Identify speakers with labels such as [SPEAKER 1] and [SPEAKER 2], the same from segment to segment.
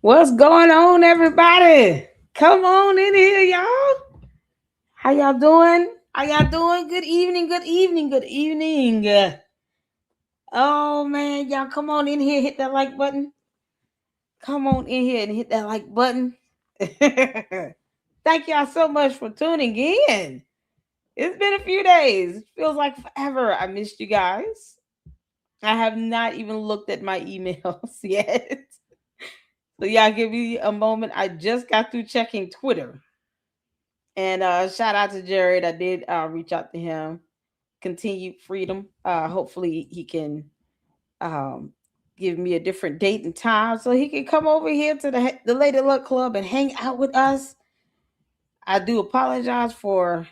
[SPEAKER 1] What's going on, everybody? Come on in here, y'all. How y'all doing? How y'all doing? Good evening, good evening, good evening. Oh man, y'all come on in here, hit that like button. Come on in here and hit that like button. Thank y'all so much for tuning in. It's been a few days. It feels like forever. I missed you guys. I have not even looked at my emails yet. So y'all give me a moment. I just got through checking Twitter. And shout out to Jared. I did reach out to him. Continued freedom. Hopefully he can um, give me a different date and time so he can come over here to the Lady Luck Club and hang out with us. I do apologize for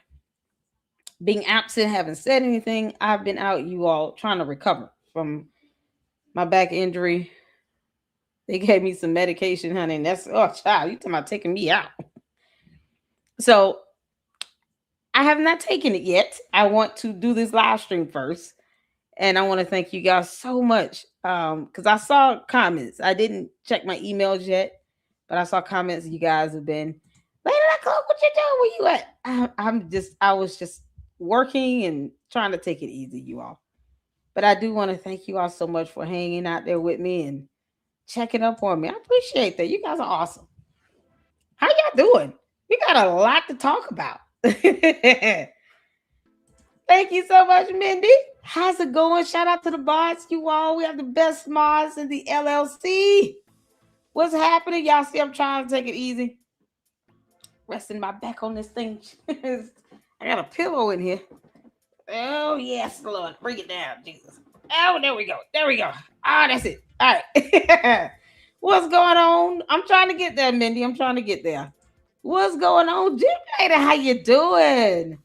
[SPEAKER 1] being absent, haven't said anything. I've been out, you all, trying to recover from my back injury. They gave me some medication, honey, and that's child, you talking about taking me out. So I have not taken it yet. I want to do this live stream first. And I want to thank you guys so much. Because I saw comments. I didn't check my emails yet, but I saw comments you guys have been, Lady Luck, what you doing? Where you at? I was just working and trying to take it easy, you all. But I do want to thank you all so much for hanging out there with me and checking up on me. I appreciate that. You guys are awesome. How y'all doing? We got a lot to talk about. Thank you so much, Mindy. How's it going? Shout out to the mods, you all. We have the best mods in the LLC. What's happening? Y'all see, I'm trying to take it easy. Resting my back on this thing. I got a pillow in here. Oh, yes, Lord. Bring it down, Jesus. Oh, there we go. There we go. Ah, that's it. All right. What's going on? I'm trying to get there, Mindy. I'm trying to get there. What's going on, Jim Later? How you doing?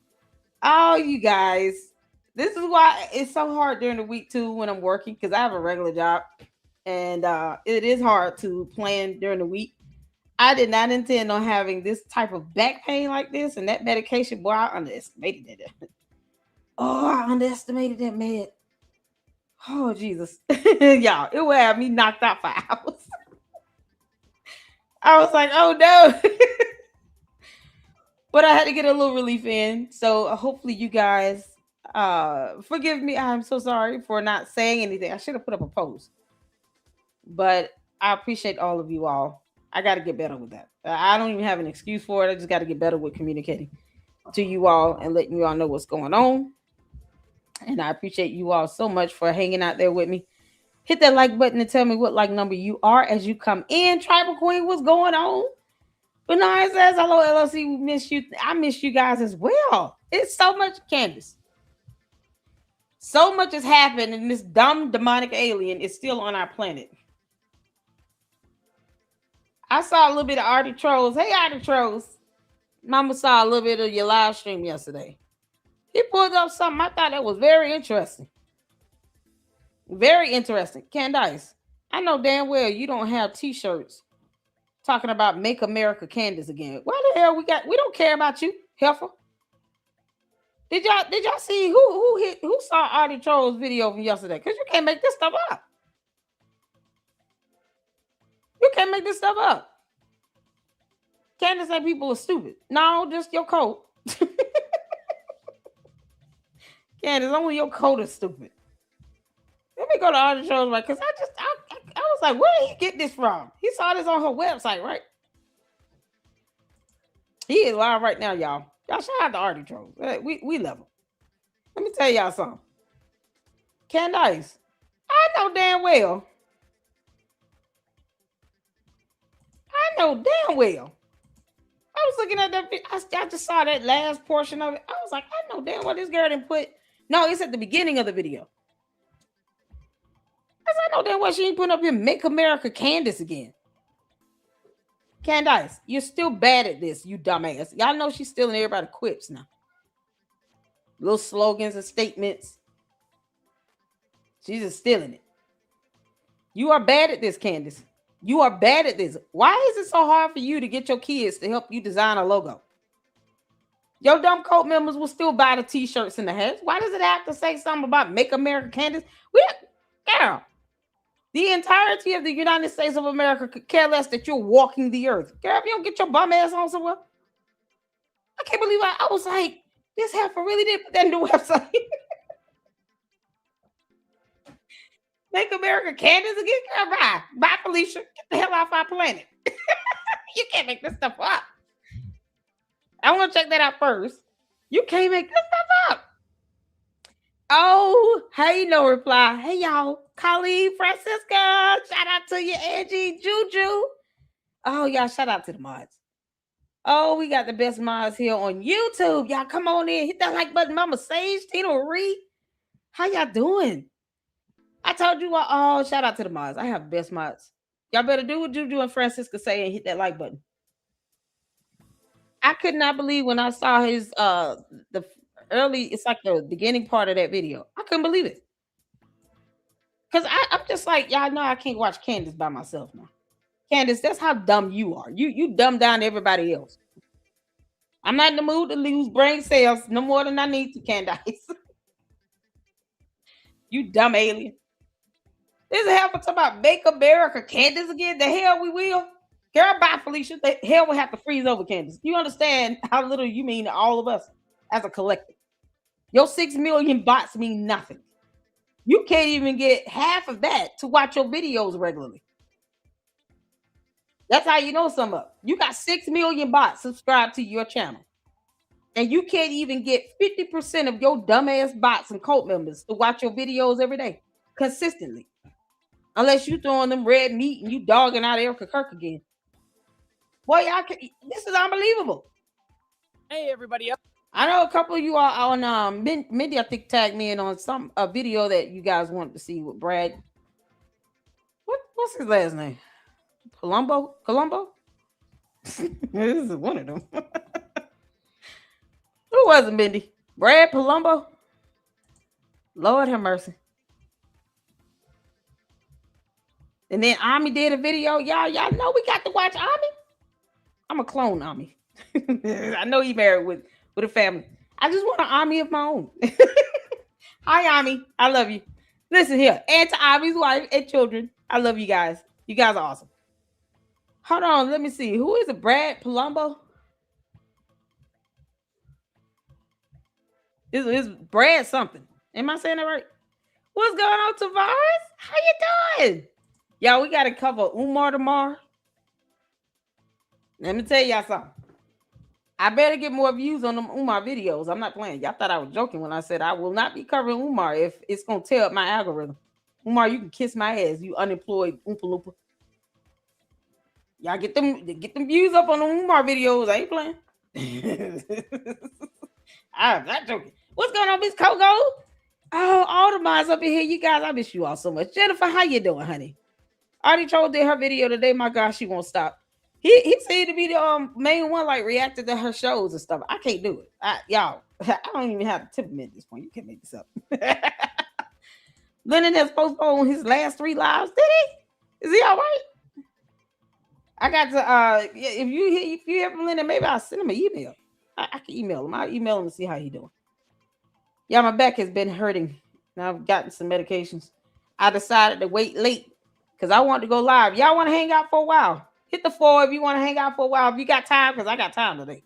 [SPEAKER 1] Oh, you guys. This is why it's so hard during the week too when I'm working because I have a regular job and it is hard to plan during the week. I did not intend on having this type of back pain like this and that medication. Boy, I underestimated it. Oh, I underestimated that med. Oh, Jesus. Y'all, it would have me knocked out for hours. I was like, oh no. But I had to get a little relief in. So hopefully you guys forgive me. I'm so sorry for not saying anything. I should have put up a post. But I appreciate all of you all. I got to get better with that. I don't even have an excuse for it. I just got to get better with communicating to you all and letting you all know what's going on. And I appreciate you all so much for hanging out there with me. Hit that like button and tell me what like number you are as you come in. Tribal Queen, what's going on? Bernard says, hello, LLC. We miss you. I miss you guys as well. It's so much, Candace. So much has happened, and this dumb demonic alien is still on our planet. I saw a little bit of Artie Trolls. Hey, Artie Trolls. Mama saw a little bit of your live stream yesterday. He pulled up something I thought that was very interesting. Very interesting. Candace, I know damn well you don't have t-shirts talking about Make America Candace again. Why the hell we don't care about you, heifer? Did y'all see who saw Artie Troll's video from yesterday? Because you can't make this stuff up. You can't make this stuff up. Candace say people are stupid. No, just your coat. Candace, only your coat is stupid. Let me go to Artie Troll's right, because I was like, where did he get this from? He saw this on her website, right? He is live right now, y'all. Y'all shout out to Artie Trolls. We love him. Let me tell y'all something. Candace, I know damn well. I was looking at that. I just saw that last portion of it. I was like, I know damn well this girl didn't put. No, it's at the beginning of the video. I know damn well she ain't putting up here Make America Candace again. Candace, you're still bad at this, you dumbass. Y'all know she's stealing everybody quips now. Little slogans and statements. She's just stealing it. You are bad at this, Candace. You are bad at this. Why is it so hard for you to get your kids to help you design a logo? Your dumb cult members will still buy the t-shirts and the hats. Why does it have to say something about Make America Candace? Girl, The entirety of the United States of America could care less that you're walking the earth. Girl, if you don't get your bum ass on somewhere, I can't believe I was like, this heifer really did put that in the website. Make America Candace again? Girl, bye. Bye, Felicia. Get the hell off our planet. You can't make this stuff up. I want to check that out first. You can't make this stuff up. Oh, hey, no reply. Hey, y'all. Colleen, Francisca. Shout out to you, Angie, Juju. Oh, y'all, shout out to the mods. Oh, we got the best mods here on YouTube. Y'all come on in. Hit that like button. Mama Sage, Tina Marie. How y'all doing? I told you what. Oh, shout out to the mods. I have best mods. Y'all better do what Juju and Francisca say and hit that like button. I could not believe when I saw his the early, it's like the beginning part of that video. I couldn't believe it. Cause I'm just like, y'all know I can't watch Candace by myself now. Candace, that's how dumb you are. You dumb down everybody else. I'm not in the mood to lose brain cells no more than I need to, Candace. You dumb alien. This is hell for talking about make America Candace again. The hell we will. Girl, bye, Felicia. The hell will have to freeze over, Candace. You understand how little you mean to all of us as a collective. Your 6 million bots mean nothing. You can't even get half of that to watch your videos regularly. That's how you know some of. You got 6 million bots subscribed to your channel. And you can't even get 50% of your dumbass bots and cult members to watch your videos every day consistently. Unless you throwing them red meat and you dogging out Erica Kirk again. Boy, this is unbelievable.
[SPEAKER 2] Hey, everybody else.
[SPEAKER 1] I know a couple of you are on Mindy, I think, tagged me in on a video that you guys wanted to see with Brad. What's his last name? Colombo? This is one of them. Who was it, Mindy? Brad Palumbo? Lord have mercy. And then Ami did a video. Y'all know we got to watch Ami. I'm a clone Ami. I know he married with a family. I just want an Ami of my own. Hi, Ami. I love you. Listen here. And to Ami's wife and children. I love you guys. You guys are awesome. Hold on. Let me see. Who is it? Brad Palumbo? Is Brad something? Am I saying that right? What's going on, Tavares? How you doing? Y'all, we got to cover Umar tomorrow. Let me tell y'all something. I better get more views on them Umar videos. I'm not playing. Y'all thought I was joking when I said I will not be covering Umar if it's going to tear up my algorithm. Umar, you can kiss my ass, you unemployed Oompa Loompa. Y'all get them views up on the Umar videos. I ain't playing. I'm not joking. What's going on, Miss Coco? Oh, all the moms up in here. You guys, I miss you all so much. Jennifer, how you doing, honey? Artie Troll did her video today. My gosh, she won't stop. He seemed to be the main one, like reacted to her shows and stuff. I can't do it. Y'all, I don't even have to tip him at this point. You can't make this up. Lennon has postponed his last 3 lives. Did he? Is he all right? I got to if you hear from Lennon, maybe I'll send him an email. I can email him. I'll email him and see how he's doing. Yeah, my back has been hurting. Now I've gotten some medications. I decided to wait late because I want to go live. Y'all want to hang out for a while? Hit the 4 if you want to hang out for a while. If you got time, because I got time today.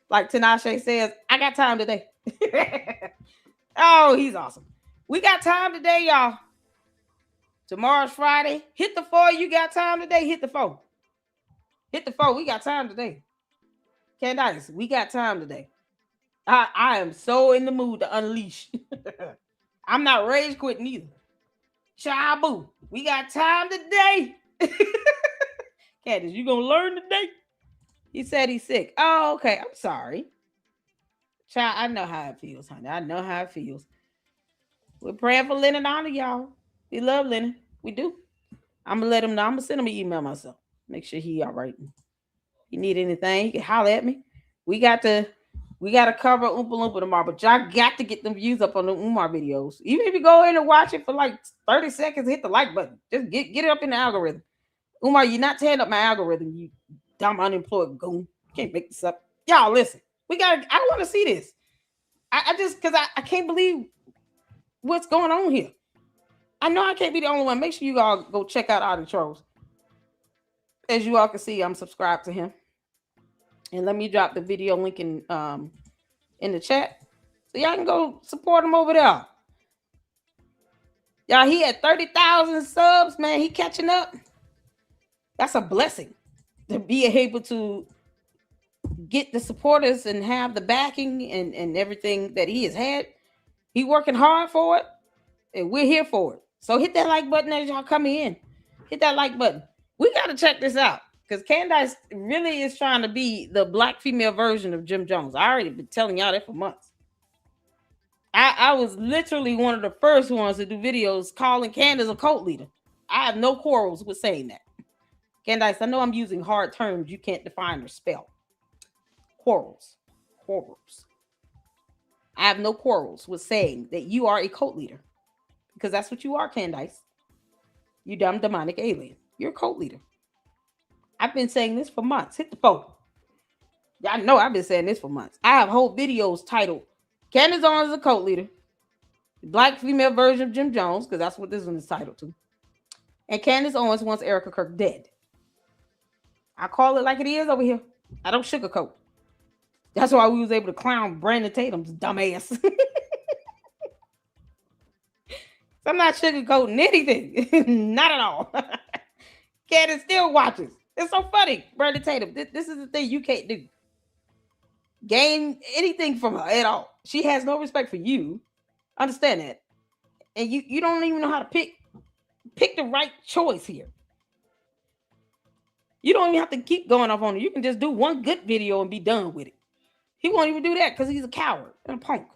[SPEAKER 1] Like Tinashe says, I got time today. Oh, he's awesome. We got time today, y'all. Tomorrow's Friday. Hit the 4. You got time today? Hit the 4. Hit the 4. We got time today. Candace, we got time today. I am so in the mood to unleash. I'm not rage quitting either. Shabu, we got time today. Candace, you gonna learn today? He said he's sick. Oh, okay. I'm sorry. Child, I know how it feels, honey. I know how it feels. We're praying for Lennon and honor, y'all. We love Lennon. We do. I'm gonna let him know. I'm gonna send him an email myself. Make sure he all right. If you need anything, you can holler at me. We got to cover Oompa Loompa tomorrow, but y'all got to get them views up on the Umar videos. Even if you go in and watch it for like 30 seconds, hit the like button. Just get it up in the algorithm. Umar, you're not tearing up my algorithm, you dumb unemployed goon. Can't make this up. Y'all, listen. I want to see this. I just, because I can't believe what's going on here. I know I can't be the only one. Make sure you all go check out Audie Trolls. As you all can see, I'm subscribed to him. And let me drop the video link in the chat so y'all can go support him over there. Y'all, he had 30,000 subs, man. He catching up. That's a blessing to be able to get the supporters and have the backing and everything that he has had. He working hard for it, and we're here for it. So hit that like button as y'all coming in. Hit that like button. We got to check this out because Candace really is trying to be the black female version of Jim Jones. I already been telling y'all that for months. I was literally one of the first ones to do videos calling Candace a cult leader. I have no quarrels with saying that. Candace, I know I'm using hard terms you can't define or spell. Quarrels. I have no quarrels with saying that you are a cult leader because that's what you are, Candace. You dumb demonic alien. You're a cult leader. I've been saying this for months. Hit the phone. Y'all know I've been saying this for months. I have whole videos titled Candace Owens is a cult leader, the black female version of Jim Jones, because that's what this one is titled to. And Candace Owens wants Erica Kirk dead. I call it like it is over here. I don't sugarcoat. That's why we was able to clown Brandon Tatum's dumbass. So I'm not sugarcoating anything. Not at all. Candace still watches. It's so funny. Brandon Tatum, this is the thing you can't do. Gain anything from her at all. She has no respect for you. Understand that. And you don't even know how to pick the right choice here. You don't even have to keep going off on it. You can just do one good video and be done with it. He won't even do that because he's a coward and a punk.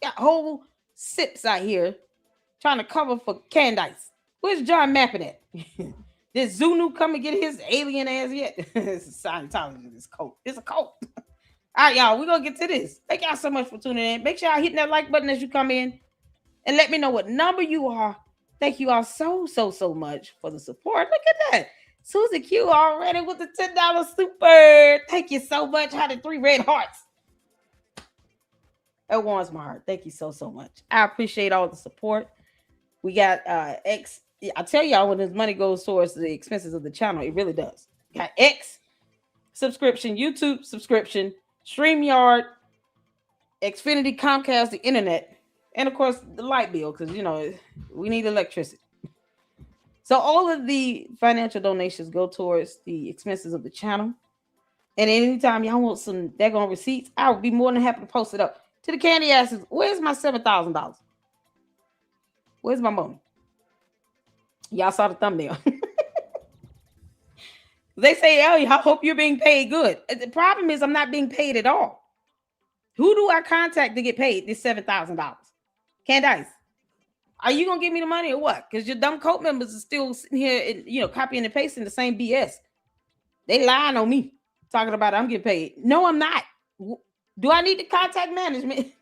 [SPEAKER 1] Got whole sips out here trying to cover for Candace. Where's John mapping at? Did Zunu come and get his alien ass yet? It's a Scientology, this cult. It's a cult. All right, y'all, we're going to get to this. Thank y'all so much for tuning in. Make sure y'all hitting that like button as you come in. And let me know what number you are. Thank you all so much for the support. Look at that. Susie Q already with the $10 super. Thank you so much. How did 3 red hearts? That warms my heart. Thank you so much. I appreciate all the support. We got X. I tell y'all when this money goes towards the expenses of the channel, it really does. Got X subscription, YouTube subscription, StreamYard, Xfinity, Comcast, the internet, and of course the light bill because we need electricity. So all of the financial donations go towards the expenses of the channel. And anytime y'all want some daggone receipts, I would be more than happy to post it up. To the candy asses, where's my $7,000? Where's my money? Y'all saw the thumbnail. They say, Ellie, I hope you're being paid good. The problem is I'm not being paid at all. Who do I contact to get paid this $7,000? Candace, are you going to give me the money or what? Because your dumb cult members are still sitting here and, copying and pasting the same BS. They lying on me, talking about I'm getting paid. No, I'm not. Do I need to contact management?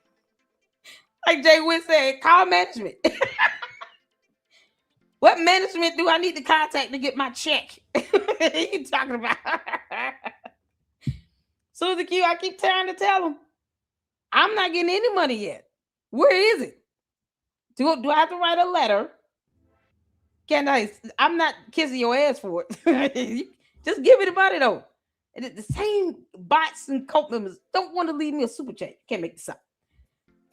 [SPEAKER 1] Like Jay Witt said, call management. What management do I need to contact to get my check? You talking about? Susie Q, I keep trying to tell them, I'm not getting any money yet. Where is it? Do I have to write a letter? I'm not kissing your ass for it. Just give me the money though. And the same bots and cult members don't want to leave me a super chat. Can't make this up.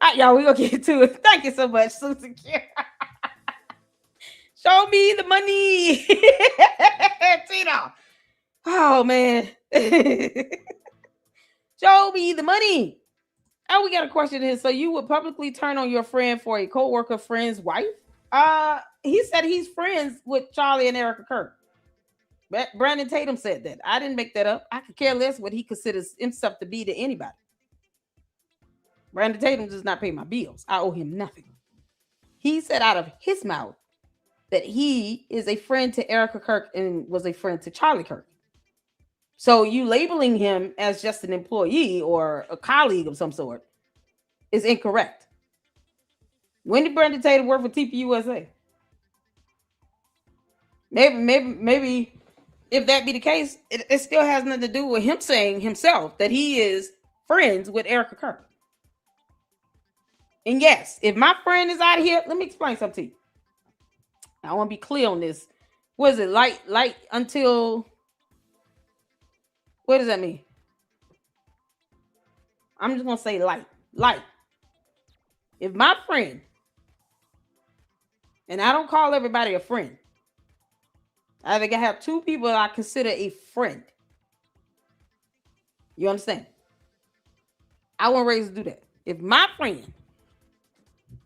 [SPEAKER 1] All right, y'all, we're going to get to it. Thank you so much, Susie Q. Show me the money. Tito. Oh, man. Show me the money. Oh, we got a question here. So you would publicly turn on your friend for a co-worker friend's wife? He said he's friends with Charlie and Erica Kirk. Brandon Tatum said that. I didn't make that up. I could care less what he considers himself to be to anybody. Brandon Tatum does not pay my bills. I owe him nothing. He said out of his mouth that he is a friend to Erica Kirk and was a friend to Charlie Kirk. So you labeling him as just an employee or a colleague of some sort is incorrect. When did Brandon Tatum work for TPUSA? Maybe if that be the case, it still has nothing to do with him saying himself that he is friends with Erica Kirk. And yes, if my friend is out of here, let me explain something to you. I want to be clear on this. What is it? Light until, what does that mean? I'm just gonna say light. Light. If my friend, and I don't call everybody a friend. I think I have two people that I consider a friend. You understand? I wasn't raised to do that. If my friend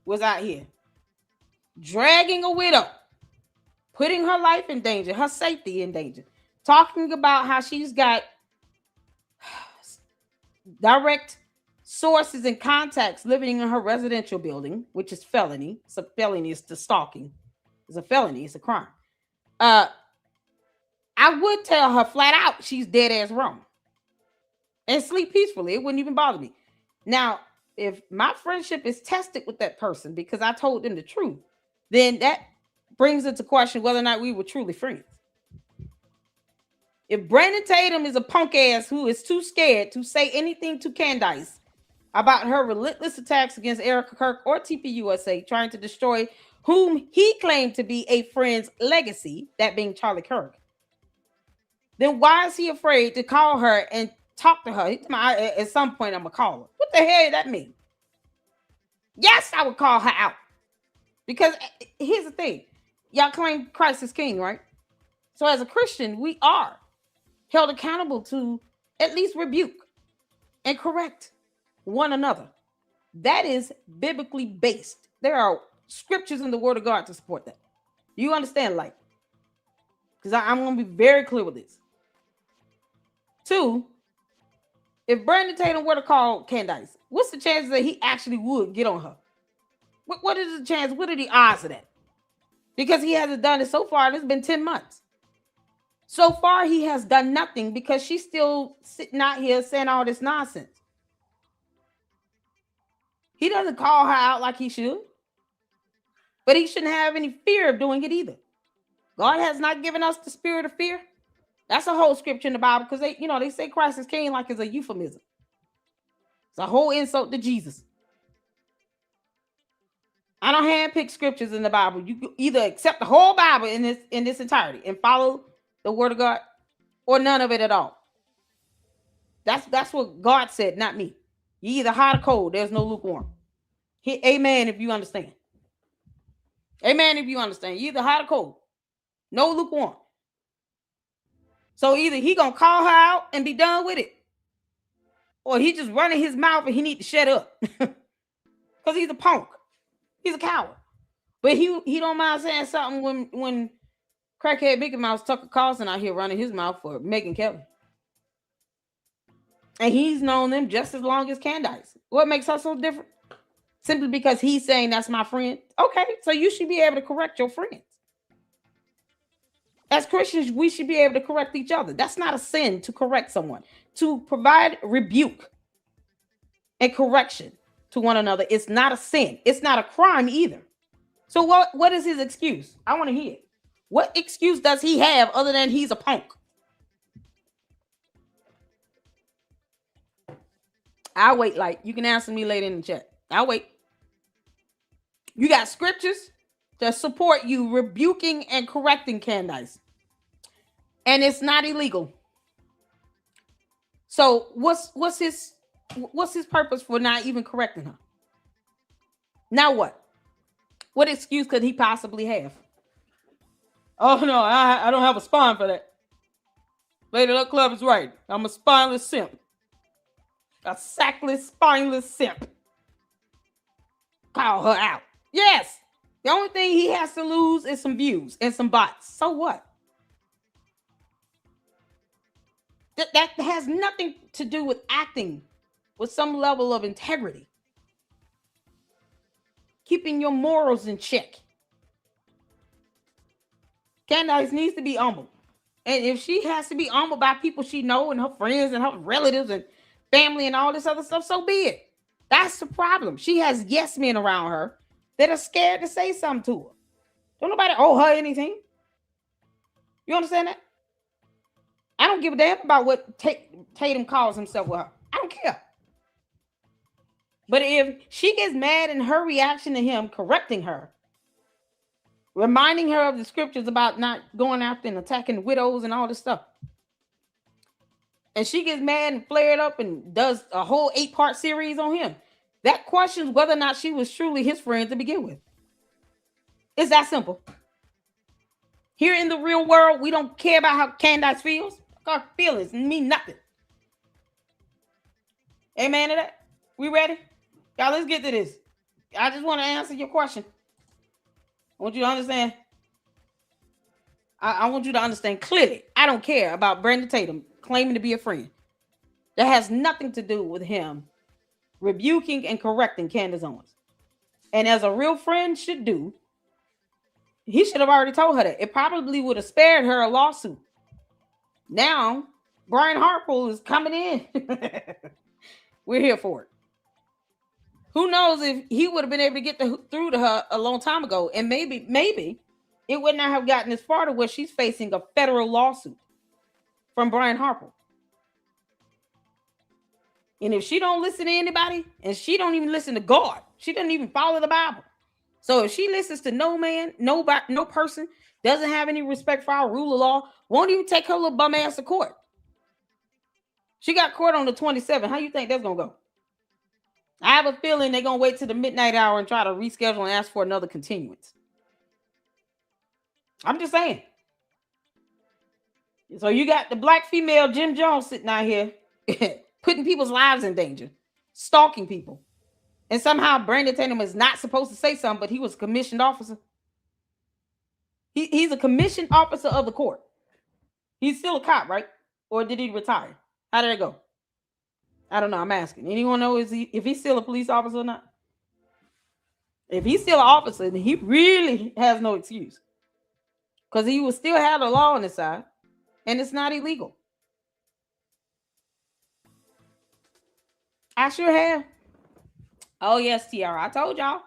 [SPEAKER 1] was out here dragging a widow, putting her life in danger, her safety in danger, talking about how she's got direct sources and contacts living in her residential building, which is felony. It's a felony. It's the stalking. It's a felony. It's a crime. I would tell her flat out she's dead ass wrong and sleep peacefully. It wouldn't even bother me. Now, if my friendship is tested with that person because I told them the truth, then that brings into question whether or not we were truly friends. If Brandon Tatum is a punk ass who is too scared to say anything to Candace about her relentless attacks against Erica Kirk or TPUSA, trying to destroy whom he claimed to be a friend's legacy, that being Charlie Kirk, then why is he afraid to call her and talk to her? At some point, I'm going to call her. What the hell does that mean? Yes, I would call her out. Because here's the thing. Y'all claim Christ is king, right? So as a Christian, we are held accountable to at least rebuke and correct one another. That is biblically based. There are scriptures in the Word of God to support that. You understand, like? Because I'm going to be very clear with this. 2, if Brandon Tatum were to call Candace, what's the chances that he actually would get on her? What is the chance? What are the odds of that? Because he hasn't done it so far, and it's been 10 months. So far, he has done nothing because she's still sitting out here saying all this nonsense. He doesn't call her out like he should. But he shouldn't have any fear of doing it either. God has not given us the spirit of fear. That's a whole scripture in the Bible because they say Christ is king like it's a euphemism. It's a whole insult to Jesus. I don't handpick scriptures in the Bible. You either accept the whole Bible in this entirety and follow the word of God, or none of it at all. That's what God said, not me. You either hot or cold. There's no lukewarm. Amen if you understand. Amen if you understand. You either hot or cold. No lukewarm. So either he gonna call her out and be done with it, or he just running his mouth and he need to shut up. Because he's a punk. He's a coward. But he don't mind saying something when crackhead Mickey Mouse Tucker Carlson out here running his mouth for Megyn Kelly. And he's known them just as long as Candace. What makes her so different? Simply because he's saying that's my friend. Okay, so you should be able to correct your friends. As Christians, we should be able to correct each other. That's not a sin to correct someone. To provide rebuke and correction to one another, it's not a sin. It's not a crime either. So what is his excuse? I want to hear it. What excuse does he have other than he's a punk? I'll wait. Like, you can answer me later in the chat. I'll wait. You got scriptures to support you rebuking and correcting Candace. And it's not illegal. So what's his purpose for not even correcting her? Now what? What excuse could he possibly have? Oh no, I don't have a spine for that. Lady Luck Club is right. I'm a spineless simp. A sackless, spineless simp. Call her out. Yes. The only thing he has to lose is some views and some bots. So what? That has nothing to do with acting with some level of integrity. Keeping your morals in check. Candace needs to be humble. And if she has to be humbled by people she knows and her friends and her relatives and family and all this other stuff, so be it. That's the problem. She has yes men around her that are scared to say something to her. Don't nobody owe her anything. You understand that? I don't give a damn about what Tatum calls himself with her. I don't care. But if she gets mad in her reaction to him correcting her, reminding her of the scriptures about not going after and attacking widows and all this stuff. And she gets mad and flared up and does a whole 8-part series on him. That questions whether or not she was truly his friend to begin with. It's that simple. Here in the real world, we don't care about how Candace feels. Her feelings mean nothing. Amen to that? We ready? Y'all, let's get to this. I just want to answer your question. I want you to understand. I want you to understand clearly. I don't care about Brandon Tatum claiming to be a friend. That has nothing to do with him rebuking and correcting Candace Owens. And as a real friend should do, he should have already told her that. It probably would have spared her a lawsuit. Now, Brian Harpool is coming in. We're here for it. Who knows if he would have been able to get through to her a long time ago. And maybe it would not have gotten as far to where she's facing a federal lawsuit from Brian Harpool. And if she don't listen to anybody, and she don't even listen to God, she doesn't even follow the Bible. So if she listens to no man, no person, doesn't have any respect for our rule of law, won't even take her little bum ass to court. She got court on the 27th. How you think that's going to go? I have a feeling they're going to wait till the midnight hour and try to reschedule and ask for another continuance. I'm just saying. So you got the black female Jim Jones sitting out here putting people's lives in danger, stalking people. And somehow Brandon Tatum is not supposed to say something, but he was a commissioned officer. He's a commissioned officer of the court. He's still a cop, right? Or did he retire? How did it go? I don't know. I'm asking. Anyone know if he's still a police officer or not? If he's still an officer, then he really has no excuse. Because he will still have the law on his side. And it's not illegal. I sure have. Oh, yes, Tiara. I told y'all.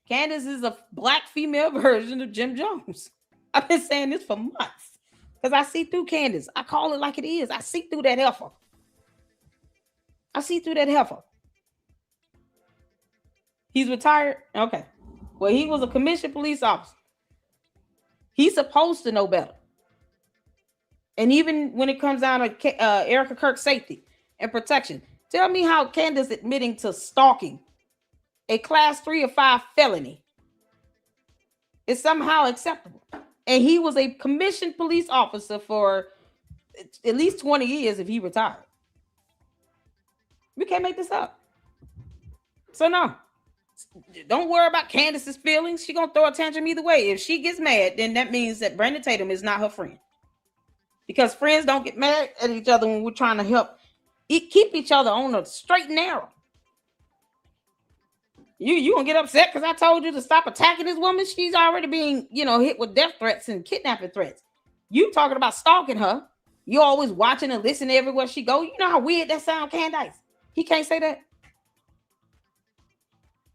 [SPEAKER 1] Candace is a black female version of Jim Jones. I've been saying this for months. Because I see through Candace. I call it like it is. I see through that heifer. He's retired? Okay. Well, he was a commissioned police officer. He's supposed to know better. And even when it comes down to Erica Kirk's safety and protection, tell me how Candace admitting to stalking a class 3 or 5 felony is somehow acceptable. And he was a commissioned police officer for at least 20 years if he retired. We can't make this up. So no, don't worry about Candace's feelings. She's going to throw a tantrum either way. If she gets mad, then that means that Brandon Tatum is not her friend. Because friends don't get mad at each other when we're trying to help keep each other on a straight and narrow. You gonna get upset because I told you to stop attacking this woman? She's already being, hit with death threats and kidnapping threats. You talking about stalking her. You always watching and listening everywhere she go. You know how weird that sound, Candace? He can't say that.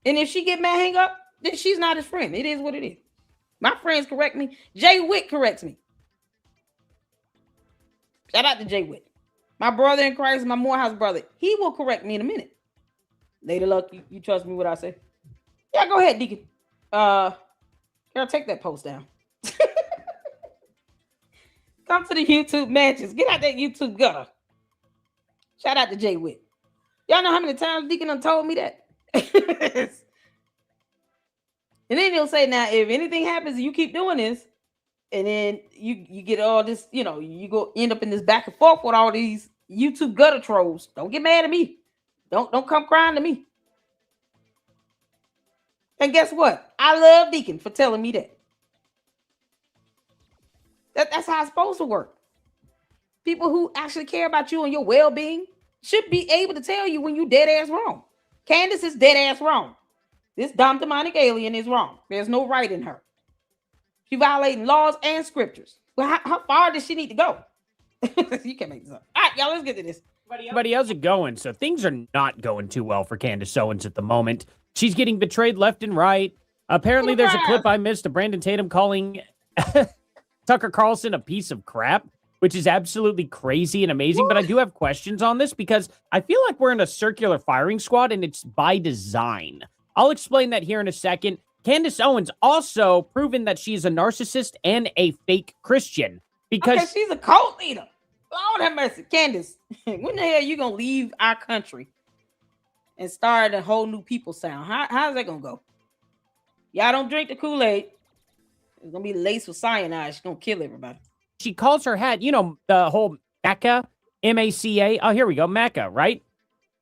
[SPEAKER 1] And if she get mad, hang up, then she's not his friend. It is what it is. My friends correct me. Jay Witt corrects me. Shout out to Jay Witt. My brother in Christ, my Morehouse brother. He will correct me in a minute. Lady Luck, you trust me what I say? Yeah, go ahead, Deacon. Girl, take that post down. Come to the YouTube matches. Get out that YouTube gutter. Shout out to Jay Witt. Y'all know how many times Deacon done told me that? And then he'll say, now, if anything happens, you keep doing this, and then you get all this, you go end up in this back and forth with all these YouTube gutter trolls. Don't get mad at me. Don't come crying to me. And guess what? I love Deacon for telling me that. That's how it's supposed to work. People who actually care about you and your well-being should be able to tell you when you dead ass wrong. Candace is dead ass wrong. This dumb demonic alien is wrong. There's no right in her. She's violating laws and scriptures. Well, how far does she need to go? You can't make this up. All right, y'all, let's get to this.
[SPEAKER 2] Everybody, how's it going? So things are not going too well for Candace Owens at the moment. She's getting betrayed left and right. Apparently, there's a clip I missed of Brandon Tatum calling Tucker Carlson a piece of crap, which is absolutely crazy and amazing. What? But I do have questions on this because I feel like we're in a circular firing squad and it's by design. I'll explain that here in a second. Candace Owens also proven that she's a narcissist and a fake Christian because
[SPEAKER 1] she's a cult leader. Lord have mercy. Candace, when the hell are you going to leave our country and start a whole new people sound? How's that going to go? Y'all don't drink the Kool-Aid. It's going to be laced with cyanide. She's going to kill everybody.
[SPEAKER 2] She calls her hat, the whole MACA, M-A-C-A. Oh, here we go. MACA, right?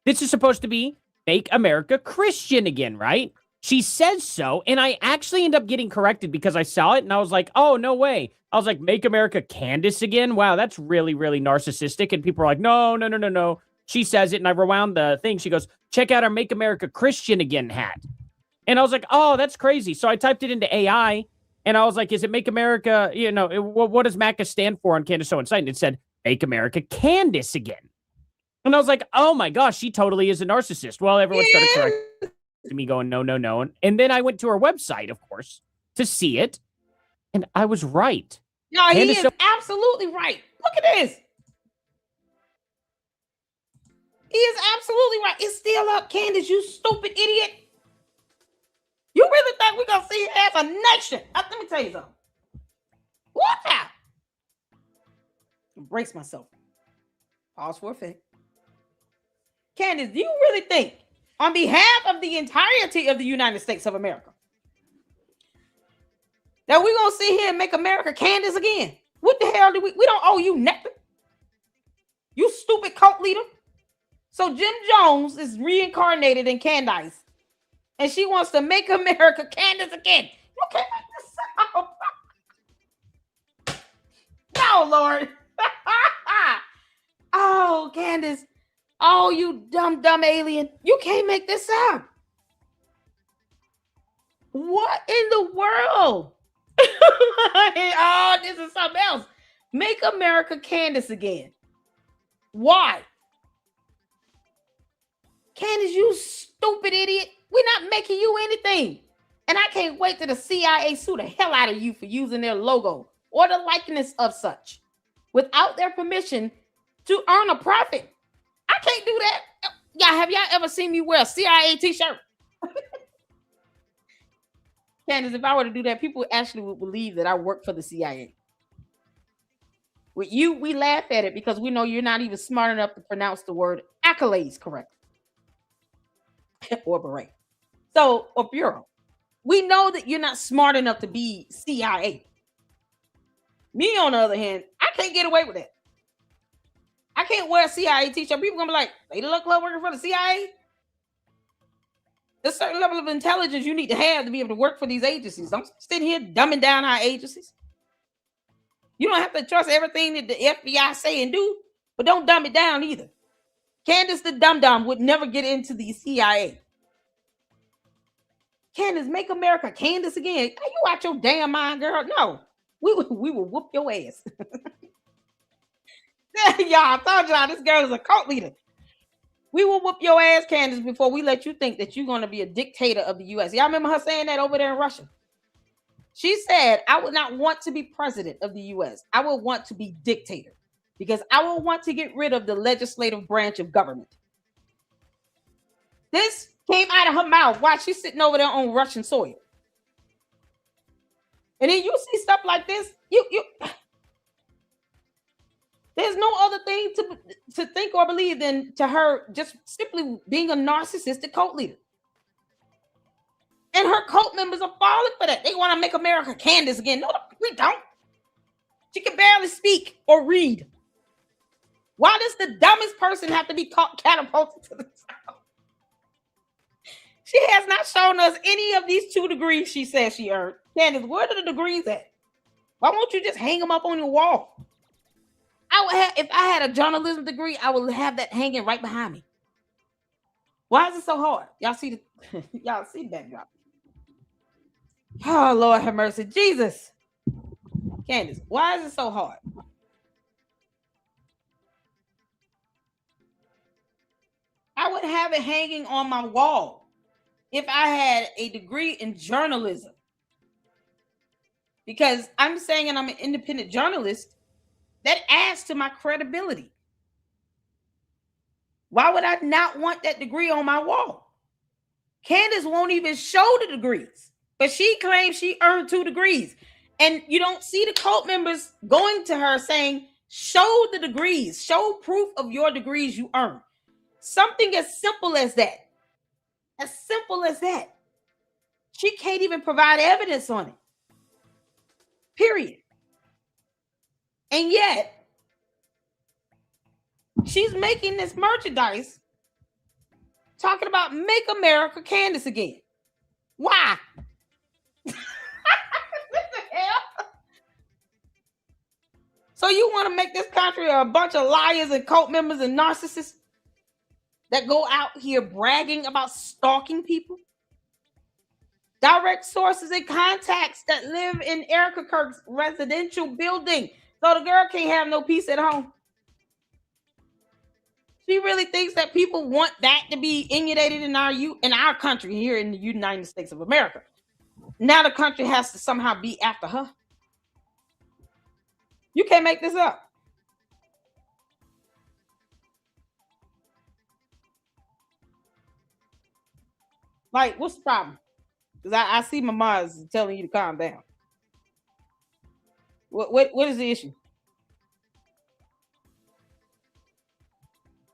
[SPEAKER 2] This is supposed to be Make America Christian again, right? She says so, and I actually end up getting corrected because I saw it, and I was like, oh, no way. I was like, Make America Candace again? Wow, that's really, really narcissistic. And people are like, no. She says it, and I rewound the thing. She goes, check out our Make America Christian again hat. And I was like, oh, that's crazy. So I typed it into AI, and I was like, is it Make America, what does MACA stand for on Candace Owens' site? And it said, Make America Candace again. And I was like, oh my gosh, she totally is a narcissist. Well, everyone started correcting me going, no. And then I went to her website, of course, to see it. And I was right.
[SPEAKER 1] No, he is absolutely right. Look at this. He is absolutely right. It's still up, Candace, you stupid idiot. You really think we're going to see it as a nation? Let me tell you something. What now? Embrace myself. Pause for effect. Candace, do you really think, on behalf of the entirety of the United States of America, that we're going to sit here and make America Candace again? What the hell do we don't owe you nothing. You stupid cult leader. So Jim Jones is reincarnated in Candace, and she wants to make America Candace again. You can't make this up. No, Lord. Oh, Candace. Oh, you dumb alien. You can't make this up. What in the world? Oh, this is something else. Make America Candace again. Why? Candace, you stupid idiot. We're not making you anything. And I can't wait till the CIA sue the hell out of you for using their logo or the likeness of such without their permission to earn a profit. I can't do that. Yeah, have y'all ever seen me wear a CIA t-shirt? Candace, if I were to do that, people actually would believe that I work for the CIA. With you, we laugh at it because we know you're not even smart enough to pronounce the word accolades correctly. Or beret. So, or bureau. We know that you're not smart enough to be CIA. Me, on the other hand, I can't get away with that. I can't wear a CIA t-shirt. People gonna be like, Lady Luck Club working for the CIA? There's a certain level of intelligence you need to have to be able to work for these agencies. Don't sit here dumbing down our agencies. You don't have to trust everything that the FBI say and do, but don't dumb it down either. Candace the dum-dum would never get into the CIA. Candace, make America Candace again. Are you out your damn mind, girl? No. We will whoop your ass. Y'all, I told y'all this girl is a cult leader. We will whoop your ass, Candace, before we let you think that you're going to be a dictator of the U.S. Y'all remember her saying that over there in Russia? She said, I would not want to be president of the U.S. I would want to be dictator because I will want to get rid of the legislative branch of government. This came out of her mouth while she's sitting over there on Russian soil. And then you see stuff like this, there's no other thing to think or believe than to her just simply being a narcissistic cult leader. And her cult members are falling for that. They want to make America Candace again. No, we don't. She can barely speak or read. Why does the dumbest person have to be catapulted to the top? She has not shown us any of these 2 degrees she says she earned. Candace, where are the degrees at? Why won't you just hang them up on your wall? If I had a journalism degree, I would have that hanging right behind me. Why is it so hard? Y'all see the backdrop. Oh, Lord have mercy. Jesus. Candace, why is it so hard? I would have it hanging on my wall if I had a degree in journalism. Because I'm saying, and I'm an independent journalist, that adds to my credibility. Why would I not want that degree on my wall? Candace won't even show the degrees. But she claims she earned 2 degrees. And you don't see the cult members going to her saying, show the degrees, show proof of your degrees you earned. Something as simple as that. As simple as that. She can't even provide evidence on it. Period. And yet, she's making this merchandise talking about make America Candace again. Why? What the hell? So you want to make this country a bunch of liars and cult members and narcissists that go out here bragging about stalking people? Direct sources and contacts that live in Erica Kirk's residential building. So the girl can't have no peace at home. She really thinks that people want that to be inundated in our country here in the United States of America. Now the country has to somehow be after her. You can't make this up. Like, what's the problem? Because I see my mom's telling you to calm down. What is the issue?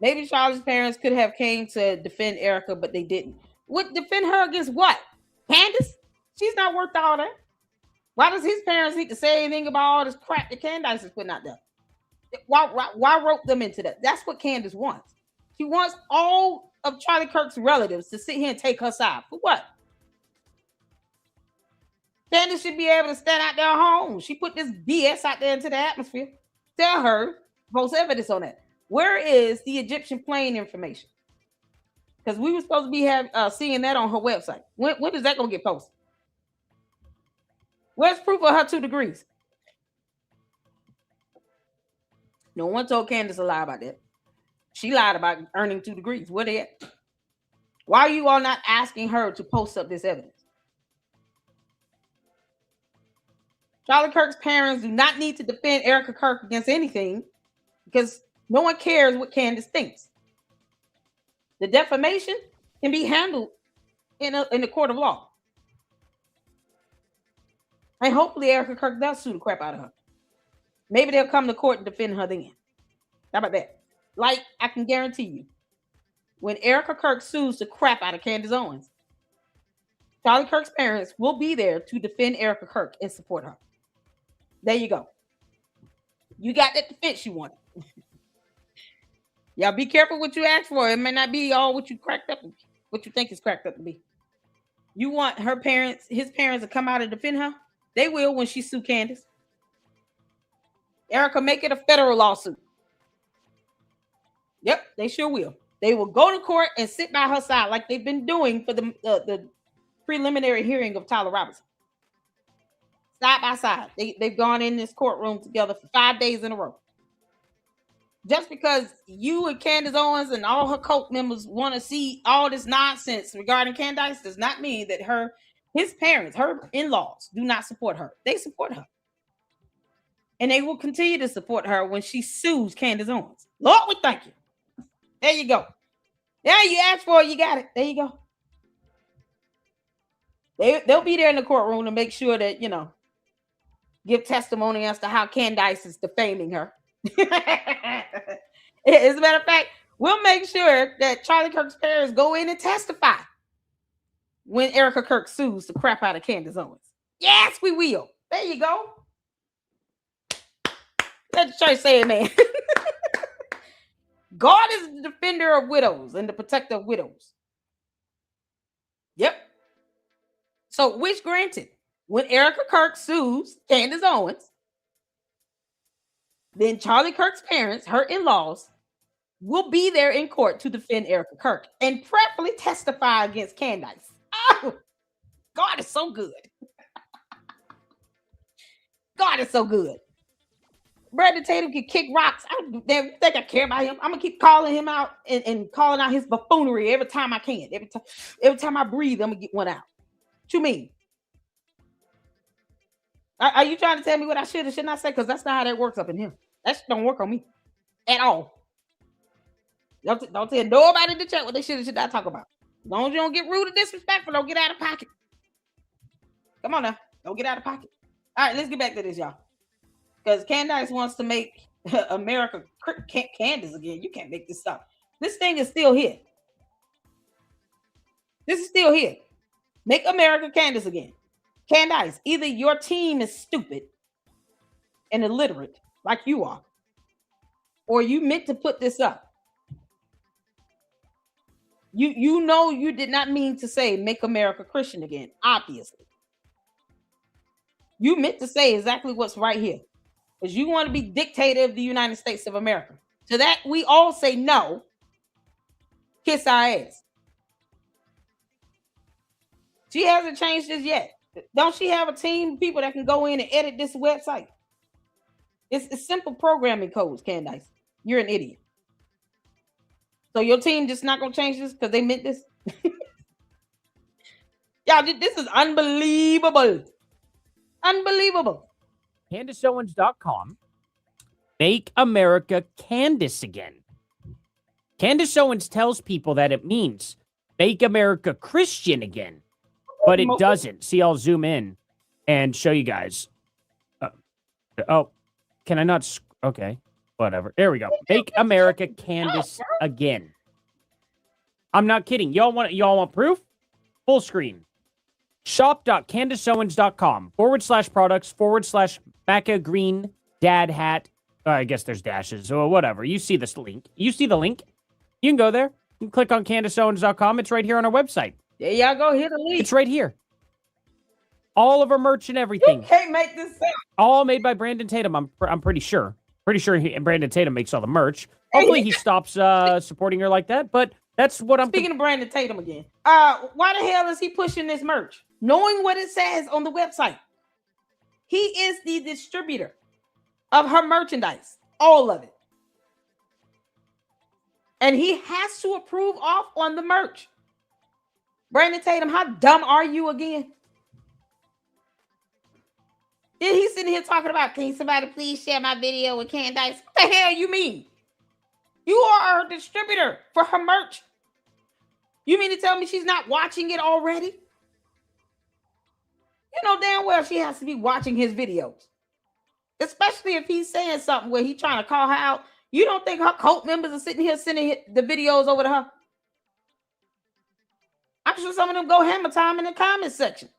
[SPEAKER 1] Maybe Charlie's parents could have came to defend Erica, but they didn't. What defend her against what? Candace? She's not worth all that. Why does his parents need to say anything about all this crap that Candace is putting out there? Why rope them into that? That's what Candace wants. She wants all of Charlie Kirk's relatives to sit here and take her side. For what? Candace should be able to stand out there home. She put this BS out there into the atmosphere. Tell her, post evidence on that. Where is the Egyptian plane information? Because we were supposed to be seeing that on her website. When is that going to get posted? Where's proof of her 2 degrees? No one told Candace a lie about that. She lied about earning 2 degrees. Where they at? Why are you all not asking her to post up this evidence? Charlie Kirk's parents do not need to defend Erica Kirk against anything because no one cares what Candace thinks. The defamation can be handled in the court of law. And hopefully Erica Kirk does sue the crap out of her. Maybe they'll come to court and defend her then. How about that? Like, I can guarantee you, when Erica Kirk sues the crap out of Candace Owens, Charlie Kirk's parents will be there to defend Erica Kirk and support her. There you go. You got that defense you wanted. Y'all be careful what you ask for. It may not be all what you cracked up, what you think is cracked up to be. You want his parents to come out and defend her? They will when she sue Candace. Erica, make it a federal lawsuit. Yep, they sure will. They will go to court and sit by her side like they've been doing for the preliminary hearing of Tyler Robinson. Side by side. They've gone in this courtroom together for 5 days in a row. Just because you and Candace Owens and all her cult members want to see all this nonsense regarding Candace does not mean that his parents, her in-laws, do not support her. They support her. And they will continue to support her when she sues Candace Owens. Lord, we thank you. There you go. Yeah, you asked for it, you got it. There you go. They'll be there in the courtroom to make sure that, give testimony as to how Candace is defaming her. As a matter of fact, we'll make sure that Charlie Kirk's parents go in and testify when Erica Kirk sues the crap out of Candace Owens. Yes, we will. There you go. Let the church say amen. God is the defender of widows and the protector of widows. Yep. So, wish granted. When Erica Kirk sues Candace Owens, then Charlie Kirk's parents, her in-laws, will be there in court to defend Erica Kirk and prayerfully testify against Candace. Oh, God is so good. God is so good. Brandon Tatum can kick rocks. I don't think I care about him. I'm gonna keep calling him out and calling out his buffoonery every time I can. Every time I breathe, I'm gonna get one out. What you mean? Are you trying to tell me what I should or should not say? Because that's not how that works up in here. That don't work on me at all. Don't tell nobody to check what they should or should not talk about. As long as you don't get rude or disrespectful, don't get out of pocket. Come on now. Don't get out of pocket. All right, let's get back to this, y'all. Because Candace wants to make America Candace again. You can't make this up. This thing is still here. This is still here. Make America Candace again. Candace, either your team is stupid and illiterate, like you are, or you meant to put this up. You know you did not mean to say make America Christian again, obviously. You meant to say exactly what's right here. Because you want to be dictator of the United States of America. To that, we all say no. Kiss our ass. She hasn't changed this yet. Don't she have a team of people that can go in and edit this website? It's simple programming codes, Candace. You're an idiot. So your team just not going to change this because they meant this? Y'all, this is unbelievable. Unbelievable.
[SPEAKER 2] CandaceOwens.com. Make America Candace again. Candace Owens tells people that it means make America Christian again, but it doesn't. See, I'll zoom in and show you guys. Can I not? Okay, whatever. There we go. Make America Candace again. I'm not kidding. Y'all want proof? Full screen. Shop.CandaceOwens.com /products /Maca green dad hat. I guess there's dashes or whatever. You see this link. You see the link. You can go there. You can click on CandaceOwens.com. It's right here on our website.
[SPEAKER 1] There y'all go. Hit the link.
[SPEAKER 2] It's right here. All of our merch and everything.
[SPEAKER 1] You can't make this up.
[SPEAKER 2] All made by Brandon Tatum. I'm pretty sure. Brandon Tatum makes all the merch. Hopefully he stops supporting her like that. But that's what I'm.
[SPEAKER 1] Speaking of Brandon Tatum again. Why the hell is he pushing this merch? Knowing what it says on the website. He is the distributor of her merchandise. All of it. And he has to approve off on the merch. Brandon Tatum, how dumb are you again? Then he's sitting here talking about, can somebody please share my video with Candace? What the hell you mean? You are a distributor for her merch. You mean to tell me she's not watching it already? You know damn well she has to be watching his videos. Especially if he's saying something where he's trying to call her out. You don't think her cult members are sitting here sending the videos over to her? I'm sure some of them go hammer time in the comment section.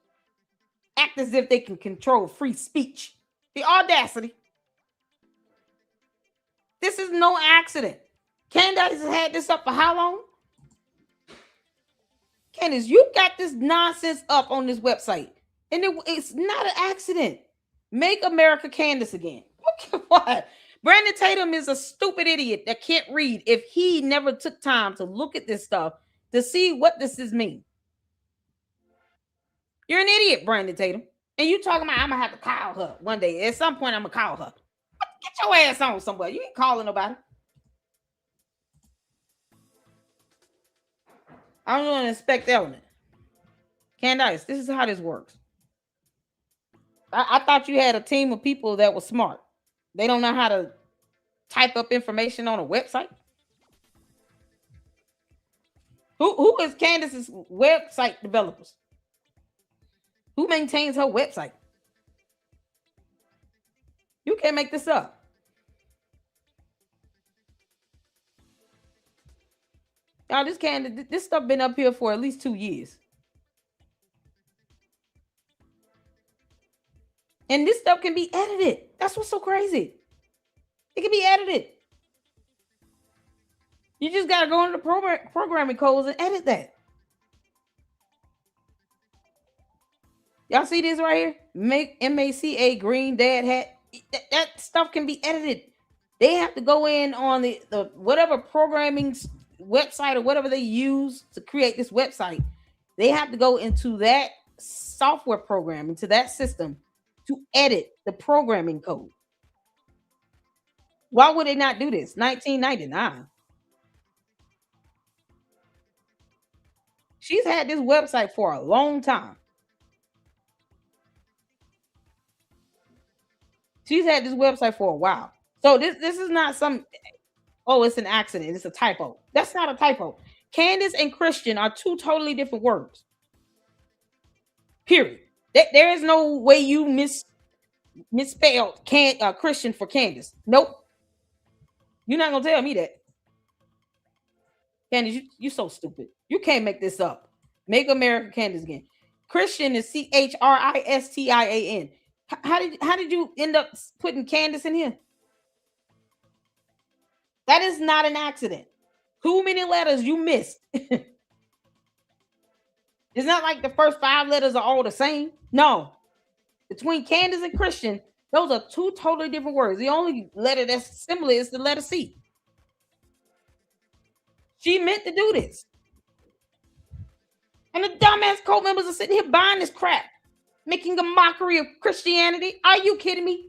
[SPEAKER 1] Act as if they can control free speech. The audacity. This is no accident. Candace has had this up for how long? Candace, you got this nonsense up on this website. And it's not an accident. Make America Candace again. What? Brandon Tatum is a stupid idiot that can't read if he never took time to look at this stuff to see what this is mean. You're an idiot, Brandon Tatum. And you talking about I'm going to have to call her one day. At some point, I'm going to call her. Get your ass on somewhere. You ain't calling nobody. I'm going to inspect element. Candace, this is how this works. I thought you had a team of people that were smart. They don't know how to type up information on a website. Who is Candace's website developers? Who maintains her website? You can't make this up. Y'all, this stuff been up here for at least 2 years. And this stuff can be edited. That's what's so crazy. It can be edited. You just got to go into the programming codes and edit that. Y'all see this right here? Make MACA green dad hat. That stuff can be edited. They have to go in on the whatever programming website or whatever they use to create this website. They have to go into that software program, into that system to edit the programming code. Why would they not do this? 1999. She's had this website for a long time. She's had this website for a while. So this is not some, it's an accident. It's a typo. That's not a typo. Candace and Christian are two totally different words. Period. There is no way you misspelled Christian for Candace. Nope. You're not gonna tell me that. Candace, you so stupid. You can't make this up. Make America Candace again. Christian is Christian. How did you end up putting Candace in here? That is not an accident. Too many letters you missed. It's not like the first 5 letters are all the same. No. Between Candace and Christian, those are 2 totally different words. The only letter that's similar is the letter C. She meant to do this. And the dumbass cult members are sitting here buying this crap, making a mockery of Christianity. Are you kidding me?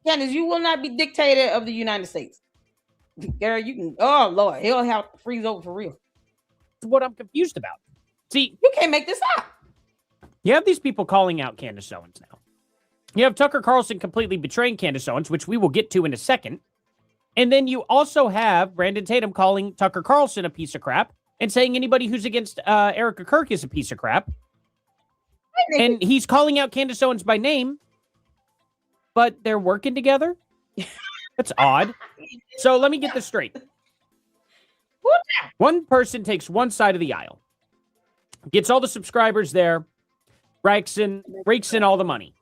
[SPEAKER 1] Candace, you will not be dictator of the United States. Girl, you can, oh Lord, he'll have to freeze over for real.
[SPEAKER 2] That's what I'm confused about. See,
[SPEAKER 1] you can't make this up.
[SPEAKER 2] You have these people calling out Candace Owens now. You have Tucker Carlson completely betraying Candace Owens, which we will get to in a second. And then you also have Brandon Tatum calling Tucker Carlson a piece of crap and saying anybody who's against Erica Kirk is a piece of crap. And he's calling out Candace Owens by name, but they're working together? That's odd. So let me get this straight. One person takes one side of the aisle, gets all the subscribers there, rakes in all the money.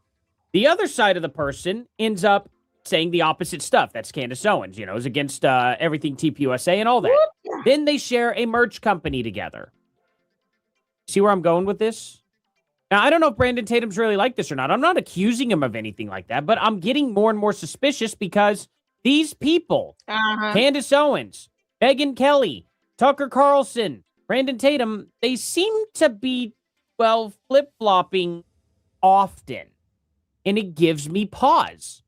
[SPEAKER 2] The other side of the person ends up saying the opposite stuff. That's Candace Owens, is against everything TPUSA and all that. Then they share a merch company together. See where I'm going with this? Now, I don't know if Brandon Tatum's really like this or not. I'm not accusing him of anything like that, but I'm getting more and more suspicious because these people, Candace Owens, Megyn Kelly, Tucker Carlson, Brandon Tatum, they seem to be, flip-flopping often. And it gives me pause.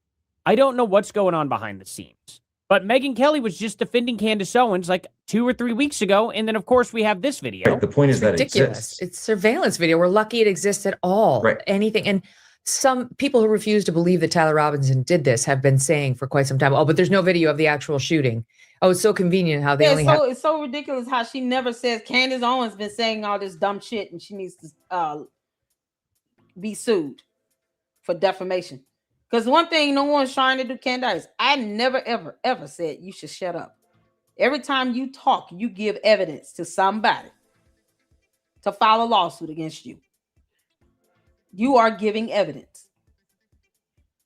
[SPEAKER 2] I don't know what's going on behind the scenes. But Megyn Kelly was just defending Candace Owens like 2 or 3 weeks ago. And then, of course, we have this video.
[SPEAKER 3] Right. The point is that it
[SPEAKER 4] ridiculous.
[SPEAKER 3] exists.
[SPEAKER 4] It's surveillance video. We're lucky it exists at all.
[SPEAKER 3] Right.
[SPEAKER 4] Anything. And some people who refuse to believe that Tyler Robinson did this have been saying for quite some time, but there's no video of the actual shooting. Oh, it's so convenient how they only have.
[SPEAKER 1] It's so ridiculous how she never says Candace Owens been saying all this dumb shit and she needs to be sued for defamation. Because one thing no one's trying to do, Candace, I never, ever, ever said you should shut up. Every time you talk, you give evidence to somebody to file a lawsuit against you. You are giving evidence.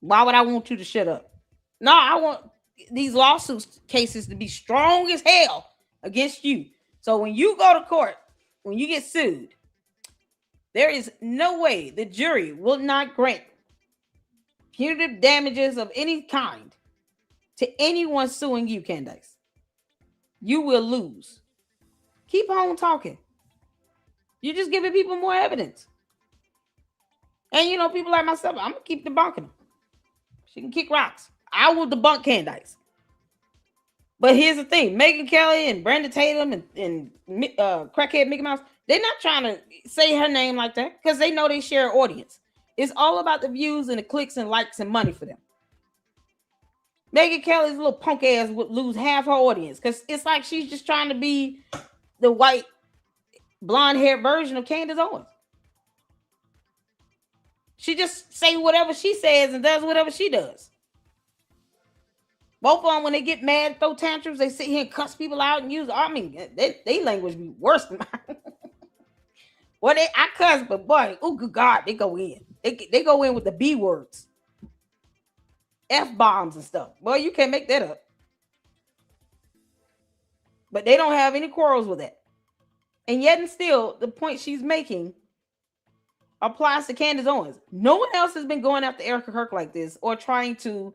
[SPEAKER 1] Why would I want you to shut up? No, I want these lawsuit cases to be strong as hell against you. So when you go to court, when you get sued, there is no way the jury will not grant punitive damages of any kind to anyone suing you, Candace. You will lose. Keep on talking. You're just giving people more evidence. And people like myself, I'm gonna keep debunking them. She can kick rocks. I will debunk Candace. But here's the thing: Megyn Kelly and Brandon Tatum and crackhead Mickey Mouse, they're not trying to say her name like that because they know they share an audience. It's all about the views and the clicks and likes and money for them. Megyn Kelly's little punk ass would lose half her audience because it's like she's just trying to be the white blonde-haired version of Candace Owens. She just say whatever she says and does whatever she does. Both of them, when they get mad, throw tantrums, they sit here and cuss people out and use. They language be worse than mine. I cuss, but boy, oh good God, they go in. They go in with the B words, F-bombs and stuff. Boy, you can't make that up. But they don't have any quarrels with that. And yet and still, the point she's making applies to Candace Owens. No one else has been going after Erica Kirk like this or trying to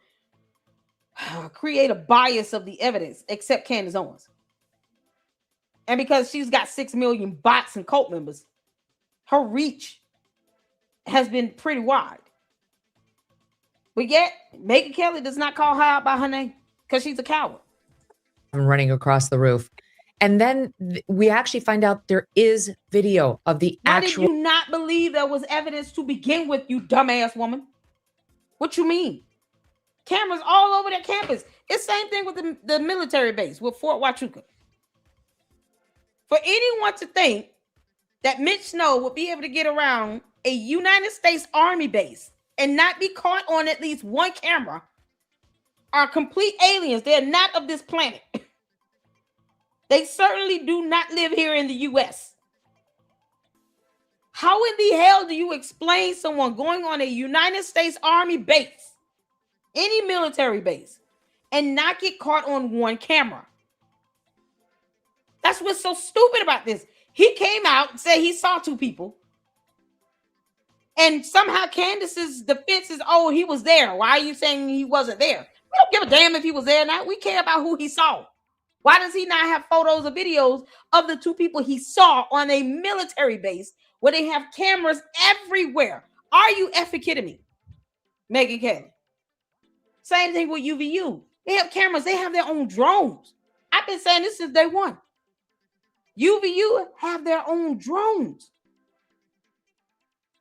[SPEAKER 1] create a bias of the evidence except Candace Owens. And because she's got 6 million bots and cult members, her reach has been pretty wide. But yet, Megyn Kelly does not call her out by her name because she's a coward.
[SPEAKER 4] Running across the roof. And then we actually find out there is video of the actual.
[SPEAKER 1] Why did you not believe there was evidence to begin with, you dumbass woman? What you mean? Cameras all over that campus. It's the same thing with the military base with Fort Huachuca. For anyone to think that Mitch Snow would be able to get around a United States Army base and not be caught on at least one camera are complete aliens. They're not of this planet. They certainly do not live here in the U.S. How in the hell do you explain someone going on a United States Army base, any military base, and not get caught on one camera? That's what's so stupid about this. He came out and said he saw two people. And somehow Candace's defense is, oh, he was there. Why are you saying he wasn't there? We don't give a damn if he was there or not. We care about who he saw. Why does he not have photos or videos of the two people he saw on a military base where they have cameras everywhere? Are you effing kidding me? Megyn Kelly. Same thing with UVU. They have cameras. They have their own drones. I've been saying this since day one. UVU have their own drones.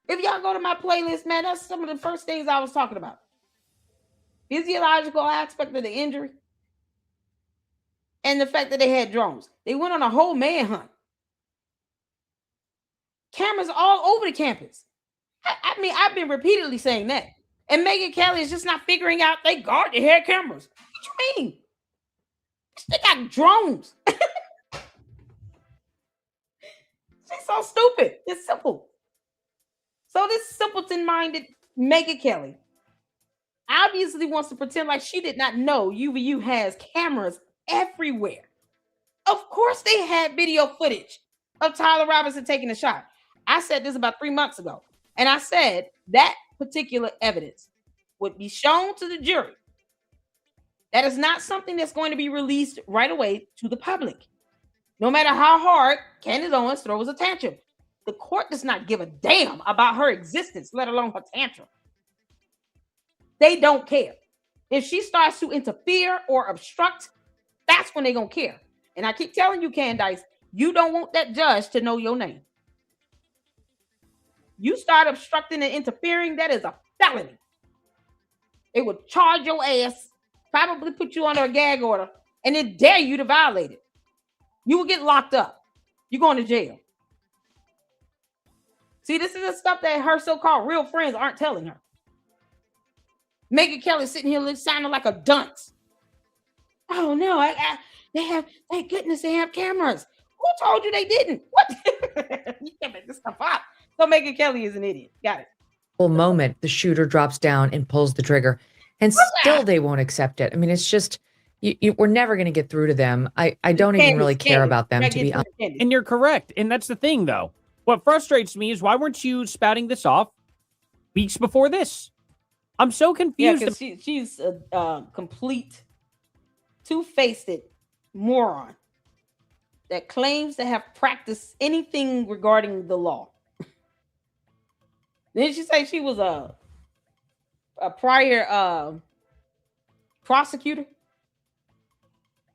[SPEAKER 1] If y'all go to my playlist, man, that's some of the first things I was talking about. Physiological aspect of the injury and the fact that they had drones. They went on a whole manhunt. Cameras all over the campus. I mean, I've been repeatedly saying that. And Megyn Kelly is just not figuring out they had cameras. What you mean? They got drones. She's so stupid. It's simple. So this simpleton-minded Megyn Kelly obviously wants to pretend like she did not know UVU has cameras everywhere. Of course they had video footage of Tyler Robinson taking a shot. I said this about 3 months ago. And I said that particular evidence would be shown to the jury. That is not something that's going to be released right away to the public. No matter how hard Candace Owens throws a tantrum, the court does not give a damn about her existence, let alone her tantrum. They don't care. If she starts to interfere or obstruct, that's when they're going to care. And I keep telling you, Candace, you don't want that judge to know your name. You start obstructing and interfering, that is a felony. It would charge your ass, probably put you under a gag order, and then dare you to violate it. You will get locked up. You're going to jail. See, this is the stuff that her so-called real friends aren't telling her. Megyn Kelly sitting here sounding like a dunce. Oh no, they have, thank goodness they have cameras. Who told you they didn't? What? You can't make this stuff up. So Megyn Kelly is an idiot. Got it.
[SPEAKER 4] Moment, the shooter drops down and pulls the trigger, and still they won't accept it. I mean, it's just, we're never going to get through to them. I don't even really care about them, to be honest.
[SPEAKER 2] And you're correct. And that's the thing, though. What frustrates me is, why weren't you spouting this off weeks before this? I'm so confused.
[SPEAKER 1] Yeah, because she's a complete two-faced moron that claims to have practiced anything regarding the law. Didn't she say she was a prior prosecutor?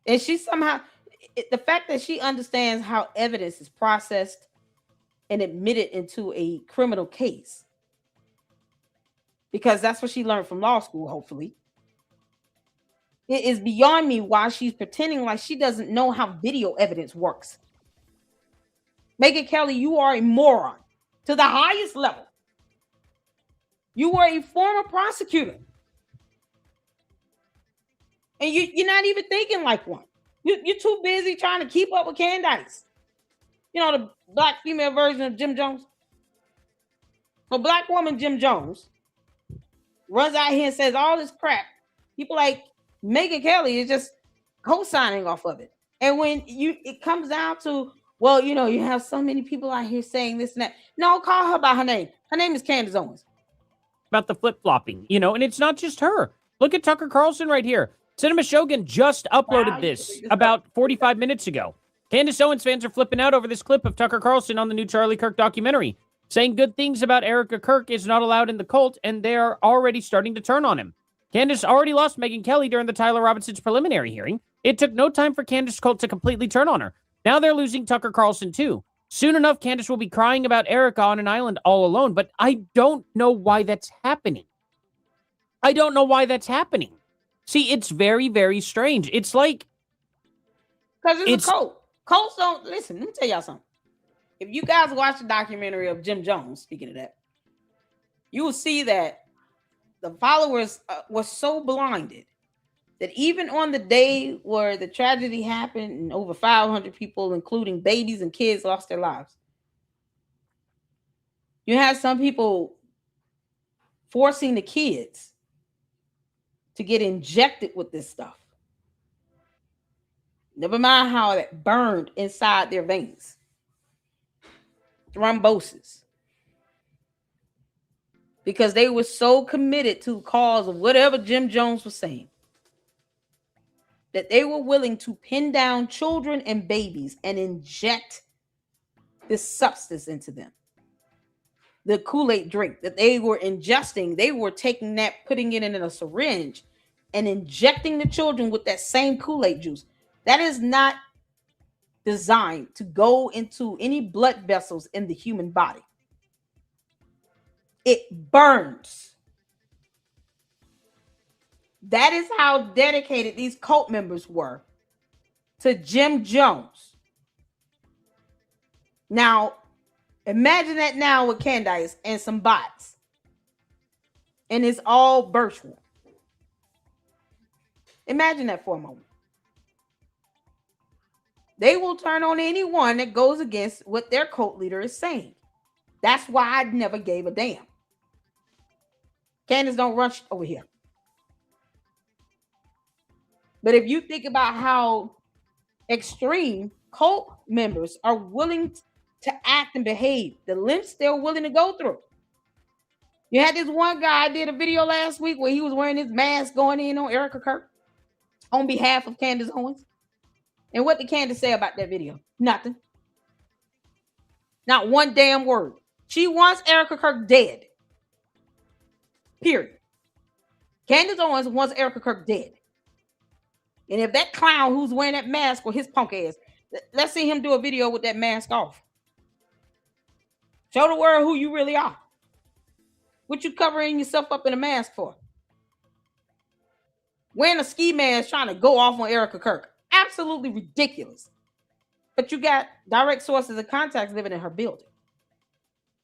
[SPEAKER 1] And she somehow, the fact that she understands how evidence is processed and admitted into a criminal case, because that's what she learned from law school, hopefully. It is beyond me why she's pretending like she doesn't know how video evidence works. Megyn Kelly, you are a moron to the highest level. You were a former prosecutor. And you're not even thinking like one. You're too busy trying to keep up with Candace. You know, the black female version of Jim Jones. So black woman Jim Jones runs out here and says all this crap. People like Megyn Kelly is just co-signing off of it. And when it comes down to, well, you know, you have so many people out here saying this and that. No, call her by her name. Her name is Candace Owens.
[SPEAKER 2] About the flip-flopping, you know, and it's not just her. Look at Tucker Carlson right here. Cinema Shogun just uploaded this about 45 minutes ago. Candace Owens fans are flipping out over this clip of Tucker Carlson on the new Charlie Kirk documentary, saying good things about Erica Kirk is not allowed in the cult, and they're already starting to turn on him. Candace already lost Megyn Kelly during the Tyler Robinson's preliminary hearing. It took no time for Candace's cult to completely turn on her. Now they're losing Tucker Carlson too. Soon enough, Candace will be crying about Erica on an island all alone, but I don't know why that's happening. I don't know why that's happening. See, it's very, very strange. It's like...
[SPEAKER 1] Because it's a cult. Cults don't... Listen, let me tell y'all something. If you guys watch the documentary of Jim Jones, speaking of that, you will see that the followers were so blinded that even on the day where the tragedy happened and over 500 people, including babies and kids, lost their lives, you had some people forcing the kids to get injected with this stuff. Never mind how it burned inside their veins. Thrombosis. Because they were so committed to the cause of whatever Jim Jones was saying, that they were willing to pin down children and babies and inject this substance into them. The Kool-Aid drink that they were ingesting, they were taking that, putting it in a syringe and injecting the children with that same Kool-Aid juice. That is not designed to go into any blood vessels in the human body. It burns. That is how dedicated these cult members were to Jim Jones. Now, imagine that now with Candace and some bots. And it's all virtual. Imagine that for a moment. They will turn on anyone that goes against what their cult leader is saying. That's why I never gave a damn. Candace, don't rush over here. But if you think about how extreme cult members are willing to act and behave, the lengths they're willing to go through. You had this one guy did a video last week where he was wearing his mask going in on Erica Kirk on behalf of Candace Owens. And what did Candace say about that video? Nothing. Not one damn word. She wants Erica Kirk dead. Period. Candace Owens wants Erica Kirk dead. And if that clown who's wearing that mask or his punk ass, let's see him do a video with that mask off. Show the world who you really are. What you covering yourself up in a mask for? Wearing a ski mask trying to go off on Erica Kirk. Absolutely ridiculous. But you got direct sources of contacts living in her building.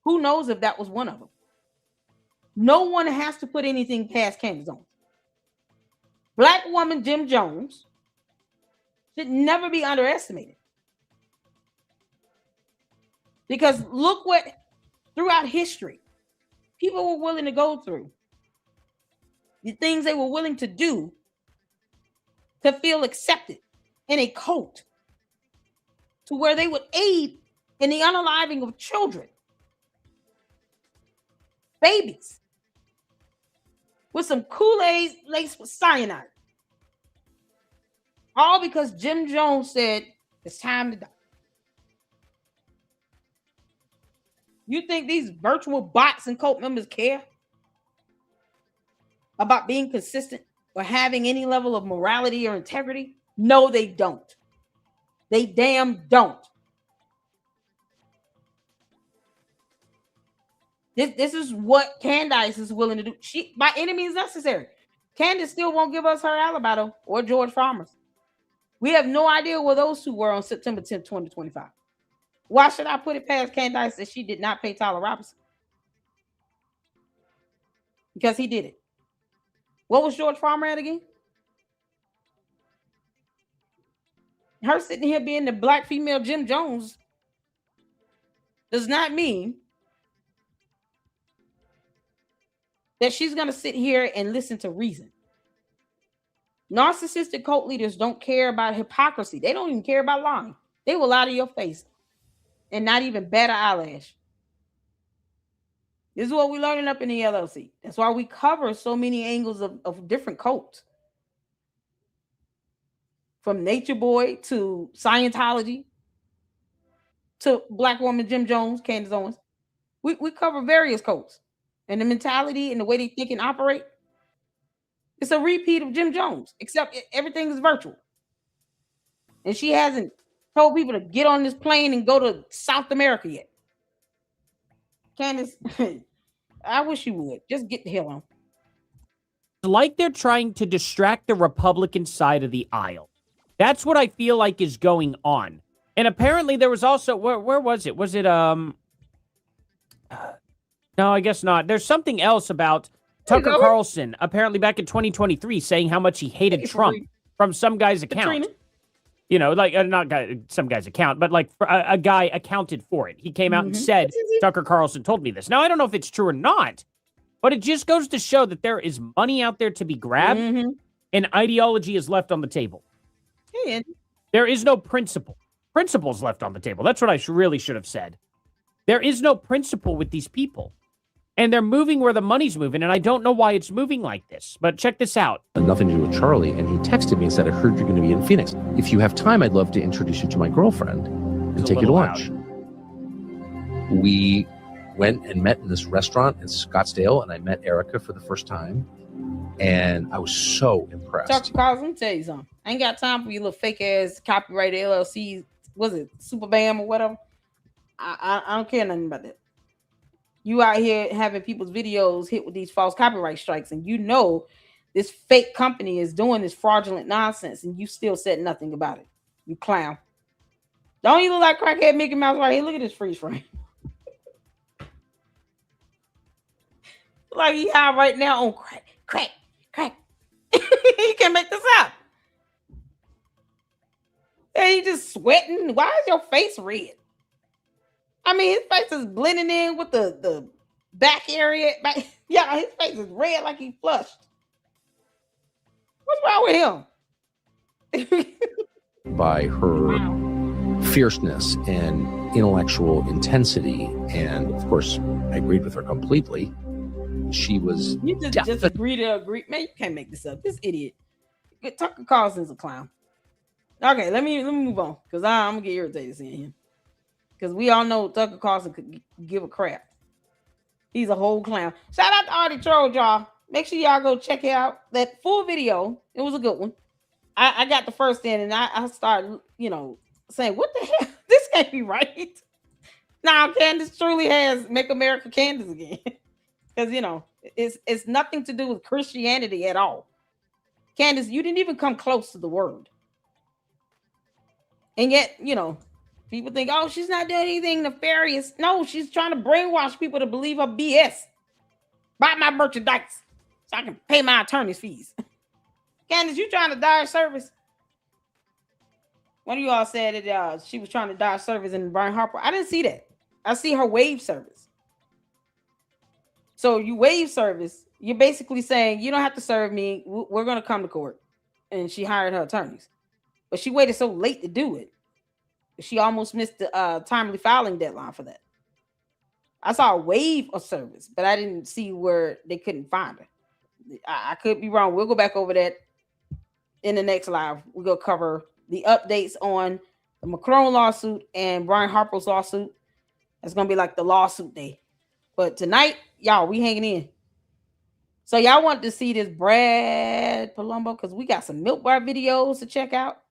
[SPEAKER 1] Who knows if that was one of them? No one has to put anything past Candace Owens. Black woman Jim Jones should never be underestimated. Because look what, throughout history, people were willing to go through. The things they were willing to do to feel accepted in a cult, to where they would aid in the unaliving of children, babies, with some Kool-Aid laced with cyanide. All because Jim Jones said, it's time to die. You think these virtual bots and cult members care about being consistent or having any level of morality or integrity? No, they don't. They damn don't. This is what Candace is willing to do. She, by any means necessary. Candace still won't give us her alibi, though, or George Farmer's. We have no idea where those two were on September 10th, 2025. Why should I put it past Candace that she did not pay Tyler Robinson? Because he did it. What was George Farmer at again? Her sitting here being the black female Jim Jones does not mean that she's going to sit here and listen to reason. Narcissistic cult leaders don't care about hypocrisy. They don't even care about lying. They will lie to your face and not even bat an eyelash. This is what we're learning up in the LLC. That's why we cover so many angles of different cults. From Nature Boy to Scientology to Black woman Jim Jones, Candace Owens. We cover various cults. And the mentality and the way they think and operate. It's a repeat of Jim Jones, except everything is virtual. And she hasn't told people to get on this plane and go to South America yet. Candace, I wish you would. Just get the hell on.
[SPEAKER 2] Like they're trying to distract the Republican side of the aisle. That's what I feel like is going on. And apparently there was also, where was it? Was it, no, I guess not. There's something else about Tucker Carlson, apparently back in 2023, saying how much he hated Trump from some guy's account. You know, like, not some guy's account, but like a guy accounted for it. He came out and said, Tucker Carlson told me this. Now, I don't know if it's true or not, but it just goes to show that there is money out there to be grabbed and ideology is left on the table. There is no principle. Principles left on the table. That's what I really should have said. There is no principle with these people. And they're moving where the money's moving, and I don't know why it's moving like this. But check this out.
[SPEAKER 3] Nothing to do with Charlie, and he texted me and said, I heard you're going to be in Phoenix. If you have time, I'd love to introduce you to my girlfriend and take you to lunch. We went and met in this restaurant in Scottsdale, and I met Erica for the first time, and I was so impressed.
[SPEAKER 1] Tucker Carlson, let me tell you something. I ain't got time for you little fake-ass copyrighted LLCs. Was it Super Bam or whatever? I don't care nothing about that. You out here having people's videos hit with these false copyright strikes, and you know this fake company is doing this fraudulent nonsense, and you still said nothing about it. You clown. Don't you look like crackhead Mickey Mouse right here? Look at this freeze frame. Like he high right now on crack. You can't make this up. And he just sweating. Why is your face red? I mean, his face is blending in with the back area. Yeah, his face is red like he flushed. What's wrong with him?
[SPEAKER 3] By her fierceness and intellectual intensity. And of course, I agreed with her completely. She was.
[SPEAKER 1] You just agree to agree. Man, you can't make this up. This idiot. Tucker Carlson's a clown. Okay, let me move on because I'm gonna get irritated seeing him. Because we all know Tucker Carlson could give a crap. He's a whole clown. Shout out to Artie Troll, y'all. Make sure y'all go check out that full video. It was a good one. I got the first in and I started, saying, what the hell? This can't be right. Now, Candace truly has Make America Candace again. Because, it's nothing to do with Christianity at all. Candace, you didn't even come close to the word. And yet, people think, oh, she's not doing anything nefarious. No, she's trying to brainwash people to believe her BS. Buy my merchandise so I can pay my attorney's fees. Candace, you trying to dodge service? One of you all said that she was trying to dodge service in Brian Harper. I didn't see that. I see her waive service. So you waive service. You're basically saying, you don't have to serve me. We're going to come to court. And she hired her attorneys. But she waited so late to do it. She almost missed the timely filing deadline for that. I saw a waive of service, but I didn't see where they couldn't find her. I could be wrong. We'll go back over that in the next live. We're going to cover the updates on the Macron lawsuit and Brian Harper's lawsuit. It's going to be like the lawsuit day. But tonight, y'all, we hanging in. So y'all want to see this Brad Palumbo? Because we got some Milk Bar videos to check out.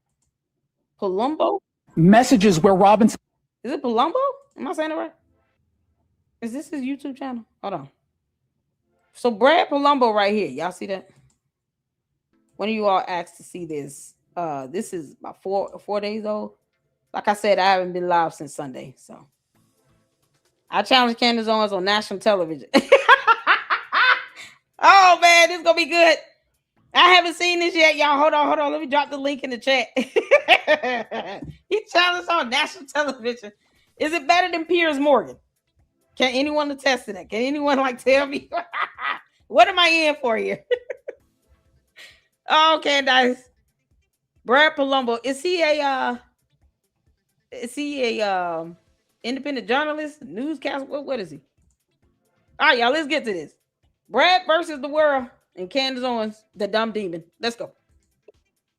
[SPEAKER 1] Palumbo?
[SPEAKER 5] Messages where Robinson...
[SPEAKER 1] Is it Palumbo? Am I saying it right? Is this his YouTube channel? Hold on. So Brad Palumbo right here. Y'all see that? One of you all asked to see this. This is about four days old. Like I said, I haven't been live since Sunday. So I challenge Candace Owens on national television. Oh, man, this is going to be good. I haven't seen this yet, y'all. Hold on. Let me drop the link in the chat. He challenged on national television. Is it better than Piers Morgan? Can anyone attest to that? Can anyone tell me? What am I in for here? Oh, Candace. Brad Palumbo. Is he a independent journalist, newscaster? What is he? All right, y'all, let's get to this. Brad versus the world and Candace Owens, the dumb demon. Let's go.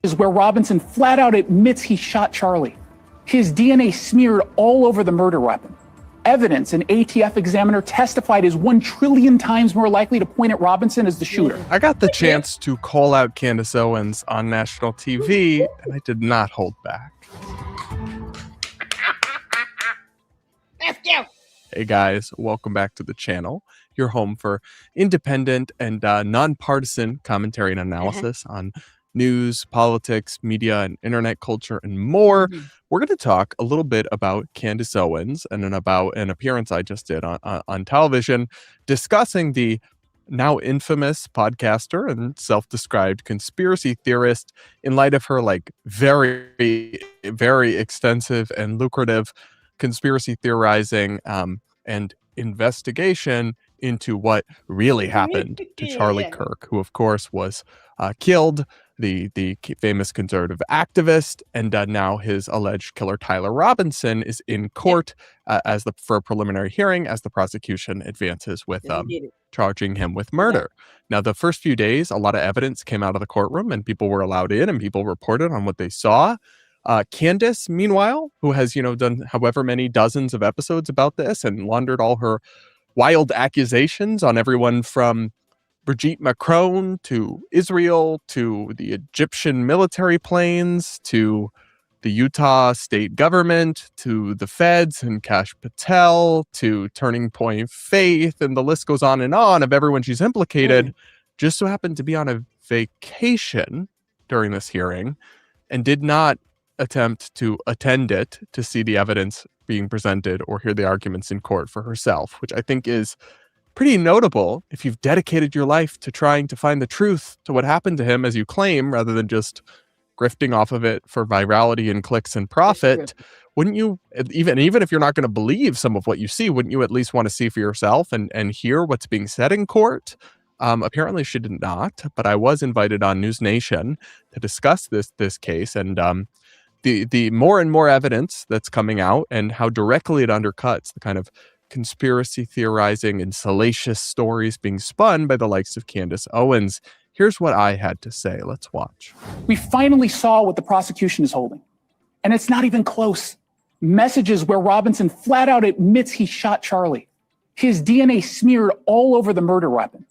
[SPEAKER 5] Is where Robinson flat out admits he shot Charlie. His DNA smeared all over the murder weapon. Evidence an ATF examiner testified is 1 trillion times more likely to point at Robinson as the shooter.
[SPEAKER 6] I got the chance to call out Candace Owens on national TV, and I did not hold back.
[SPEAKER 1] Let's go.
[SPEAKER 6] Hey guys, welcome back to the channel. Your home for independent and nonpartisan commentary and analysis on news, politics, media, and internet culture, and more. We're going to talk a little bit about Candace Owens and then about an appearance I just did on television discussing the now infamous podcaster and self-described conspiracy theorist in light of her like very, very extensive and lucrative conspiracy theorizing and investigation into what really happened to Charlie Kirk, who of course was killed, the famous conservative activist, and now his alleged killer Tyler Robinson is in court for a preliminary hearing as the prosecution advances with charging him with murder. Now, the first few days, a lot of evidence came out of the courtroom and people were allowed in and people reported on what they saw. Candace, meanwhile, who has, done however many dozens of episodes about this and laundered all her wild accusations on everyone from Brigitte Macron to Israel to the Egyptian military planes to the Utah state government to the feds and Kash Patel to Turning Point Faith, and the list goes on and on of everyone she's implicated, just so happened to be on a vacation during this hearing and did not attempt to attend it to see the evidence being presented or hear the arguments in court for herself, which I think is pretty notable if you've dedicated your life to trying to find the truth to what happened to him, as you claim, rather than just grifting off of it for virality and clicks and profit. Wouldn't you, even if you're not going to believe some of what you see, wouldn't you at least want to see for yourself and hear what's being said in court? Apparently she did not, but I was invited on News Nation to discuss this case and the more and more evidence that's coming out and how directly it undercuts the kind of conspiracy theorizing and salacious stories being spun by the likes of Candace Owens. Here's what I had to say. Let's watch.
[SPEAKER 5] We finally saw what the prosecution is holding, and it's not even close. Messages where Robinson flat out admits he shot Charlie. His DNA smeared all over the murder weapon.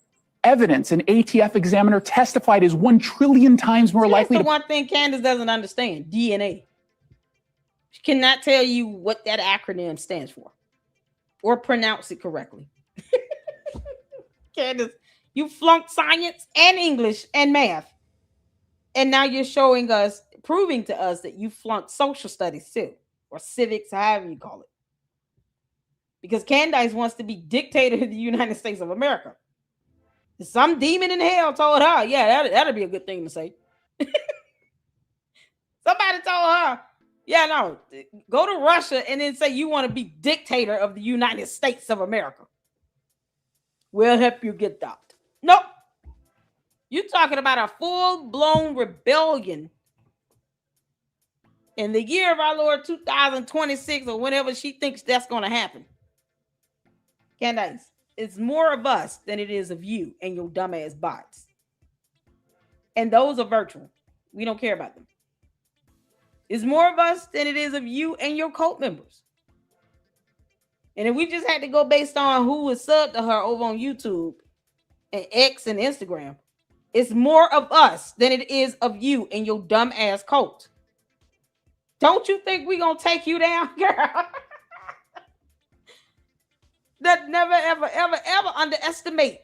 [SPEAKER 5] Evidence an ATF examiner testified is 1 trillion times more likely.
[SPEAKER 1] That's the one thing Candace doesn't understand: DNA. She cannot tell you what that acronym stands for or pronounce it correctly. Candace, you flunked science and English and math. And now you're proving to us that you flunked social studies too, or civics, however you call it. Because Candace wants to be dictator of the United States of America. Some demon in hell told her, yeah, that'd be a good thing to say. Somebody told her, yeah, no, go to Russia and then say you want to be dictator of the United States of America. We'll help you get that. Nope. You're talking about a full-blown rebellion in the year of our Lord 2026 or whenever she thinks that's going to happen. Candace, it's more of us than it is of you and your dumbass bots. And those are virtual. We don't care about them. It's more of us than it is of you and your cult members. And if we just had to go based on who was subbed to her over on YouTube and X and Instagram, it's more of us than it is of you and your dumb ass cult. Don't you think we're going to take you down, girl? That never, ever, ever, ever underestimate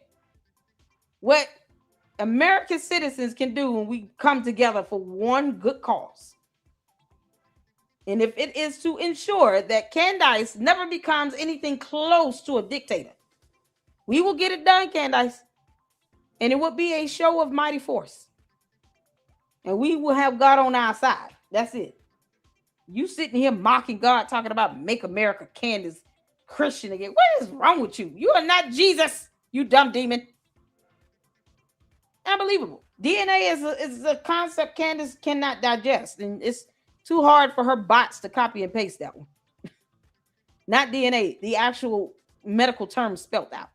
[SPEAKER 1] what American citizens can do when we come together for one good cause. And if it is to ensure that Candace never becomes anything close to a dictator, we will get it done, Candace. And it will be a show of mighty force. And we will have God on our side. That's it. You sitting here mocking God, talking about make America Candace Christian again. What is wrong with you? You are not Jesus, you dumb demon. Unbelievable. DNA is a concept Candace cannot digest. And it's too hard for her bots to copy and paste that one. Not DNA, the actual medical term spelled out.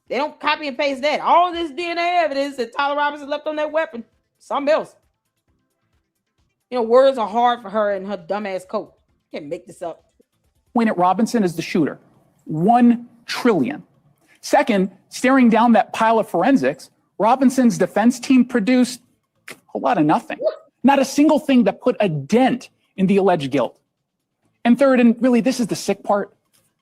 [SPEAKER 1] They don't copy and paste that. All this DNA evidence that Tyler Robinson left on that weapon, something else. Words are hard for her and her dumbass coat. Can't make this up.
[SPEAKER 5] Point at Robinson as the shooter. 1 trillion. Second, staring down that pile of forensics, Robinson's defense team produced a whole lot of nothing. Not a single thing that put a dent in the alleged guilt. And third, and really this is the sick part,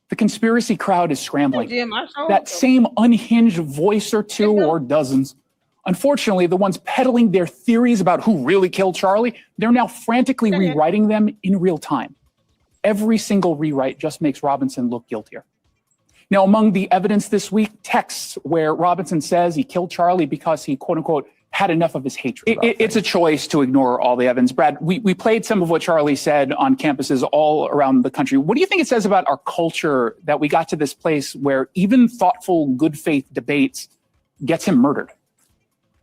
[SPEAKER 5] the conspiracy crowd is scrambling.
[SPEAKER 1] Jim,
[SPEAKER 5] that same unhinged voice or two or dozens Unfortunately, the ones peddling their theories about who really killed Charlie, they're now frantically rewriting them in real time. Every single rewrite just makes Robinson look guiltier. Now, among the evidence this week, texts where Robinson says he killed Charlie because he, quote unquote, had enough of his hatred. It's a choice to ignore all the evidence. Brad, we played some of what Charlie said on campuses all around the country. What do you think it says about our culture that we got to this place where even thoughtful, good faith debates gets him murdered?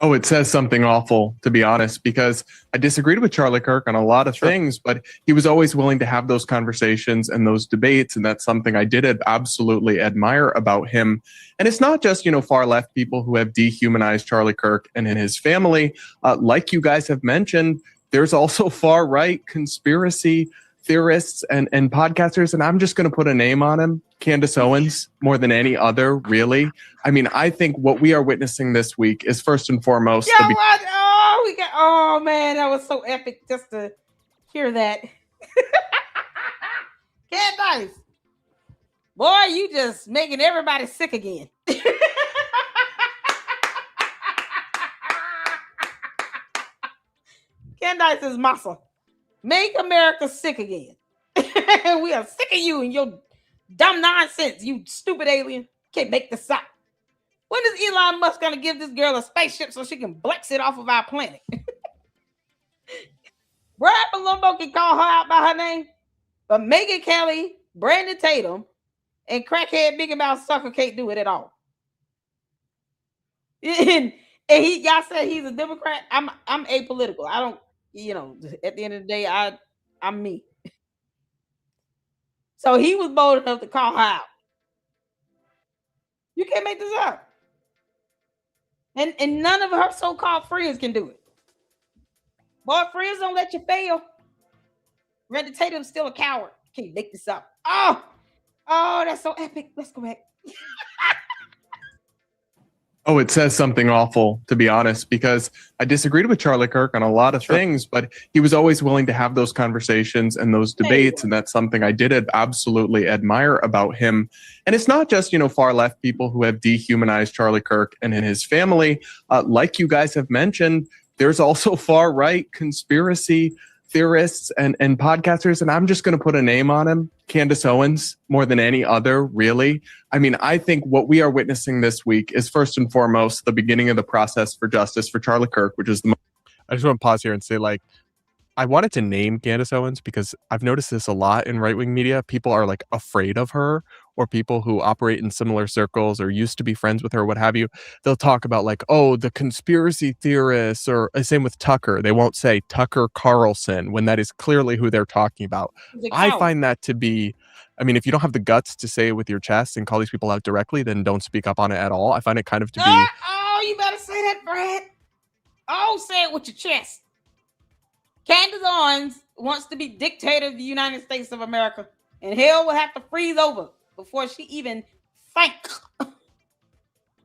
[SPEAKER 6] Oh, it says something awful, to be honest, because I disagreed with Charlie Kirk on a lot of things, but he was always willing to have those conversations and those debates. And that's something I did absolutely admire about him. And it's not just, far left people who have dehumanized Charlie Kirk and his family. Like you guys have mentioned, there's also far right conspiracy theorists and podcasters. And I'm just going to put a name on him, Candace Owens, more than any other, really. I mean, I think what we are witnessing this week is first and foremost.
[SPEAKER 1] Oh man, that was so epic just to hear that. Candace, boy, you just making everybody sick again. Candace is muscle. Make America sick again. We are sick of you and your dumb nonsense, you stupid alien. Can't make this up. When is Elon Musk going to give this girl a spaceship so she can blex it off of our planet? Brad Palumbo can call her out by her name, but Megyn Kelly, Brandon Tatum, and crackhead Biggie Mouth Sucker can't do it at all. And y'all said he's a Democrat. I'm apolitical. I don't, at the end of the day, I'm me. So he was bold enough to call her out. You can't make this up. And none of her so-called friends can do it. Boy, friends don't let you fail. Brandon Tatum's still a coward. Can't make this up. Oh, that's so epic. Let's go back.
[SPEAKER 6] Oh, it says something awful, to be honest, because I disagreed with Charlie Kirk on a lot of things, but he was always willing to have those conversations and those debates. And that's something I did absolutely admire about him. And it's not just, far left people who have dehumanized Charlie Kirk and his family. Like you guys have mentioned, there's also far right conspiracy theorists and podcasters. And I'm just going to put a name on him, Candace Owens, more than any other, really. I mean, I think what we are witnessing this week is first and foremost the beginning of the process for justice for Charlie Kirk, which is I just want to pause here and say, I wanted to name Candace Owens because I've noticed this a lot in right-wing media. People are afraid of her, or people who operate in similar circles or used to be friends with her, what have you. They'll talk about the conspiracy theorists, or same with Tucker. They won't say Tucker Carlson when that is clearly who they're talking about. I find that to be, if you don't have the guts to say it with your chest and call these people out directly, then don't speak up on it at all. I find it kind of to be.
[SPEAKER 1] Oh, you better say that, Brad. Oh, say it with your chest. Candace Owens wants to be dictator of the United States of America, and hell will have to freeze over before she even think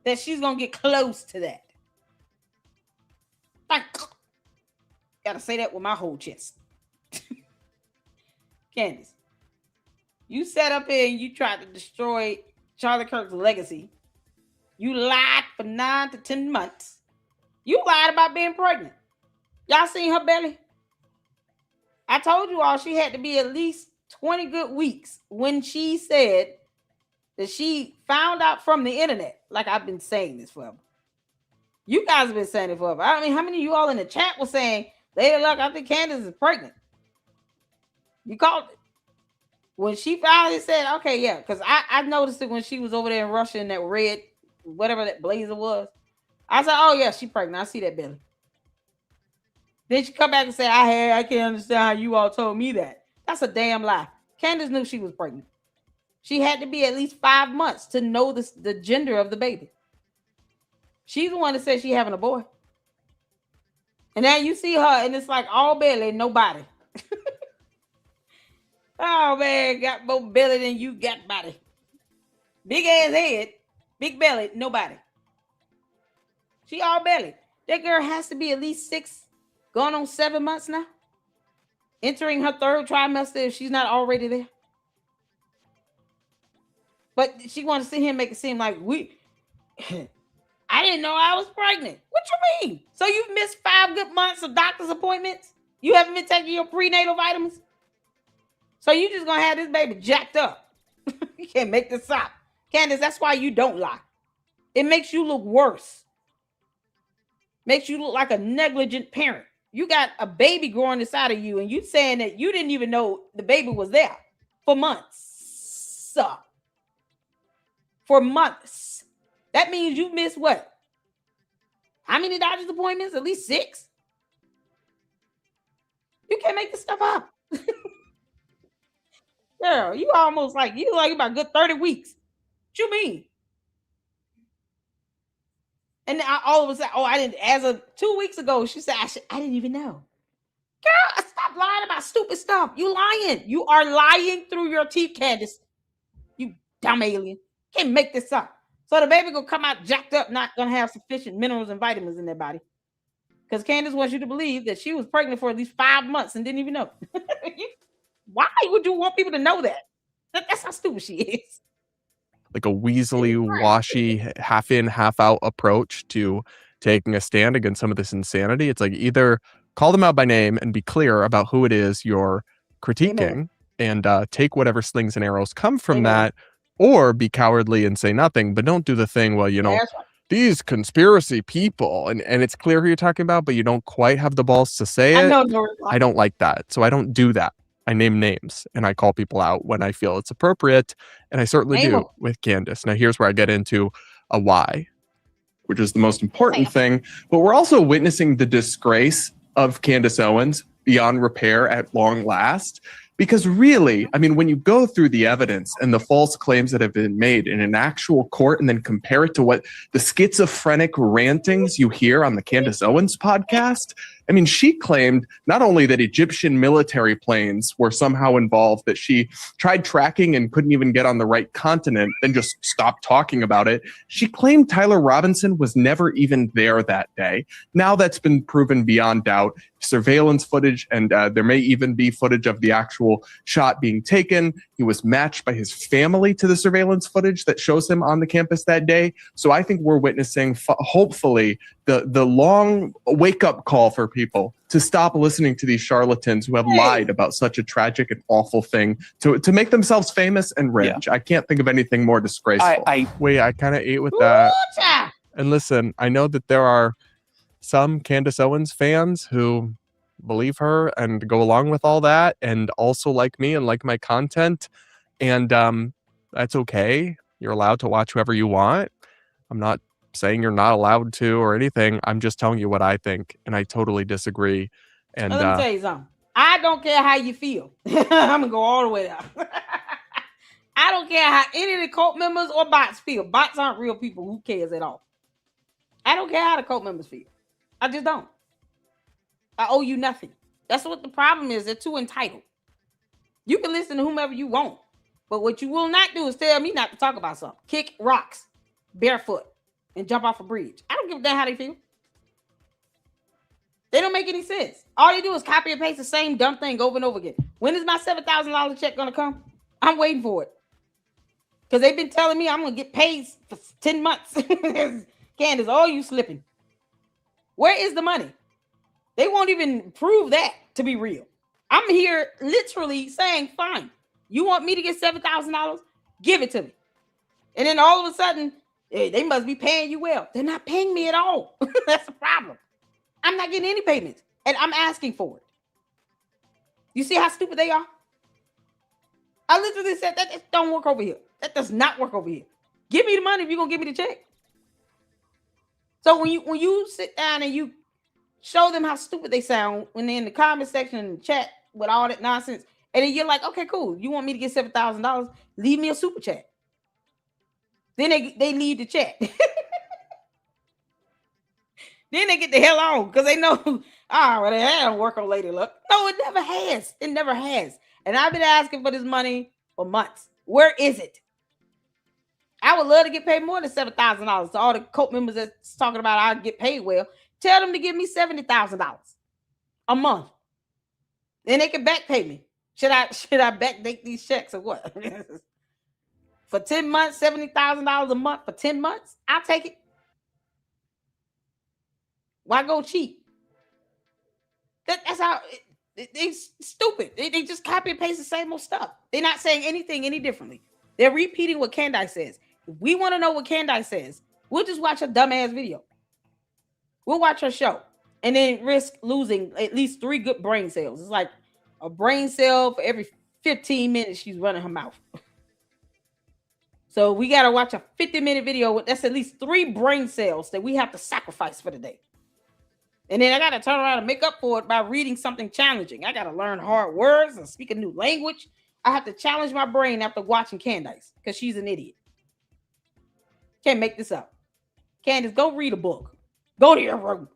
[SPEAKER 1] that she's going to get close to that. Gotta say that with my whole chest. Candace, you sat up here and you tried to destroy Charlie Kirk's legacy. You lied for 9 to 10 months. You lied about being pregnant. Y'all seen her belly? I told you all she had to be at least 20 good weeks when she said that she found out from the internet. Like I've been saying this forever. You guys have been saying it forever. I mean, how many of you all in the chat were saying, Lady Luck, I think Candace is pregnant? You called it. When she finally said, okay, yeah, because I noticed it when she was over there in Russia in that red, whatever that blazer was. I said, oh, yeah, she's pregnant. I see that belly. Then she come back and say, I can't understand how you all told me that. That's a damn lie. Candace knew she was pregnant. She had to be at least 5 months to know the gender of the baby. She's the one that said she's having a boy. And now you see her and it's like all belly, no body. Oh, man, got more belly than you got body. Big ass head, big belly, no body. She all belly. That girl has to be at least 6, going on 7 months now. Entering her 3rd trimester if she's not already there. But she wants to sit here and make it seem like I didn't know I was pregnant. What you mean? So you've missed 5 good months of doctor's appointments? You haven't been taking your prenatal vitamins? So you just gonna have this baby jacked up? You can't make this up. Candace, that's why you don't lie. It makes you look worse. Makes you look like a negligent parent. You got a baby growing inside of you, and you saying that you didn't even know the baby was there for months. For months. That means you missed what? How many doctor's appointments? At least 6. You can't make this stuff up. Girl, you almost like about good 30 weeks. What you mean? And then all of a sudden, I didn't. As of 2 weeks ago, she said, I didn't even know. Girl, stop lying about stupid stuff. You lying. You are lying through your teeth, Candace. You dumb alien. Can't make this up. So the baby gonna come out jacked up, not gonna have sufficient minerals and vitamins in their body. Because Candace wants you to believe that she was pregnant for at least 5 months and didn't even know. Why would you want people to know that? That's how stupid she is.
[SPEAKER 6] Like a weaselly, washy, half in, half out approach to taking a stand against some of this insanity. It's like either call them out by name and be clear about who it is you're critiquing. Amen. And take whatever slings and arrows come from Amen. That, or be cowardly and say nothing, but don't do the thing, well, right. These conspiracy people, and it's clear who you're talking about, but you don't quite have the balls to say it. I don't like that. So I don't do that. I name names and I call people out when I feel it's appropriate. And I certainly do with Candace. Now, here's where I get into a why, which is the most important thing. But we're also witnessing the disgrace of Candace Owens beyond repair at long last. Because really, I mean, when you go through the evidence and the false claims that have been made in an actual court and then compare it to what the schizophrenic rantings you hear on the Candace Owens podcast, I mean, she claimed not only that Egyptian military planes were somehow involved, that she tried tracking and couldn't even get on the right continent, then just stopped talking about it. She claimed Tyler Robinson was never even there that day. Now that's been proven beyond doubt. Surveillance footage, and there may even be footage of the actual shot being taken. He was matched by his family to the surveillance footage that shows him on the campus that day. So I think we're witnessing, hopefully, the long wake-up call for people to stop listening to these charlatans who have lied about such a tragic and awful thing to make themselves famous and rich. Yeah. I can't think of anything more disgraceful. I kind of ate with that. And listen, I know that there are some Candace Owens fans who believe her and go along with all that and also like me and like my content. And that's okay. You're allowed to watch whoever you want. I'm not saying you're not allowed to or anything. I'm just telling you what I think. And I totally disagree. And
[SPEAKER 1] let me tell you something. I don't care how you feel. I'm going to go all the way down. I don't care how any of the cult members or bots feel. Bots aren't real people. Who cares at all? I don't care how the cult members feel. I just don't. I owe you nothing. That's what the problem is. They're too entitled. You can listen to whomever you want, but what you will not do is tell me not to talk about something. Kick rocks barefoot and jump off a bridge. I don't give a damn how they feel. They don't make any sense. All they do is copy and paste the same dumb thing over and over again. When is my $7,000 check going to come? I'm waiting for it. Because they've been telling me I'm going to get paid for 10 months. Candace, oh, you slipping. Where is the money? They won't even prove that to be real. I'm here literally saying, fine, you want me to get $7,000? Give it to me. And then all of a sudden, they must be paying you well. They're not paying me at all. That's the problem. I'm not getting any payments, and I'm asking for it. You see how stupid they are? I literally said, that don't work over here. That does not work over here. Give me the money if you're going to give me the check. So when you sit down and you show them how stupid they sound when they're in the comment section and chat with all that nonsense, and then you're like, okay, cool. You want me to get $7,000? Leave me a super chat. Then they leave the chat. Then they get the hell on because they know, well, that don't work on Lady Luck. No, it never has. It never has. And I've been asking for this money for months. Where is it? I would love to get paid more than $7,000. To all the cult members that's talking about I get paid well, tell them to give me $70,000 a month. Then they can back pay me. Should I backdate these checks or what? For 10 months, $70,000 a month for 10 months? I'll take it. Why go cheap? That's how they stupid. They just copy and paste the same old stuff. They're not saying anything any differently. They're repeating what Candace says. If we want to know what Candace says, we'll just watch a dumbass video. We'll watch her show and then risk losing at least 3 good brain cells. It's like a brain cell for every 15 minutes she's running her mouth. So we got to watch a 50-minute video. That's at least 3 brain cells that we have to sacrifice for the day. And then I got to turn around and make up for it by reading something challenging. I got to learn hard words and speak a new language. I have to challenge my brain after watching Candace because she's an idiot. Can't make this up. Candace, go read a book. Go to your room.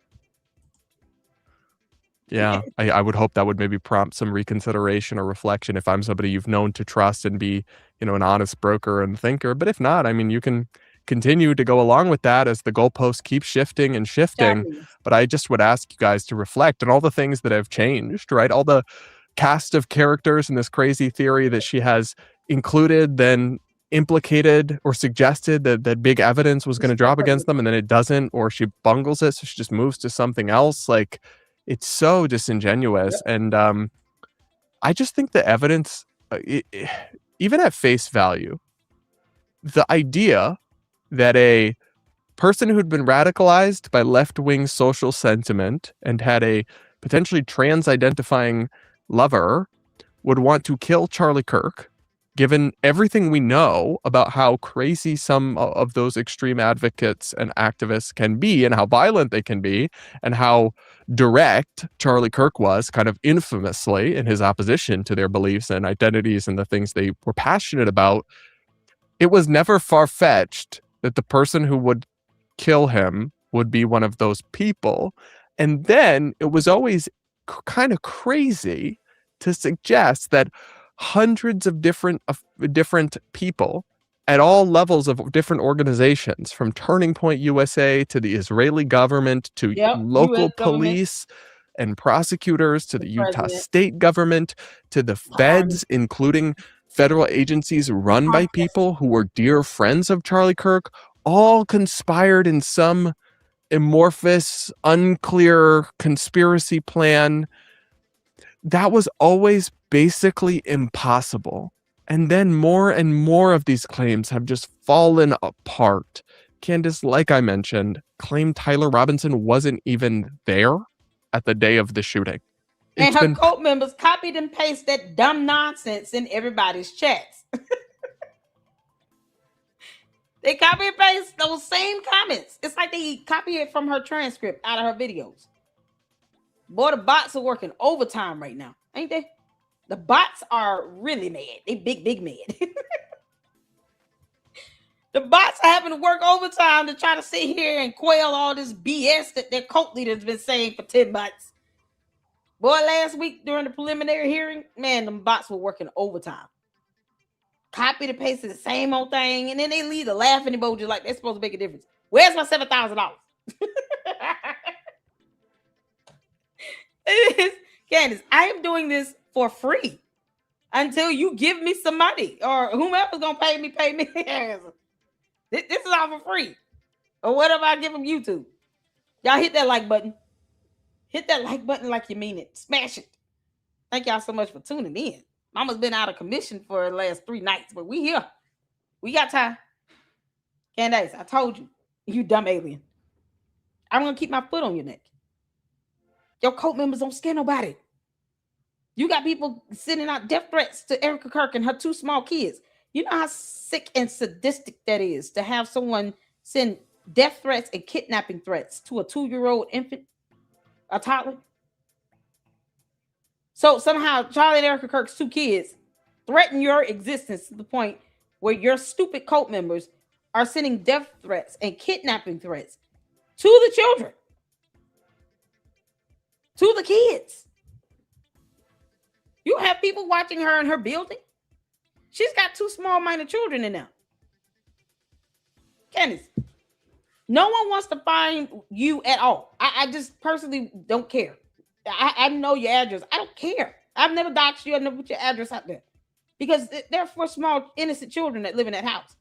[SPEAKER 6] Yeah, I would hope that would maybe prompt some reconsideration or reflection if I'm somebody you've known to trust and be, an honest broker and thinker. But if not, I mean, you can continue to go along with that as the goalposts keep shifting and shifting.
[SPEAKER 1] Exactly.
[SPEAKER 6] But I just would ask you guys to reflect on all the things that have changed, right? All the cast of characters in this crazy theory that she has included, then implicated or suggested that big evidence was going to drop against them, and then it doesn't, or she bungles it, so she just moves to something else. Like, it's so disingenuous.
[SPEAKER 1] Yep.
[SPEAKER 6] And I just think the evidence, even at face value, the idea that a person who'd been radicalized by left-wing social sentiment and had a potentially trans-identifying lover would want to kill Charlie Kirk, given everything we know about how crazy some of those extreme advocates and activists can be and how violent they can be and how direct Charlie Kirk was, kind of infamously, in his opposition to their beliefs and identities and the things they were passionate about, it was never far-fetched that the person who would kill him would be one of those people. And then it was always kind of crazy to suggest that hundreds of different people at all levels of different organizations, from Turning Point USA to the Israeli government to local police and prosecutors to the Utah state government to the feds, including federal agencies run by people who were dear friends of Charlie Kirk, all conspired in some amorphous, unclear conspiracy plan that was always basically impossible. And then more and more of these claims have just fallen apart. Candace, like I mentioned, claimed Tyler Robinson wasn't even there at the day of the shooting.
[SPEAKER 1] And her cult members copied and pasted that dumb nonsense in everybody's chats. They copy and paste those same comments. It's like they copy it from her transcript out of her videos. Boy, the bots are working overtime right now, ain't they? The bots are really mad. They big mad. The bots are having to work overtime to try to sit here and quail all this BS that their cult leader's been saying for 10 months. Boy, last week during the preliminary hearing, man, them bots were working overtime. Copy and paste the same old thing, and then they leave the laughing emoji like they're supposed to make a difference. Where's my $7,000? Candace, I am doing this for free until you give me some money, or whomever's gonna pay me. This is all for free, or whatever I give them YouTube. Y'all hit that like button. Hit that like button like you mean it. Smash it. Thank y'all so much for tuning in. Mama's been out of commission for the last 3 nights, but we here. We got time. Candace, I told you, you dumb alien. I'm gonna keep my foot on your neck. Your cult members don't scare nobody. You got people sending out death threats to Erica Kirk and her 2 small kids. You know how sick and sadistic that is to have someone send death threats and kidnapping threats to a 2-year-old infant, a toddler? So somehow Charlie and Erica Kirk's 2 kids threaten your existence to the point where your stupid cult members are sending death threats and kidnapping threats to the children, to the kids. You have people watching her in her building. She's got 2 small minor children in there. Candace, no one wants to find you at all. I just personally don't care. I know your address. I don't care. I've never doxed you. I've never put your address out there because they're for small, innocent children that live in that house.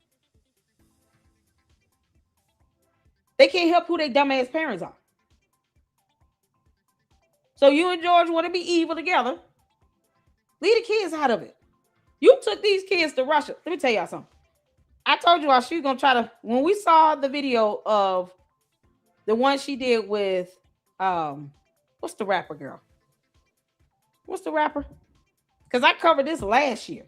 [SPEAKER 1] They can't help who their dumbass parents are. So you and George want to be evil together. Leave the kids out of it. You took these kids to Russia. Let me tell y'all something. I told you she was going to try to, when we saw the video of the one she did with, what's the rapper girl? What's the rapper? Because I covered this last year.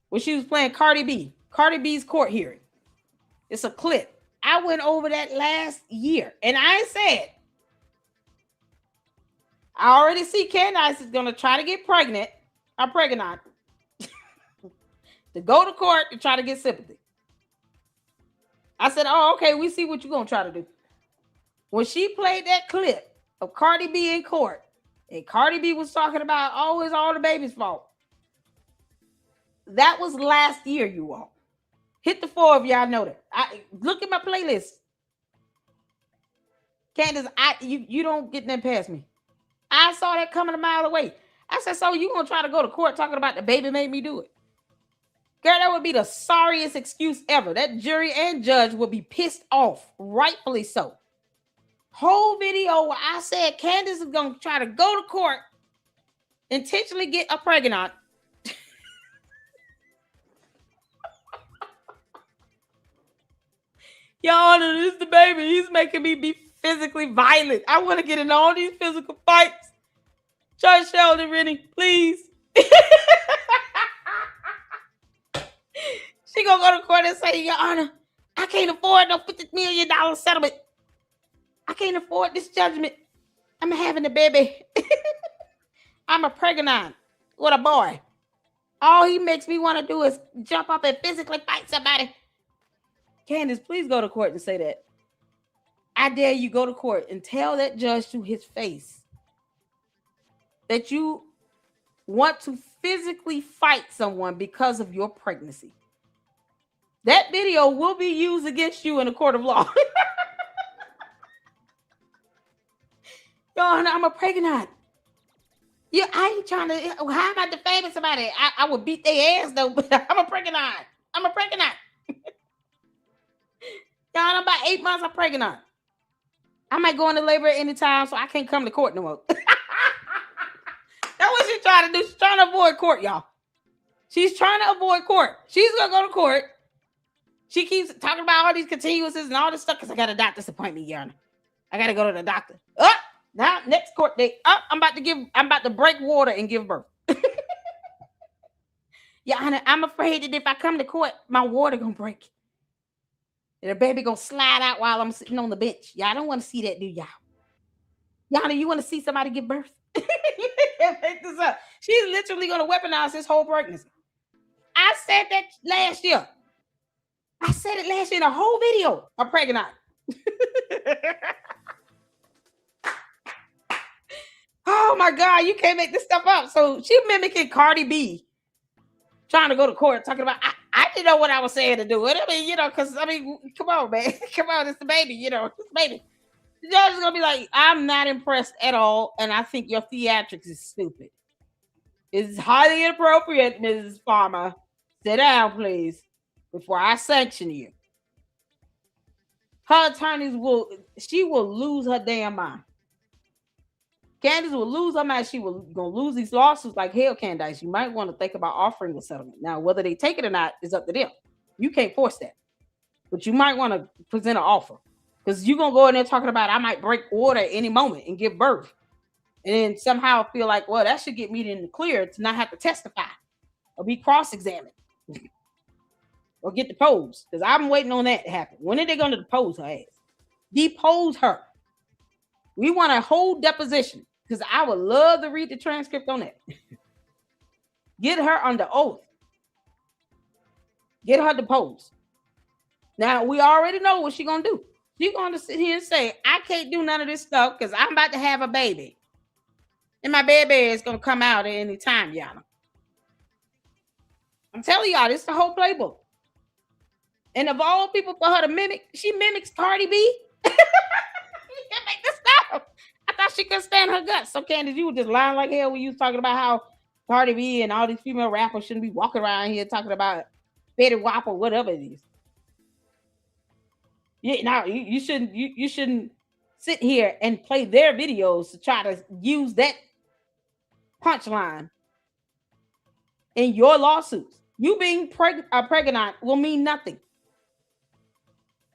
[SPEAKER 1] When she was playing Cardi B. Cardi B's court hearing. It's a clip. I went over that last year. And I said, I already see Candace is going to try to get pregnant. I'm pregnant. To go to court to try to get sympathy. I said, oh, okay, we see what you're going to try to do. When she played that clip of Cardi B in court, and Cardi B was talking about, oh, it's all the baby's fault. That was last year, you all. Hit the 4 of y'all know that. Look at my playlist. Candace, you don't get that past me. I saw that coming a mile away. I said, so you going to try to go to court talking about the baby made me do it? Girl, that would be the sorriest excuse ever. That jury and judge would be pissed off, rightfully so. Whole video where I said Candace is going to try to go to court, intentionally get a pregnant. Your Honor, this is the baby. He's making me be physically violent. I want to get in all these physical fights. Judge Sheldon, Rennie, please. She gonna go to court and say, Your Honor, I can't afford no $50 million settlement. I can't afford this judgment. I'm having a baby. I'm a pregnant with a boy. All he makes me want to do is jump up and physically fight somebody. Candace, please go to court and say that. I dare you go to court and tell that judge to his face that you want to physically fight someone because of your pregnancy. That video will be used against you in a court of law. Your Honor, I'm a pregnant. Yeah, I ain't trying to. How am I defaming somebody? I would beat their ass though, but I'm a pregnant. I'm a pregnant. Your Honor, about 8 months, I'm pregnant. I might go into labor at any time, so I can't come to court no more. That's what she's trying to do. She's trying to avoid court, y'all. She's trying to avoid court. She's going to go to court. She keeps talking about all these continuances and all this stuff because I got a doctor's appointment, Your Honor. I got to go to the doctor. Now, next court date. I'm about to break water and give birth. Your Honor, I'm afraid that if I come to court, my water going to break. And the baby going to slide out while I'm sitting on the bench. Y'all don't want to see that, do y'all? Your Honor, you want to see somebody give birth? You can't make this up. She's literally going to weaponize this whole pregnancy. I said that last year. I said it last year in a whole video. I'm pregnant. Oh my God, you can't make this stuff up. So she mimicking Cardi B, trying to go to court, talking about, I didn't know what I was saying to do it. I mean, because, come on, man. Come on, it's the baby, it's the baby. The judge is going to be like, I'm not impressed at all, and I think your theatrics is stupid. It's highly inappropriate, Mrs. Farmer. Sit down, please, before I sanction you. Her attorneys will lose her damn mind. Candace will lose her mind. She will gonna lose these lawsuits like hell, Candace. You might want to think about offering a settlement. Now, whether they take it or not is up to them. You can't force that. But you might want to present an offer. Because you're going to go in there talking about, I might break water at any moment and give birth. And then somehow feel like, well, that should get me in the clear to not have to testify or be cross-examined or get deposed. Because I'm waiting on that to happen. When are they going to depose her ass? Depose her. We want a whole deposition. Because I would love to read the transcript on that. Get her under oath. Get her deposed. Now, we already know what she's going to do. She's going to sit here and say, I can't do none of this stuff because I'm about to have a baby. And my baby is going to come out at any time, y'all. I'm telling y'all, this is the whole playbook. And of all people for her to mimic, she mimics Cardi B. You can't make this stuff. I thought she couldn't stand her guts. So, Candace, you were just lying like hell when you was talking about how Cardi B and all these female rappers shouldn't be walking around here talking about Betty Wap or whatever it is. Yeah, now you shouldn't sit here and play their videos to try to use that punchline in your lawsuits. You being pregnant will mean nothing.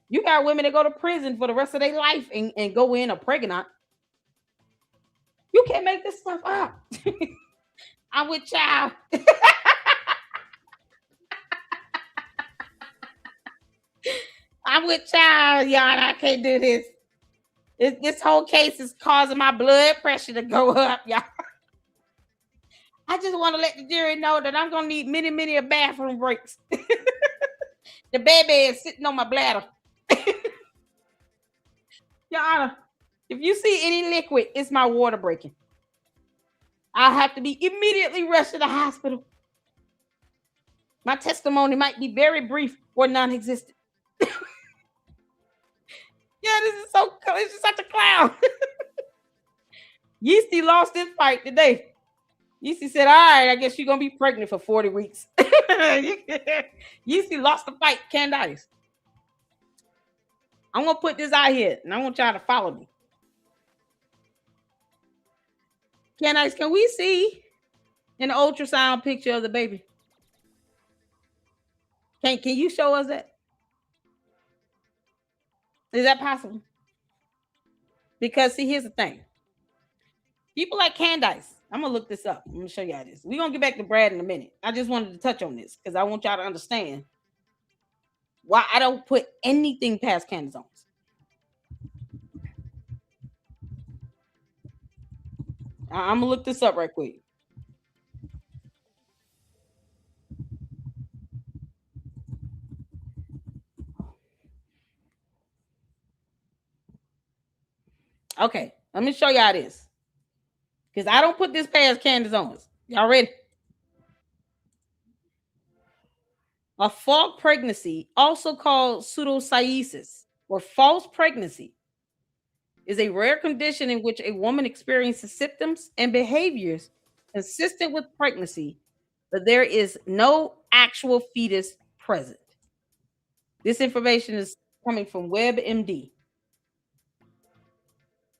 [SPEAKER 1] You got women that go to prison for the rest of their life and go in a pregnant. You can't make this stuff up. I'm with child. I'm with child, y'all. I can't do this. This whole case is causing my blood pressure to go up, y'all. I just want to let the jury know that I'm gonna need many bathroom breaks. The baby is sitting on my bladder. Your Honor, if you see any liquid, it's my water breaking. I'll have to be immediately rushed to the hospital. My testimony might be very brief or non-existent. Yeah, this is so cool. It's just such a clown. Yeasty lost his fight today. Yeasty said, all right, I guess you're going to be pregnant for 40 weeks. Yeasty lost the fight, Candace. I'm going to put this out here, and I want y'all to follow me. Candace, can we see an ultrasound picture of the baby? Can you show us that? Is that possible? Because, see, here's the thing. People like Candace, I'm going to look this up. I'm going to show y'all this. We're going to get back to Brad in a minute. I just wanted to touch on this because I want y'all to understand why I don't put anything past Candace Owens. I'm going to look this up right quick. Okay, let me show y'all this. Because I don't put this past Candace Owens. Y'all ready? A false pregnancy, also called pseudocyesis or false pregnancy, is a rare condition in which a woman experiences symptoms and behaviors consistent with pregnancy, but there is no actual fetus present. This information is coming from WebMD.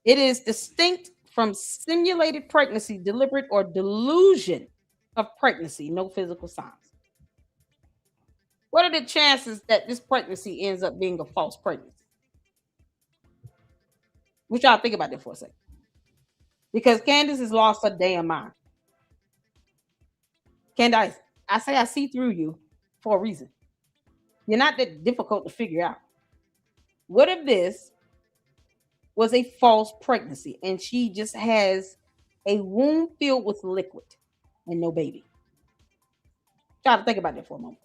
[SPEAKER 1] It is distinct from simulated pregnancy, deliberate or delusion of pregnancy, no physical signs. What are the chances that this pregnancy ends up being a false pregnancy? What y'all think about that for a second? Because Candace has lost her damn mind. Candace, I say I see through you for a reason. You're not that difficult to figure out. What if this was a false pregnancy and she just has a womb filled with liquid and no baby? Try to think about that for a moment.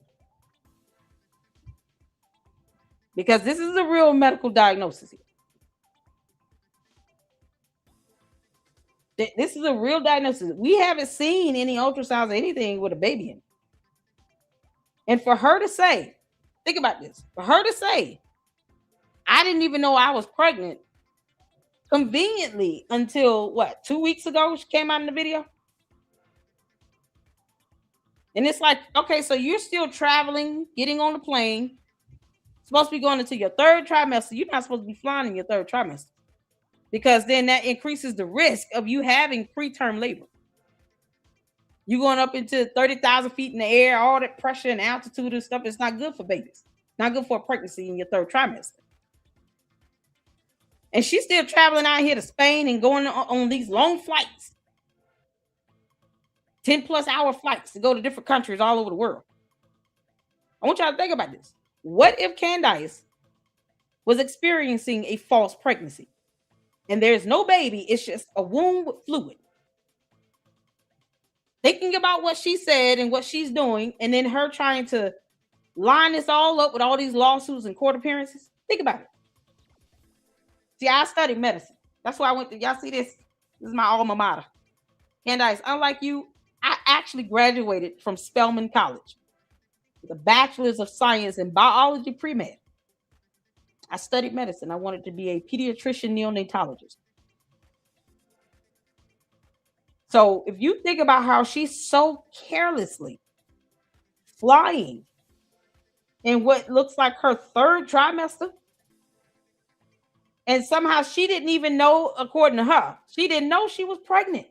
[SPEAKER 1] Because this is a real medical diagnosis here. This is a real diagnosis. We haven't seen any ultrasounds or anything with a baby in it. And for her to say, think about this, for her to say, I didn't even know I was pregnant conveniently until what, 2 weeks ago she came out in the video. And it's like, okay, so you're still traveling, getting on the plane, supposed to be going into your third trimester. You're not supposed to be flying in your third trimester because then that increases the risk of you having preterm labor. You going up into 30,000 feet in the air, all that pressure and altitude and stuff. It's not good for babies. Not good for a pregnancy in your third trimester. And she's still traveling out here to Spain and going on these long flights. 10 plus hour flights to go to different countries all over the world. I want y'all to think about this. What if Candace was experiencing a false pregnancy and there's no baby, it's just a womb with fluid? Thinking about what she said and what she's doing, and then her trying to line this all up with all these lawsuits and court appearances. Think about it. See, I studied medicine. That's why I went to, y'all see this? This is my alma mater. Candace, unlike you, I actually graduated from Spelman College with a bachelor's of science in biology pre-med. I studied medicine. I wanted to be a pediatrician neonatologist. So if you think about how she's so carelessly flying in what looks like her third trimester, And somehow she didn't even know, according to her, she didn't know she was pregnant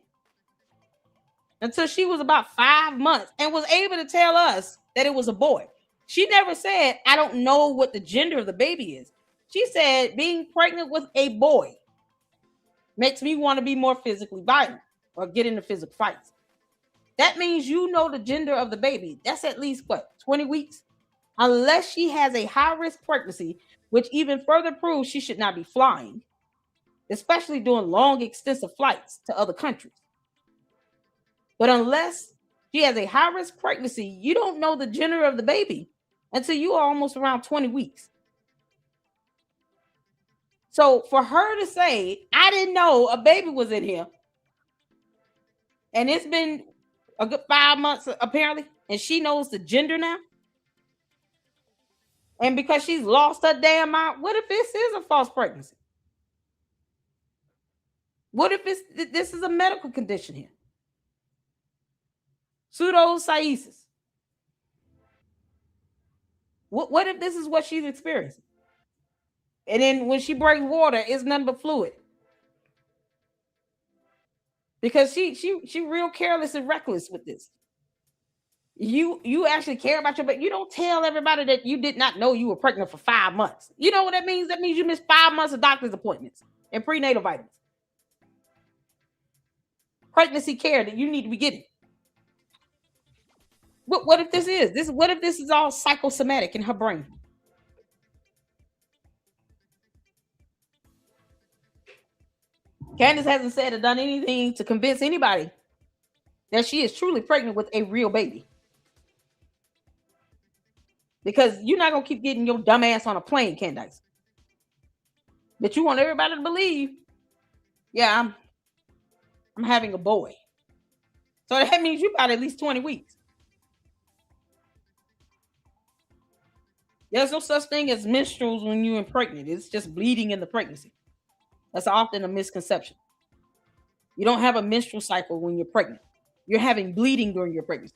[SPEAKER 1] until she was about 5 months and was able to tell us that it was a boy. She never said, I don't know what the gender of the baby is. She said, being pregnant with a boy makes me want to be more physically violent or get into physical fights. That means you know the gender of the baby. That's at least, 20 weeks? Unless she has a high-risk pregnancy, which even further proves she should not be flying, especially doing long, extensive flights to other countries. But unless she has a high-risk pregnancy, you don't know the gender of the baby until you are almost around 20 weeks. So for her to say, I didn't know a baby was in here, and it's been a good 5 months apparently, and she knows the gender now, and because she's lost her damn mind, what if this is a false pregnancy? What if this is a medical condition here? Pseudocyesis. What if this is what she's experiencing? And then when she breaks water, it's nothing but fluid. Because she real careless and reckless with this. You actually care about your baby. You don't tell everybody that you did not know you were pregnant for 5 months. You know what that means? That means you missed 5 months of doctor's appointments and prenatal vitamins. Pregnancy care that you need to be getting. What if this is? What if this is all psychosomatic in her brain? Candace hasn't said or done anything to convince anybody that she is truly pregnant with a real baby. Because you're not going to keep getting your dumb ass on a plane, Candace. But you want everybody to believe, yeah, I'm having a boy. So that means you got at least 20 weeks. There's no such thing as menstruals when you're pregnant. It's just bleeding in the pregnancy. That's often a misconception. You don't have a menstrual cycle when you're pregnant. You're having bleeding during your pregnancy.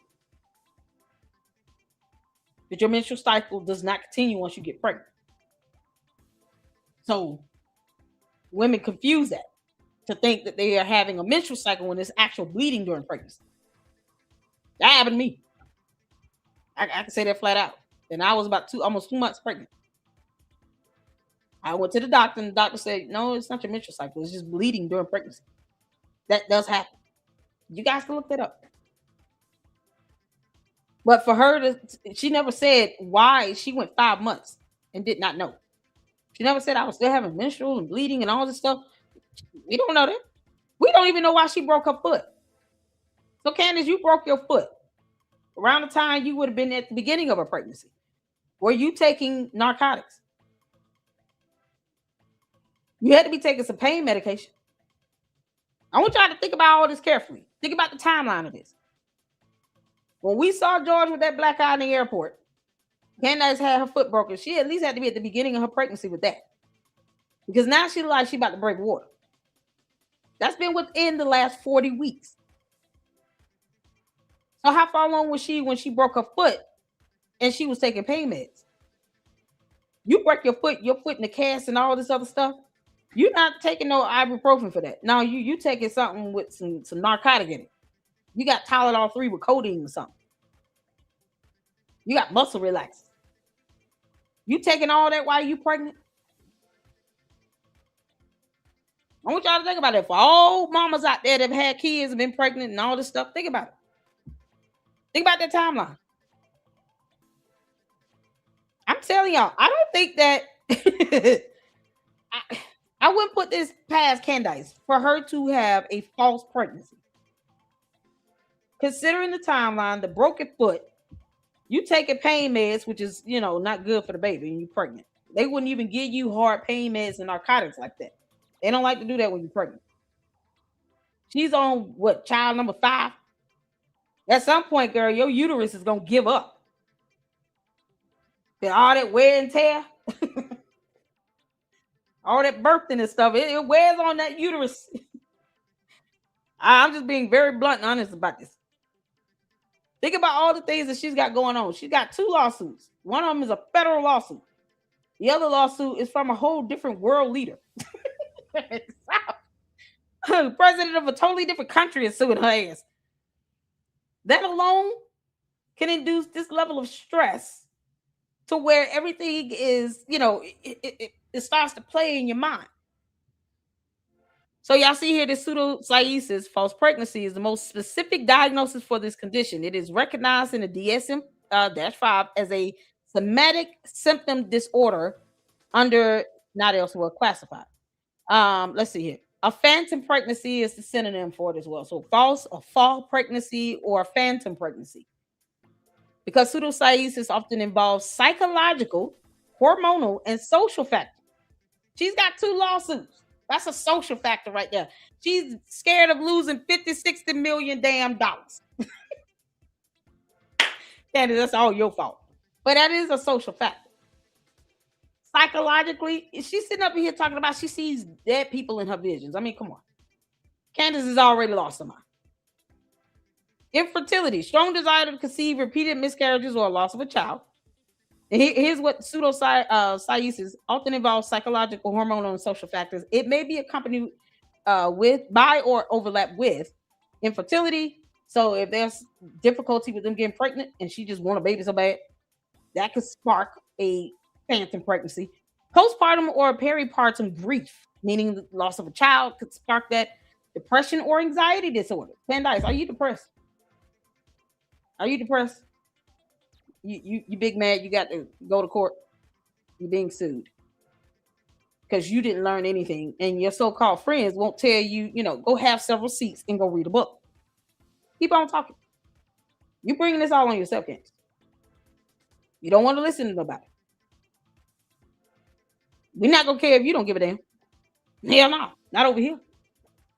[SPEAKER 1] But your menstrual cycle does not continue once you get pregnant. So women confuse that to think that they are having a menstrual cycle when there's actual bleeding during pregnancy. That happened to me. I can say that flat out. And I was about almost 2 months pregnant. I went to the doctor, and the doctor said, no, it's not your menstrual cycle. It's just bleeding during pregnancy. That does happen. You guys can look that up. But for her, she never said why she went 5 months and did not know. She never said I was still having menstrual and bleeding and all this stuff. We don't know that. We don't even know why she broke her foot. So Candace, you broke your foot around the time you would have been at the beginning of her pregnancy. Were you taking narcotics? You had to be taking some pain medication. I want y'all to think about all this carefully. Think about the timeline of this. When we saw George with that black eye in the airport, Candace had her foot broken. She at least had to be at the beginning of her pregnancy with that. Because now she like she about to break water. That's been within the last 40 weeks. So how far along was she when she broke her foot and she was taking pain meds? You break your foot in the cast and all this other stuff. You're not taking no ibuprofen for that. No, you taking something with some narcotic in it. You got Tylenol 3 with codeine or something. You got muscle relaxers. You taking all that while you pregnant? I want y'all to think about it. For all mamas out there that have had kids and been pregnant and all this stuff, think about it. Think about that timeline. I'm telling y'all, I don't think that I wouldn't put this past Candace for her to have a false pregnancy. Considering the timeline, the broken foot, you taking pain meds, which is, not good for the baby and you're pregnant. They wouldn't even give you hard pain meds and narcotics like that. They don't like to do that when you're pregnant. She's on child number 5? At some point, girl, your uterus is going to give up. And all that wear and tear, all that birthing and stuff, it wears on that uterus. I'm just being very blunt and honest about this. Think about all the things that she's got going on. She's got 2 lawsuits. One of them is a federal lawsuit. The other lawsuit is from a whole different world leader. President of a totally different country is suing her ass. That alone can induce this level of stress to where everything is, it starts to play in your mind. So y'all see here, this pseudocyesis, false pregnancy, is the most specific diagnosis for this condition. It is recognized in the DSM-5 as a somatic symptom disorder under not elsewhere classified. Let's see here. A phantom pregnancy is the synonym for it as well. So false, a fall pregnancy, or a phantom pregnancy. Because pseudocyesis often involves psychological, hormonal, and social factors. She's got 2 lawsuits. That's a social factor right there. She's scared of losing 50, 60 million damn dollars. Candace, that's all your fault. But that is a social factor. Psychologically, she's sitting up here talking about she sees dead people in her visions. I mean, come on. Candace has already lost her mind. Infertility, strong desire to conceive, repeated miscarriages, or loss of a child. And here's what pseudocyesis often involves: psychological, hormonal, and social factors. It may be accompanied by or overlap with infertility. So if there's difficulty with them getting pregnant and she just want a baby so bad, that could spark a phantom pregnancy. Postpartum or peripartum grief, meaning the loss of a child, could spark that. Depression or anxiety disorder. Candace, are you depressed? Are you depressed? You big mad, you got to go to court. You're being sued because you didn't learn anything, and your so-called friends won't tell you, go have several seats and go read a book. Keep on talking. You're bringing this all on yourself, Candace. You don't want to listen to nobody. We're not going to care if you don't give a damn. Hell no, not over here.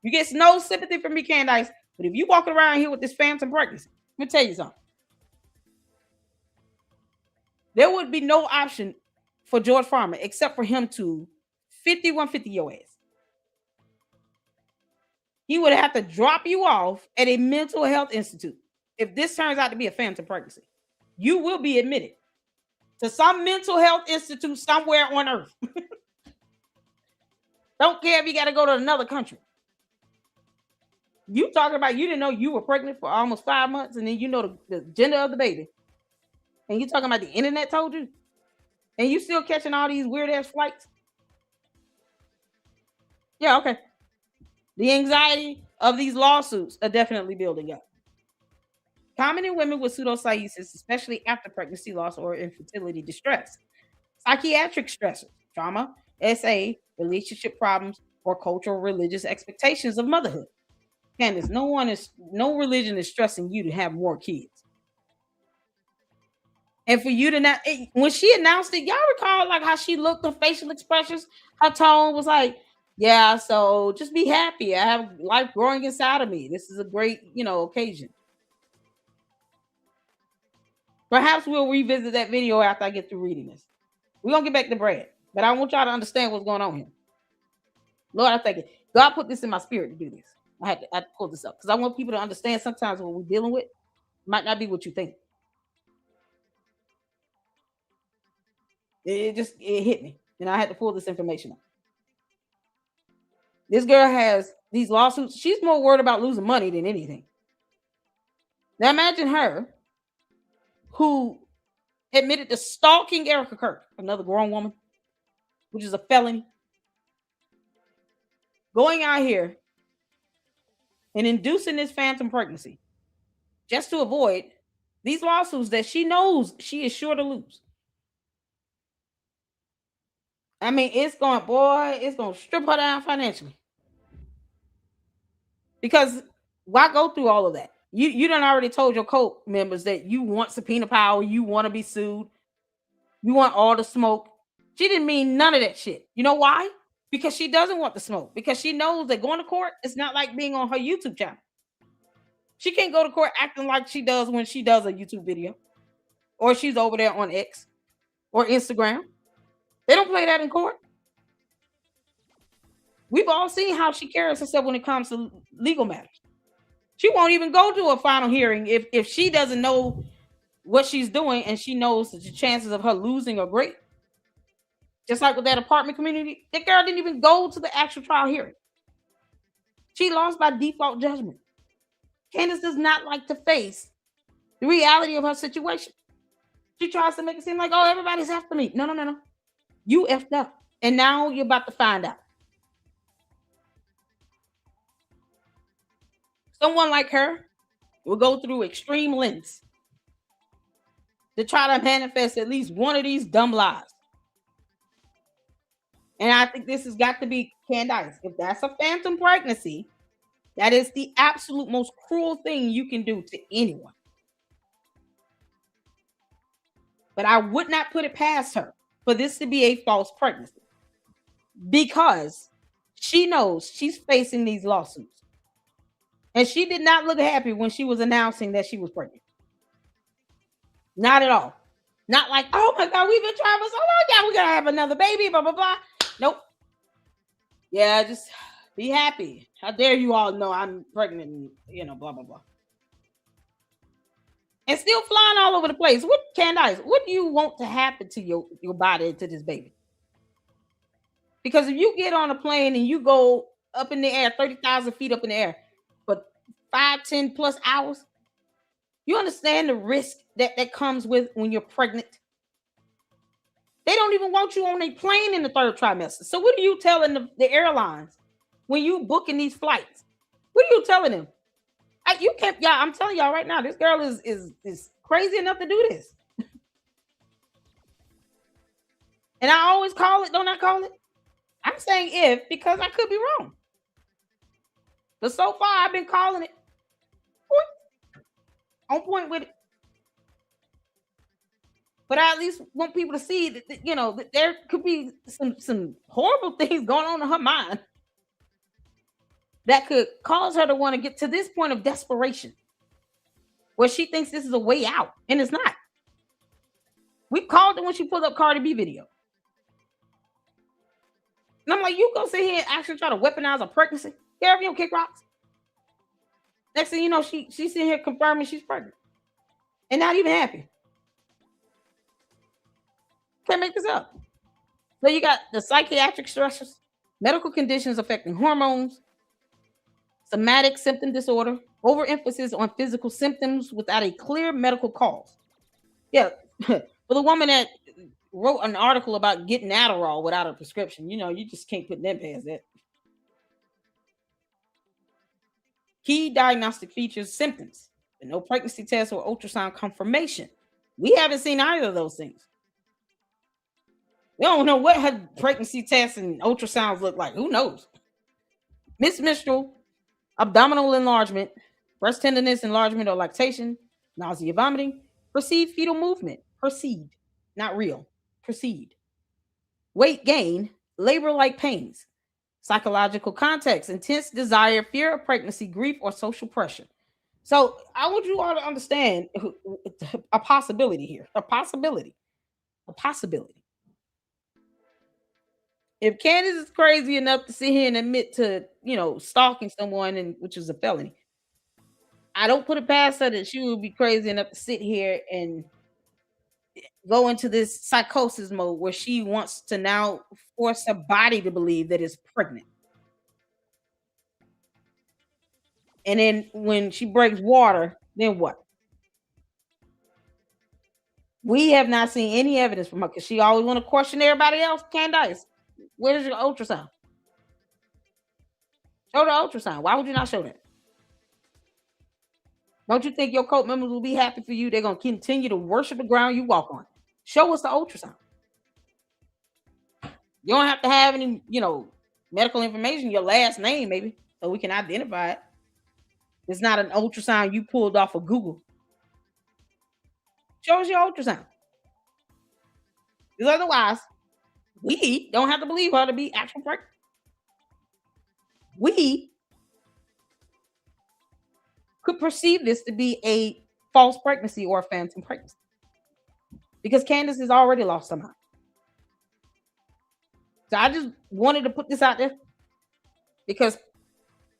[SPEAKER 1] You get no sympathy from me, Candace, but if you walking around here with this phantom pregnancy, let me tell you something. There would be no option for George Farmer except for him to 5150 your ass. He would have to drop you off at a mental health institute if this turns out to be a phantom pregnancy. You will be admitted to some mental health institute somewhere on earth. Don't care if you got to go to another country. You talking about you didn't know you were pregnant for almost 5 months, and then you know the gender of the baby. And you talking about the internet told you? And you still catching all these weird ass flights? Yeah, okay. The anxiety of these lawsuits are definitely building up. Common in women with pseudocyesis, especially after pregnancy loss or infertility distress. Psychiatric stressors, trauma, SA, relationship problems, or cultural religious expectations of motherhood. Candace, no religion is stressing you to have more kids. And for you to not, when she announced it, y'all recall like how she looked, her facial expressions, her tone was like, yeah, so just be happy. I have life growing inside of me. This is a great, occasion. Perhaps we'll revisit that video after I get through reading this. We're going to get back to Brad, but I want y'all to understand what's going on here. Lord, I thank you. God put this in my spirit to do this. I had to pull this up because I want people to understand sometimes what we're dealing with might not be what you think. It hit me, and I had to pull this information up. This girl has these lawsuits. She's more worried about losing money than anything. Now imagine her, who admitted to stalking Erica Kirk, another grown woman, which is a felony, going out here and inducing this phantom pregnancy just to avoid these lawsuits that she knows she is sure to lose. I mean, it's going to strip her down financially. Because why go through all of that? You done already told your cult members that you want subpoena power, you want to be sued, you want all the smoke. She didn't mean none of that shit. You know why? Because she doesn't want the smoke. Because she knows that going to court is not like being on her YouTube channel. She can't go to court acting like she does when she does a YouTube video. Or she's over there on X or Instagram. They don't play that in court. We've all seen how she carries herself when it comes to legal matters. She won't even go to a final hearing if she doesn't know what she's doing and she knows that the chances of her losing are great. Just like with that apartment community, that girl didn't even go to the actual trial hearing. She lost by default judgment. Candace does not like to face the reality of her situation. She tries to make it seem like, oh, everybody's after me. No. You effed up. And now you're about to find out. Someone like her will go through extreme lengths to try to manifest at least one of these dumb lies. And I think this has got to be Candace. If that's a phantom pregnancy, that is the absolute most cruel thing you can do to anyone. But I would not put it past her for this to be a false pregnancy, because she knows she's facing these lawsuits. And she did not look happy when she was announcing that she was pregnant. Not at all. Not like, oh my God, we've been trying for so long. Yeah, we're going to have another baby, blah, blah, blah. Nope. Yeah, just be happy. How dare you all know I'm pregnant and, blah, blah, blah. And still flying all over the place. What, Candace, what do you want to happen to your body, to this baby? Because if you get on a plane and you go up in the air, 30,000 feet up in the air for 5, 10 plus hours, you understand the risk that comes with when you're pregnant? They don't even want you on a plane in the third trimester. So what are you telling the airlines when you booking these flights? What are you telling them? You can't, y'all. I'm telling y'all right now, this girl is crazy enough to do this. And I always call it, don't I call it? I'm saying if, because I could be wrong. But so far, I've been calling it on point with it. But I at least want people to see that that there could be some horrible things going on in her mind that could cause her to want to get to this point of desperation where she thinks this is a way out, and it's not. We called it when she pulled up Cardi B video. And I'm like, you go sit here and actually try to weaponize a pregnancy? Care if you don't kick rocks? Next thing you know, she's sitting here confirming she's pregnant and not even happy. Can't make this up. So you got the psychiatric stressors, medical conditions affecting hormones, somatic symptom disorder, overemphasis on physical symptoms without a clear medical cause. Yeah, for the woman that wrote an article about getting Adderall without a prescription, you just can't put them past that. Key diagnostic features, symptoms, but no pregnancy test or ultrasound confirmation. We haven't seen either of those things. We don't know what her pregnancy tests and ultrasounds look like. Who knows? Menstrual, abdominal enlargement, breast tenderness, enlargement or lactation, nausea, vomiting, perceived fetal movement, perceived, not real, perceived. Weight gain, labor-like pains, psychological context, intense desire, fear of pregnancy, grief, or social pressure. So I want you all to understand a possibility here, a possibility. If Candace is crazy enough to sit here and admit to, stalking someone, and which is a felony, I don't put it past her that she would be crazy enough to sit here and go into this psychosis mode where she wants to now force her body to believe that it's pregnant. And then when she breaks water, then what? We have not seen any evidence from her because she always want to question everybody else. Candace, where's your ultrasound? Show the ultrasound. Why would you not show that? Don't you think your cult members will be happy for you? They're going to continue to worship the ground you walk on. Show us the ultrasound. You don't have to have any, medical information, your last name maybe, so we can identify it. It's not an ultrasound you pulled off of Google. Show us your ultrasound. Because otherwise, we don't have to believe her to be actual pregnant. We could perceive this to be a false pregnancy or a phantom pregnancy. Because Candace has already lost her mind. So I just wanted to put this out there. Because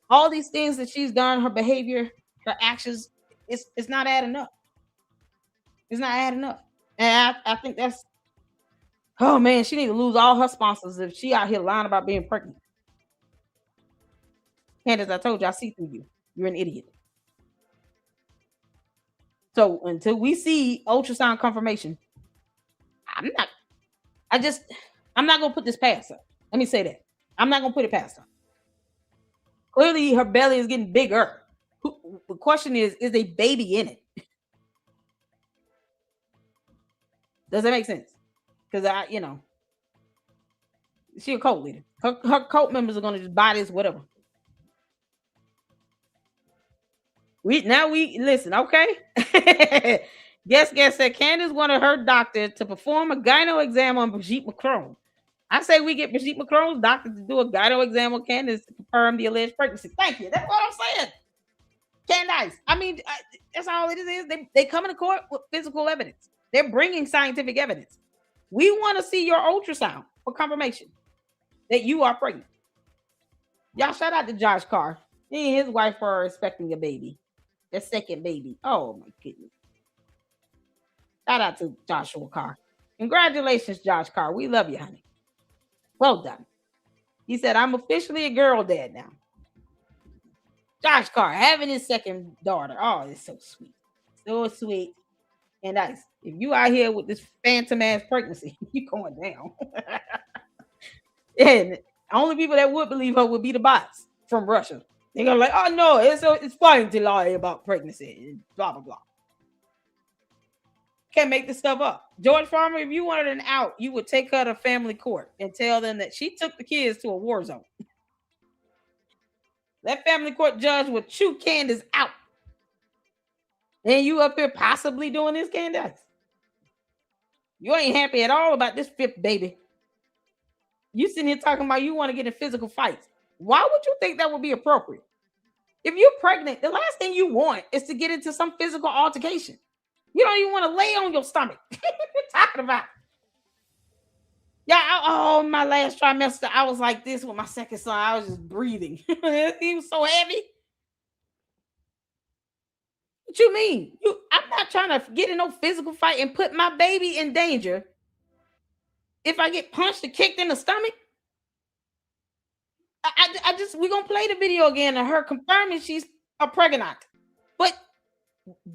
[SPEAKER 1] all these things that she's done, her behavior, her actions, it's not adding up. It's not adding up. And I think that's Oh man, she need to lose all her sponsors if she out here lying about being pregnant. Candace, I told you I see through you. You're an idiot. So until we see ultrasound confirmation, I'm not gonna put this past her. Let me say that. I'm not gonna put it past her. Clearly, her belly is getting bigger. The question is a baby in it? Does that make sense? Because she a cult leader. Her cult members are gonna just buy this, whatever. We listen, okay? Guest said Candace wanted her doctor to perform a gyno exam on Brigitte Macron. I say we get Brigitte Macron's doctor to do a gyno exam on Candace to confirm the alleged pregnancy. Thank you. That's what I'm saying. Candace. I mean, that's all it is. They come into court with physical evidence. They're bringing scientific evidence. We want to see your ultrasound for confirmation that you are pregnant. Y'all shout out to Josh Carr. He and his wife are expecting a baby. Their second baby. Oh my goodness. Shout out to Joshua Carr. Congratulations, Josh Carr. We love you, honey. Well done. He said, I'm officially a girl dad now. Josh Carr having his second daughter. Oh, it's so sweet. So sweet. And nice. If you out here with this phantom ass pregnancy, you going down. And only people that would believe her would be the bots from Russia. They're gonna like, oh no, it's fine to lie about pregnancy and blah blah blah. Can't make this stuff up. George Farmer, if you wanted an out, you would take her to family court and tell them that she took the kids to a war zone. That family court judge would chew Candace out. And you up here possibly doing this, Candace? You ain't happy at all about this fifth baby. You sitting here talking about you want to get in physical fights. Why would you think that would be appropriate? If you're pregnant, the last thing you want is to get into some physical altercation. You don't even want to lay on your stomach. What you talking about? Yeah, my last trimester, I was like this with my second son. I was just breathing. He was so heavy. What you mean? I'm not trying to get in no physical fight and put my baby in danger if I get punched or kicked in the stomach. We're going to play the video again of her confirming she's a pregnant. But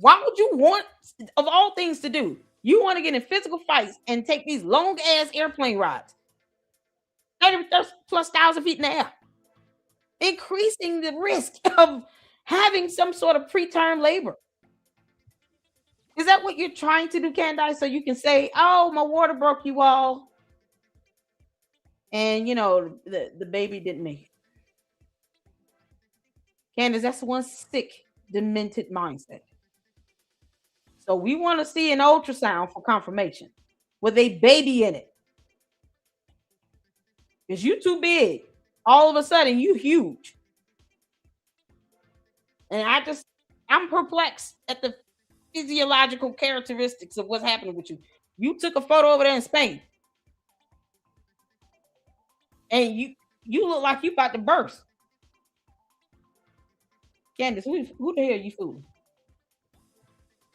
[SPEAKER 1] why would you want, of all things to do, you want to get in physical fights and take these long ass airplane rides, 30,000+ feet in the air, increasing the risk of having some sort of preterm labor? Is that what you're trying to do, Candace? So you can say, oh, my water broke, you all. And, the baby didn't make it. Candace, that's one sick, demented mindset. So we want to see an ultrasound for confirmation with a baby in it. Because you too big. All of a sudden, you huge. And I'm perplexed at the physiological characteristics of what's happening with you. You took a photo over there in Spain. And you look like you about to burst. Candace, who the hell are you fooling?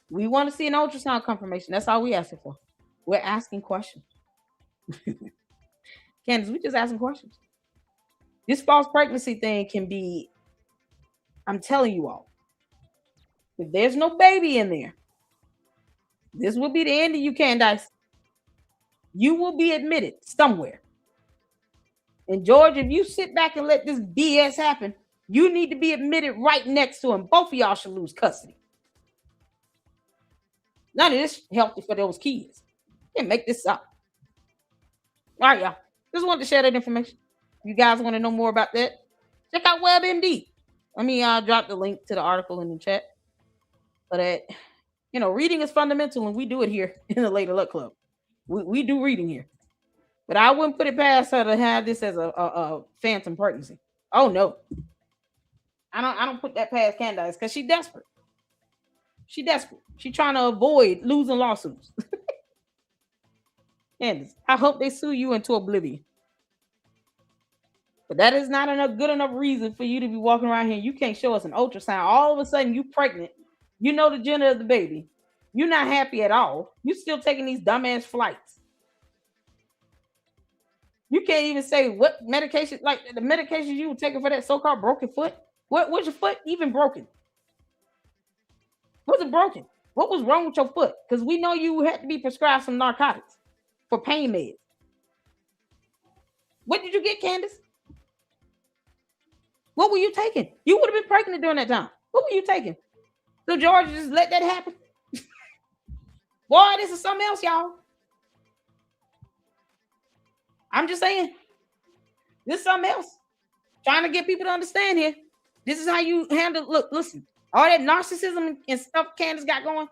[SPEAKER 1] We want to see an ultrasound confirmation. That's all we asking for. We're asking questions. Candace, we just asking questions. This false pregnancy thing can be, I'm telling you all, if there's no baby in there, this will be the end of you, Candace. You will be admitted somewhere. And George, if you sit back and let this BS happen, you need to be admitted right next to him. Both of y'all should lose custody. None of this healthy for those kids. Can't make this up. All right, y'all. Just wanted to share that information. You guys want to know more about that? Check out WebMD. Let me drop the link to the article in the chat. So that, reading is fundamental, and we do it here in the Lady Luck Club. We do reading here. But I wouldn't put it past her to have this as a phantom pregnancy. Oh, no. I don't put that past Candace because she's desperate. She's desperate. She's trying to avoid losing lawsuits. Candace, I hope they sue you into oblivion. But that is not good enough reason for you to be walking around here. You can't show us an ultrasound. All of a sudden, you pregnant. You know the gender of the baby. You're not happy at all. You still taking these dumbass flights. You can't even say what medication, like the medication you were taking for that so-called broken foot. What was your foot even broken? Was it broken? What was wrong with your foot? Because we know you had to be prescribed some narcotics for pain meds. What did you get, Candace? What were you taking? You would have been pregnant during that time. What were you taking? So George just let that happen? Boy, this is something else, y'all. I'm just saying. This is something else. Trying to get people to understand here. This is how you handle. Look, listen. All that narcissism and stuff Candace got going.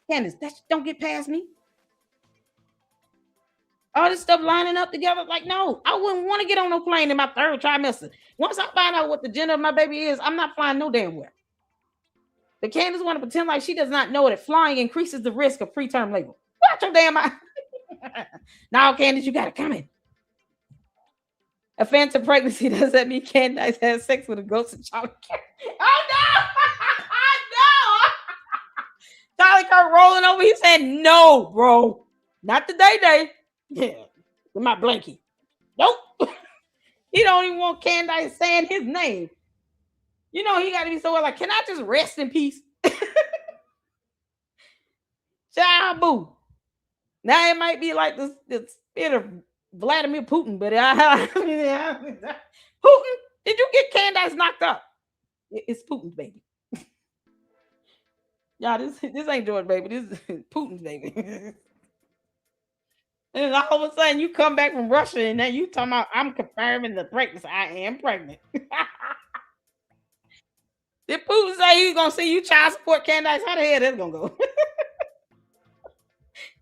[SPEAKER 1] Candace, that don't get past me. All this stuff lining up together. Like, no, I wouldn't want to get on no plane in my third trimester. Once I find out what the gender of my baby is, I'm not flying no damn where. But Candace want to pretend like she does not know that flying increases the risk of preterm labor. Watch your damn eye. Now, Candace, you got it coming. A phantom pregnancy, does that mean Candace has sex with a ghost of Charlie Kirk? Oh, no! No! Charlie Kirk rolling over. He said, no, bro. Not the day. Yeah, with my blankie. Nope. He don't even want Candace saying his name. You know, he got to be so like, can I just rest in peace? Child boo. Now it might be like the spirit of Vladimir Putin, but Putin, did you get Candace knocked up? It's Putin's baby. Y'all, this ain't George baby. This is Putin's baby. And all of a sudden you come back from Russia and then you talking about I'm confirming the pregnancy. I am pregnant. Did Putin say he's gonna see you child support Candace? How the hell that's gonna go?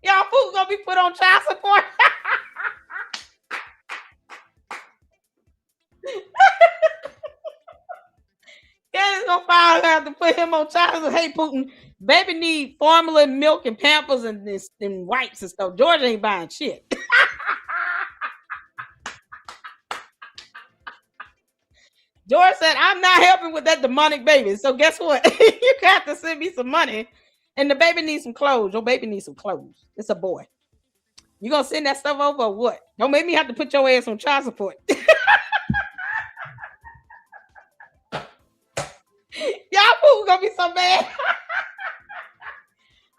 [SPEAKER 1] Y'all Putin gonna be put on child support. Candace gonna finally have to put him on child support. Hey Putin, baby need formula, milk, and Pampers and wipes and stuff. George ain't buying shit. George said, I'm not helping with that demonic baby. So guess what? You got to send me some money. And the baby needs some clothes. Your baby needs some clothes. It's a boy. You gonna send that stuff over or what? Don't make me have to put your ass on child support. Y'all fool gonna be so bad.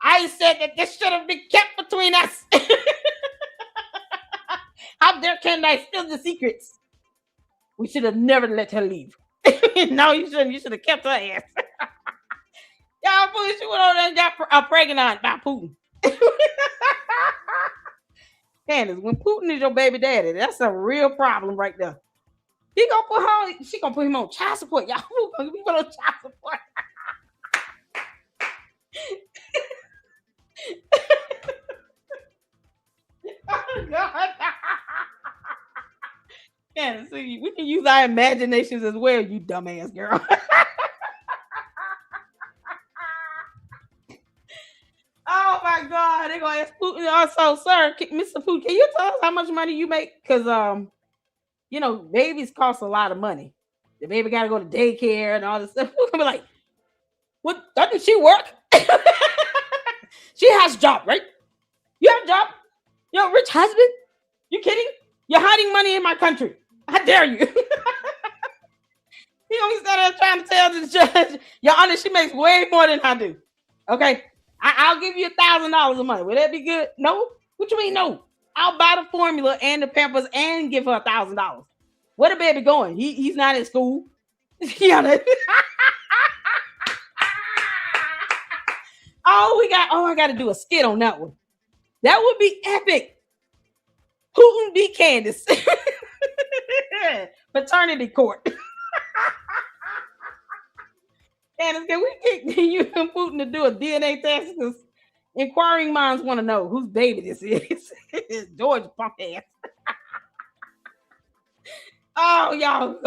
[SPEAKER 1] I said that this should have been kept between us. How dare Candace steal the secrets? We should have never let her leave. No, you shouldn't. You should have kept her ass. Y'all fool, she went over there and got pregnant by Putin. Candace, when Putin is your baby daddy, that's a real problem right there. She gonna put him on child support. Y'all gonna be put on child support. Oh God. Candace, see, we can use our imaginations as well, you dumbass girl. Oh my God, they're gonna ask Putin also, sir, Mr. Putin, can you tell us how much money you make? Because you know, babies cost a lot of money. The baby gotta go to daycare and all this stuff. We're gonna be like, what, doesn't she work? She has a job, right? You have a job? You have a rich husband? You kidding? You're hiding money in my country. How dare you? He gonna be standing there trying to tell the judge, Your Honor, she makes way more than I do. Okay, I'll give you $1,000 of money. Will that be good? No. What you mean no? I'll buy the formula and the Pampers and give her $1,000. Where the baby going? He's not in school. I got to do a skit on that one. That would be epic. Putin be Candace. Paternity court. Candace, can we get you and Putin to do a DNA test? Because inquiring minds want to know whose baby this is. George punk ass. Oh, y'all.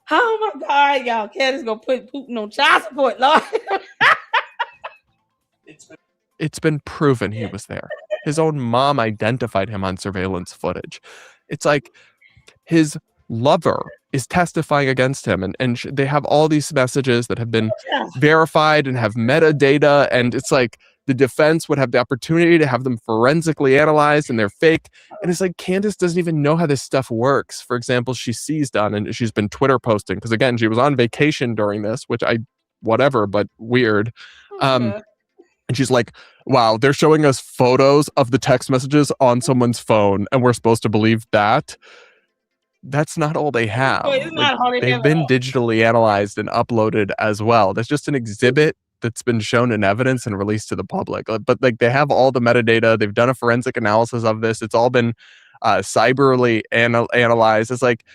[SPEAKER 1] Oh my God, y'all. Candace gonna put Putin on child support, Lord.
[SPEAKER 6] It's been proven he was there. His own mom identified him on surveillance footage. It's like his lover is testifying against him, and they have all these messages that have been verified and have metadata, and it's like the defense would have the opportunity to have them forensically analyzed and they're fake. And it's like Candace doesn't even know how this stuff works. For example, she seized on and she's been Twitter posting because again, she was on vacation during this, which whatever, but weird. And she's like, wow, they're showing us photos of the text messages on someone's phone and we're supposed to believe that. That's not all they have. They've been digitally analyzed and uploaded as well. That's just an exhibit that's been shown in evidence and released to the public. But like they have all the metadata. They've done a forensic analysis of this. It's all been cyberly analyzed. It's like,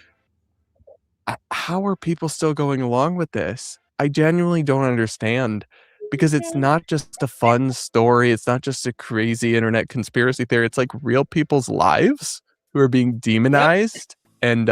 [SPEAKER 6] how are people still going along with this? I genuinely don't understand. Because it's not just a fun story. It's not just a crazy internet conspiracy theory. It's like real people's lives who are being demonized and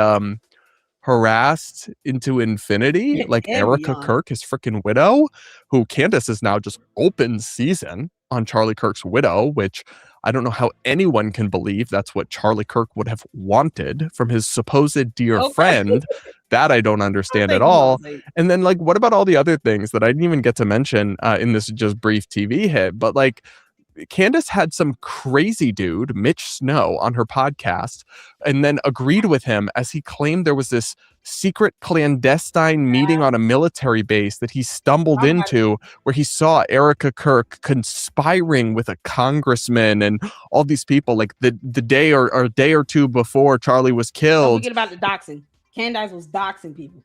[SPEAKER 6] harassed into infinity. Like Erica Kirk, his freaking widow, who Candace is now just open season on Charlie Kirk's widow, which I don't know how anyone can believe that's what Charlie Kirk would have wanted from his supposed dear friend. That I don't understand at all. And then, like, what about all the other things that I didn't even get to mention in this just brief TV hit? But like, Candace had some crazy dude, Mitch Snow, on her podcast and then agreed with him as he claimed there was this secret clandestine meeting on a military base that he stumbled into where he saw Erica Kirk conspiring with a congressman and all these people like the day or a day or two before Charlie was killed.
[SPEAKER 1] Don't forget about the doxing. Candace was doxing people.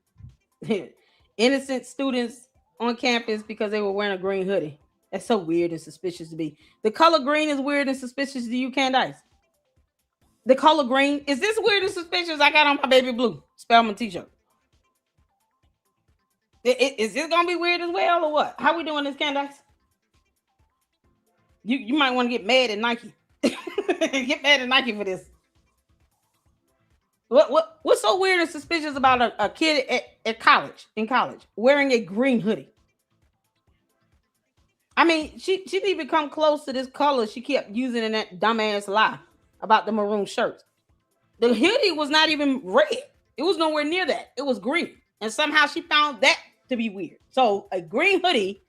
[SPEAKER 1] Innocent students on campus because they were wearing a green hoodie. That's so weird and suspicious to me. The color green is weird and suspicious to you, Candace. The color green, is this weird and suspicious? I got on my baby blue Spellman t-shirt. Is this gonna be weird as well or what? How we doing this, Candace? You might want to get mad at Nike. Get mad at Nike for this. What's so weird and suspicious about a kid in college wearing a green hoodie? I mean, she didn't even come close to this color she kept using in that dumbass lie about the maroon shirts. The hoodie was not even red. It was nowhere near that. It was green. And somehow she found that to be weird. So a green hoodie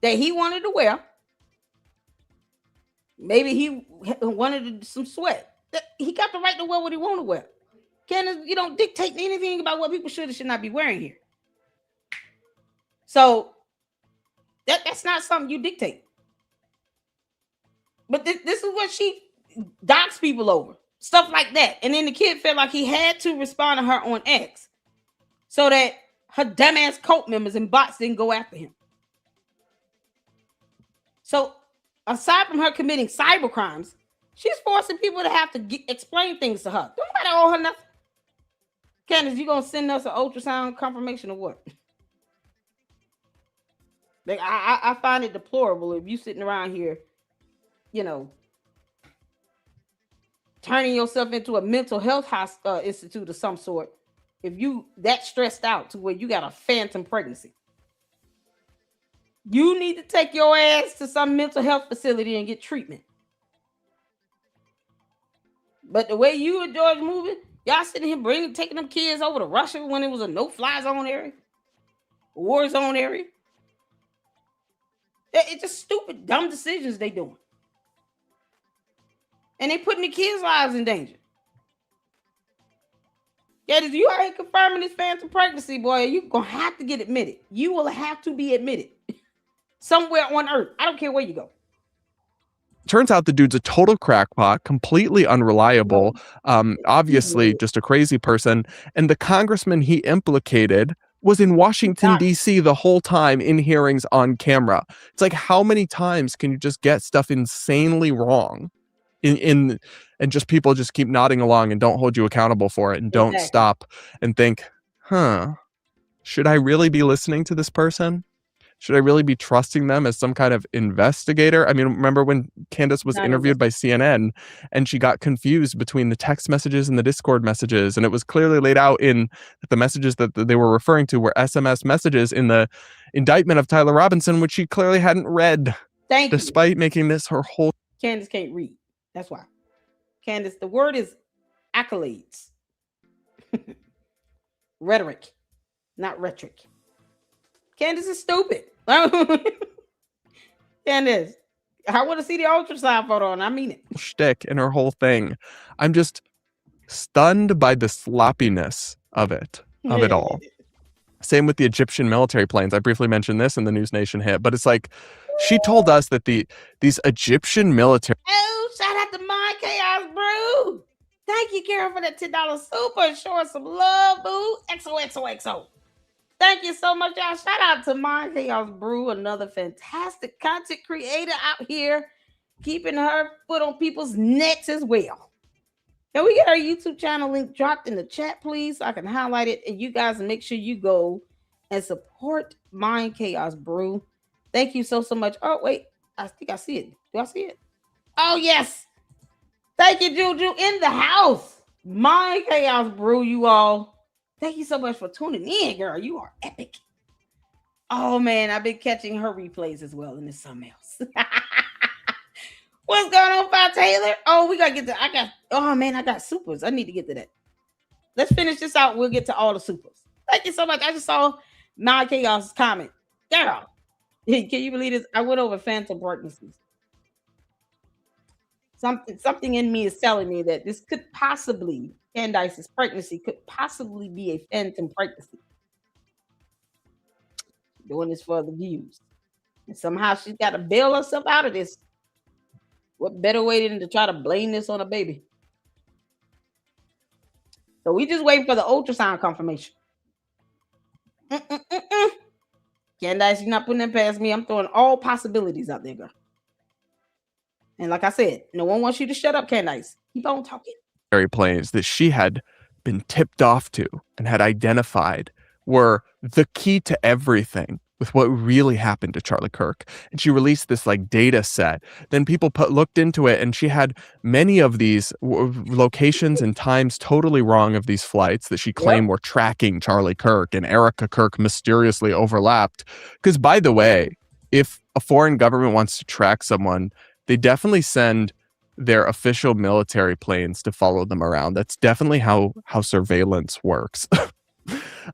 [SPEAKER 1] that he wanted to wear, maybe he wanted some sweat. He got the right to wear what he want to wear. Candace, you don't dictate anything about what people should or should not be wearing here. So that's not something you dictate. But this is what she docks people over. Stuff like that. And then the kid felt like he had to respond to her on X so that her dumbass cult members and bots didn't go after him. So aside from her committing cyber crimes, she's forcing people to have to explain things to her. Don't nobody owe her nothing. Candace, you gonna send us an ultrasound confirmation or what? Like I find it deplorable if you sitting around here, turning yourself into a mental health institute of some sort. If you that stressed out to where you got a phantom pregnancy, you need to take your ass to some mental health facility and get treatment. But the way you and George moving, y'all sitting here taking them kids over to Russia when it was a no-fly zone area, war zone area. It's just stupid, dumb decisions they doing. And they putting the kids' lives in danger. Yeah, you are confirming this phantom pregnancy, boy. You're going to have to get admitted. You will have to be admitted somewhere on earth. I don't care where you go.
[SPEAKER 6] Turns out the dude's a total crackpot, completely unreliable, obviously just a crazy person. And the congressman he implicated was in Washington, D.C. the whole time in hearings on camera. It's like, how many times can you just get stuff insanely wrong and just people just keep nodding along and don't hold you accountable for it and don't stop and think, should I really be listening to this person? Should I really be trusting them as some kind of investigator? I mean, remember when Candace was interviewed by CNN and she got confused between the text messages and the Discord messages, and it was clearly laid out in the messages that they were referring to were SMS messages in the indictment of Tyler Robinson, which she clearly hadn't read. Despite making this her whole...
[SPEAKER 1] Candace can't read. That's why. Candace, the word is accolades. Rhetoric, not rhetoric. Candace is stupid. Candace, I want to see the ultrasound photo, and I mean it.
[SPEAKER 6] Shtick and her whole thing. I'm just stunned by the sloppiness of it all. Same with the Egyptian military planes. I briefly mentioned this in the News Nation hit, but it's like she told us that these Egyptian military.
[SPEAKER 1] Oh, shout out to My Chaos Brew. Thank you, Carol, for that $10 super. Showing some love, boo. XOXOXO. Thank you so much, y'all. Shout out to My Chaos Brew, another fantastic content creator out here, keeping her foot on people's necks as well. Can we get our YouTube channel link dropped in the chat, please, so I can highlight it? And you guys make sure you go and support Mind Chaos Brew. Thank you so much. Oh, wait. I think I see it. Do I see it? Oh, yes. Thank you, Juju, in the house. Mind Chaos Brew, you all. Thank you so much for tuning in, girl. You are epic. Oh, man. I've been catching her replays as well, and it's something else. What's going on, Fi Taylor? Oh, we gotta get to. I got supers. I need to get to that. Let's finish this out. We'll get to all the supers. Thank you so much. I just saw My Chaos comment. Girl, can you believe this? I went over phantom pregnancies. Something in me is telling me that this could possibly, Candace's pregnancy could possibly be a phantom pregnancy. Doing this for the views. And somehow she's got to bail herself out of this. What better way than to try to blame this on a baby? So we just waiting for the ultrasound confirmation. Candace, you're not putting that past me. I'm throwing all possibilities out there, girl. And like I said, no one wants you to shut up, Candace. Keep on talking.
[SPEAKER 6] Planes that she had been tipped off to and had identified were the key to everything with what really happened to Charlie Kirk. And she released this like data set. Then people looked into it, and she had many of these locations and times totally wrong of these flights that she claimed were tracking Charlie Kirk, and Erica Kirk mysteriously overlapped. Because by the way, if a foreign government wants to track someone, they definitely send their official military planes to follow them around. That's definitely how surveillance works.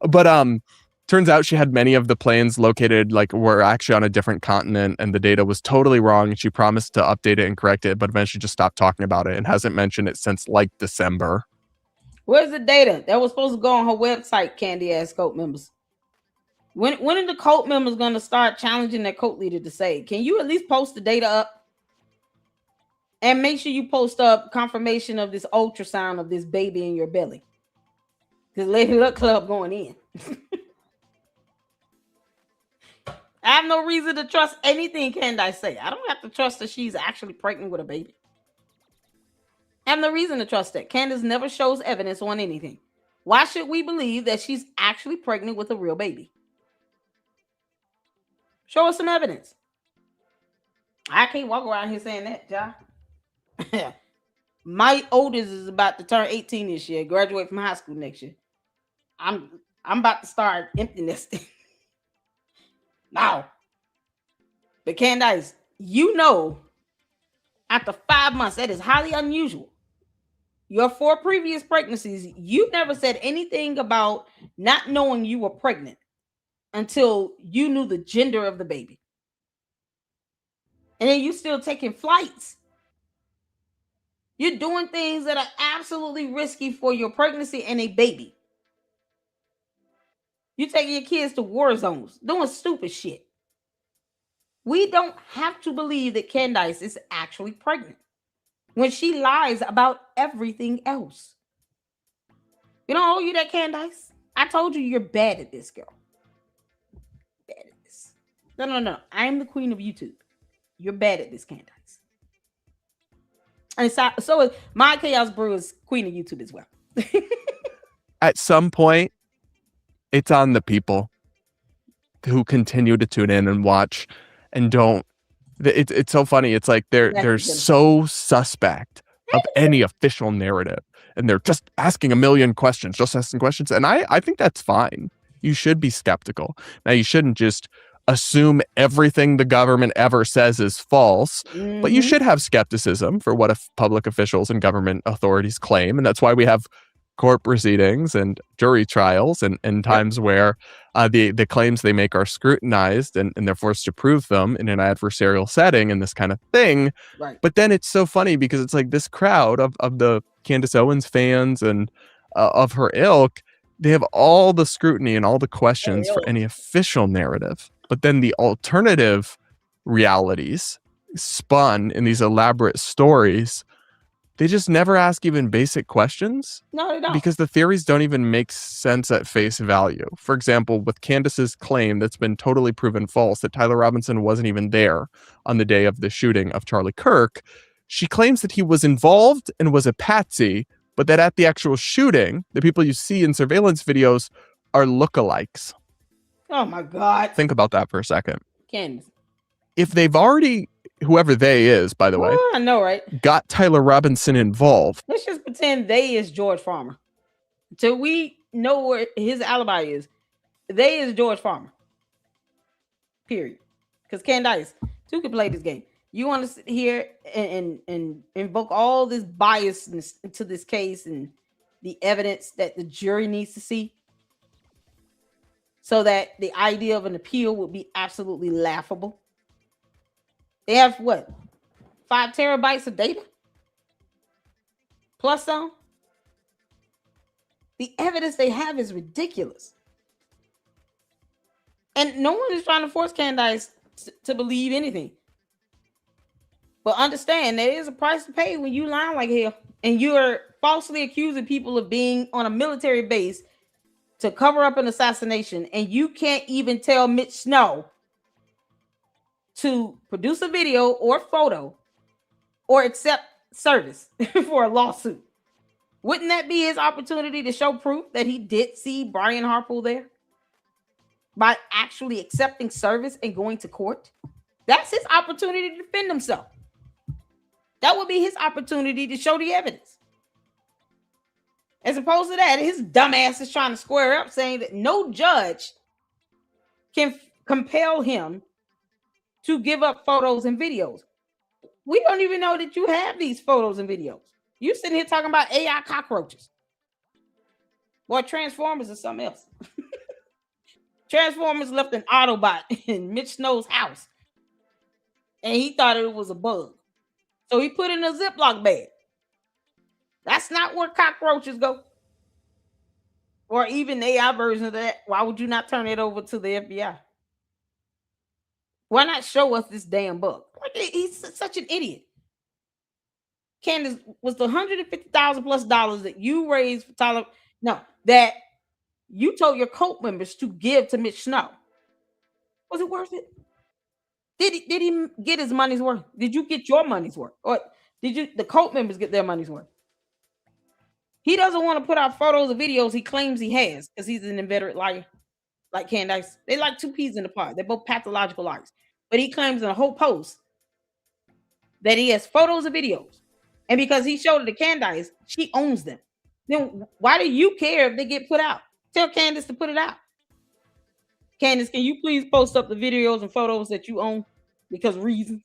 [SPEAKER 6] But turns out she had many of the planes located, like, were actually on a different continent, and the data was totally wrong, and she promised to update it and correct it, but eventually just stopped talking about it and hasn't mentioned it since like December.
[SPEAKER 1] Where's the data that was supposed to go on her website, Candy ass cult members? When are the cult members going to start challenging their cult leader to say, can you at least post the data up? And make sure you post up confirmation of this ultrasound of this baby in your belly. Because Lady Luck Club going in. I have no reason to trust anything Candace say. I don't have to trust that she's actually pregnant with a baby. I have no reason to trust that. Candace never shows evidence on anything. Why should we believe that she's actually pregnant with a real baby? Show us some evidence. I can't walk around here saying that, Ja. My oldest is about to turn 18 this year, graduate from high school next year. I'm about to start empty nesting. Now. But Candace, you know, after 5 months, that is highly unusual. Your 4 previous pregnancies, you never said anything about not knowing you were pregnant until you knew the gender of the baby. And then you still taking flights. You're doing things that are absolutely risky for your pregnancy and a baby. You're taking your kids to war zones, doing stupid shit. We don't have to believe that Candace is actually pregnant when she lies about everything else. You don't owe you that, Candace. I told you you're bad at this, girl. Bad at this. No. I'm the queen of YouTube. You're bad at this, Candace. And so My Chaos Brew is queen of YouTube as well.
[SPEAKER 6] At some point, it's on the people who continue to tune in and watch and don't. It's so funny. It's like they're so suspect of any official narrative, and they're just asking a million questions, And I think that's fine. You should be skeptical. Now, you shouldn't just assume everything the government ever says is false, but you should have skepticism for what public officials and government authorities claim. And that's why we have court proceedings and jury trials and times where the claims they make are scrutinized and they're forced to prove them in an adversarial setting and this kind of thing.
[SPEAKER 1] Right.
[SPEAKER 6] But then it's so funny because it's like this crowd of the Candace Owens fans and of her ilk, they have all the scrutiny and all the questions for any official narrative. But then the alternative realities spun in these elaborate stories, they just never ask even basic questions.
[SPEAKER 1] No, they don't.
[SPEAKER 6] Because the theories don't even make sense at face value. For example, with Candace's claim that's been totally proven false that Tyler Robinson wasn't even there on the day of the shooting of Charlie Kirk, she claims that he was involved and was a patsy, but that at the actual shooting, the people you see in surveillance videos are lookalikes.
[SPEAKER 1] Oh my God.
[SPEAKER 6] Think about that for a second.
[SPEAKER 1] Candace.
[SPEAKER 6] If they've already, whoever they is, by the way,
[SPEAKER 1] I know, right?
[SPEAKER 6] got Tyler Robinson involved.
[SPEAKER 1] Let's just pretend they is George Farmer. Till we know where his alibi is. They is George Farmer. Period. Because Candace, two can play this game. You want to sit here and invoke all this biasness into this case and the evidence that the jury needs to see, so that the idea of an appeal would be absolutely laughable. They have what? 5 terabytes of data? Plus some? The evidence they have is ridiculous. And no one is trying to force Candace to believe anything. But understand, there is a price to pay when you lie like hell. And you are falsely accusing people of being on a military base to cover up an assassination. And you can't even tell Mitch Snow to produce a video or photo or accept service for a lawsuit. Wouldn't that be his opportunity to show proof that he did see Brian Harpool there? By actually accepting service and going to court? That's his opportunity to defend himself. That would be his opportunity to show the evidence. As opposed to that, his dumbass is trying to square up saying that no judge can compel him to give up photos and videos. We don't even know that you have these photos and videos. You sitting here talking about AI cockroaches. Boy, Transformers is something else. Transformers left an Autobot in Mitch Snow's house. And he thought it was a bug. So he put it in a Ziploc bag. That's not where cockroaches go. Or even AI version of that. Why would you not turn it over to the FBI? Why not show us this damn bug? Like, he's such an idiot. Candace, was the $150,000 plus that you raised for Tyler? No, that you told your cult members to give to Mitch Snow. Was it worth it? Did he get his money's worth? Did you get your money's worth? Or did the cult members get their money's worth? He doesn't want to put out photos or videos he claims he has because he's an inveterate liar. Like Candace. They like two peas in the pod. They're both pathological liars. But he claims in a whole post that he has photos and videos. And because he showed it to Candace, she owns them. Then why do you care if they get put out? Tell Candace to put it out. Candace, can you please post up the videos and photos that you own? Because reasons.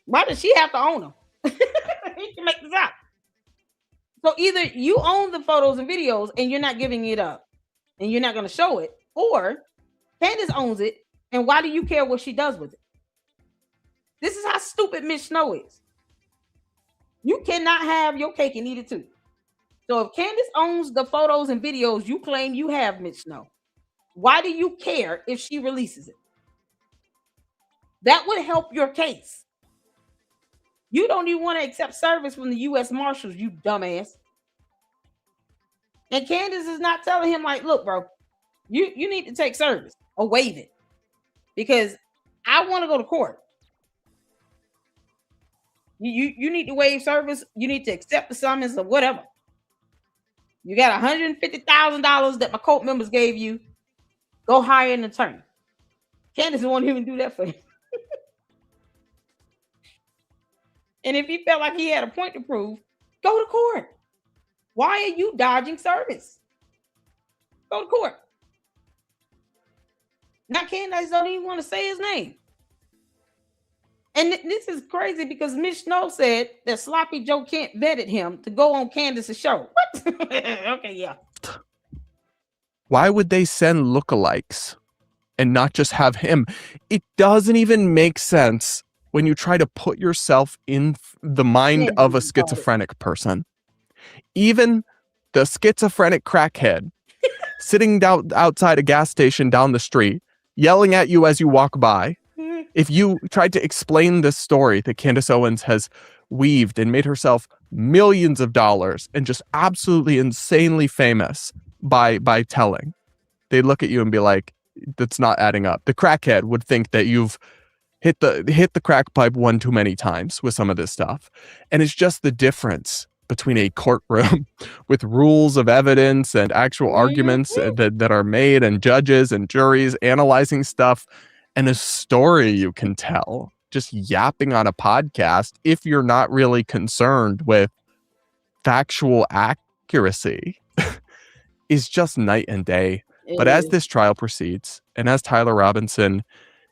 [SPEAKER 1] Why does she have to own them? He can make this out. So either you own the photos and videos and you're not giving it up and you're not going to show it, or Candace owns it, and why do you care what she does with it? This is how stupid Mitch Snow is. You cannot have your cake and eat it too. So if Candace owns the photos and videos you claim you have, Mitch Snow, why do you care if she releases it? That would help your case. You don't even want to accept service from the U.S. Marshals, you dumbass. And Candace is not telling him, like, look, bro, you need to take service or waive it because I want to go to court. You need to waive service. You need to accept the summons or whatever. You got $150,000 that my cult members gave you. Go hire an attorney. Candace won't even do that for you. And if he felt like he had a point to prove, go to court. Why are you dodging service? Go to court. Now Candace don't even want to say his name. And this is crazy because Mitch Snow said that Sloppy Joe Kent vetted him to go on Candace's show. What? Okay, yeah.
[SPEAKER 6] Why would they send lookalikes and not just have him? It doesn't even make sense when you try to put yourself in the mind of a schizophrenic person. Even the schizophrenic crackhead sitting down outside a gas station down the street, yelling at you as you walk by. If you tried to explain this story that Candace Owens has weaved and made herself millions of dollars and just absolutely insanely famous by telling, they'd look at you and be like, that's not adding up. The crackhead would think that you've hit the crack pipe one too many times with some of this stuff. And it's just the difference between a courtroom with rules of evidence and actual arguments that are made, and judges and juries analyzing stuff, and a story you can tell just yapping on a podcast if you're not really concerned with factual accuracy is just night and day. But as this trial proceeds, and as Tyler Robinson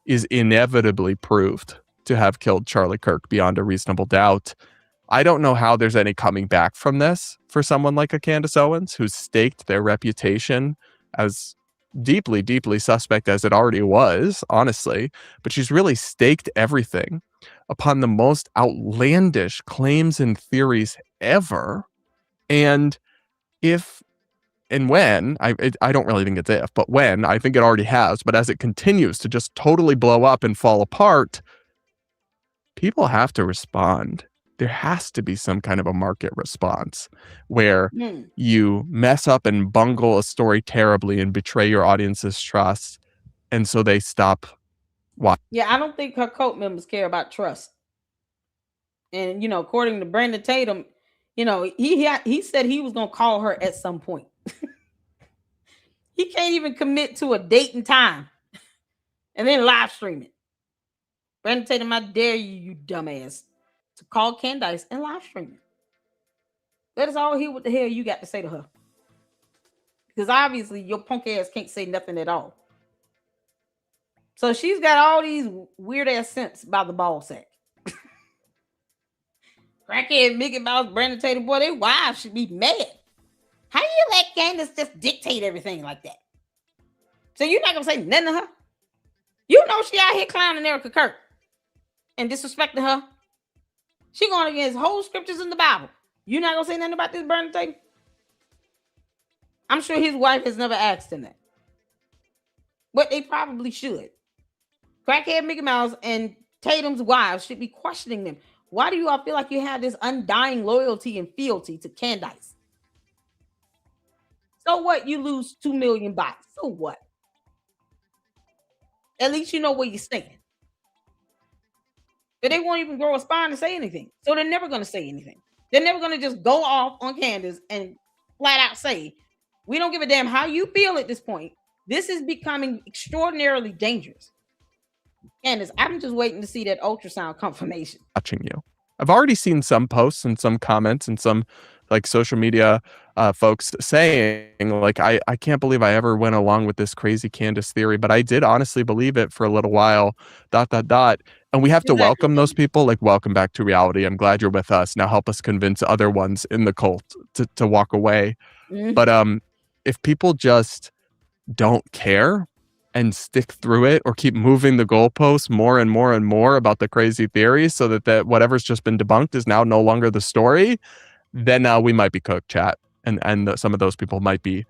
[SPEAKER 6] is inevitably proved to have killed Charlie Kirk beyond a reasonable doubt, I don't know how there's any coming back from this for someone like a Candace Owens, who's staked their reputation as deeply, deeply suspect as it already was, honestly. But she's really staked everything upon the most outlandish claims and theories ever. And if and when, I don't really think it's if, but when, I think it already has, but as it continues to just totally blow up and fall apart, people have to respond. There has to be some kind of a market response where you mess up and bungle a story terribly and betray your audience's trust, and so they stop watching.
[SPEAKER 1] Yeah, I don't think her cult members care about trust. And, according to Brandon Tatum, he said he was going to call her at some point. He can't even commit to a date and time and then live stream it. Brandon Tatum, I dare you, you dumbass, to call Candace and live stream it. Let us all hear what the hell you got to say to her. Because obviously your punk ass can't say nothing at all. So she's got all these weird ass scents by the ball sack. Crackhead, Mickey Mouse, Brandon Tatum, boy, their wives should be mad. How do you let Candace just dictate everything like that? So you're not going to say nothing to her? You know she out here clowning Erica Kirk and disrespecting her. She going against whole scriptures in the Bible. You're not going to say nothing about this Brandon Tatum? I'm sure his wife has never asked him that. But they probably should. Crackhead Mickey Mouse and Tatum's wives should be questioning them. Why do you all feel like you have this undying loyalty and fealty to Candace? So what? You lose 2 million bots. So what? At least you know where you stand. But they won't even grow a spine to say anything. So they're never going to say anything. They're never going to just go off on Candace and flat out say, we don't give a damn how you feel at this point. This is becoming extraordinarily dangerous. Candace, I'm just waiting to see that ultrasound confirmation.
[SPEAKER 6] Watching you. I've already seen some posts and some comments and some like social media folks saying like, I can't believe I ever went along with this crazy Candace theory, but I did honestly believe it for a little while, ... And we have to welcome those people, like, welcome back to reality. I'm glad you're with us. Now help us convince other ones in the cult to walk away. Mm-hmm. But if people just don't care and stick through it or keep moving the goalposts more and more and more about the crazy theories so that whatever's just been debunked is now no longer the story, then we might be cooked, chat. And some of those people might be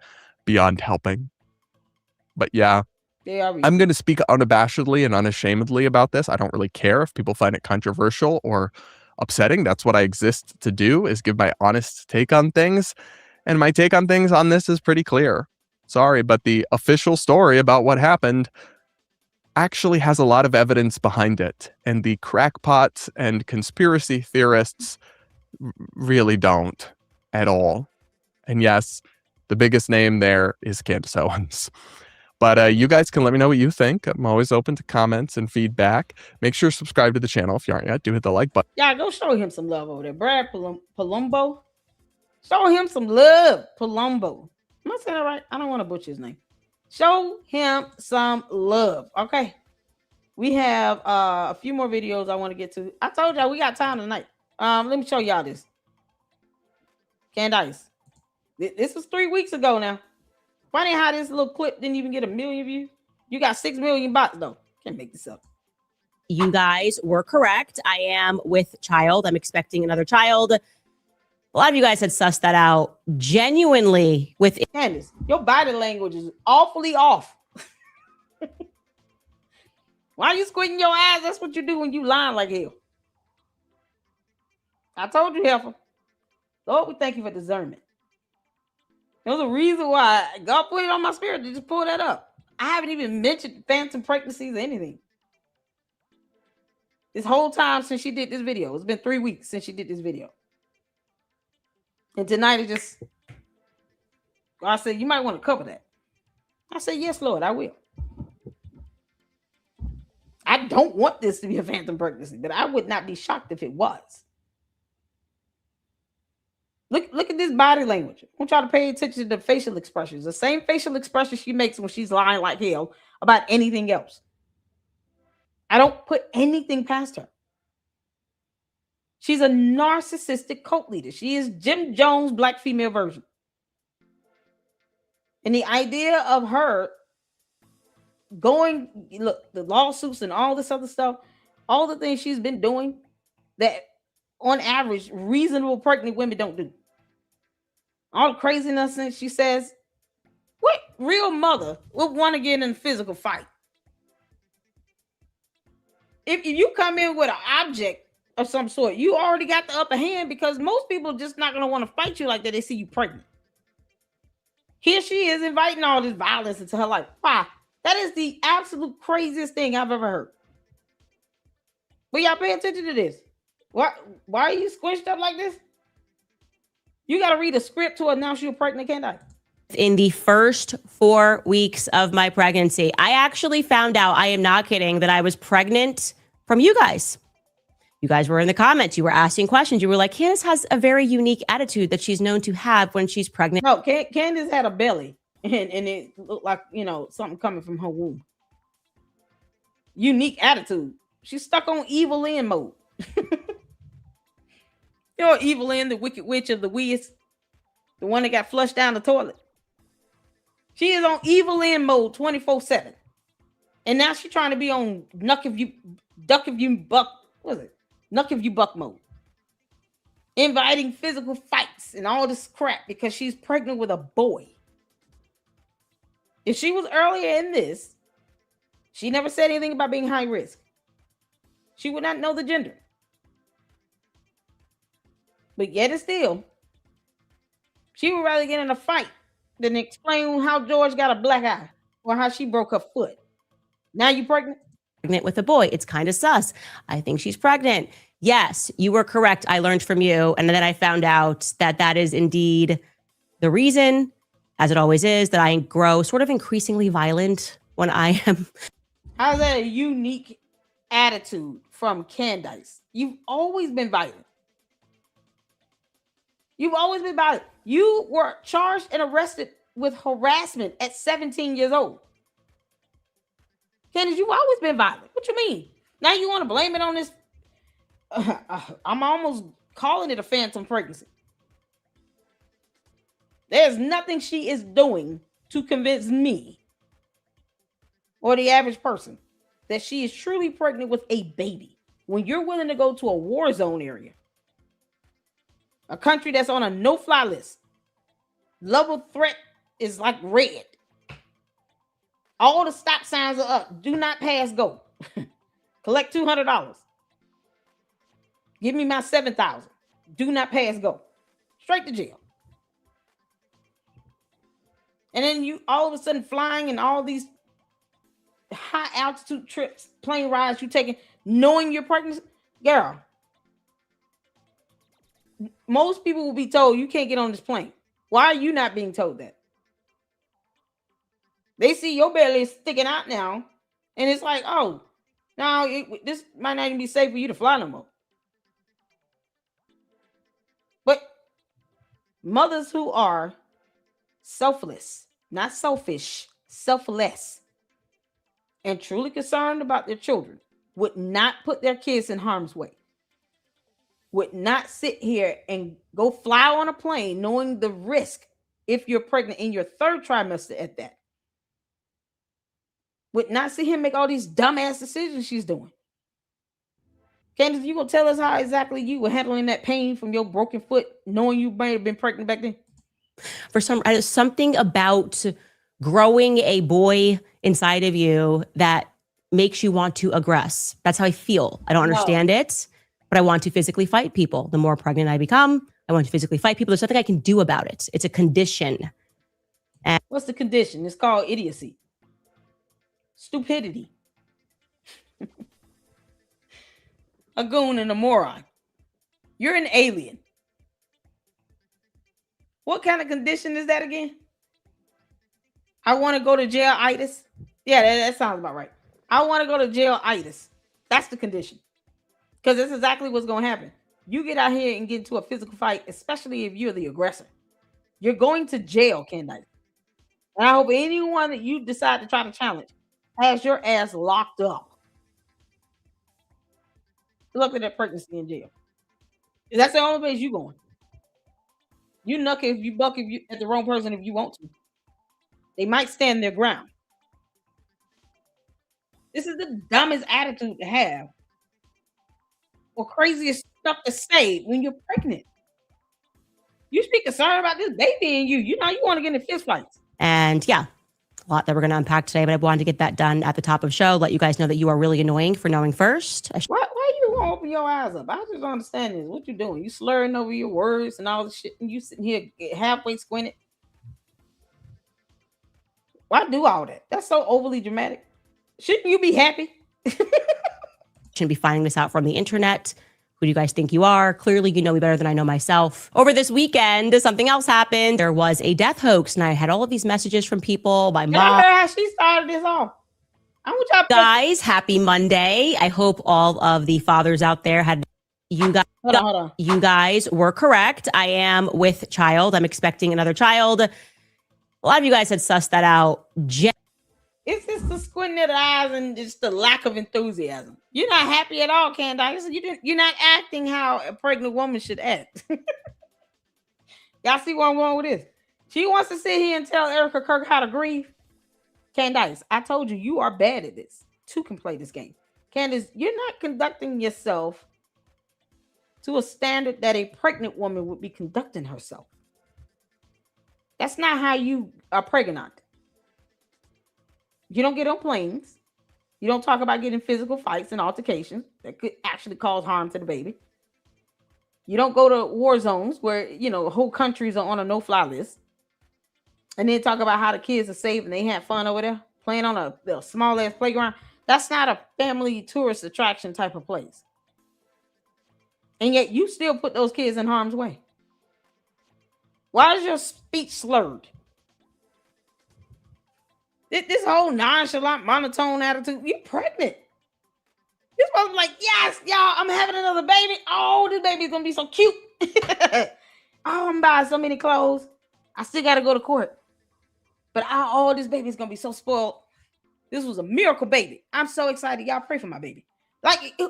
[SPEAKER 6] beyond helping. But yeah, I'm going to speak unabashedly and unashamedly about this. I don't really care if people find it controversial or upsetting. That's what I exist to do, is give my honest take on things. And my take on things on this is pretty clear. Sorry, but the official story about what happened actually has a lot of evidence behind it. And the crackpots and conspiracy theorists really don't at all. And yes, the biggest name there is Candace Owens. But you guys can let me know what you think. I'm always open to comments and feedback. Make sure to subscribe to the channel if you aren't yet. Do hit the like button.
[SPEAKER 1] Yeah, go show him some love over there. Brad Palumbo. Show him some love, Palumbo. Am I saying that right? I don't want to butcher his name. Show him some love, okay? We have a few more videos I want to get to. I told y'all we got time tonight. Let me show y'all this. Candace. This was 3 weeks ago now. Funny how this little clip didn't even get 1 million views. You got 6 million bots though. Can't make this up.
[SPEAKER 7] You guys were correct. I am with child. I'm expecting another child. A lot of you guys had sussed that out genuinely with
[SPEAKER 1] Candace, your body language is awfully off. Why are you squinting your eyes? That's what you do when you lying like hell. I told you, Heifer. Lord, we thank you for discernment. There's a reason why God put it on my spirit to just pull that up. I haven't even mentioned phantom pregnancies or anything. This whole time since she did this video. It's been 3 weeks since she did this video. And tonight it just, God said, you might want to cover that. I said, yes, Lord, I will. I don't want this to be a phantom pregnancy, but I would not be shocked if it was. Look at this body language. I want y'all to pay attention to the facial expressions. The same facial expression she makes when she's lying like hell about anything else. I don't put anything past her. She's a narcissistic cult leader. She is Jim Jones' black female version. And the idea of her going, look, the lawsuits and all this other stuff, all the things she's been doing that on average, reasonable pregnant women don't do. All the craziness that she says, what real mother would want to get in a physical fight? If you come in with an object of some sort, you already got the upper hand because most people are just not going to want to fight you like that. They see you pregnant. Here she is inviting all this violence into her life. Why? That is the absolute craziest thing I've ever heard. But y'all pay attention to this. Why are you squished up like this? You got to read a script to announce you're pregnant, can't I?
[SPEAKER 7] in the first 4 weeks of my pregnancy. I actually found out, I am not kidding, that I was pregnant from you guys. You guys were in the comments. You were asking questions. You were like, Candace has a very unique attitude that she's known to have when she's pregnant.
[SPEAKER 1] No, Candace had a belly and it looked like, something coming from her womb. Unique attitude. She's stuck on evil in mode. Evil in, the wicked witch of the West, the one that got flushed down the toilet. She is on evil in mode 24/7. And now she's trying to be on duck if you buck mode. Inviting physical fights and all this crap because she's pregnant with a boy. If she was earlier in this, she never said anything about being high risk. She would not know the gender. But yet and still, she would rather get in a fight than explain how George got a black eye or how she broke her foot. Now you pregnant?
[SPEAKER 7] Pregnant with a boy. It's kind of sus. I think she's pregnant. Yes, you were correct. I learned from you. And then I found out that that is indeed the reason, as it always is, that I grow sort of increasingly violent when I am.
[SPEAKER 1] How's that a unique attitude from Candace? You've always been violent. You've always been violent. You were charged and arrested with harassment at 17 years old. Candace, you've always been violent. What you mean? Now you want to blame it on this? I'm almost calling it a phantom pregnancy. There's nothing she is doing to convince me or the average person that she is truly pregnant with a baby. When you're willing to go to a war zone area, a country that's on a no-fly list, level threat is like red. All the stop signs are up. Do not pass go. Collect $200. Give me my $7,000. Do not pass go. Straight to jail. And then you all of a sudden flying and all these high altitude trips, plane rides you taking, knowing you're pregnant. Girl, most people will be told you can't get on this plane. Why are you not being told that? They see your belly sticking out now, and it's like, oh, now this might not even be safe for you to fly no more. But mothers who are selfless, not selfish, selfless, and truly concerned about their children would not put their kids in harm's way, would not sit here and go fly on a plane knowing the risk if you're pregnant in your third trimester at that. Would not see him make all these dumbass decisions she's doing. Candace, you gonna tell us how exactly you were handling that pain from your broken foot, knowing you might have been pregnant back then?
[SPEAKER 7] For something about growing a boy inside of you that makes you want to aggress. That's how I feel. I don't understand it, but I want to physically fight people. The more pregnant I become, I want to physically fight people. There's nothing I can do about it. It's a condition.
[SPEAKER 1] And what's the condition? It's called idiocy. Stupidity. A goon and a moron. You're an alien. What kind of condition is that again? I want to go to jail-itis. Yeah, that sounds about right. I want to go to jail-itis. That's the condition. Because that's exactly what's going to happen. You get out here and get into a physical fight, especially if you're the aggressor. You're going to jail, Candace. And I hope anyone that you decide to try to challenge has your ass locked up. Look at that pregnancy in jail. That's the only place you're going. You nuck if you buck if you at the wrong person if you want to. They might stand their ground. This is the dumbest attitude to have, or craziest stuff to say when you're pregnant. You should be concerned about this baby in you. You know you want to get in fist fights.
[SPEAKER 7] And yeah, a lot that we're going to unpack today, but I wanted to get that done at the top of the show. Let you guys know that you are really annoying for knowing first.
[SPEAKER 1] Why you won't open your eyes up? I just don't understand this. What you doing? You slurring over your words and all the shit, and you sitting here halfway squinted. Why do all that? That's so overly dramatic. Shouldn't you be happy?
[SPEAKER 7] Shouldn't be finding this out from the internet. Who do you guys think you are? Clearly, you know me better than I know myself. Over this weekend, something else happened. There was a death hoax, and I had all of these messages from people. My mom.
[SPEAKER 1] I heard how she started this off. I want y'all
[SPEAKER 7] guys, happy Monday. I hope all of the fathers out there had you guys.
[SPEAKER 1] Hold on.
[SPEAKER 7] You guys were correct. I am with child. I'm expecting another child. A lot of you guys had sussed that out.
[SPEAKER 1] It's just the squinting of the eyes and just the lack of enthusiasm. You're not happy at all, Candace. You're not acting how a pregnant woman should act. Y'all see where I'm going with this? She wants to sit here and tell Erica Kirk how to grieve. Candace, I told you, you are bad at this. Two can play this game. Candace, you're not conducting yourself to a standard that a pregnant woman would be conducting herself. That's not how you are pregnant. You don't get on planes. You don't talk about getting physical fights and altercations that could actually cause harm to the baby. You don't go to war zones where, whole countries are on a no-fly list. And then talk about how the kids are safe and they had fun over there playing on a small-ass playground. That's not a family tourist attraction type of place. And yet you still put those kids in harm's way. Why is your speech slurred? This whole nonchalant, monotone attitude. You pregnant. You're supposed to be like, yes, y'all, I'm having another baby. Oh, this baby's going to be so cute. Oh, I'm buying so many clothes. I still got to go to court. But this baby's going to be so spoiled. This was a miracle baby. I'm so excited. Y'all pray for my baby. Like,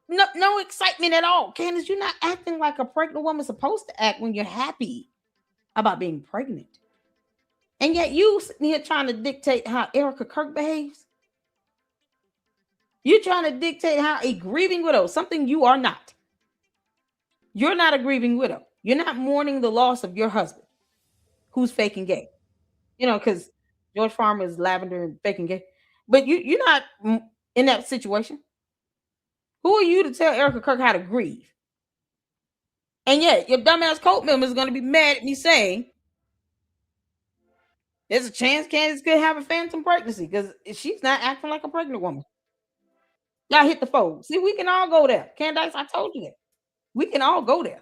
[SPEAKER 1] no excitement at all. Candace, you're not acting like a pregnant woman's supposed to act when you're happy about being pregnant. And yet you sitting here trying to dictate how Erica Kirk behaves. You're trying to dictate how a grieving widow, something you are not. You're not a grieving widow. You're not mourning the loss of your husband who's faking gay. Because George Farmer is lavender and faking gay. But you're not in that situation. Who are you to tell Erica Kirk how to grieve? And yet your dumbass cult member is going to be mad at me saying, there's a chance Candace could have a phantom pregnancy because she's not acting like a pregnant woman. Y'all hit the phone. See, we can all go there. Candace, I told you that. We can all go there.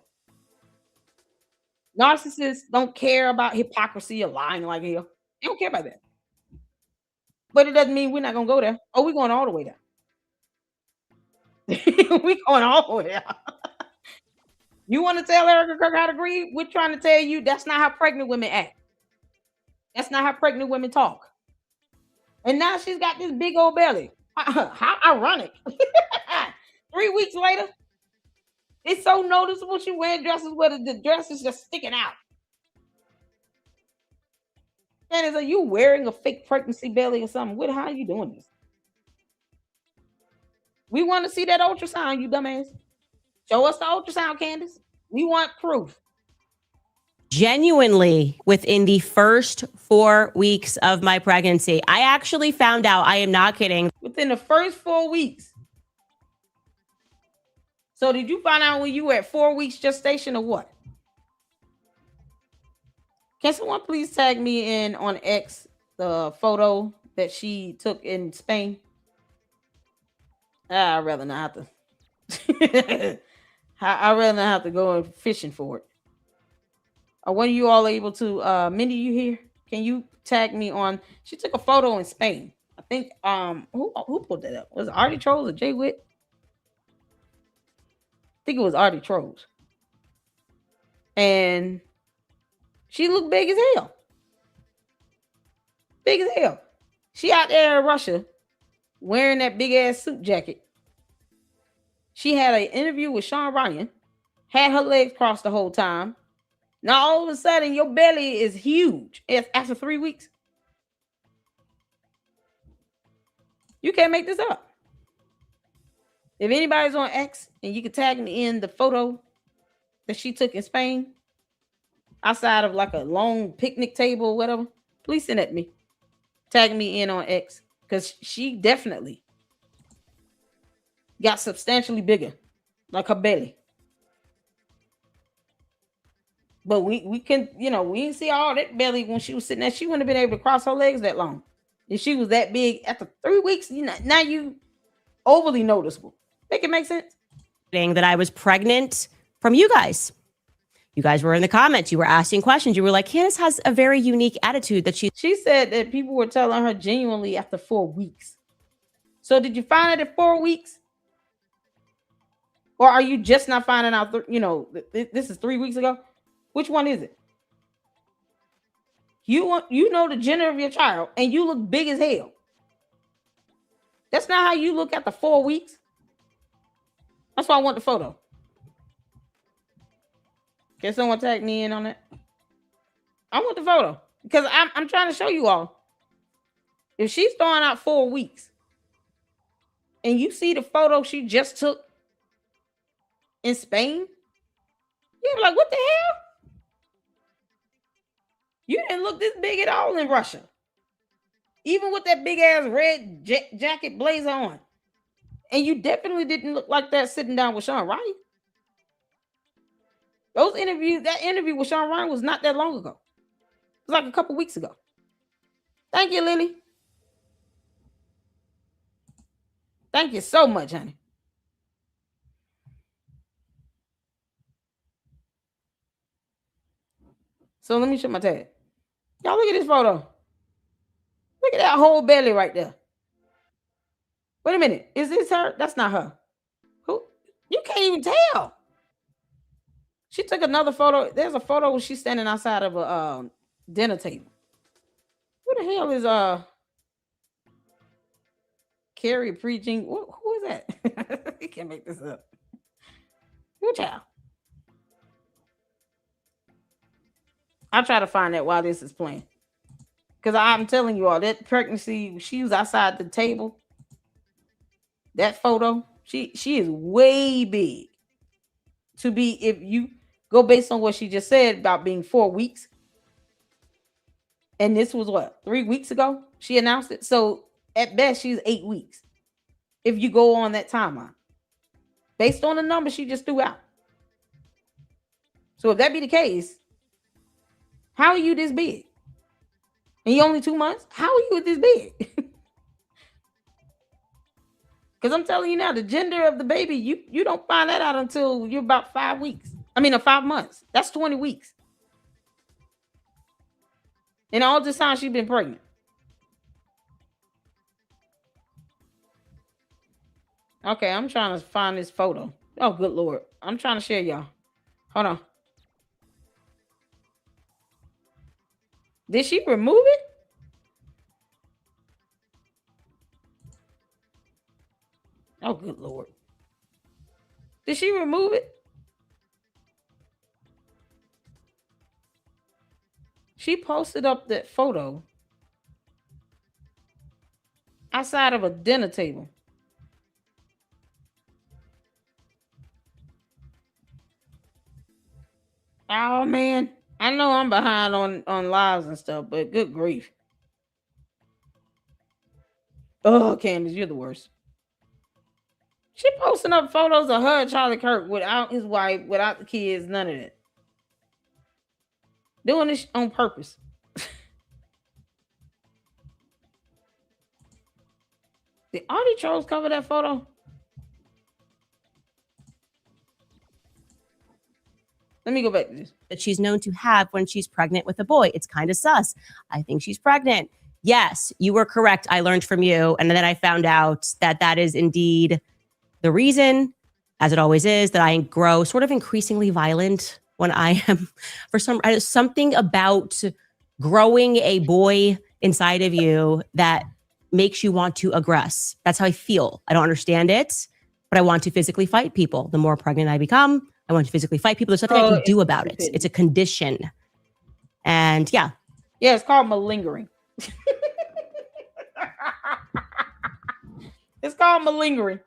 [SPEAKER 1] Narcissists don't care about hypocrisy or lying like hell. They don't care about that. But it doesn't mean we're not going to go there. Oh, we're going all the way there. We're going all the way there. You want to tell Erica Kirk how to grieve? We're trying to tell you that's not how pregnant women act. That's not how pregnant women talk. And now she's got this big old belly. How ironic. 3 weeks later, it's so noticeable. She wearing dresses where the dress is just sticking out. Candace, are you wearing a fake pregnancy belly or something? How are you doing this? We want to see that ultrasound, you dumbass. Show us the ultrasound, Candace. We want proof.
[SPEAKER 7] Genuinely, within the first 4 weeks of my pregnancy, I actually found out, I am not kidding.
[SPEAKER 1] Within the first 4 weeks. So did you find out when you were at 4 weeks gestation or what? Can someone please tag me in on X the photo that she took in Spain? I'd rather not have to. I'd rather not have to go fishing for it. Are one of you all able to, Mindy, you here? Can you tag me on? She took a photo in Spain. I think, who pulled that up? Was it Artie Trolls or Jay Witt? I think it was Artie Trolls. And she looked big as hell. Big as hell. She out there in Russia wearing that big ass suit jacket. She had an interview with Sean Ryan, had her legs crossed the whole time. Now all of a sudden your belly is huge after 3 weeks. You can't make this up. If anybody's on X and you can tag me in the photo that she took in Spain, outside of like a long picnic table or whatever, please send it to me. Tag me in on X, because she definitely got substantially bigger, like her belly. But we can, we didn't see all that belly when she was sitting there. She wouldn't have been able to cross her legs that long. If she was that big after 3 weeks, now you overly noticeable. Make it make sense?
[SPEAKER 7] That I was pregnant from you guys. You guys were in the comments. You were asking questions. You were like, Candace has a very unique attitude that
[SPEAKER 1] She said that people were telling her genuinely after 4 weeks. So did you find it at 4 weeks? Or are you just not finding out, this is 3 weeks ago? Which one is it? You know the gender of your child and you look big as hell. That's not how you look after 4 weeks. That's why I want the photo. Can someone tag me in on that? I want the photo because I'm trying to show you all. If she's throwing out 4 weeks and you see the photo she just took in Spain, you're like, what the hell? You didn't look this big at all in Russia. Even with that big ass red jacket blazer on. And you definitely didn't look like that sitting down with Sean Ryan. That interview with Sean Ryan was not that long ago. It was like a couple weeks ago. Thank you, Lily. Thank you so much, honey. So let me show my tag. Y'all look at this photo. Look at that whole belly right there. Wait a minute. Is this her? That's not her. Who? You can't even tell. She took another photo. There's a photo where she's standing outside of a dinner table. Who the hell is Carrie preaching? Who is that? You can't make this up. Who child? I'll try to find that while this is playing. Because I'm telling you all, that pregnancy, she was outside the table. That photo, she is way big. To be, if you go based on what she just said about being 4 weeks. And this was what, 3 weeks ago? She announced it. So at best, she's 8 weeks. If you go on that timeline. Based on the number she just threw out. So if that be the case, how are you this big? And you only 2 months? How are you this big? Because I'm telling you now, the gender of the baby, you don't find that out until you're about 5 weeks. 5 months. That's 20 weeks. And all this time she's been pregnant. Okay, I'm trying to find this photo. Oh, good Lord. I'm trying to share y'all. Hold on. Did she remove it? Oh, good Lord. Did she remove it? She posted up that photo outside of a dinner table. Oh man, I know I'm behind on lives and stuff, but good grief. Oh, Candace, you're the worst. She posting up photos of her and Charlie Kirk without his wife, without the kids, none of that. Doing this on purpose. Did Audie Trolls cover that photo? Let me go back to this.
[SPEAKER 7] That she's known to have when she's pregnant with a boy. It's kind of sus. I think she's pregnant. Yes, you were correct. I learned from you. And then I found out that that is indeed the reason, as it always is, that I grow sort of increasingly violent when I am, for something about growing a boy inside of you that makes you want to aggress. That's how I feel. I don't understand it, but I want to physically fight people. The more pregnant I become, I want to physically fight people. There's nothing I can do about it. It's a condition. And yeah.
[SPEAKER 1] Yeah, it's called malingering. It's called malingering.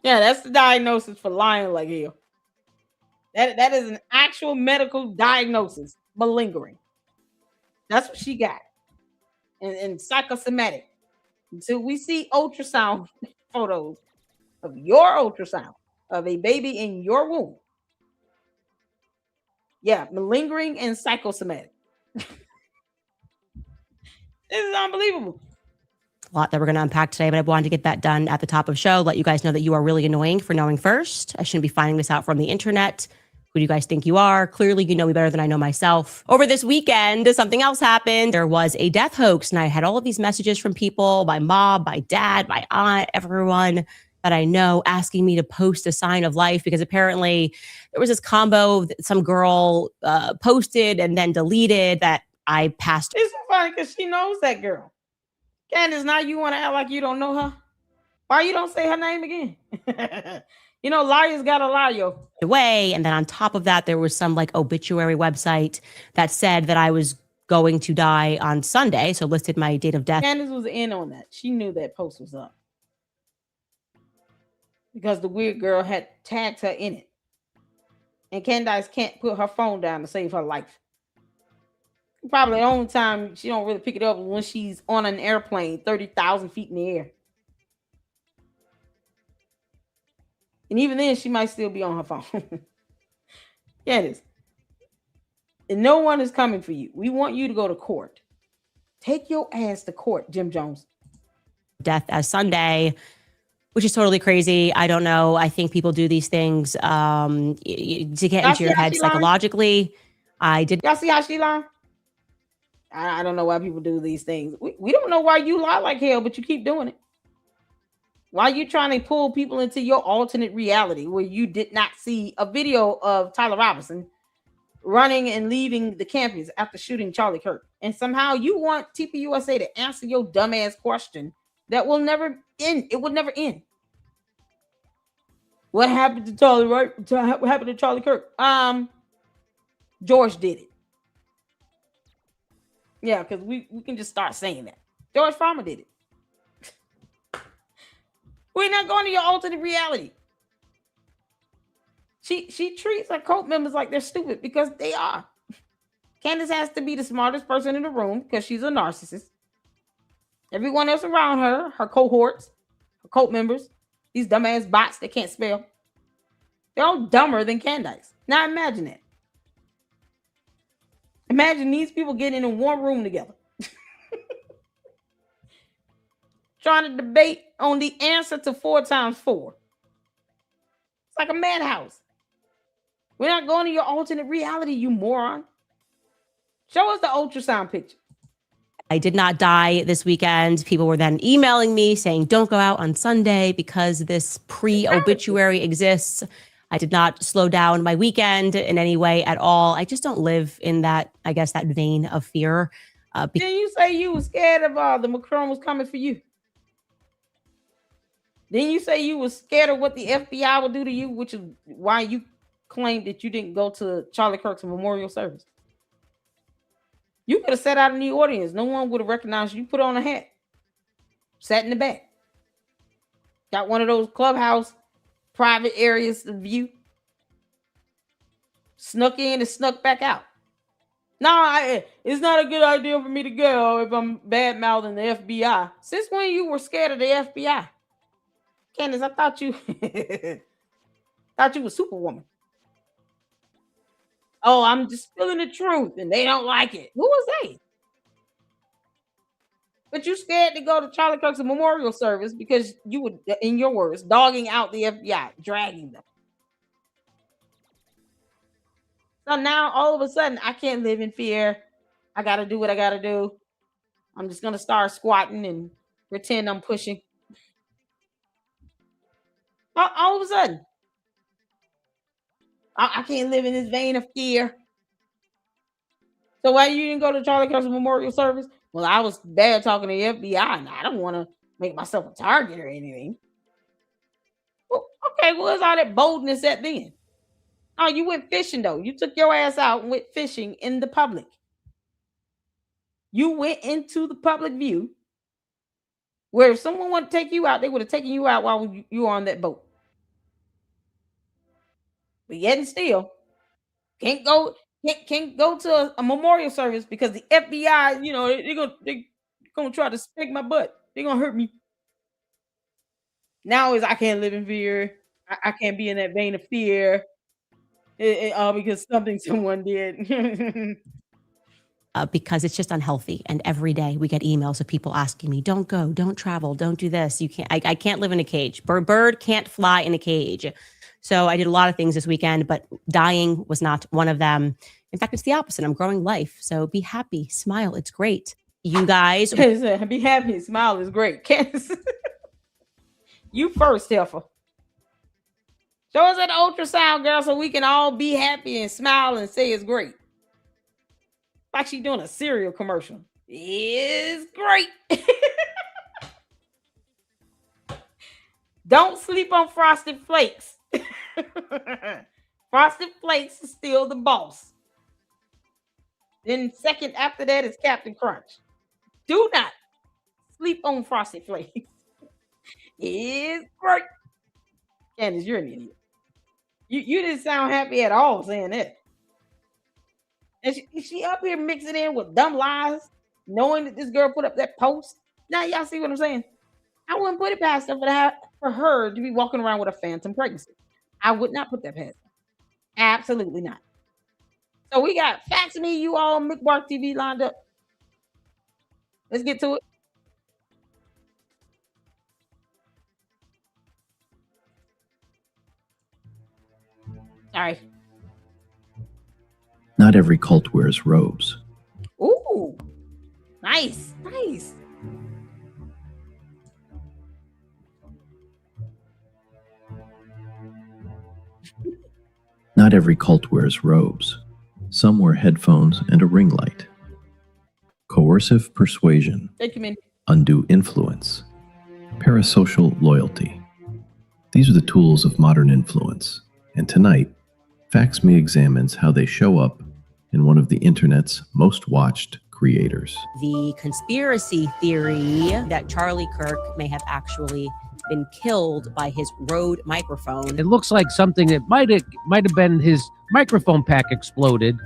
[SPEAKER 1] Yeah, that's the diagnosis for lying like hell. That is an actual medical diagnosis. Malingering. That's what she got. And psychosomatic. Until we see ultrasound photos of your ultrasound of a baby in your womb. Yeah, malingering and psychosomatic. This is unbelievable.
[SPEAKER 7] A lot that we're going to unpack today, but I wanted to get that done at the top of the show. Let you guys know that you are really annoying for knowing first. I shouldn't be finding this out from the internet. Who do you guys think you are? Clearly, you know me better than I know myself. Over this weekend, something else happened. There was a death hoax, and I had all of these messages from people, my mom, my dad, my aunt, everyone that I know asking me to post a sign of life because apparently there was this combo that some girl posted and then deleted that I passed.
[SPEAKER 1] It's so funny because she knows that girl. Candace, now you want to act like you don't know her? Why you don't say her name again? You know, liars gotta lie, yo.
[SPEAKER 7] Away. And then on top of that, there was some like obituary website that said that I was going to die on Sunday. So listed my date of death.
[SPEAKER 1] Candace was in on that. She knew that post was up. Because the weird girl had tagged her in it. And Candace can't put her phone down to save her life. Probably the only time she don't really pick it up when she's on an airplane 30,000 feet in the air. And even then, she might still be on her phone. Yeah, it is. And no one is coming for you. We want you to go to court. Take your ass to court, Jim Jones.
[SPEAKER 7] Death as Sunday, which is totally crazy. I don't know. I think people do these things to get into your head psychologically. I did.
[SPEAKER 1] Y'all see how she lied? I don't know why people do these things. We don't know why you lie like hell, but you keep doing it. Why are you trying to pull people into your alternate reality where you did not see a video of Tyler Robinson running and leaving the campus after shooting Charlie Kirk? And somehow you want TPUSA to answer your dumbass question that will never end. It would never end. What happened to Charlie, right? What happened to Charlie Kirk? George did it. Yeah, because we can just start saying that. George Farmer did it. We're not going to your alternate reality. She treats her cult members like they're stupid because they are. Candace has to be the smartest person in the room because she's a narcissist. Everyone else around her, her cohorts, her cult members, these dumbass bots that can't spell, they're all dumber than Candace. Now imagine that. Imagine these people getting in one room together. Trying to debate on the answer to 4 times 4. It's like a madhouse. We're not going to your alternate reality, you moron. Show us the ultrasound picture.
[SPEAKER 7] I did not die this weekend. People were then emailing me saying, don't go out on Sunday because this pre-obituary exists. I did not slow down my weekend in any way at all. I just don't live in that, I guess, that vein of fear.
[SPEAKER 1] Then you say you were scared of the Macron was coming for you. Then you say you was scared of what the FBI would do to you, which is why you claimed that you didn't go to Charlie Kirk's memorial service. You could have sat out in the audience. No one would have recognized you. Put on a hat. Sat in the back. Got one of those clubhouse private areas to view. Snuck in and snuck back out. No, it's not a good idea for me to go if I'm bad mouthing the FBI. Since when you were scared of the FBI? Candace, I thought you thought you was Superwoman. Oh, I'm just spilling the truth and they don't like it. Who was they? But you scared to go to Charlie Kirk's memorial service because you would, in your words, dogging out the FBI, dragging them. So now all of a sudden, I can't live in fear. I got to do what I got to do. I'm just going to start squatting and pretend I'm pushing. All of a sudden, I can't live in this vein of fear. So why you didn't go to Charlie Kirk's memorial service? Well, I was bad talking to the FBI, and I don't want to make myself a target or anything. Well, okay, where's all that boldness at then? Oh, you went fishing, though. You took your ass out and went fishing in the public. You went into the public view where if someone wanted to take you out, they would have taken you out while you were on that boat. But yet and still, can't go to a memorial service because the FBI, they're gonna try to spank my butt. They're gonna hurt me. Now is I can't live in fear. I can't be in that vein of fear. Because something someone did.
[SPEAKER 7] Because it's just unhealthy. And every day we get emails of people asking me, don't go, don't travel, don't do this. You can't, I can't live in a cage. Bird can't fly in a cage. So I did a lot of things this weekend, but dying was not one of them. In fact, it's the opposite. I'm growing life. So be happy, smile. It's great. You guys.
[SPEAKER 1] Be happy, smile is great. Candace. You first, Heifer. Show us that ultrasound, girl, so we can all be happy and smile and say it's great. Like she doing a cereal commercial. It's great. Don't sleep on Frosted Flakes. Frosted Flakes is still the boss. Then second after that is Captain Crunch. Do not sleep on Frosted Flakes. It's great. Candace, you're an idiot. You didn't sound happy at all saying that. And she up here mixing in with dumb lies, knowing that this girl put up that post. Now y'all see what I'm saying? I wouldn't put it past her for her to be walking around with a phantom pregnancy. I would not put that past her. Absolutely not. So we got Facts Me, you all McBark TV lined up. Let's get to it. Sorry.
[SPEAKER 3] Not every cult wears robes.
[SPEAKER 1] Ooh, nice.
[SPEAKER 3] Not every cult wears robes. Some wear headphones and a ring light. Coercive persuasion.
[SPEAKER 1] Thank you, man.
[SPEAKER 3] Undue influence. Parasocial loyalty. These are the tools of modern influence. And tonight, Facts Me examines how they show up in one of the internet's most watched creators.
[SPEAKER 7] The conspiracy theory that Charlie Kirk may have actually been killed by his Rode microphone.
[SPEAKER 2] It looks like something that might have been his microphone pack exploded,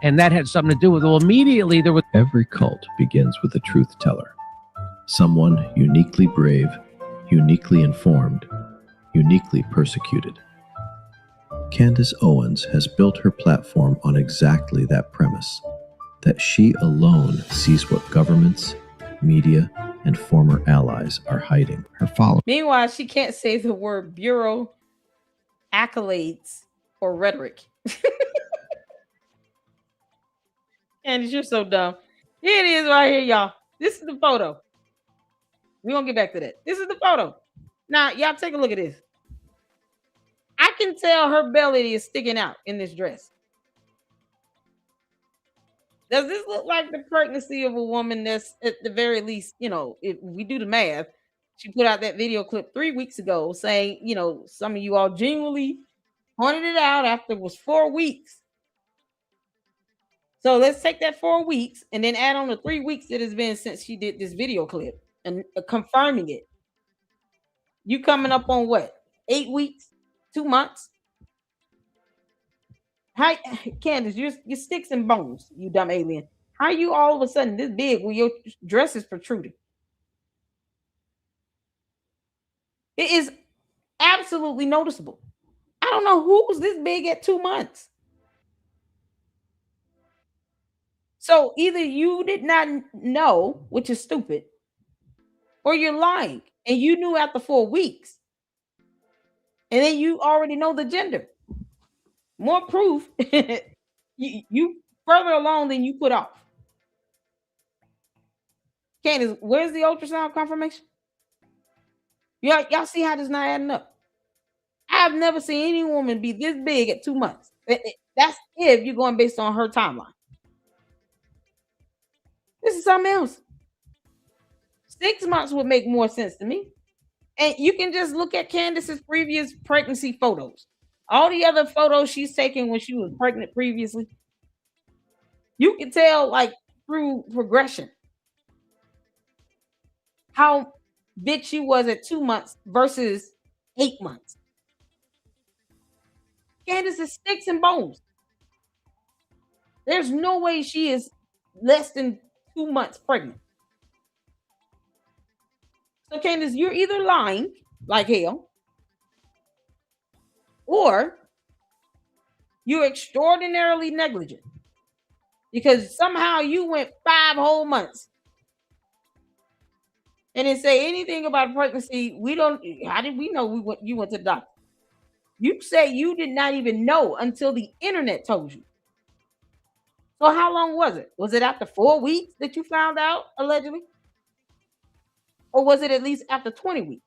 [SPEAKER 2] and that had something to do with it. Well, immediately there was...
[SPEAKER 3] Every cult begins with a truth teller. Someone uniquely brave, uniquely informed, uniquely persecuted. Candace Owens has built her platform on exactly that premise, that she alone sees what governments, media, and former allies are hiding. Her followers.
[SPEAKER 1] Meanwhile, she can't say the word bureau, accolades, or rhetoric. Candace, you're so dumb. Here it is right here, y'all. This is the photo. We're going to get back to that. This is the photo. Now, y'all take a look at this. I can tell her belly is sticking out in this dress. Does this look like the pregnancy of a woman that's at the very least, if we do the math, She put out that video clip 3 weeks ago saying, some of you all genuinely pointed it out after it was 4 weeks. So let's take that 4 weeks and then add on the 3 weeks that has been since she did this video clip and confirming it. You coming up on what? 8 weeks? 2 months? Hi, Candace, you're sticks and bones, you dumb alien. How are you all of a sudden this big when your dress is protruding? It is absolutely noticeable. I don't know who was this big at 2 months. So either you did not know, which is stupid, or you're lying and you knew after 4 weeks. And then you already know the gender. More proof. you further along than you put off. Candace, where's the ultrasound confirmation? Y'all see how this not adding up? I've never seen any woman be this big at 2 months. That's if you're going based on her timeline. This is something else. 6 months would make more sense to me. And you can just look at Candace's previous pregnancy photos. All the other photos she's taken when she was pregnant previously. You can tell, like, through progression, how big she was at 2 months versus 8 months. Candace is sticks and bones. There's no way she is less than 2 months pregnant. So, Candace, you're either lying like hell, or you're extraordinarily negligent because somehow you went 5 whole months and didn't say anything about pregnancy. How did we know you went to the doctor? You say you did not even know until the internet told you. So how long was it? Was it after 4 weeks that you found out, allegedly? Or was it at least after 20 weeks?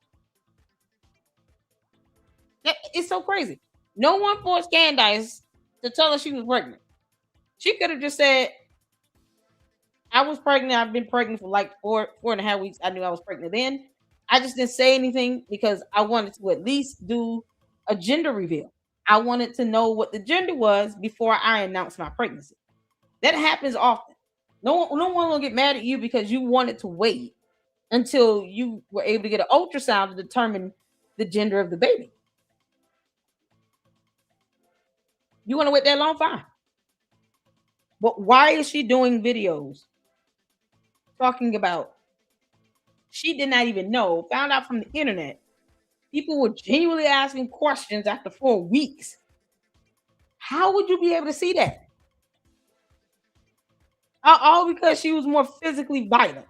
[SPEAKER 1] It's so crazy. No one forced Candace to tell her she was pregnant. She could have just said, I was pregnant. I've been pregnant for like 4.5 weeks. I knew I was pregnant then. I just didn't say anything because I wanted to at least do a gender reveal. I wanted to know what the gender was before I announced my pregnancy. That happens often. No one will get mad at you because you wanted to wait until you were able to get an ultrasound to determine the gender of the baby. You want to wait that long? Fine. But why is she doing videos talking about she did not even know, found out from the internet? People were genuinely asking questions after 4 weeks. How would you be able to see that? All because she was more physically vital.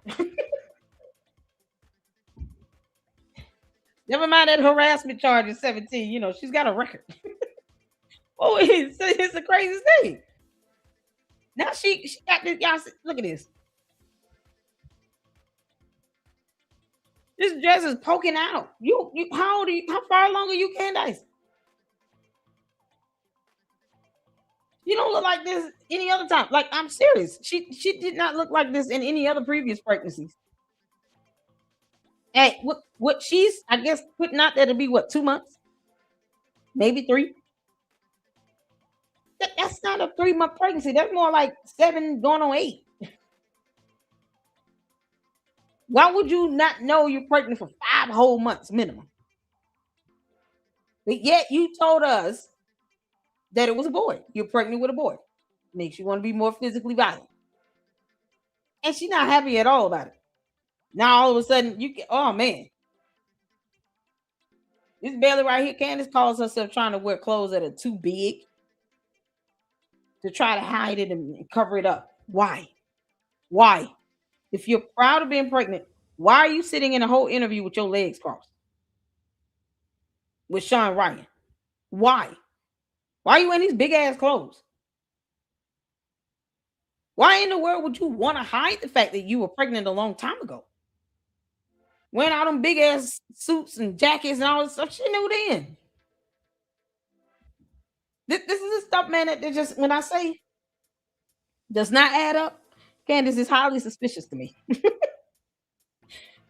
[SPEAKER 1] Never mind that harassment charge at 17. She's got a record. Oh, it's the craziest thing. Now she got this. Y'all look at this. This dress is poking out. You how old are you? How far along are you, Candace? You don't look like this any other time. Like, I'm serious. She did not look like this in any other previous pregnancies. Hey, what she's, I guess, putting out there to be 2 months? Maybe 3. That's not a 3-month pregnancy. That's more like 7 going on 8. Why would you not know you're pregnant for 5 whole months minimum? But yet you told us that it was a boy. You're pregnant with a boy. Makes you want to be more physically violent. And she's not happy at all about it. Now all of a sudden you get, oh man. This belly right here, Candace calls herself trying to wear clothes that are too big to try to hide it and cover it up. Why? If you're proud of being pregnant, why are you sitting in a whole interview with your legs crossed? With Sean Ryan? Why? Why are you in these big ass clothes? Why in the world would you want to hide the fact that you were pregnant a long time ago? Wearing all them big ass suits and jackets and all this stuff, she knew then. This is the stuff, man, that just, when I say does not add up, Candace is highly suspicious to me.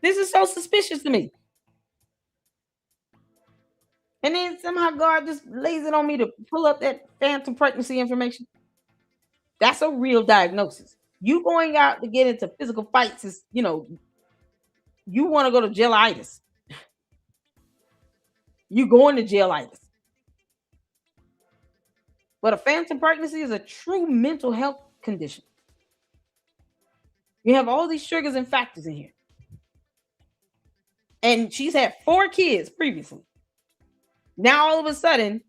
[SPEAKER 1] This is so suspicious to me. And then somehow God just lays it on me to pull up that phantom pregnancy information. That's a real diagnosis. You going out to get into physical fights is, you want to go to jailitis. You going to jailitis. But a phantom pregnancy is a true mental health condition. You have all these triggers and factors in here. And she's had 4 kids previously. Now all of a sudden,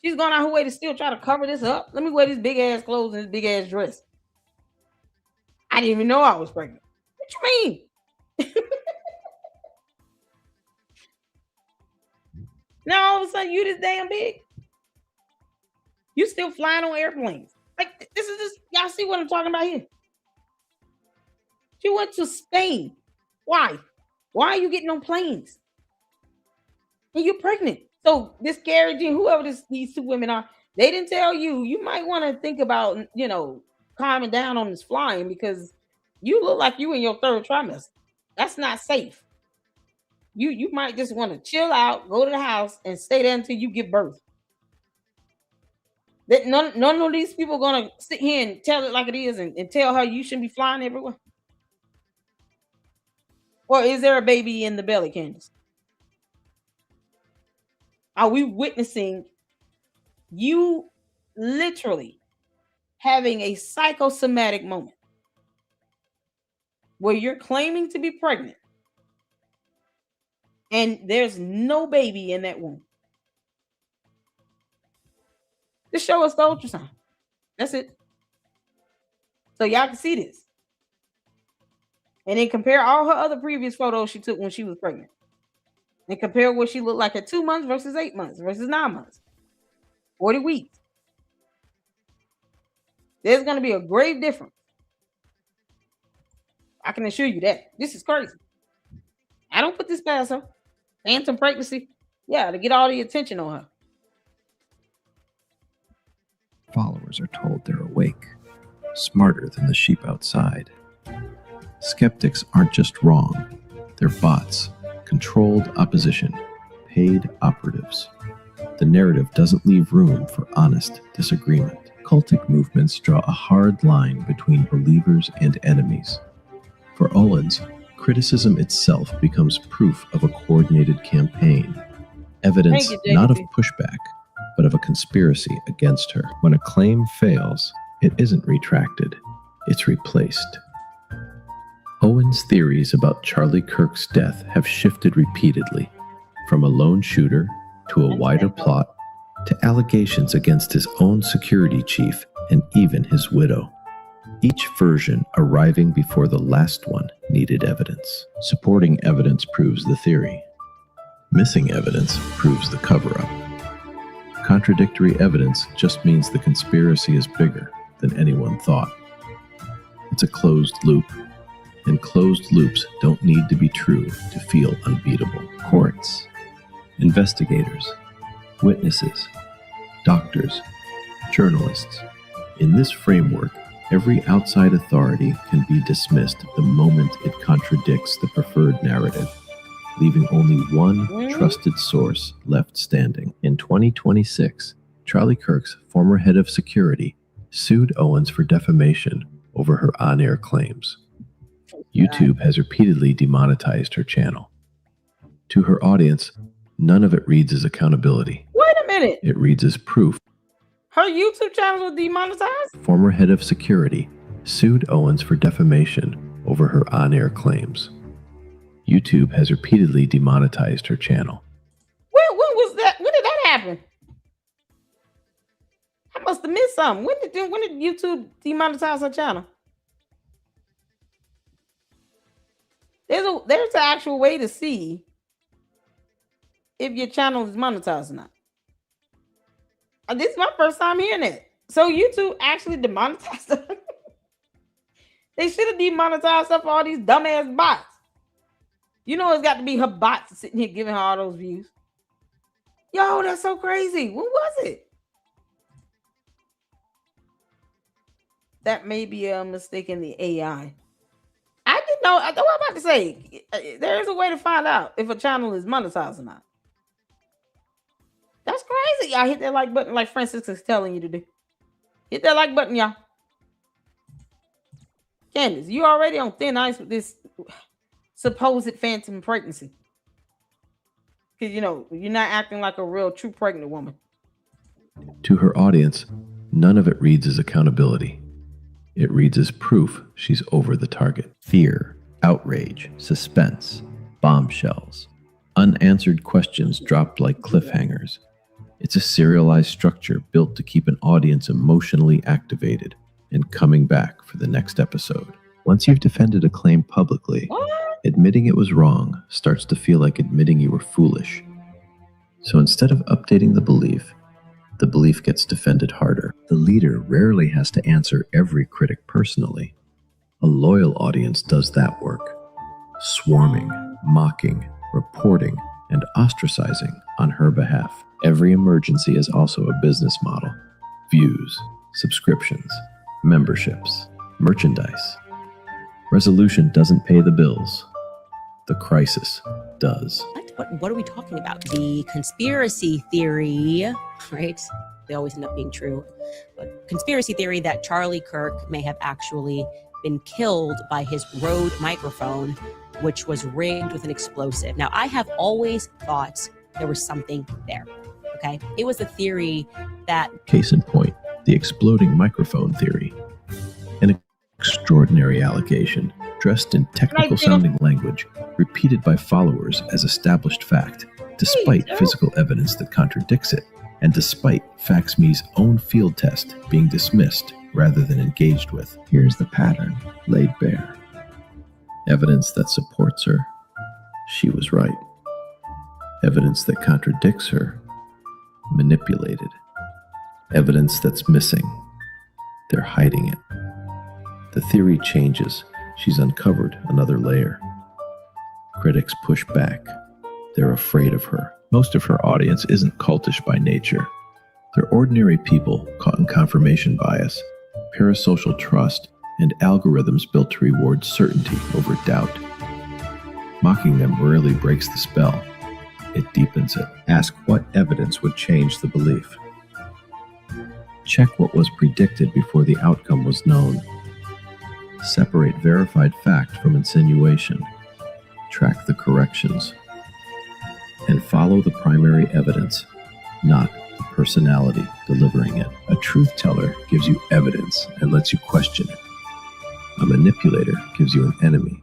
[SPEAKER 1] she's gone out her way to still try to cover this up. Let me wear these big ass clothes and this big ass dress. I didn't even know I was pregnant. What you mean? Now all of a sudden you this damn big. You still flying on airplanes. Like this is just, y'all see what I'm talking about here? She went to Spain. Why? Why are you getting on planes? And you're pregnant. So this Carrie Jean, whoever these 2 women are, they didn't tell you. You might want to think about, calming down on this flying because you look like you in your 3rd trimester. That's not safe. You might just want to chill out, go to the house, and stay there until you give birth. That none of these people are gonna sit here and tell it like it is and tell her you shouldn't be flying everywhere. Or is there a baby in the belly, Candace? Are we witnessing you literally having a psychosomatic moment where you're claiming to be pregnant and there's no baby in that womb? Just show us the ultrasound. That's it. So y'all can see this. And then compare all her other previous photos she took when she was pregnant. And compare what she looked like at 2 months versus 8 months versus 9 months. 40 weeks. There's going to be a grave difference. I can assure you that. This is crazy. I don't put this past her. Phantom pregnancy. Yeah, to get all the attention on her.
[SPEAKER 3] Followers are told they're awake, smarter than the sheep outside. Skeptics aren't just wrong, they're bots, controlled opposition, paid operatives. The narrative doesn't leave room for honest disagreement. Cultic movements draw a hard line between believers and enemies. For Owens, criticism itself becomes proof of a coordinated campaign, evidence not of pushback, but of a conspiracy against her. When a claim fails, it isn't retracted, it's replaced. Owens' theories about Charlie Kirk's death have shifted repeatedly, from a lone shooter to a wider plot to allegations against his own security chief and even his widow. Each version arriving before the last one needed evidence. Supporting evidence proves the theory. Missing evidence proves the cover-up. Contradictory evidence just means the conspiracy is bigger than anyone thought. It's a closed loop, and closed loops don't need to be true to feel unbeatable. Courts, investigators, witnesses, doctors, journalists. In this framework, every outside authority can be dismissed the moment it contradicts the preferred narrative, leaving only one trusted source left standing. In 2026, Charlie Kirk's former head of security sued Owens for defamation over her on-air claims. YouTube has repeatedly demonetized her channel. To her audience, none of it reads as accountability.
[SPEAKER 1] Wait a minute.
[SPEAKER 3] It reads as proof.
[SPEAKER 1] Her YouTube channel was demonetized?
[SPEAKER 3] Former head of security sued Owens for defamation over her on-air claims. YouTube has repeatedly demonetized her channel.
[SPEAKER 1] When was that? When did that happen? I must have missed something. When did YouTube demonetize her channel? There's an actual way to see if your channel is monetized or not. This is my first time hearing it. So YouTube actually demonetized her. They should have demonetized her for all these dumbass bots. You know it's got to be her bots sitting here giving her all those views. Yo, that's so crazy. When was it? That may be a mistake in the AI. I didn't know. I was about to say, there is a way to find out if a channel is monetized or not. That's crazy. Y'all hit that like button like Francis is telling you to do. Hit that like button, y'all. Candace, you already on thin ice with this supposed phantom pregnancy. Because, you're not acting like a real true pregnant woman.
[SPEAKER 3] To her audience, none of it reads as accountability. It reads as proof she's over the target. Fear, outrage, suspense, bombshells, unanswered questions dropped like cliffhangers. It's a serialized structure built to keep an audience emotionally activated and coming back for the next episode. Once you've defended a claim publicly, admitting it was wrong starts to feel like admitting you were foolish. So instead of updating the belief gets defended harder. The leader rarely has to answer every critic personally. A loyal audience does that work, swarming, mocking, reporting, and ostracizing on her behalf. Every emergency is also a business model. Views, subscriptions, memberships, merchandise. Resolution doesn't pay the bills. The crisis does.
[SPEAKER 7] What are we talking about? The conspiracy theory, right? They always end up being true. But conspiracy theory that Charlie Kirk may have actually been killed by his Rode microphone, which was rigged with an explosive. Now, I have always thought there was something there, okay? It was a theory that...
[SPEAKER 3] Case in point, the exploding microphone theory. An extraordinary allegation, dressed in technical-sounding language, repeated by followers as established fact, despite physical evidence that contradicts it, and despite FaxMe's own field test being dismissed rather than engaged with. Here's the pattern laid bare. Evidence that supports her, she was right. Evidence that contradicts her, manipulated. Evidence that's missing, they're hiding it. The theory changes. She's uncovered another layer. Critics push back. They're afraid of her. Most of her audience isn't cultish by nature. They're ordinary people caught in confirmation bias, parasocial trust, and algorithms built to reward certainty over doubt. Mocking them rarely breaks the spell. It deepens it. Ask what evidence would change the belief. Check what was predicted before the outcome was known. Separate verified fact from insinuation. Track the corrections. And follow the primary evidence, not the personality delivering it. A truth teller gives you evidence and lets you question it. A manipulator gives you an enemy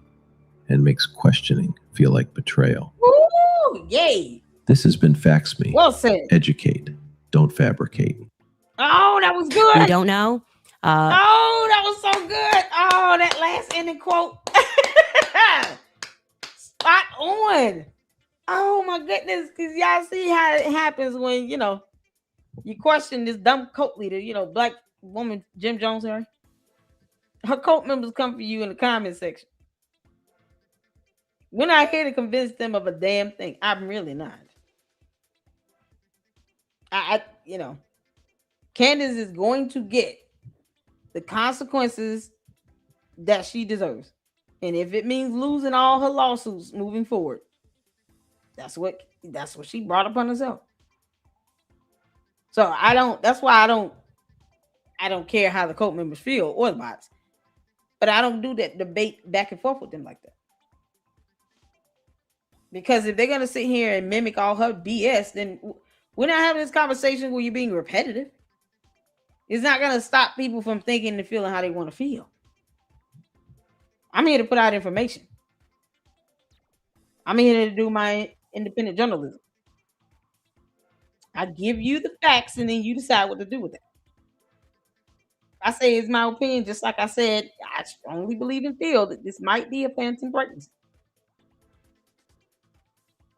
[SPEAKER 3] and makes questioning feel like betrayal.
[SPEAKER 1] Woo! Yay!
[SPEAKER 3] This has been FaxMe.
[SPEAKER 1] Well said.
[SPEAKER 3] Educate, don't fabricate.
[SPEAKER 1] Oh, that was good.
[SPEAKER 7] We don't know.
[SPEAKER 1] Oh, that was so good. Oh, that last ending quote. Spot on. Oh my goodness. Because y'all see how it happens when, you question this dumb cult leader, black woman, Jim Jones, Harry. Her cult members come for you in the comment section. We're not here to convince them of a damn thing. I'm really not. Candace is going to get the consequences that she deserves. And if it means losing all her lawsuits moving forward, that's what she brought upon herself. So that's why I don't care how the cult members feel or the bots. But I don't do that debate back and forth with them like that. Because if they're going to sit here and mimic all her BS, then we're not having this conversation where you're being repetitive. It's not going to stop people from thinking and feeling how they want to feel. I'm here to put out information. I'm here to do my independent journalism. I give you the facts and then you decide what to do with it. I say it's my opinion, just like I said, I strongly believe and feel that this might be a phantom pregnancy.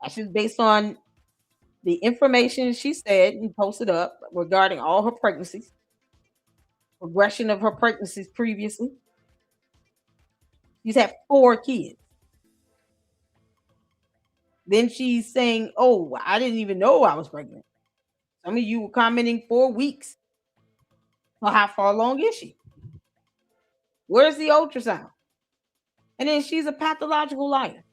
[SPEAKER 1] That's just based on the information she said and posted up regarding all her pregnancies, progression of her pregnancies previously. She's had 4 kids. Then she's saying, oh, I didn't even know I was pregnant. Some of you were commenting 4 weeks. Well, how far along is she? Where's the ultrasound? And then she's a pathological liar.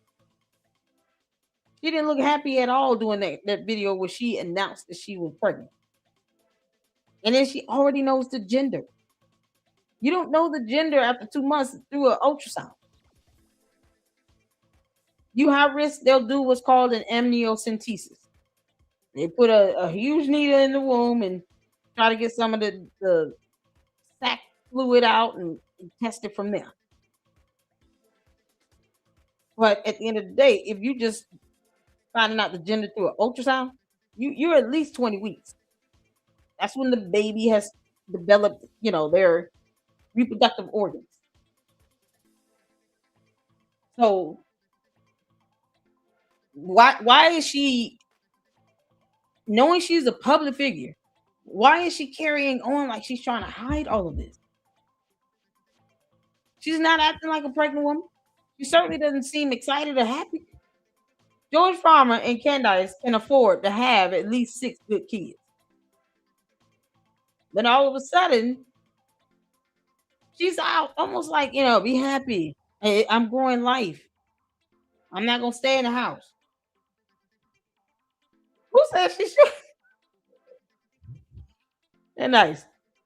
[SPEAKER 1] She didn't look happy at all doing that video where she announced that she was pregnant. And then she already knows the gender. You don't know the gender after 2 months through an ultrasound. You high risk, they'll do what's called an amniocentesis. They put a huge needle in the womb and try to get some of the sac fluid out and test it from there. But at the end of the day, if you just finding out the gender through an ultrasound, you're at least 20 weeks. That's when the baby has developed, their reproductive organs. So why is she, knowing she's a public figure, why is she carrying on like she's trying to hide all of this? She's not acting like a pregnant woman. She certainly doesn't seem excited or happy. George Farmer and Candace can afford to have at least 6 good kids. But all of a sudden, she's out almost like, be happy. Hey, I'm growing life. I'm not going to stay in the house. Who said she should? They're nice.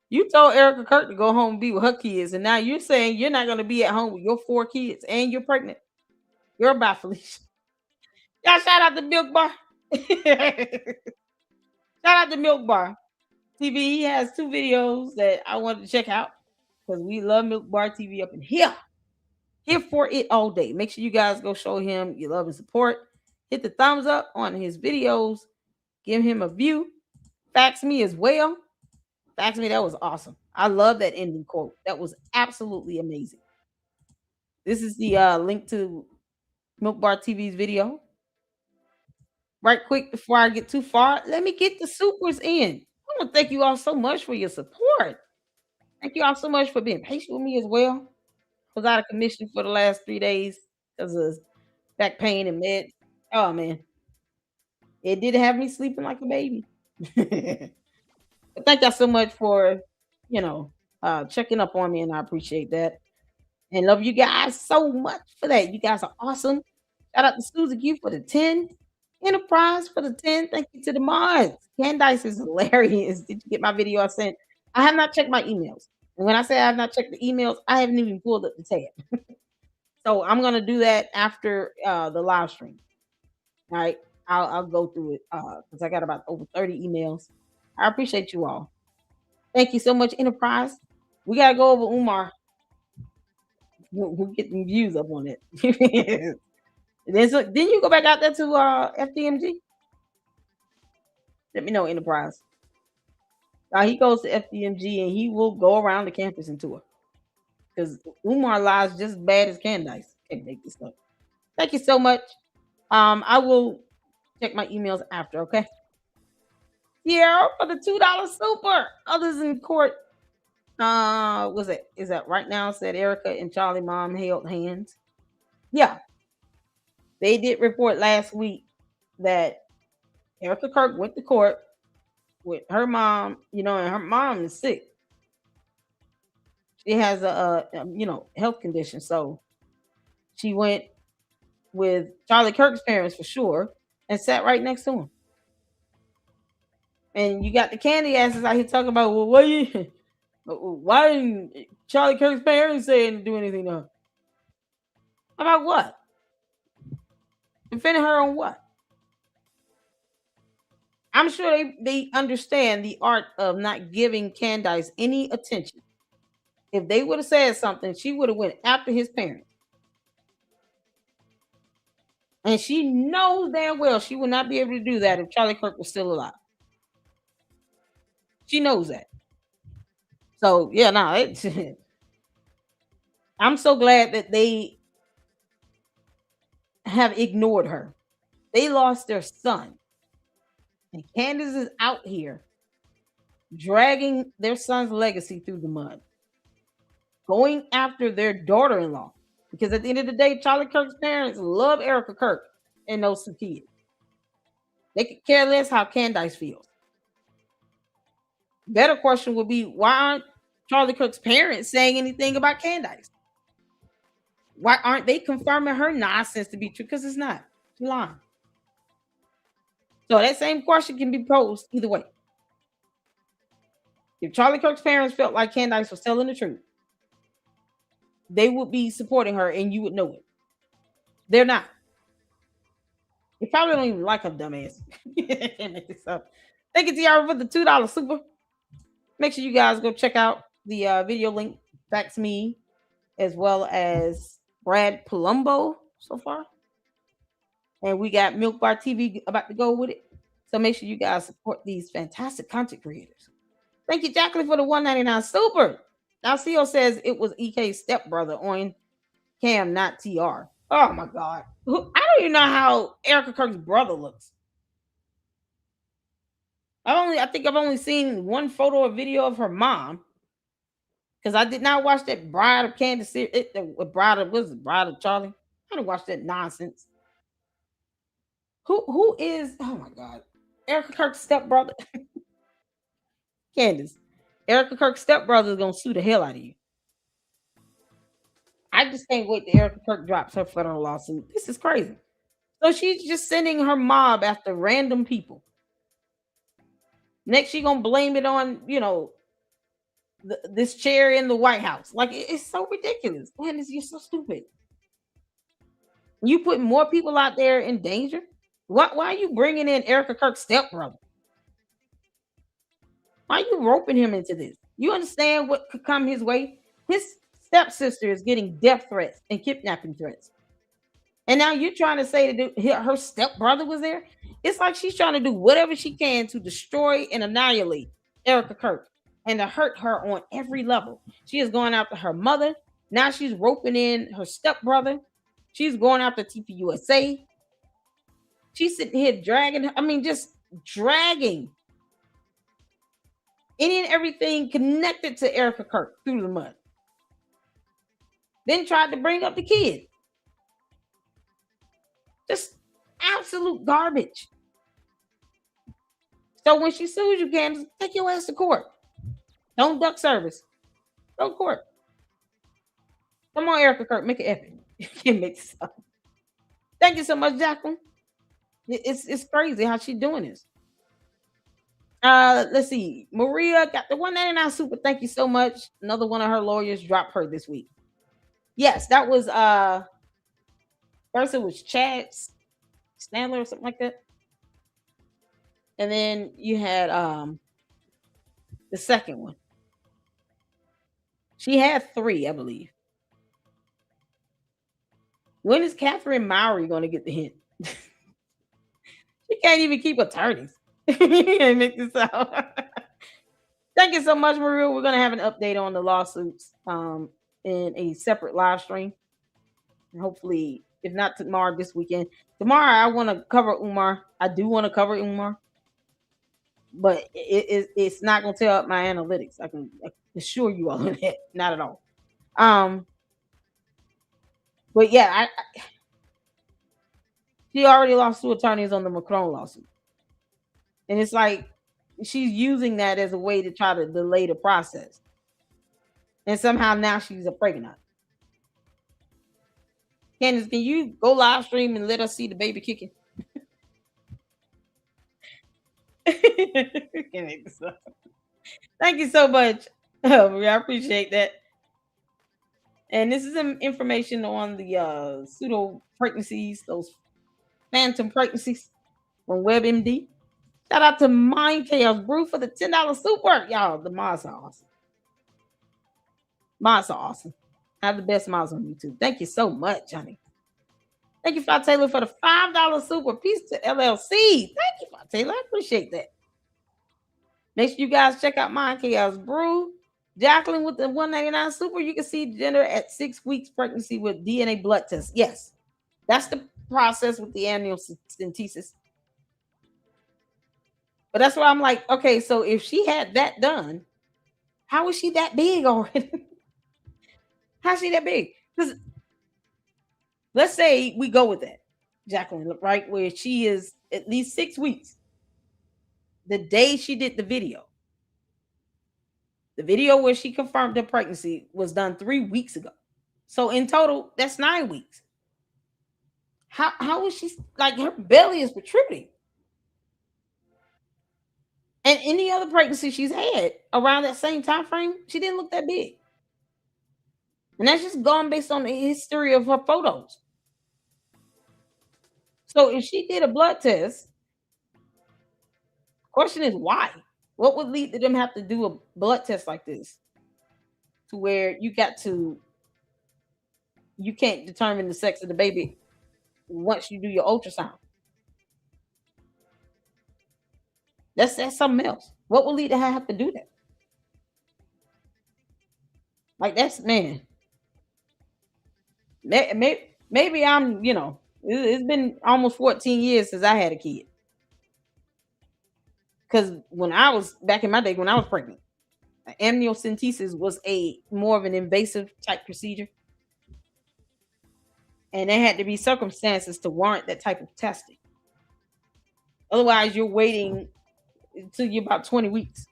[SPEAKER 1] You told Erica Kirk to go home and be with her kids, and now you're saying you're not going to be at home with your 4 kids and you're pregnant. You're about Felicia. Y'all shout out to Milk Bar. Shout out to Milk Bar TV. He has 2 videos that I wanted to check out because we love Milk Bar TV up in here. Here for it all day. Make sure you guys go show him your love and support. Hit the thumbs up on his videos. Give him a view. Fax me as well. Fax me. That was awesome. I love that ending quote. That was absolutely amazing. This is the link to Milk Bar TV's video. Right quick, before I get too far, let me get the supers in. I want to thank you all so much for your support. Thank you all so much for being patient with me as well. I was out of commission for the last 3 days because of back pain and meds. Oh, man. It did have me sleeping like a baby. But thank y'all so much for, checking up on me, and I appreciate that. And love you guys so much for that. You guys are awesome. Shout out to Susie Q for the 10. Enterprise for the 10. Thank you to the mods. Candace is hilarious. Did you get my video I sent? I have not checked my emails. And when I say I have not checked the emails, I haven't even pulled up the tab. So I'm going to do that after the live stream. All right. I'll go through it because I got about over 30 emails. I appreciate you all. Thank you so much, Enterprise. We got to go over Umar. We'll get the views up on it. Then you go back out there to FDMG? Let me know, Enterprise. He goes to FDMG and he will go around the campus and tour. Because Umar lies just as bad as Candace. Can't make this up. Thank you so much. I will check my emails after, okay? Yeah, for the $2 super. Others in court. Is that right now? Said Erica and Charlie mom held hands. Yeah. They did report last week that Erica Kirk went to court with her mom, and her mom is sick. She has a health condition. So she went with Charlie Kirk's parents for sure and sat right next to him. And you got the candy asses out here talking about, well, why didn't Charlie Kirk's parents say to do anything to her? About what? Defending her on what? I'm sure they understand the art of not giving Candace any attention. If they would have said something, she would have went after his parents. And she knows damn well she would not be able to do that if Charlie Kirk was still alive. She knows that. So, yeah, I'm so glad that they have ignored her. They lost their son. And Candace is out here dragging their son's legacy through the mud, going after their daughter-in-law. Because at the end of the day, Charlie Kirk's parents love Erica Kirk and those 2 kids. They could care less how Candace feels. Better question would be, why aren't Charlie Kirk's parents saying anything about Candace? Why aren't they confirming her nonsense to be true? Because it's not. She's lying. So that same question can be posed either way. If Charlie Kirk's parents felt like Candace was telling the truth, they would be supporting her and you would know it. They're not. They probably don't even like her dumbass. Thank you, Tiara, for the $2 super. Make sure you guys go check out the video link. Back to me, as well as Brad Palumbo so far. And we got Milk Bar TV about to go with it. So make sure you guys support these fantastic content creators. Thank you, Jacqueline, for the $1.99 super. Now, CEO says it was EK's stepbrother on Cam, not TR. Oh my God. I don't even know how Erica Kirk's brother looks. I think I've only seen one photo or video of her mom. Because I did not watch that Bride of Candace, Bride of Charlie. I didn't watch that nonsense. Who is, oh my God, Erica Kirk's stepbrother? Candace. Erica Kirk's stepbrother is gonna sue the hell out of you. I just can't wait till Erica Kirk drops her federal lawsuit. This is crazy. So she's just sending her mob after random people. Next, she's gonna blame it on, this chair in the White House. Like, it's so ridiculous. Man, you're so stupid. You putting more people out there in danger? Why are you bringing in Erica Kirk's stepbrother? Why are you roping him into this? You understand what could come his way? His stepsister is getting death threats and kidnapping threats. And now you're trying to say that her stepbrother was there? It's like she's trying to do whatever she can to destroy and annihilate Erica Kirk and to hurt her on every level. She is going after her mother. Now she's roping in her stepbrother. She's going after TPUSA. She's sitting here dragging, just dragging any and everything connected to Erica Kirk through the mud. Then tried to bring up the kid. Just absolute garbage. So when she sues you, Candace, take your ass to court. Don't duck service. Go to court. Come on, Erica Kirk, make it epic. You can make this up. Thank you so much, Jacqueline. It's crazy how she's doing this. Let's see. Maria got the $1.99 super. Thank you so much. Another one of her lawyers dropped her this week. Yes, that was first it was Chad Stanley or something like that. And then you had the second one. She had 3, I believe. When is Catherine Mowry going to get the hint? She can't even keep attorneys. Can't make this out. Thank you so much, Maria. We're going to have an update on the lawsuits in a separate live stream. And hopefully, if not tomorrow, this weekend. Tomorrow, I want to cover Umar. I do want to cover Umar. But it's not going to tell up my analytics. I can assure you all of that. Not at all. But yeah, she already lost 2 attorneys on the Macron lawsuit. And it's like she's using that as a way to try to delay the process. And somehow now she's a pregnant. Candace, can you go live stream and let us see the baby kicking? Thank you so much. I appreciate that. And this is some information on the pseudo pregnancies, those phantom pregnancies from WebMD. Shout out to Mind Chaos Brew for the $10 super. Y'all, the mods are awesome. Mods are awesome. I have the best mods on YouTube. Thank you so much, Johnny. Thank you, Fat Taylor, for the $5 super. Peace to LLC. Thank you, Fat Taylor. I appreciate that. Make sure you guys check out Mind Chaos Brew. Jacqueline with the $1.99 super. You can see gender at 6 weeks pregnancy with DNA blood test. Yes, that's the process with the amniocentesis. But that's why I'm like, okay, so if she had that done, how is she that big already? How's she that big? Because let's say we go with that, Jacqueline, right? Where she is at least 6 weeks. The day she did the video where she confirmed her pregnancy was done 3 weeks ago. So in total, that's 9 weeks. How is she, like, her belly is protruding? And any other pregnancy she's had around that same time frame, she didn't look that big. And that's just gone based on the history of her photos. So if she did a blood test, question is why? What would lead to them have to do a blood test like this? To where you can't determine the sex of the baby once you do your ultrasound. That's something else. What will lead to her have to do that? Like that's man. Maybe I'm, it's been almost 14 years since I had a kid. Because when I was back in my day, when I was pregnant, amniocentesis was a more of an invasive type procedure. And there had to be circumstances to warrant that type of testing. Otherwise, you're waiting until you're about 20 weeks.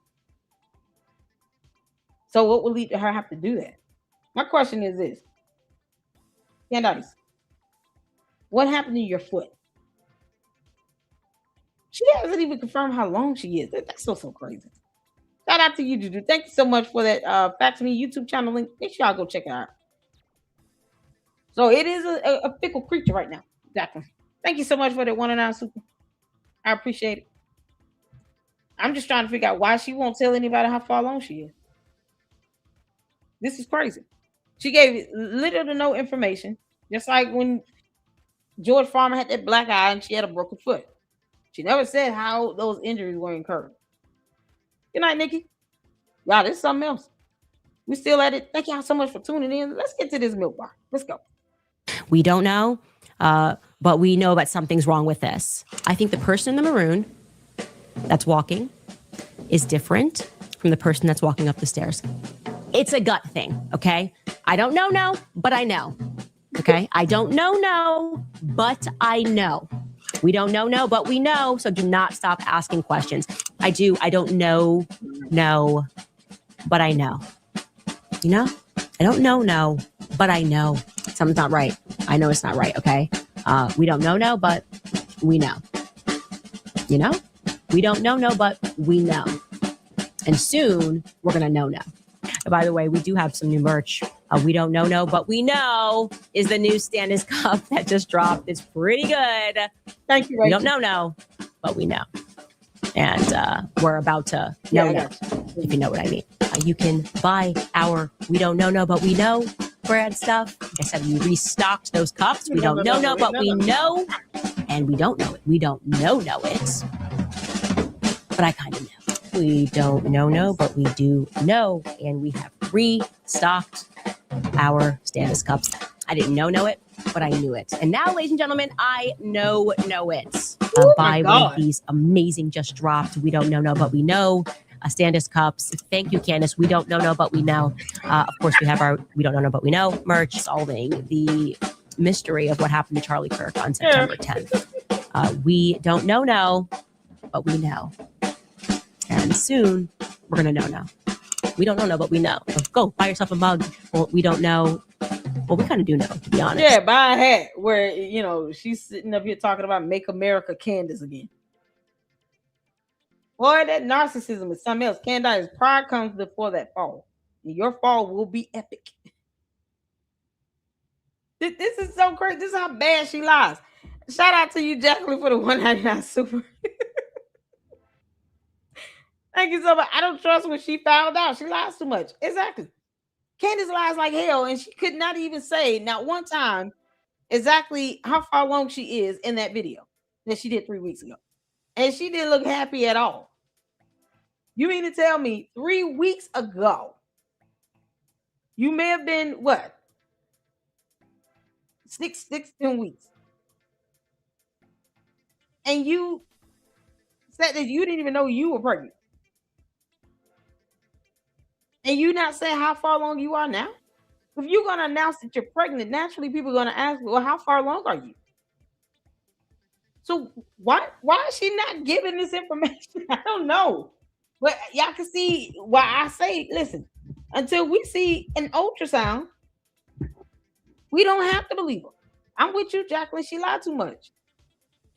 [SPEAKER 1] So what will lead to her have to do that? My question is this. Candace, what happened to your foot? She hasn't even confirmed how long she is. That's so crazy. Shout out to you, Juju. Thank you so much for that Fact to Me YouTube channel link. Make sure y'all go check it out. So it is a fickle creature right now. Jacqueline. Thank you so much for that 109 super. I appreciate it. I'm just trying to figure out why she won't tell anybody how far along she is. This is crazy. She gave little to no information. Just like when George Farmer had that black eye and she had a broken foot. She never said how those injuries were incurred. Good night, Nikki. Y'all, this is something else. We still at it. Thank y'all so much for tuning in. Let's get to this milk bar. Let's go.
[SPEAKER 7] We don't know, but we know that something's wrong with this. I think the person in the maroon that's walking is different from the person that's walking up the stairs. It's a gut thing, okay? I don't know, no, but I know. Okay? I don't know, no, but I know. We don't know, no, but we know. So do not stop asking questions. I don't know, no, but I know. You know? I don't know, no, but I know. Something's not right. I know it's not right, okay? We don't know, no, but we know. You know? We don't know, no, but we know. And soon, we're going to know, no. By the way, we do have some new merch. We don't know, no, but we know is the new Candace cup that just dropped. It's pretty good.
[SPEAKER 1] Thank you, Rachel.
[SPEAKER 7] We don't know, no, but we know. And we're about to know, no, if you know what I mean. You can buy our We Don't Know, No, But We Know brand stuff. Like I said, we restocked those cups. We don't know, no, but we know. And we don't know it. We don't know it. But I kind of know. We don't know, no, but we do know. And we have restocked our Candace cups. I didn't know it, but I knew it. And now, ladies and gentlemen, I know it. Buy one of these amazing just dropped. We don't know, no, but we know. Candace cups. Thank you, Candace. We don't know, no, but we know. Of course, we have our We Don't Know, no, but we know merch solving the mystery of what happened to Charlie Kirk on September 10th. We don't know, no, but we know. And soon, we're going to know now. We don't know, no, but we know. So go buy yourself a mug. Well, we don't know. Well, we kind of do know, to be honest.
[SPEAKER 1] Yeah, buy a hat where, she's sitting up here talking about Make America Candace again. Boy, that narcissism is something else. Candace, pride comes before that fall. And your fall will be epic. This is so crazy. This is how bad she lies. Shout out to you, Jacqueline, for the 199 super. Thank you so much. I don't trust what she found out. She lies too much. Exactly. Candace lies like hell, and she could not even say, not one time, exactly how far along she is in that video that she did 3 weeks ago. And she didn't look happy at all. You mean to tell me 3 weeks ago, you may have been, what? 10 weeks. And you said that you didn't even know you were pregnant. And you not saying how far along you are now? If you're going to announce that you're pregnant, naturally people are going to ask, well, how far along are you? So why is she not giving this information? I don't know. But y'all can see why I say, listen, until we see an ultrasound, we don't have to believe her. I'm with you, Jacqueline. She lied too much.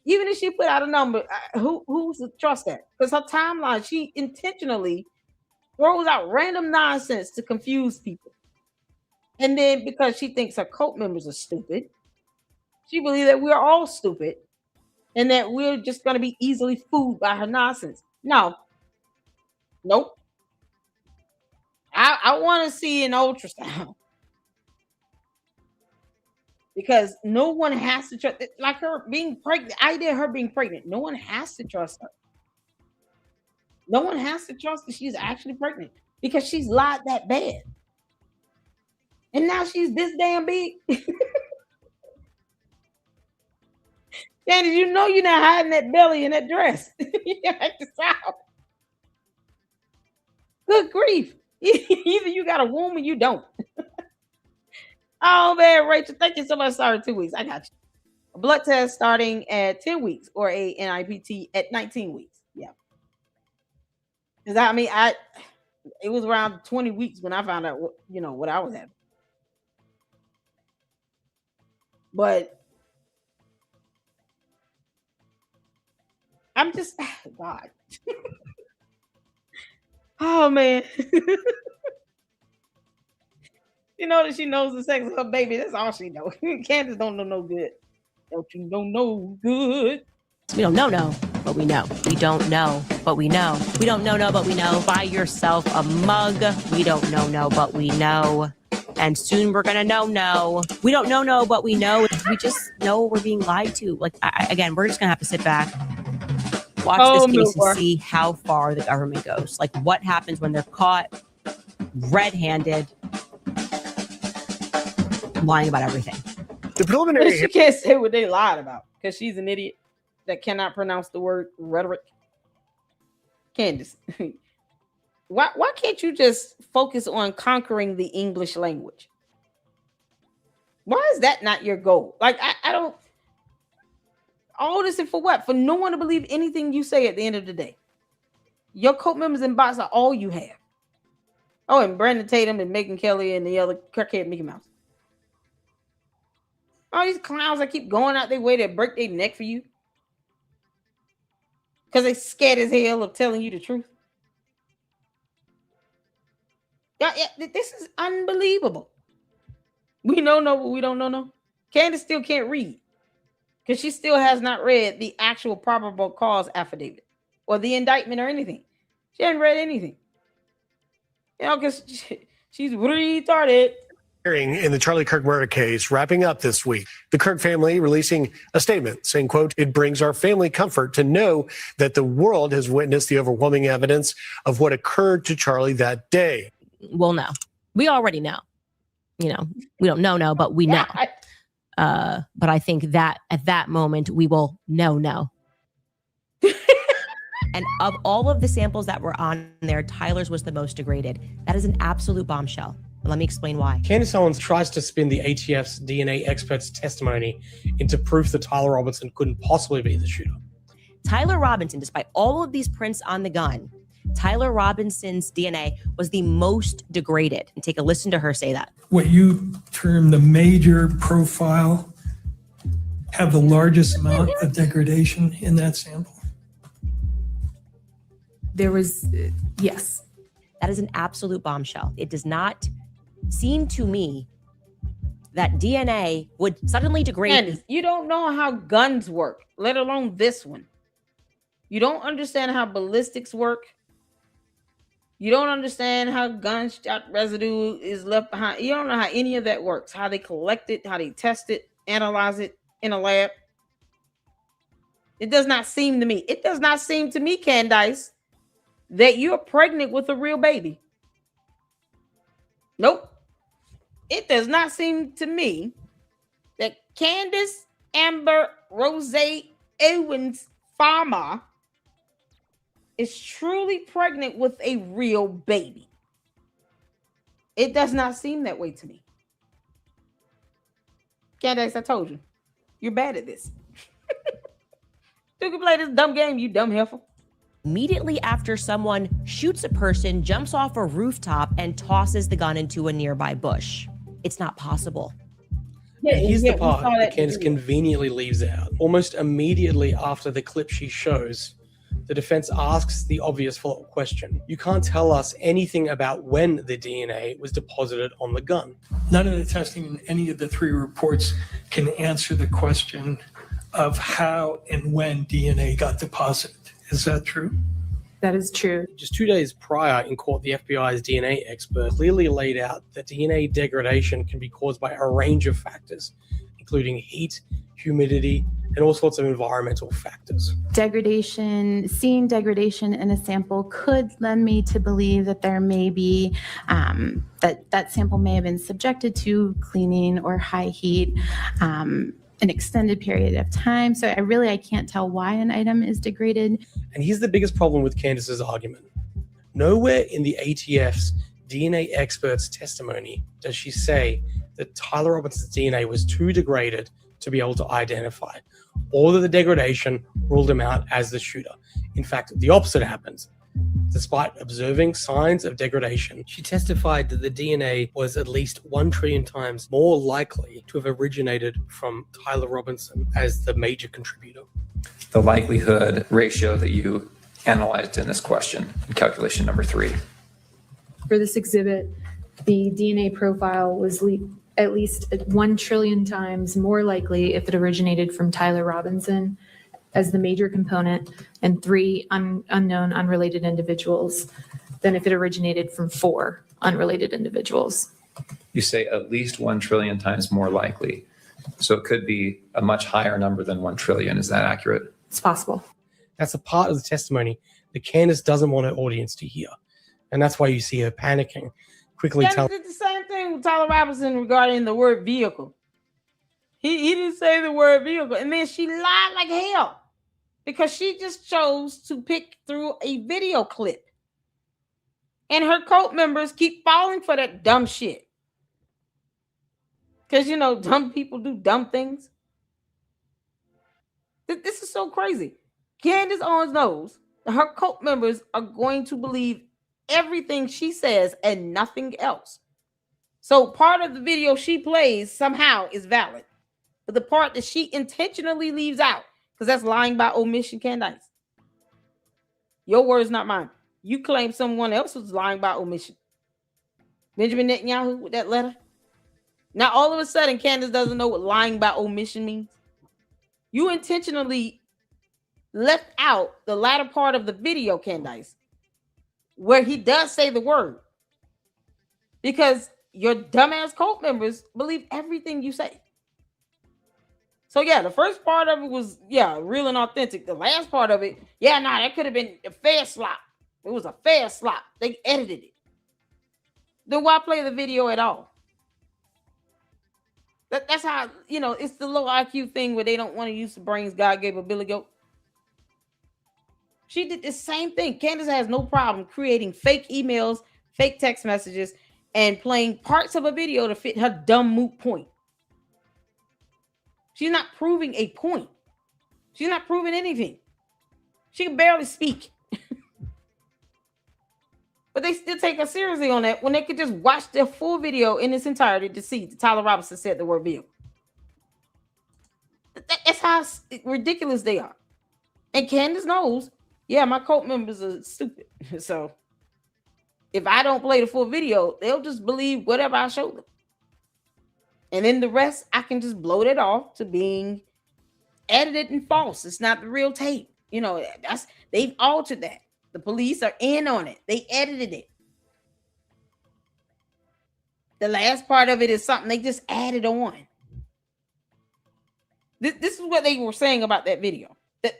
[SPEAKER 1] Even if she put out a number, who's to trust that? Because her timeline, she intentionally throws out random nonsense to confuse people. And then because she thinks her cult members are stupid, she believes that we're all stupid and that we're just going to be easily fooled by her nonsense. No. Nope. I want to see an ultrasound. Because no one has to trust, like her being pregnant, the idea of her being pregnant, no one has to trust her. No one has to trust that she's actually pregnant because she's lied that bad. And now she's this damn big. Candace, you know you're not hiding that belly in that dress. You have to stop. Good grief. Either you got a womb or you don't. Oh man, Rachel, thank you so much. Sorry, 2 weeks. I got you. A blood test starting at 10 weeks or a NIPT at 19 weeks. Yeah. Because it was around 20 weeks when I found out what I was having. But I'm just God. Oh man. You know that she knows the sex of her baby. That's all she knows. Candace don't know no good. Don't you know no good?
[SPEAKER 7] We don't know, but we know. We don't know, but we know. We don't know, but we know. Buy yourself a mug. We don't know, but we know. And soon we're gonna know. We don't know, but we know. We just know we're being lied to. Like again, we're just gonna have to sit back, watch this case, and see how far the government goes. Like what happens when they're caught red-handed, lying about everything.
[SPEAKER 8] The preliminary.
[SPEAKER 1] She can't say what they lied about because she's an idiot that cannot pronounce the word rhetoric. Candace, why can't you just focus on conquering the English language? Why is that not your goal? Like I don't. All this and for what? For no one to believe anything you say at the end of the day. Your cult members and bots are all you have. Oh, and Brandon Tatum and Megyn Kelly and the other crackhead Mickey Mouse. All these clowns that keep going out their way to break their neck for you. Because they scared as hell of telling you the truth. Yeah, this is unbelievable. We don't know what we don't know. Candace still can't read. Because she still has not read the actual probable cause affidavit. Or the indictment or anything. She hasn't read anything. Because she's retarded.
[SPEAKER 8] In the Charlie Kirk murder case wrapping up this week. The Kirk family releasing a statement saying, quote, "It brings our family comfort to know that the world has witnessed the overwhelming evidence of what occurred to Charlie that day."
[SPEAKER 7] We'll know. We already know. We don't know, but we know. But I think that at that moment we will know. And of all of the samples that were on there, Tyler's was the most degraded. That is an absolute bombshell. Let me explain why.
[SPEAKER 9] Candace Owens tries to spin the ATF's DNA expert's testimony into proof that Tyler Robinson couldn't possibly be the shooter.
[SPEAKER 7] Tyler Robinson, despite all of these prints on the gun, Tyler Robinson's DNA was the most degraded. And take a listen to her say that.
[SPEAKER 10] What you term the major profile have the largest amount of degradation in that sample?
[SPEAKER 11] There was, yes.
[SPEAKER 7] That is an absolute bombshell. It does not seem to me that DNA would suddenly degrade.
[SPEAKER 1] Candace, you don't know how guns work, let alone this one. You don't understand how ballistics work. You don't understand how gunshot residue is left behind. You don't know how any of that works, how they collect it, how they test it, analyze it in a lab. It does not seem to me. It does not seem to me, Candace, that you're pregnant with a real baby. Nope. It does not seem to me that Candace Amber Rose Owens Farmer is truly pregnant with a real baby. It does not seem that way to me. Candace, I told you. You're bad at this. You can play this dumb game, you dumb heifer.
[SPEAKER 7] Immediately after someone shoots a person, jumps off a rooftop, and tosses the gun into a nearby bush. It's not possible.
[SPEAKER 9] And here's the
[SPEAKER 1] we
[SPEAKER 9] part
[SPEAKER 1] saw
[SPEAKER 9] that
[SPEAKER 1] in
[SPEAKER 9] Candace
[SPEAKER 1] the video.
[SPEAKER 9] conveniently leaves out. Almost immediately after the clip she shows, the defense asks the obvious follow-up question. You can't tell us anything about when the DNA was deposited on the gun.
[SPEAKER 10] None of the testing in any of the 3 reports can answer the question of how and when DNA got deposited. Is that true?
[SPEAKER 11] That is true.
[SPEAKER 9] Just 2 days prior in court, the FBI's DNA expert clearly laid out that DNA degradation can be caused by a range of factors, including heat, humidity, and all sorts of environmental factors.
[SPEAKER 11] Degradation, seeing degradation in a sample could lend me to believe that there may be, that sample may have been subjected to cleaning or high heat, an extended period of time. So I can't tell why an item is degraded.
[SPEAKER 9] And here's the biggest problem with Candace's argument. Nowhere in the ATF's DNA expert's testimony does she say that Tyler Robinson's DNA was too degraded to be able to identify, or that the degradation ruled him out as the shooter. In fact, the opposite happens. Despite observing signs of degradation, she testified that the DNA was at least 1 trillion times more likely to have originated from Tyler Robinson as the major contributor.
[SPEAKER 12] The likelihood ratio that you analyzed in this question in calculation number 3.
[SPEAKER 11] For this exhibit, the DNA profile was at least 1 trillion times more likely if it originated from Tyler Robinson as the major component, and 3 unknown unrelated individuals than if it originated from 4 unrelated individuals.
[SPEAKER 12] You say at least 1 trillion times more likely. So it could be a much higher number than 1 trillion. Is that accurate?
[SPEAKER 11] It's possible.
[SPEAKER 9] That's a part of the testimony that Candace doesn't want her audience to hear. And that's why you see her panicking, quickly
[SPEAKER 1] Candace did the same thing with Tyler Robinson regarding the word vehicle. He didn't say the word vehicle, and then she lied like hell because she just chose to pick through a video clip. And her cult members keep falling for that dumb shit. Because, dumb people do dumb things. This is so crazy. Candace Owens knows that her cult members are going to believe everything she says and nothing else. So part of the video she plays somehow is valid. But the part that she intentionally leaves out, because that's lying by omission, Candace. Your words, not mine. You claim someone else was lying by omission. Benjamin Netanyahu with that letter. Now, all of a sudden, Candace doesn't know what lying by omission means. You intentionally left out the latter part of the video, Candace, where he does say the word. Because your dumbass cult members believe everything you say. So, yeah, the first part of it was, real and authentic. The last part of it, that could have been a fair slop. It was a fair slop. They edited it. Then why play the video at all? That's how, it's the low IQ thing where they don't want to use the brains God gave a Billy Goat. She did the same thing. Candace has no problem creating fake emails, fake text messages, and playing parts of a video to fit her dumb moot point. She's not proving a point. She's not proving anything. She can barely speak. But they still take her seriously on that when they could just watch the full video in its entirety to see that Tyler Robinson said the word vehicle. That's how ridiculous they are. And Candace knows, my cult members are stupid. So if I don't play the full video, they'll just believe whatever I show them. And then the rest, I can just blow it off to being edited and false. It's not the real tape. They've altered that. The police are in on it. They edited it. The last part of it is something they just added on. This is what they were saying about that video. That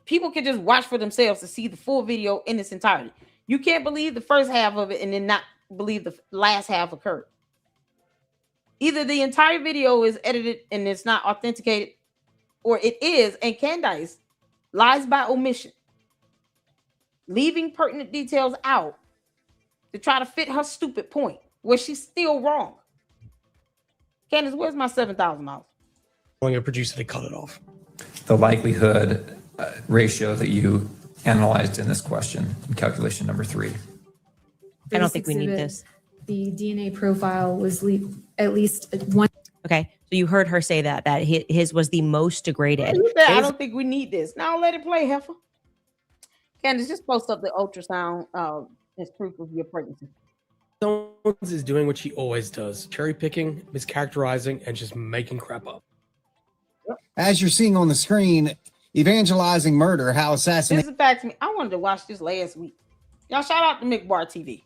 [SPEAKER 1] people can just watch for themselves to see the full video in its entirety. You can't believe the first half of it and then not believe the last half occurred. Either the entire video is edited and it's not authenticated, or it is, and Candace lies by omission, leaving pertinent details out to try to fit her stupid point where she's still wrong. Candace, where's my $7,000?
[SPEAKER 9] Telling a producer to cut it off.
[SPEAKER 12] The likelihood ratio that you analyzed in this question in calculation number 3.
[SPEAKER 7] I don't think we need this.
[SPEAKER 11] The DNA profile was at least 1.
[SPEAKER 7] Okay, So you heard her say that his was the most degraded.
[SPEAKER 1] You said, I don't think we need this. Now let it play, heifer. Candace, just post up the ultrasound as proof of your pregnancy.
[SPEAKER 9] Owens is doing what she always does, cherry picking, mischaracterizing, and just making crap up.
[SPEAKER 13] As you're seeing on the screen, evangelizing murder, how assassination.
[SPEAKER 1] This is back to me. I wanted to watch this last week. Y'all shout out to McBar TV.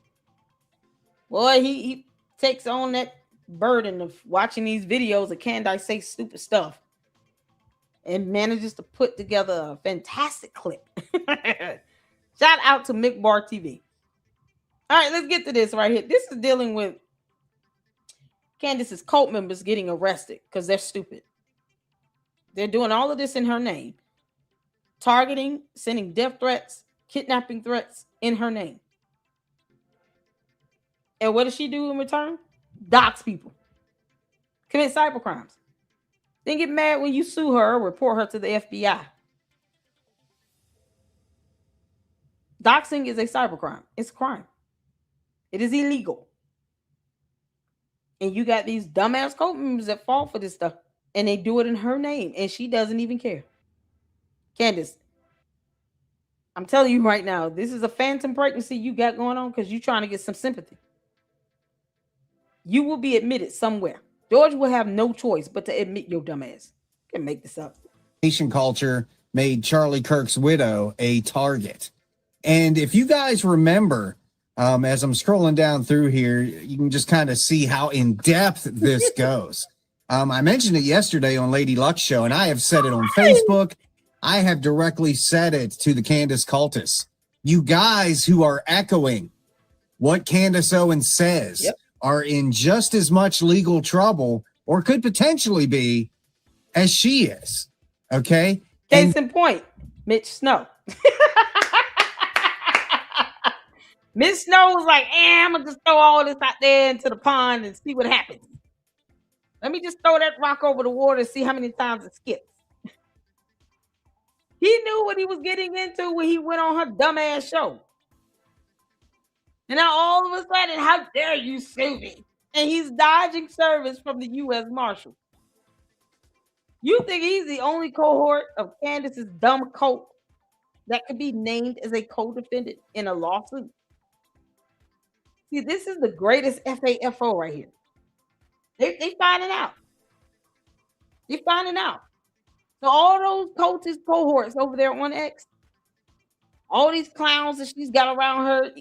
[SPEAKER 1] Boy, he takes on that burden of watching these videos of Candace say stupid stuff and manages to put together a fantastic clip. Shout out to McBar TV. All right, let's get to this right here. This is dealing with Candace's cult members getting arrested because they're stupid. They're doing all of this in her name. Targeting, sending death threats, kidnapping threats in her name. And what does she do in return? Dox people. Commit cyber crimes. Then get mad when you sue her or report her to the FBI. Doxing is a cyber crime. It's a crime. It is illegal. And you got these dumbass cult members that fall for this stuff. And they do it in her name. And she doesn't even care. Candace, I'm telling you right now, this is a phantom pregnancy you got going on because you're trying to get some sympathy. You will be admitted somewhere. George will have no choice but to admit your dumb ass. You can make this up.
[SPEAKER 13] Asian culture made Charlie Kirk's widow a target. And if you guys remember, as I'm scrolling down through here, you can just kind of see how in depth this goes. I mentioned it yesterday on Lady Luck's show, and I have said it on Facebook. I have directly said it to the Candace cultists. You guys who are echoing what Candace Owens says are in just as much legal trouble, or could potentially be, as she is. Okay?
[SPEAKER 1] Case in point, Mitch Snow. Mitch Snow was like, I'm going to just throw all this out there into the pond and see what happens. Let me just throw that rock over the water and see how many times it skips. He knew what he was getting into when he went on her dumbass show. And now all of a sudden, how dare you sue me? And he's dodging service from the U.S. Marshal. You think he's the only cohort of Candace's dumb cult that could be named as a co-defendant in a lawsuit? See, this is the greatest FAFO right here. They finding out. They finding out. So all those cultist cohorts over there on X, all these clowns that she's got around her,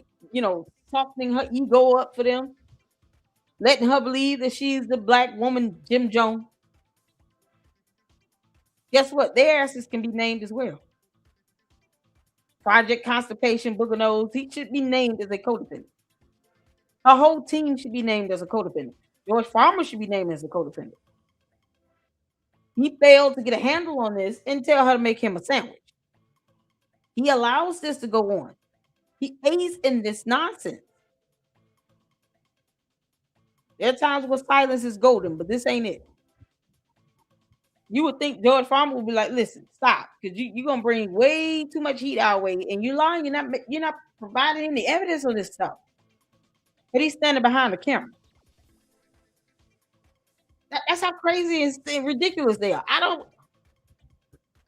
[SPEAKER 1] softening her ego up for them, letting her believe that she's the black woman Jim Jones. Guess what? Their asses can be named as well. Project Constipation, Booger Nose, he should be named as a codefendant. Her whole team should be named as a codefendant. George Farmer should be named as a codefendant. He failed to get a handle on this and tell her to make him a sandwich. He allows this to go on. He aids in this nonsense. There are times where silence is golden, but this ain't it. You would think George Farmer would be like, listen, stop, because you're going to bring way too much heat our way, and you're lying, you're not providing any evidence on this stuff. But he's standing behind the camera. That's how crazy and ridiculous they are.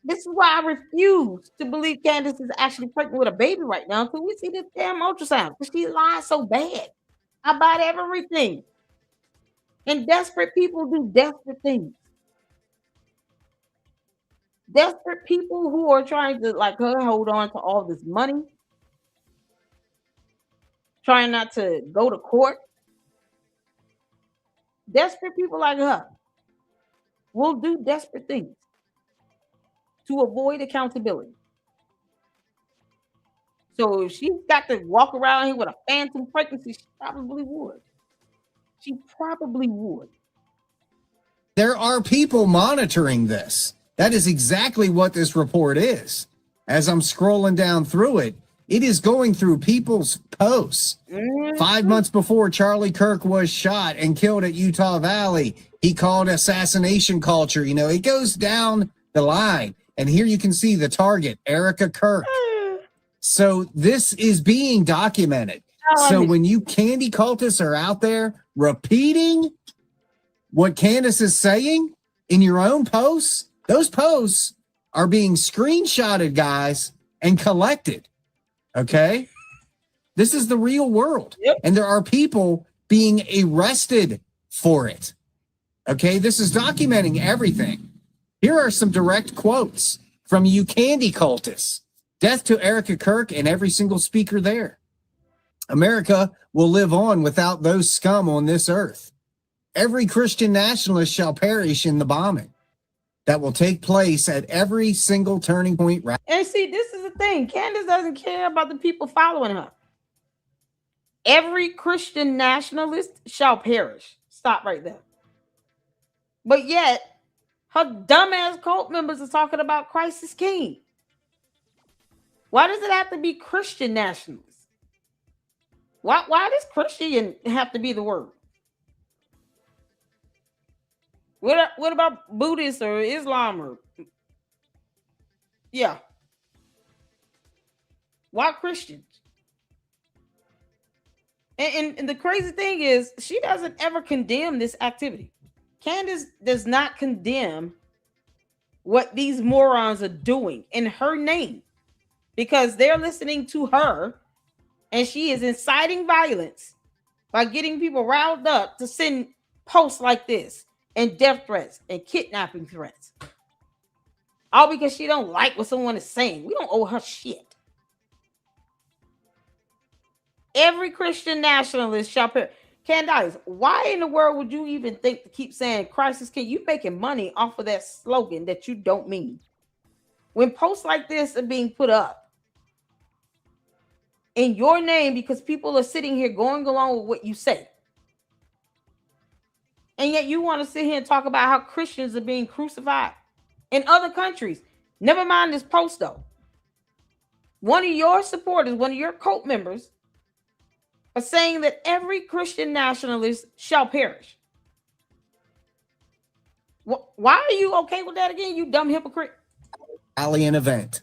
[SPEAKER 1] This is why I refuse to believe Candace is actually pregnant with a baby right now, because we see this damn ultrasound, because she lies so bad about everything. And desperate people do desperate things. Desperate people who are trying to, like her, hold on to all this money, trying not to go to court. Desperate people like her will do desperate things to avoid accountability. So if she's got to walk around here with a phantom pregnancy, she probably would. She probably would.
[SPEAKER 13] There are people monitoring this. That is exactly what this report is. As I'm scrolling down through it, it is going through people's posts. 5 months before Charlie Kirk was shot and killed at Utah Valley, he called assassination culture. It goes down the line. And here you can see the target, Erica Kirk. So this is being documented. So when you candy cultists are out there repeating what Candace is saying in your own posts, those posts are being screenshotted, guys, and collected. Okay? This is the real world.
[SPEAKER 1] Yep.
[SPEAKER 13] And there are people being arrested for it. Okay? This is documenting everything. Here are some direct quotes from you candy cultists. Death to Erica Kirk and every single speaker there. America will live on without those scum on this earth. Every Christian nationalist shall perish in the bombing that will take place at every single turning point.
[SPEAKER 1] And see, this is the thing. Candace doesn't care about the people following her. Every Christian nationalist shall perish. Stop right there. But yet, her dumbass cult members are talking about Christ is King. Why does it have to be Christian nationalists? Why does Christian have to be the word? What about Buddhists or Islam or yeah? Why Christians? And the crazy thing is, she doesn't ever condemn this activity. Candace does not condemn what these morons are doing in her name because they're listening to her and she is inciting violence by getting people riled up to send posts like this and death threats and kidnapping threats. All because she don't like what someone is saying. We don't owe her shit. Every Christian nationalist shall perish. Candace, why in the world would you even think to keep saying Christ is King? You making money off of that slogan that you don't mean. When posts like this are being put up in your name because people are sitting here going along with what you say. And yet you want to sit here and talk about how Christians are being crucified in other countries. Never mind this post, though. One of your supporters, one of your cult members, are saying that every Christian nationalist shall perish. Why are you okay with that again, you dumb hypocrite?
[SPEAKER 13] Alien event.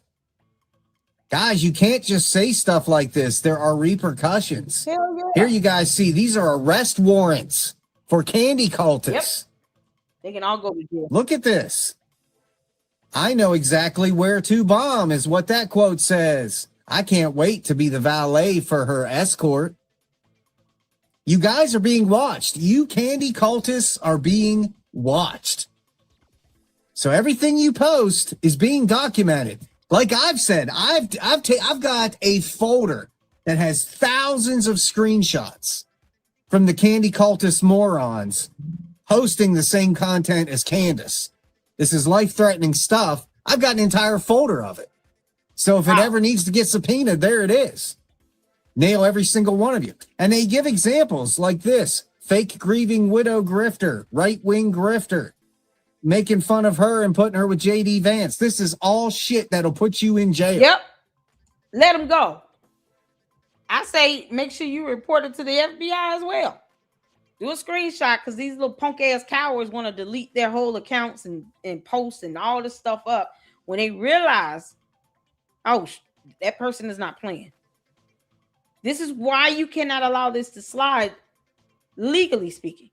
[SPEAKER 13] Guys, you can't just say stuff like this. There are repercussions.
[SPEAKER 1] Hell yeah.
[SPEAKER 13] Here you guys see, these are arrest warrants for candy cultists.
[SPEAKER 1] Yep. They can all go to jail.
[SPEAKER 13] Look at this. I know exactly where to bomb is what that quote says. I can't wait to be the valet for her escort. You guys are being watched. You candy cultists are being watched. So everything you post is being documented. Like I've said, I've got a folder that has thousands of screenshots from the candy cultist morons hosting the same content as Candace. This is life-threatening stuff. I've got an entire folder of it. So if it ever needs to get subpoenaed, there it is. Nail every single one of you. And they give examples like this. Fake grieving widow grifter, right-wing grifter, making fun of her and putting her with JD Vance. This is all shit that'll put you in jail.
[SPEAKER 1] Yep. Let them go. I say make sure you report it to the FBI as well. Do a screenshot because these little punk ass cowards want to delete their whole accounts and post and all this stuff up when they realize, oh, that person is not playing. This is why you cannot allow this to slide, legally speaking.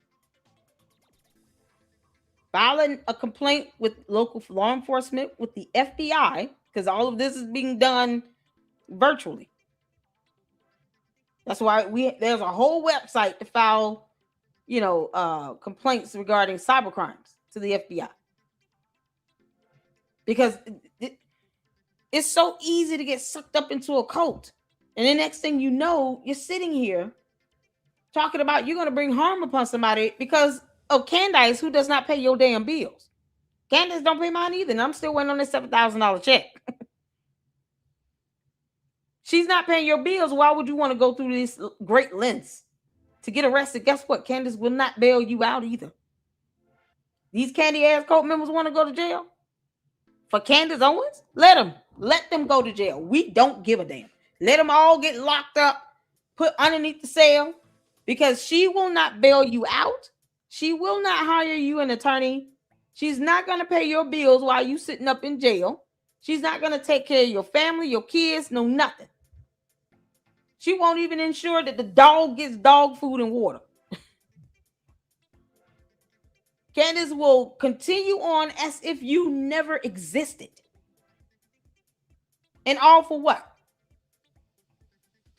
[SPEAKER 1] Filing a complaint with local law enforcement, with the FBI, because all of this is being done virtually. That's why there's a whole website to file, complaints regarding cyber crimes to the FBI. Because it's so easy to get sucked up into a cult. And the next thing you know, you're sitting here talking about you're going to bring harm upon somebody because of Candace, who does not pay your damn bills. Candace don't pay mine either, and I'm still waiting on this $7,000 check. She's not paying your bills. Why would you want to go through these great lengths to get arrested? Guess what? Candace will not bail you out either. These candy ass cult members want to go to jail for Candace Owens? Let them go to jail. We don't give a damn. Let them all get locked up, put underneath the cell, because she will not bail you out. She will not hire you an attorney. She's not going to pay your bills while you sitting up in jail. She's not going to take care of your family, your kids, no nothing. She won't even ensure that the dog gets dog food and water. Candace will continue on as if you never existed. And all for what?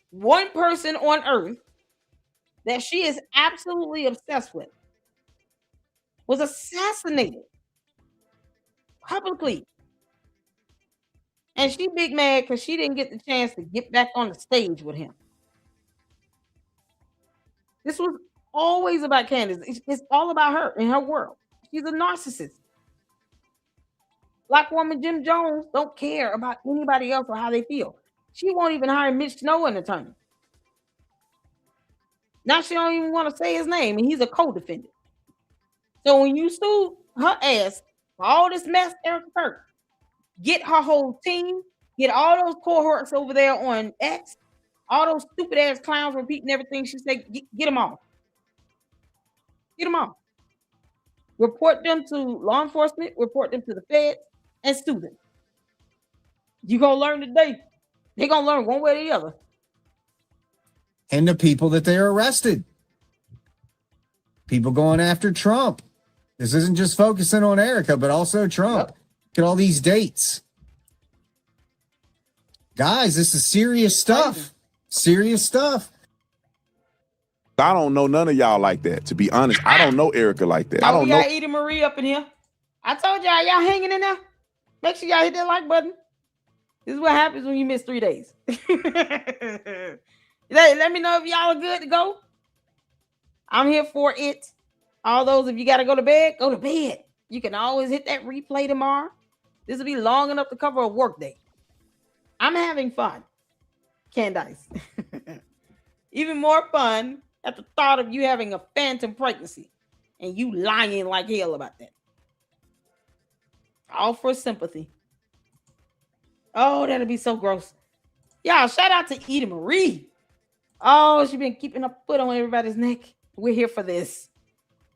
[SPEAKER 1] One person on earth that she is absolutely obsessed with was assassinated publicly. And she big mad because she didn't get the chance to get back on the stage with him. This was always about Candace. It's all about her and her world. She's a narcissist. Black woman Jim Jones don't care about anybody else or how they feel. She won't even hire Mitch Snow an attorney. Now she don't even want to say his name, and he's a co-defendant. So when you sue her ass for all this mess, Erica Kirk, get her whole team, get all those cohorts over there on X, all those stupid ass clowns repeating everything she said, get them all. Get them all. Report them to law enforcement, report them to the feds, and sue them. You're going to learn today. They're going to learn one way or the other.
[SPEAKER 13] And the people that they're arrested. People going after Trump. This isn't just focusing on Erica, but also Trump. Yep. Look at all these dates. Guys, this is serious stuff. Serious stuff.
[SPEAKER 14] I don't know none of y'all like that. To be honest, I don't know Erica like that. I don't know.
[SPEAKER 1] Y'all Edie Marie up in here. I told y'all hanging in there. Make sure y'all hit that like button. This is what happens when you miss 3 days. Let me know if y'all are good to go. I'm here for it. All those, if you got to go to bed, go to bed. You can always hit that replay tomorrow. This will be long enough to cover a work day. I'm having fun, Candace. Even more fun at the thought of you having a phantom pregnancy and you lying like hell about that. All for sympathy. Oh, that'll be so gross. Y'all, shout out to Edie Marie. Oh, she's been keeping a foot on everybody's neck. We're here for this.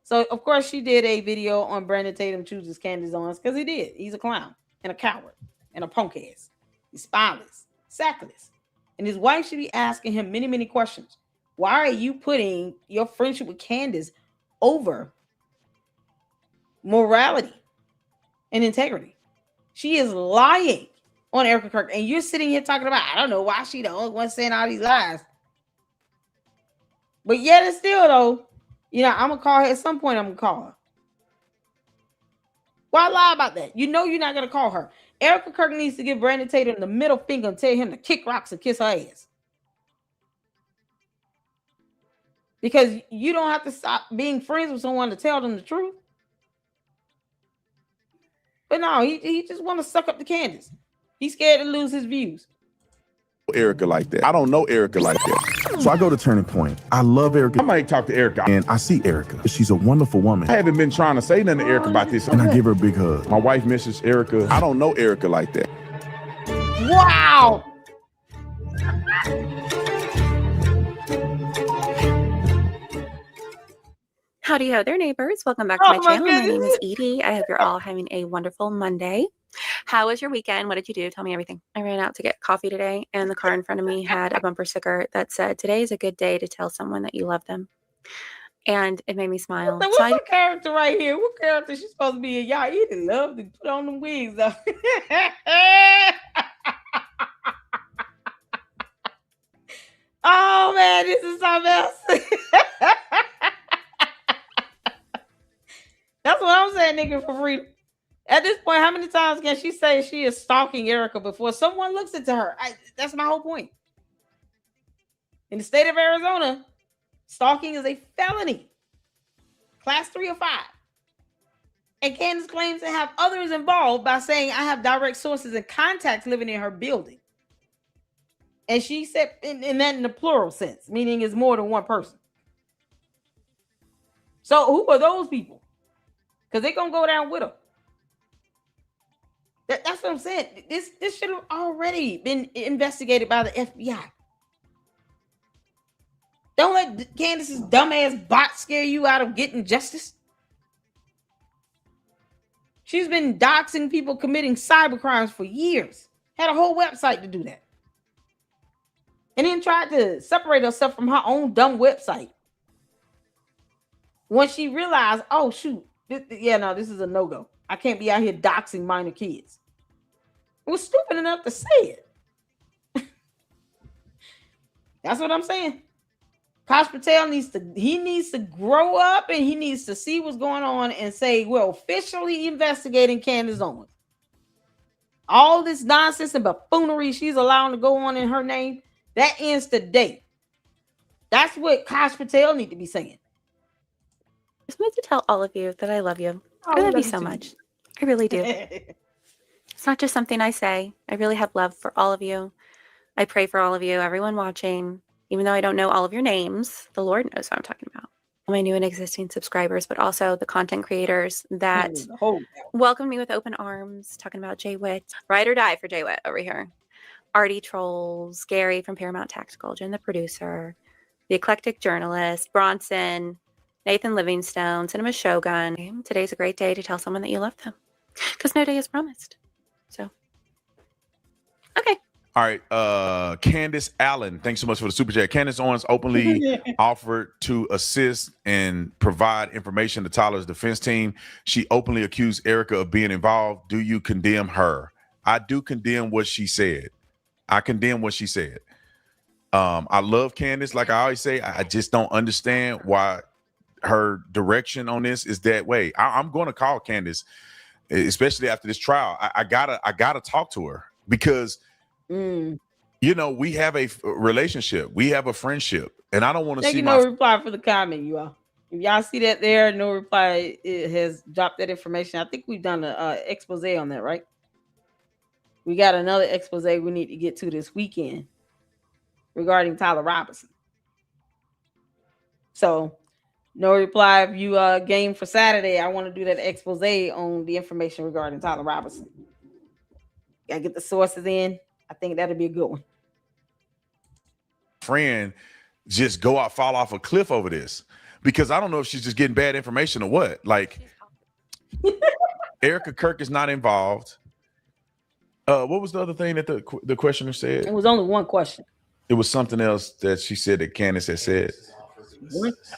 [SPEAKER 1] So, of course, she did a video on Brandon Tatum chooses Candace Owens because he did. He's a clown and a coward and a punk ass. He's spineless, sackless. And his wife should be asking him many, many questions. Why are you putting your friendship with Candace over morality and integrity? She is lying on Erica Kirk. And you're sitting here talking about, I don't know why she the only one saying all these lies. But yet and still, though, I'm going to call her at some point. I'm going to call her. Why lie about that? You know you're not going to call her. Erica Kirk needs to give Brandon Tatum the middle finger and tell him to kick rocks and kiss her ass. Because you don't have to stop being friends with someone to tell them the truth. But no, he just want to suck up to Candace. He's scared to lose his views.
[SPEAKER 14] Erica like that. I don't know Erica like that. So I go to Turning Point. I love Erica. I might talk to Erica and I see Erica. She's a wonderful woman. I haven't been trying to say nothing to Erica about this. And I give her a big hug. My wife misses Erica. I don't know Erica like that.
[SPEAKER 1] Wow.
[SPEAKER 15] Howdy ho there, neighbors. Welcome back to my channel. My name is Edie. I hope you're all having a wonderful Monday. How was your weekend? What did you do? Tell me everything. I ran out to get coffee today, and the car in front of me had a bumper sticker that said, "Today is a good day to tell someone that you love them." And it made me smile.
[SPEAKER 1] What's the character right here? What character she's supposed to be in? Y'all Edie love to put on them wigs, though. Oh, man, this is something else. That's what I'm saying, nigga, for freedom. At this point, how many times can she say she is stalking Erica before someone looks into her? That's my whole point. In the state of Arizona, stalking is a felony. Class 3 or 5. And Candace claims to have others involved by saying, I have direct sources and contacts living in her building. And she said in that in the plural sense, meaning it's more than one person. So who are those people? Because they're going to go down with her. That's what I'm saying. This should have already been investigated by the FBI. Don't let Candace's dumbass bot scare you out of getting justice. She's been doxing people committing cyber crimes for years. Had a whole website to do that. And then tried to separate herself from her own dumb website. Once she realized, oh, shoot, No, this is a no-go. I can't be out here doxing minor kids. It was stupid enough to say it. That's what I'm saying. Kosh Patel needs to grow up, and he needs to see what's going on and say, we're officially investigating Candace Owens. All this nonsense and buffoonery she's allowing to go on in her name, that ends today. That's what Kosh Patel need to be saying.
[SPEAKER 15] I just wanted to tell all of you that I love you. I love you so much. I really do. It's not just something I say. I really have love for all of you. I pray for all of you, everyone watching. Even though I don't know all of your names, the Lord knows what I'm talking about. My new and existing subscribers, but also the content creators that welcomed me with open arms, talking about Jay Witt. Ride or die for Jay Witt over here. Artie Trolls, Gary from Paramount Tactical, Jen the producer, the eclectic journalist, Bronson, Nathan Livingstone, Cinema Shogun. Today's a great day to tell someone that you love them, because no day is promised. So, okay.
[SPEAKER 14] All right, Candace Allen, thanks so much for the super chat. Candace Owens openly offered to assist and provide information to Tyler's defense team. She openly accused Erica of being involved. Do you condemn her? I do condemn what she said. I condemn what she said. I love Candace, like I always say. I just don't understand why her direction on this is that way. I'm going to call Candace, especially after this trial. I gotta talk to her because. You know, we have a relationship, we have a friendship, and I don't want to see
[SPEAKER 1] no reply for the comment, you all. If y'all see that there, no reply, it has dropped that information. I think we've done an expose on that, right? We got another expose we need to get to this weekend regarding Tyler Robinson. So no reply. If you game for Saturday, I want to do that expose on the information regarding Tyler Robinson. Gotta get the sources in. I think that'll be a good one.
[SPEAKER 14] Friend just fall off a cliff over this, because I don't know if she's just getting bad information or what. Like, Erica Kirk is not involved. What was the other thing that the questioner said?
[SPEAKER 1] It was only one question.
[SPEAKER 14] It was something else that she said that Candace had said.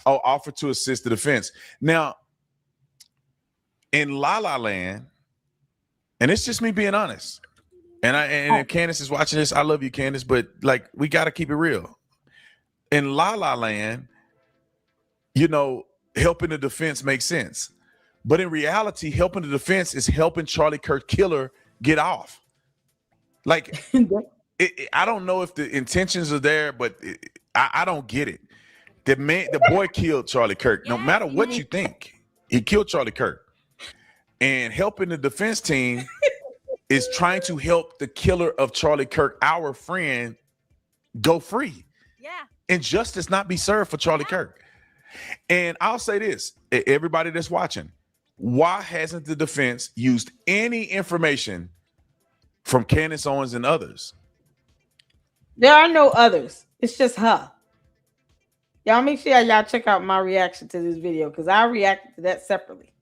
[SPEAKER 14] Oh, offer to assist the defense. Now, in La La Land, and it's just me being honest. And if Candace is watching this, I love you, Candace, but like, we got to keep it real. In La La Land, you know, helping the defense makes sense. But in reality, helping the defense is helping Charlie Kirk killer get off. Like, I don't know if the intentions are there, but I don't get it. The boy killed Charlie Kirk. No matter what you think, he killed Charlie Kirk. And helping the defense team is trying to help the killer of Charlie Kirk, our friend, go free. Yeah. And justice not be served for Charlie Kirk. And I'll say this, everybody that's watching, why hasn't the defense used any information from Candace Owens and others?
[SPEAKER 1] There are no others. It's just her. Y'all make sure y'all check out my reaction to this video, because I reacted to that separately.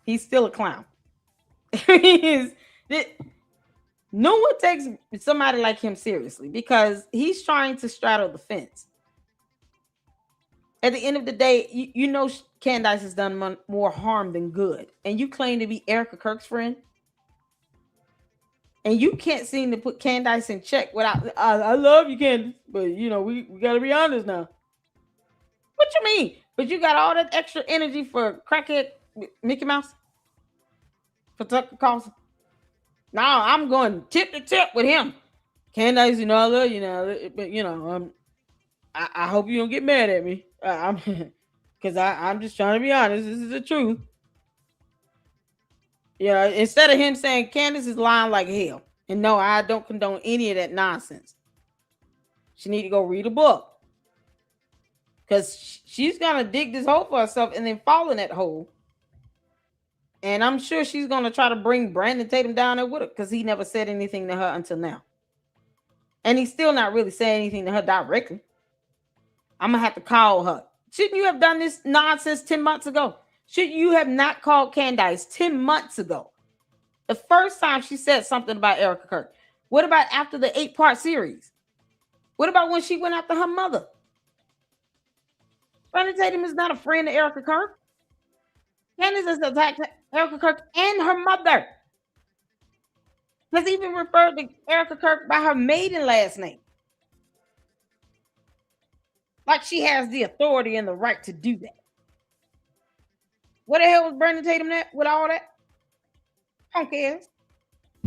[SPEAKER 1] He's still a clown. No one takes somebody like him seriously, because he's trying to straddle the fence. At the end of the day, you know Candace has done more harm than good, and you claim to be Erica Kirk's friend, and you can't seem to put Candace in check without. I love you, Candace, but you know we got to be honest now. What you mean? But you got all that extra energy for crackhead Mickey Mouse? For Tucker Carlson? Now I'm going tip to tip with him. Candace, you know, I love you now, but you know, I hope you don't get mad at me. Because I'm just trying to be honest. This is the truth. Yeah, instead of him saying Candace is lying like hell. And no, I don't condone any of that nonsense. She need to go read a book. Because she's going to dig this hole for herself and then fall in that hole. And I'm sure she's going to try to bring Brandon Tatum down there with her, because he never said anything to her until now. And he's still not really saying anything to her directly. I'm going to have to call her. Shouldn't you have done this nonsense 10 months ago? Should you have not called Candace 10 months ago? The first time she said something about Erica Kirk. What about after the 8-part series? What about when she went after her mother? Brandon Tatum is not a friend of Erica Kirk. Candace has attacked Erica Kirk and her mother. Has even referred to Erica Kirk by her maiden last name. Like she has the authority and the right to do that. What the hell was Brandon Tatum with all that? Punk ass.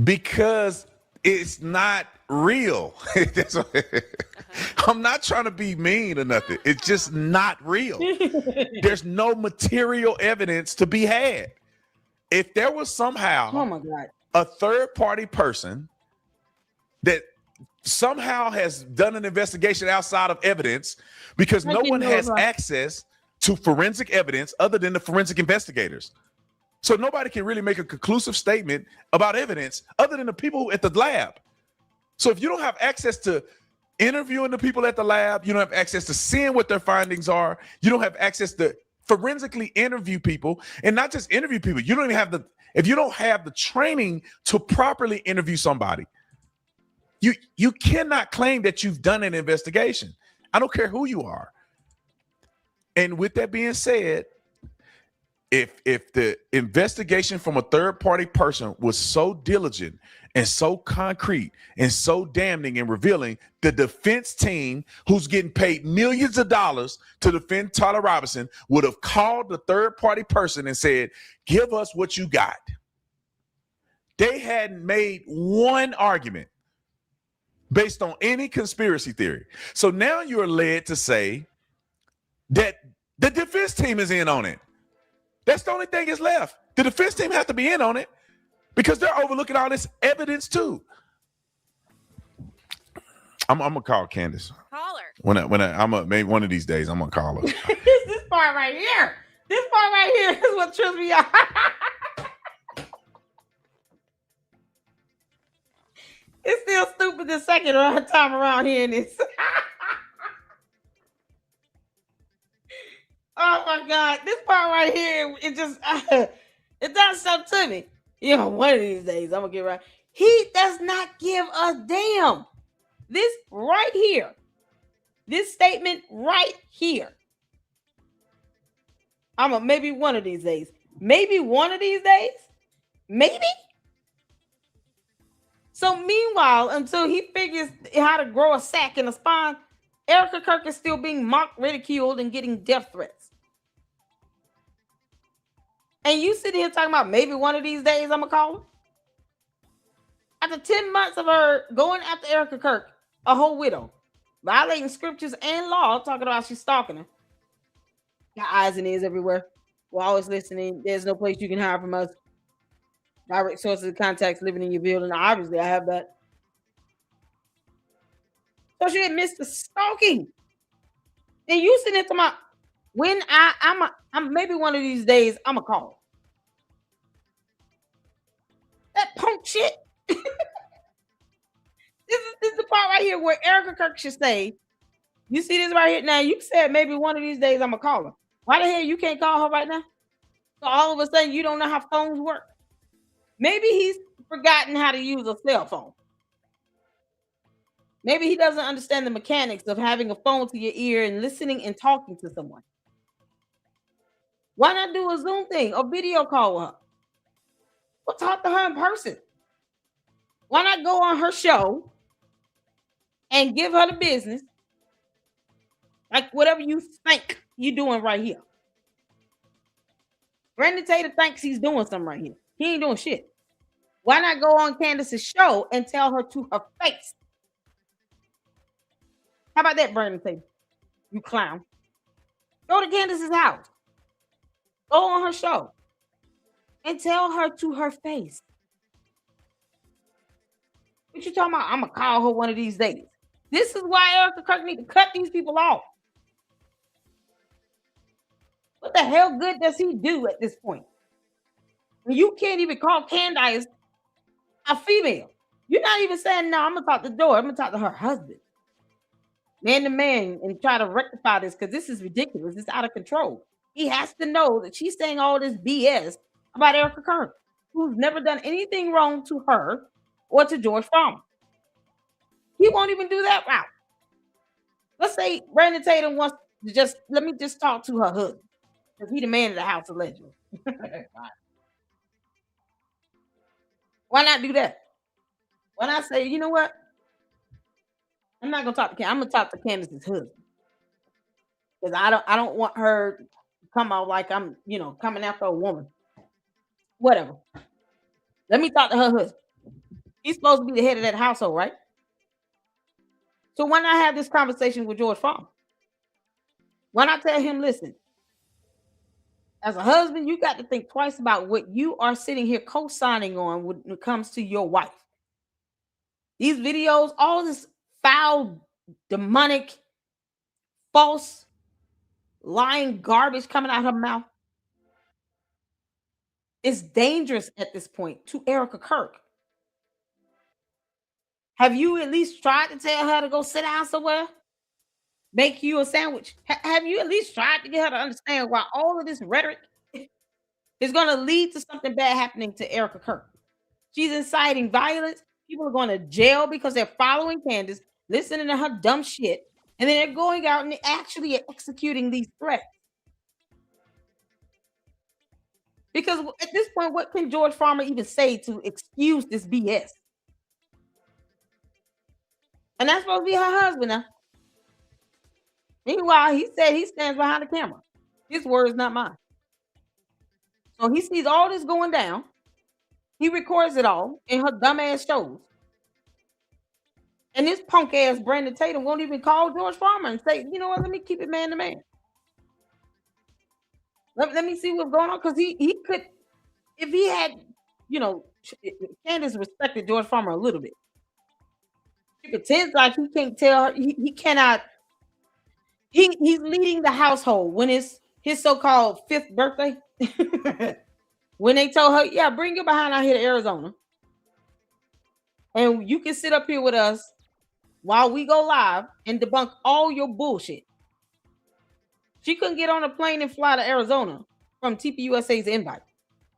[SPEAKER 14] Because it's not real. I'm not trying to be mean or nothing. It's just not real. There's no material evidence to be had. If there was somehow
[SPEAKER 1] oh my God,
[SPEAKER 14] a third party person that somehow has done an investigation outside of evidence, because no one has access to forensic evidence other than the forensic investigators. So nobody can really make a conclusive statement about evidence other than the people at the lab. So if you don't have access to interviewing the people at the lab, you don't have access to seeing what their findings are, you don't have access to forensically interview people, and not just interview people. You don't even have if you don't have the training to properly interview somebody, you cannot claim that you've done an investigation. I don't care who you are. And with that being said, if the investigation from a third party person was so diligent and so concrete and so damning and revealing, the defense team, who's getting paid millions of dollars to defend Tyler Robinson, would have called the third party person and said, give us what you got. They hadn't made one argument based on any conspiracy theory. So now you're led to say that the defense team is in on it. That's the only thing that's left. The defense team has to be in on it because they're overlooking all this evidence too. I'm gonna call Candace.
[SPEAKER 15] Call her.
[SPEAKER 14] Maybe one of these days I'm gonna call her.
[SPEAKER 1] this part right here. This part right here is what trips me out. It's still stupid the second time around hearing this. Oh my God, this part right here, it just it does something to me. You know, one of these days I'm gonna get right. He does not give a damn. This right here, this statement right here. Maybe one of these days. Maybe one of these days. Maybe. So meanwhile, until he figures how to grow a sack in a spine, Erica Kirk is still being mocked, ridiculed, and getting death threats. And you sitting here talking about maybe one of these days I'm gonna call her. After 10 months of her going after Erica Kirk, a whole widow, violating scriptures and law, talking about she's stalking her. Got eyes and ears everywhere. We're always listening. There's no place you can hide from us. Direct sources of contacts living in your building. Obviously, I have that. So she admits to stalking. And you sitting there talking about when I'm maybe one of these days I'm gonna call her. That punk shit. This is the part right here where Erica Kirk should say, you see this right here now, you said maybe one of these days I'm gonna call her. Why the hell you can't call her right now? So all of a sudden you don't know how phones work. Maybe he's forgotten how to use a cell phone. Maybe he doesn't understand the mechanics of having a phone to your ear and listening and talking to someone. Why not do a Zoom thing or video call with her? Or talk to her in person. Why not go on her show and give her the business? Like whatever you think you're doing right here. Brandon Tatum thinks he's doing something right here. He ain't doing shit. Why not go on Candace's show and tell her to her face? How about that, Brandon Tatum? You clown. Go to Candace's house. Go on her show and tell her to her face. What you talking about? I'm going to call her one of these days. This is why Erica Kirk need to cut these people off. What the hell good does he do at this point? You can't even call Candace a female. You're not even saying, no, I'm going to talk to the door. I'm going to talk to her husband. Man to man and try to rectify this because this is ridiculous. It's out of control. He has to know that she's saying all this BS about Erica Kirk, who's never done anything wrong to her or to George Farmer. He won't even do that route. Let's say Brandon Tatum wants to let me just talk to her husband. Because he the man of the house, allegedly. Why not do that? Why not say, you know what? I'm not gonna talk to Candace. I'm gonna talk to Candace's husband. Because I don't want her to come out like I'm, coming after a woman. Whatever. Let me talk to her husband. He's supposed to be the head of that household, right? So why not have this conversation with George Farmer? Why not tell him, listen, as a husband, you got to think twice about what you are sitting here co-signing on when it comes to your wife. These videos, all this foul, demonic, false, lying garbage coming out of her mouth is dangerous at this point to Erica Kirk. Have you at least tried to tell her to go sit down somewhere? Make you a sandwich? Have you at least tried to get her to understand why all of this rhetoric is going to lead to something bad happening to Erica Kirk? She's inciting violence. People are going to jail because they're following Candace, listening to her dumb shit, and then they're going out and actually executing these threats. Because at this point, what can George Farmer even say to excuse this BS? And that's supposed to be her husband now. Meanwhile, he said he stands behind the camera. His word is not mine. So he sees all this going down. He records it all in her dumbass shows. And this punk ass Brandon Tatum won't even call George Farmer and say, you know what, let me keep it man to man. Let me see what's going on. Because he could, if he had, Candace respected George Farmer a little bit. She pretends like he can't tell her, he cannot. He's leading the household when it's his so-called 5th birthday. When they told her, yeah, bring your behind out here to Arizona. And you can sit up here with us while we go live and debunk all your bullshit. She couldn't get on a plane and fly to Arizona from TPUSA's invite.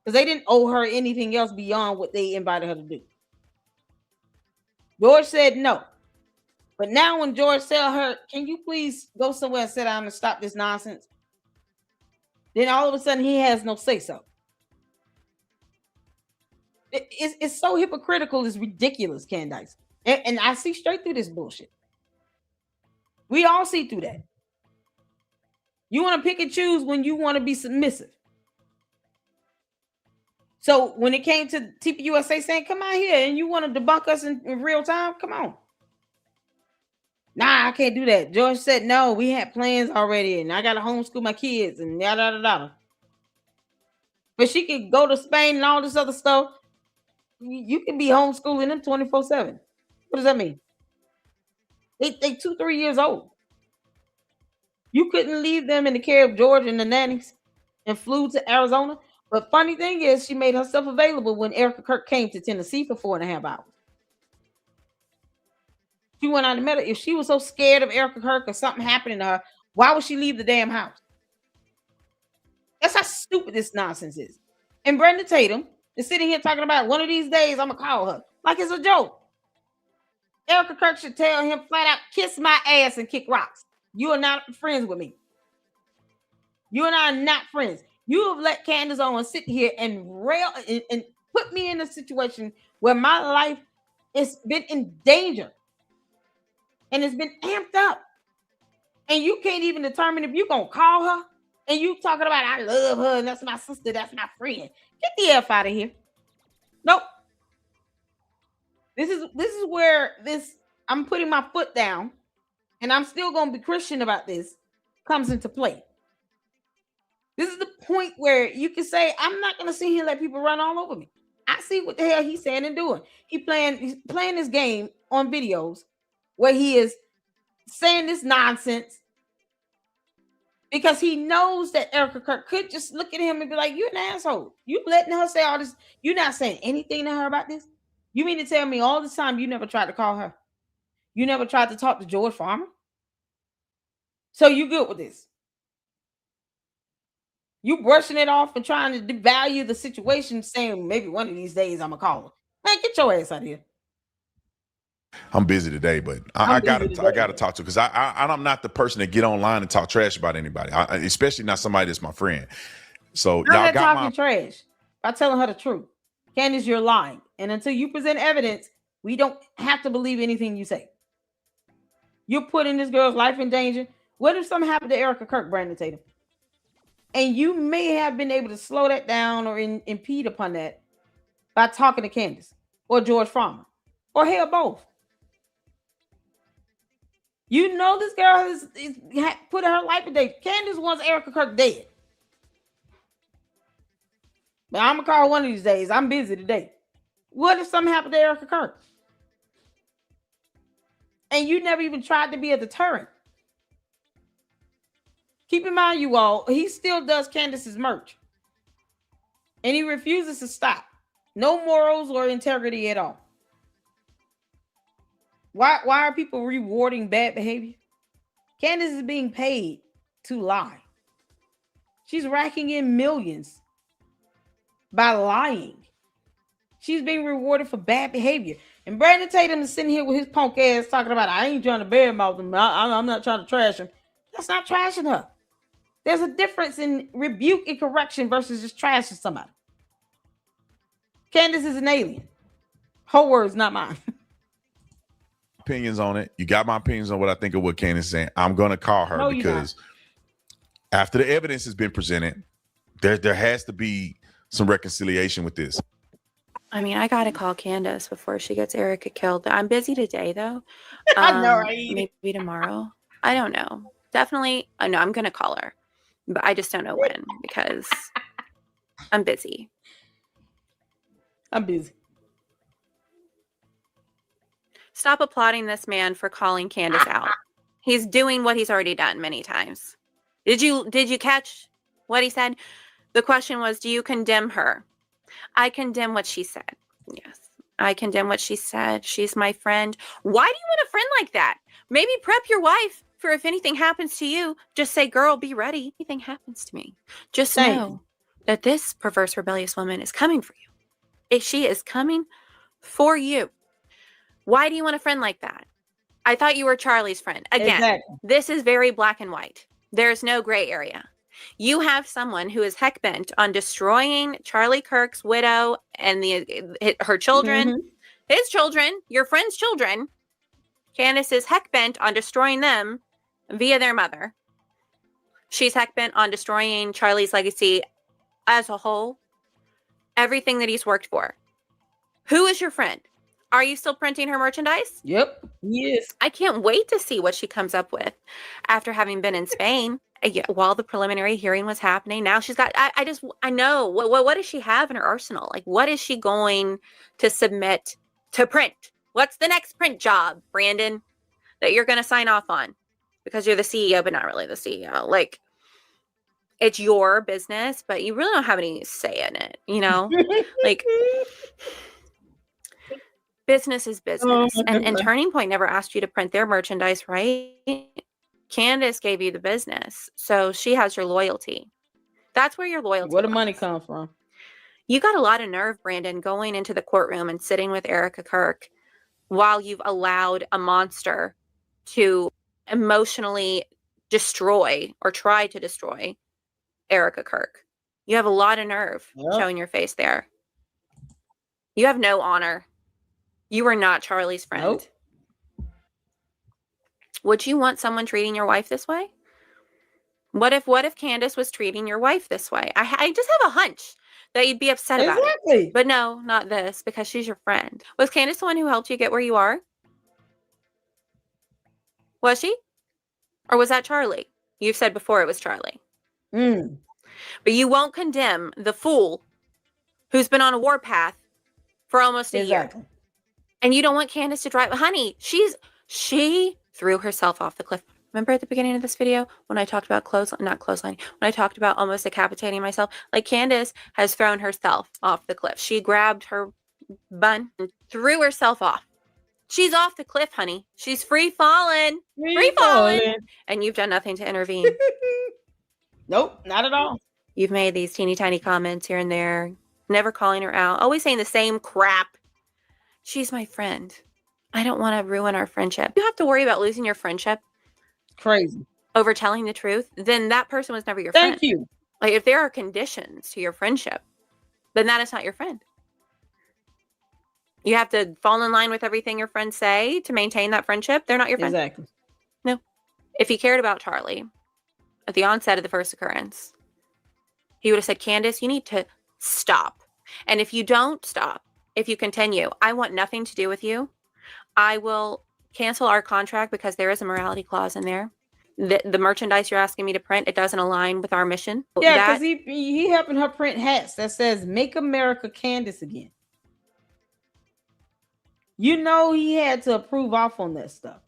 [SPEAKER 1] Because they didn't owe her anything else beyond what they invited her to do. George said no. But now when George tell her, can you please go somewhere and sit down and stop this nonsense? Then all of a sudden he has no say-so. It's so hypocritical, it's ridiculous, Candace. And I see straight through this bullshit. We all see through that. You want to pick and choose when you want to be submissive. So when it came to TPUSA saying, come out here and you want to debunk us in real time, come on. Nah, I can't do that. George said, no, we had plans already and I got to homeschool my kids and yada, yada, yada. But she could go to Spain and all this other stuff. You can be homeschooling them 24/7. What does that mean? They 2-3 years old. You couldn't leave them in the care of George and the nannies and flew to Arizona. But funny thing is, she made herself available when Erica Kirk came to Tennessee for 4.5 hours. She went out and met her. If she was so scared of Erica Kirk or something happening to her, why would she leave the damn house? That's how stupid this nonsense is. And Brandon Tatum is sitting here talking about one of these days I'm going to call her. Like it's a joke. Erica Kirk should tell him flat out, kiss my ass and kick rocks. You are not friends with me. You and I are not friends. You have let Candace Owens sit here and rail and put me in a situation where my life has been in danger and it's been amped up. And you can't even determine if you're going to call her and you talking about, I love her and that's my sister, that's my friend. Get the F out of here. Nope. This is where I'm putting my foot down and I'm still going to be Christian about this comes into play. This is the point where you can say, I'm not going to sit here and let people run all over me. I see what the hell he's saying and doing. He's playing this game on videos where he is saying this nonsense because he knows that Erica Kirk could just look at him and be like, you're an asshole. You letting her say all this. You're not saying anything to her about this. You mean to tell me all this time you never tried to call her? You never tried to talk to George Farmer? So you good with this? You brushing it off and trying to devalue the situation, saying maybe one of these days I'm going to call her. Man, get your ass out of here.
[SPEAKER 14] I'm busy today, but I gotta talk to, because I'm not the person to get online and talk trash about anybody, especially not somebody that's my friend. So
[SPEAKER 1] I'm
[SPEAKER 14] y'all
[SPEAKER 1] not
[SPEAKER 14] got
[SPEAKER 1] talking
[SPEAKER 14] my
[SPEAKER 1] trash by telling her the truth. Candace, you're lying. And until you present evidence, we don't have to believe anything you say. You're putting this girl's life in danger. What if something happened to Erica Kirk, Brandon Tatum? And you may have been able to slow that down or impede upon that by talking to Candace or George Farmer or hell, both. You know this girl is putting her life in danger. Candace wants Erica Kirk dead. But I'm going to call her one of these days. I'm busy today. What if something happened to Erica Kirk? And you never even tried to be a deterrent. Keep in mind, you all, he still does Candace's merch. And he refuses to stop. No morals or integrity at all. Why are people rewarding bad behavior? Candace is being paid to lie. She's racking in millions by lying. She's being rewarded for bad behavior. And Brandon Tatum is sitting here with his punk ass talking about, I ain't trying to badmouth him. I'm not trying to trash him. That's not trashing her. There's a difference in rebuke and correction versus just trashing somebody. Candace is an alien. Her words, not mine.
[SPEAKER 14] opinions on it. You got my opinions on what I think of what Candace is saying. I'm going to call her because after the evidence has been presented, there has to be some reconciliation with this.
[SPEAKER 15] I mean, I gotta call Candace before she gets Erica killed. I'm busy today, though.
[SPEAKER 1] I know, right?
[SPEAKER 15] Maybe tomorrow. I don't know. Definitely. No, I'm gonna call her, but I just don't know when because I'm busy.
[SPEAKER 1] I'm busy.
[SPEAKER 15] Stop applauding this man for calling Candace out. He's doing what he's already done many times. Did you catch what he said? The question was, do you condemn her? I condemn what she said. Yes, I condemn what she said. She's my friend. Why do you want a friend like that? Maybe prep your wife for if anything happens to you. Just say, girl, be ready. If anything happens to me, just know that this perverse, rebellious woman is coming for you. If she is coming for you. Why do you want a friend like that? I thought you were Charlie's friend. Again, This is very black and white. There's no gray area. You have someone who is heck bent on destroying Charlie Kirk's widow and her children, his children, your friend's children. Candace is heck bent on destroying them via their mother. She's heck bent on destroying Charlie's legacy as a whole. Everything that he's worked for. Who is your friend? Are you still printing her merchandise?
[SPEAKER 1] Yep. Yes.
[SPEAKER 15] I can't wait to see what she comes up with after having been in Spain while the preliminary hearing was happening. Now she's got, I know, what does she have in her arsenal? Like, what is she going to submit to print? What's the next print job, Brandon, that you're going to sign off on? Because you're the CEO, but not really the CEO. Like, it's your business, but you really don't have any say in it, you know? Like... Business is business. And Turning Point never asked you to print their merchandise, right? Candace gave you the business. So she has your loyalty. That's where your loyalty
[SPEAKER 1] Where the money comes from.
[SPEAKER 15] You got a lot of nerve, Brandon, going into the courtroom and sitting with Erica Kirk while you've allowed a monster to emotionally destroy or try to destroy Erica Kirk. You have a lot of nerve showing your face there. You have no honor. You are not Charlie's friend. Nope. Would you want someone treating your wife this way? What if Candace was treating your wife this way? I just have a hunch that you'd be upset about it. But no, not this, because she's your friend. Was Candace the one who helped you get where you are? Was she? Or was that Charlie? You've said before it was Charlie. But you won't condemn the fool who's been on a warpath for almost a year. And you don't want Candace to drive. Honey, she threw herself off the cliff. Remember at the beginning of this video when I talked about not clothesline, when I talked about almost decapitating myself? Like, Candace has thrown herself off the cliff. She grabbed her bun and threw herself off. She's off the cliff, honey. She's free falling. Free falling. And you've done nothing to intervene.
[SPEAKER 1] Nope, not at all.
[SPEAKER 15] You've made these teeny tiny comments here and there, never calling her out, always saying the same crap. She's my friend. I don't want to ruin our friendship. You have to worry about losing your friendship.
[SPEAKER 1] Crazy.
[SPEAKER 15] Over telling the truth, then that person was never your friend.
[SPEAKER 1] Thank you.
[SPEAKER 15] Like if there are conditions to your friendship, then that is not your friend. You have to fall in line with everything your friends say to maintain that friendship. They're not your friend.
[SPEAKER 1] Exactly.
[SPEAKER 15] No. If he cared about Charlie at the onset of the first occurrence, he would have said, Candace, you need to stop. And if you don't stop, if you continue, I want nothing to do with you. I will cancel our contract because there is a morality clause in there. The merchandise you're asking me to print, it doesn't align with our mission.
[SPEAKER 1] Yeah, because he helping her print hats that says "Make America Candace Again." You know he had to approve off on that stuff.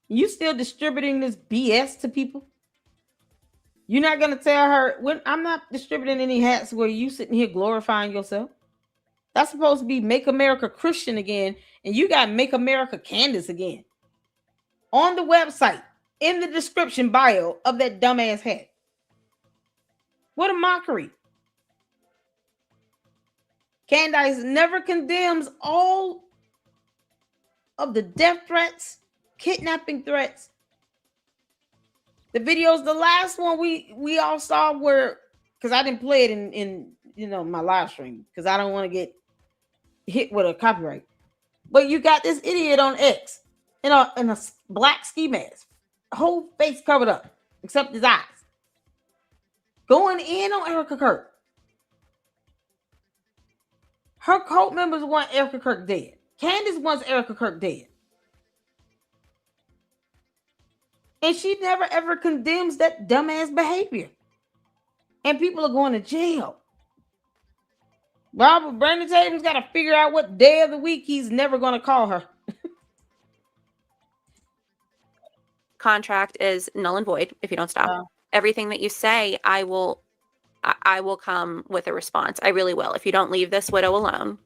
[SPEAKER 1] You still distributing this BS to people? You're not gonna tell her when I'm not distributing any hats where you sitting here glorifying yourself. That's supposed to be "Make America Christian Again," and you got "Make America Candace Again" on the website in the description bio of that dumbass hat. What a mockery. Candace never condemns all of the death threats, kidnapping threats. The videos, the last one we all saw were, because I didn't play it in my live stream because I don't want to get hit with a copyright. But you got this idiot on X in a black ski mask, whole face covered up except his eyes, going in on Erica Kirk. Her cult members want Erica Kirk dead. Candace wants Erica Kirk dead. And she never ever condemns that dumbass behavior. And people are going to jail. Brandon Tatum's got to figure out what day of the week he's never going to call her.
[SPEAKER 15] Contract is null and void if you don't stop. Everything that you say, I will come with a response. I really will. If you don't leave this widow alone,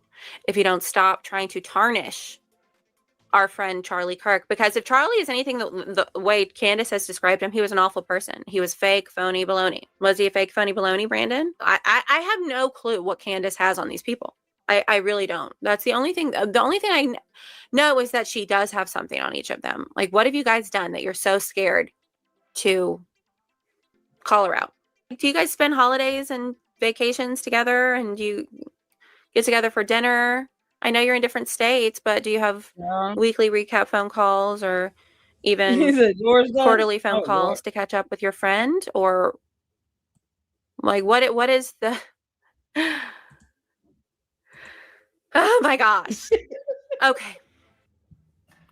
[SPEAKER 15] if you don't stop trying to tarnish our friend Charlie Kirk, because if Charlie is anything the way Candace has described him, he was an awful person. He was fake, phony, baloney. Was he a fake, phony, baloney, Brandon? I have no clue what Candace has on these people. I really don't. That's the only thing. The only thing I know is that she does have something on each of them. Like, what have you guys done that you're so scared to call her out? Do you guys spend holidays and vacations together, and do you get together for dinner? I know you're in different states, but do you have weekly recap phone calls or even quarterly phone calls to catch up with your friend? Or like what is the oh my gosh. Okay.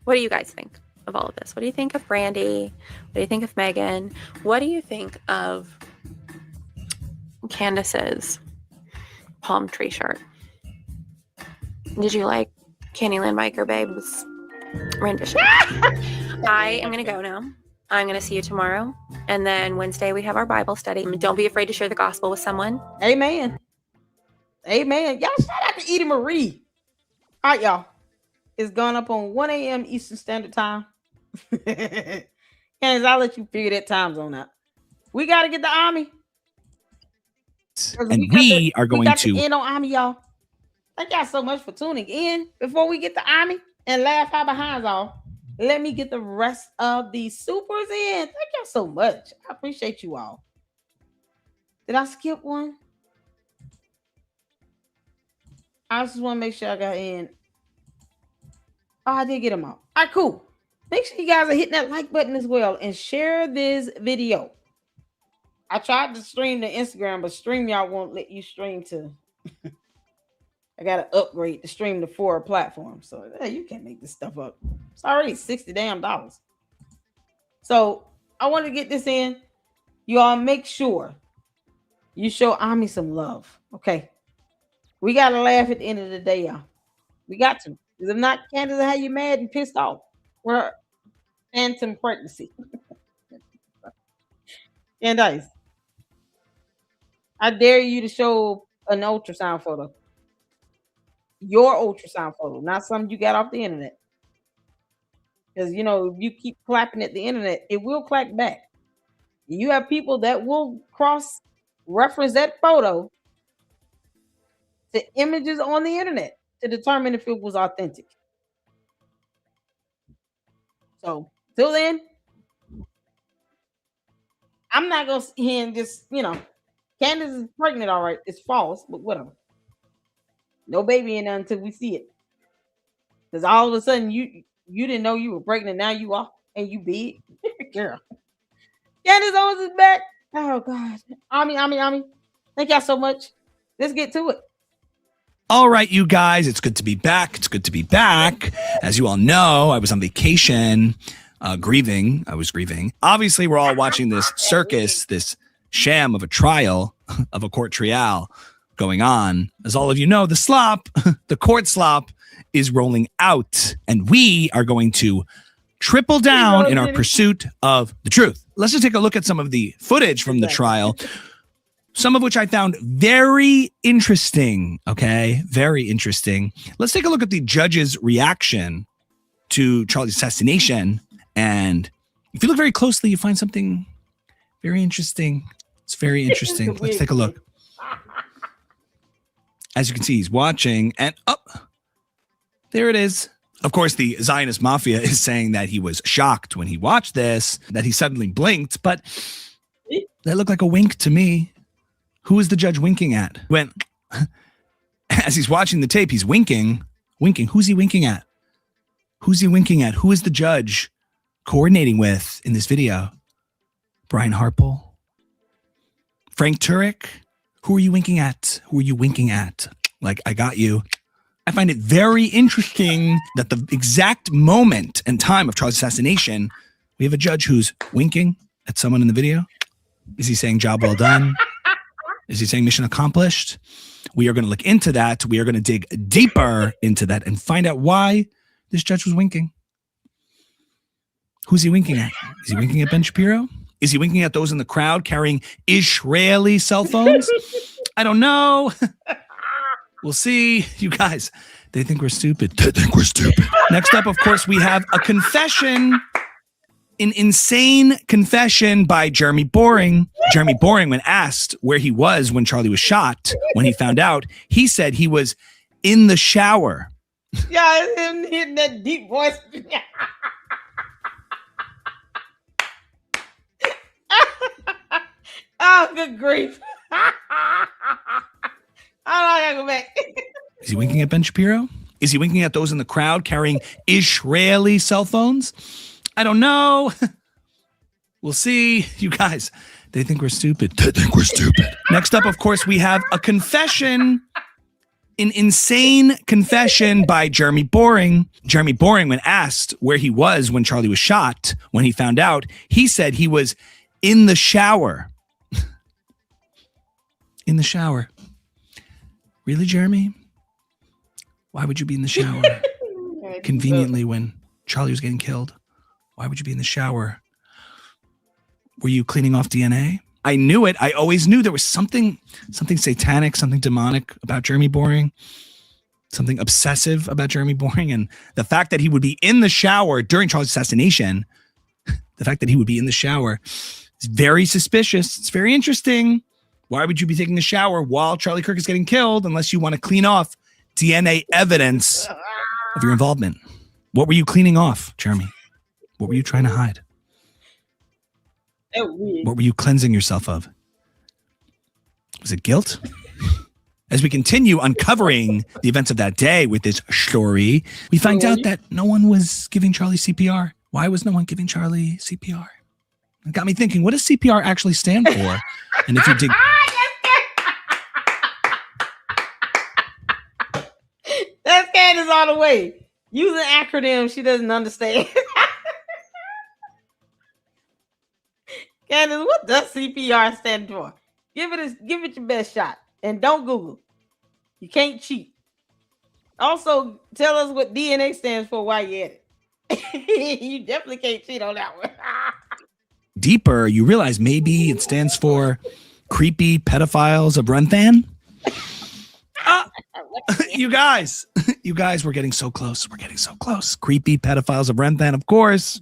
[SPEAKER 15] What do you guys think of all of this? What do you think of Brandy? What do you think of Megan? What do you think of Candace's palm tree shirt? Did you like Candyland Biker Babe's rendition? I am going to go now. I'm going to see you tomorrow. And then Wednesday we have our Bible study. Don't be afraid to share the gospel with someone.
[SPEAKER 1] Amen. Amen. Y'all shout out to Edie Marie. All right, y'all. It's gone up on 1 a.m. Eastern Standard Time. Candace, I'll let you figure that time zone out. We got to get the Army.
[SPEAKER 16] And we are going to
[SPEAKER 1] end on Army, y'all. Thank y'all so much for tuning in. Before we get the Army and laugh our behinds off, let me get the rest of these supers in. Thank y'all so much. I appreciate you all. Did I skip one? I just want to make sure I got in. Oh, I did get them all. All right, cool. Make sure you guys are hitting that like button as well and share this video. I tried to stream to Instagram, but StreamYard won't let you stream to. I got to upgrade to stream to 4 platforms. So you can't make this stuff up. It's already $60 damn. So I want to get this in. You all make sure you show Ami some love. Okay. We got to laugh at the end of the day, y'all. We got to. Because if not, Candace will have you mad and pissed off. We're phantom pregnancy. Candace, I dare you to show an ultrasound photo. Your ultrasound photo, not something you got off the internet. Because, if you keep clapping at the internet, it will clap back. You have people that will cross-reference that photo to images on the internet. to determine if it was authentic. So till then, I'm not gonna sit here and just, Candace is pregnant, all right. It's false, but whatever. No baby in there until we see it. Because all of a sudden you didn't know you were pregnant, now you are, and you big. Girl. Candace Owens is back. Oh God. Ami. Thank y'all so much. Let's get to it.
[SPEAKER 16] All right, you guys, it's good to be back. It's good to be back. As you all know, I was on vacation, grieving. I was grieving. Obviously, we're all watching this circus, this sham of a trial, of a court trial going on. As all of you know, the slop, the court slop is rolling out, and we are going to triple down in our pursuit of the truth. Let's just take a look at some of the footage from the trial. Some of which I found very interesting, okay? Very interesting. Let's take a look at the judge's reaction to Charlie's assassination. And if you look very closely, you find something very interesting. It's very interesting. Let's take a look. As you can see, he's watching, and there it is. Of course, the Zionist mafia is saying that he was shocked when he watched this, that he suddenly blinked, but that looked like a wink to me. Who is the judge winking at? When, as he's watching the tape, he's winking. Who's he winking at? Who's he winking at? Who is the judge coordinating with in this video? Brian Harple? Frank Turek? Who are you winking at? Who are you winking at? Like, I got you. I find it very interesting that the exact moment and time of Charlie's assassination, we have a judge who's winking at someone in the video. Is he saying job well done? Is he saying mission accomplished? We are going to look into that. We are going to dig deeper into that and find out why this judge was winking. Who's he winking at? Is he winking at Ben Shapiro? Is he winking at those in the crowd carrying Israeli cell phones? I don't know. We'll see. You guys, they think we're stupid. They think we're stupid. Next up, of course, we have a confession. An insane confession by Jeremy Boring. Jeremy Boring, when asked where he was when Charlie was shot, when he found out, he said he was in the shower.
[SPEAKER 1] Yeah, him hitting that deep voice. Oh, good grief. I gotta go back.
[SPEAKER 16] Is he winking at Ben Shapiro? Is he winking at those in the crowd carrying Israeli cell phones? I don't know. We'll see. You guys, they think we're stupid. They think we're stupid. Next up, of course, we have a confession. An insane confession by Jeremy Boring. Jeremy Boring, when asked where he was when Charlie was shot, when he found out, he said he was in the shower. In the shower. Really, Jeremy? Why would you be in the shower? Conveniently when Charlie was getting killed. Why would you be in the shower? Were you cleaning off DNA? I knew it. I always knew there was something satanic, something demonic about Jeremy Boring, something obsessive about Jeremy Boring. And the fact that he would be in the shower during Charlie's assassination, the fact that he would be in the shower is very suspicious. It's very interesting. Why would you be taking a shower while Charlie Kirk is getting killed unless you want to clean off DNA evidence of your involvement? What were you cleaning off, Jeremy? What were you trying to hide? What were you cleansing yourself of? Was it guilt? As we continue uncovering the events of that day with this story, we find out that no one was giving Charlie CPR. Why was no one giving Charlie CPR? It got me thinking, what does CPR actually stand for? And if you dig...
[SPEAKER 1] That's Candace all the way. Use an acronym she doesn't understand. Candace, what does CPR stand for? Give it your best shot. And don't Google. You can't cheat. Also, tell us what DNA stands for while you're at it. You definitely can't cheat on that one.
[SPEAKER 16] Deeper, you realize maybe it stands for creepy pedophiles of Runthan. You guys, we're getting so close. We're getting so close. Creepy pedophiles of Runthan, of course.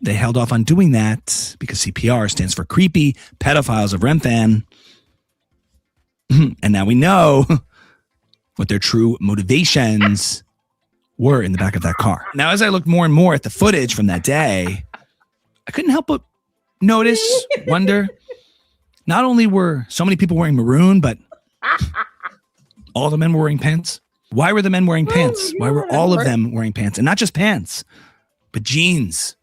[SPEAKER 16] They held off on doing that because CPR stands for creepy pedophiles of Runthan. And now we know what their true motivations were in the back of that car. Now, as I looked more and more at the footage from that day, I couldn't help but notice, wonder, not only were so many people wearing maroon, but all the men were wearing pants. Why were the men wearing pants? Why were all of them wearing pants? And not just pants, but jeans.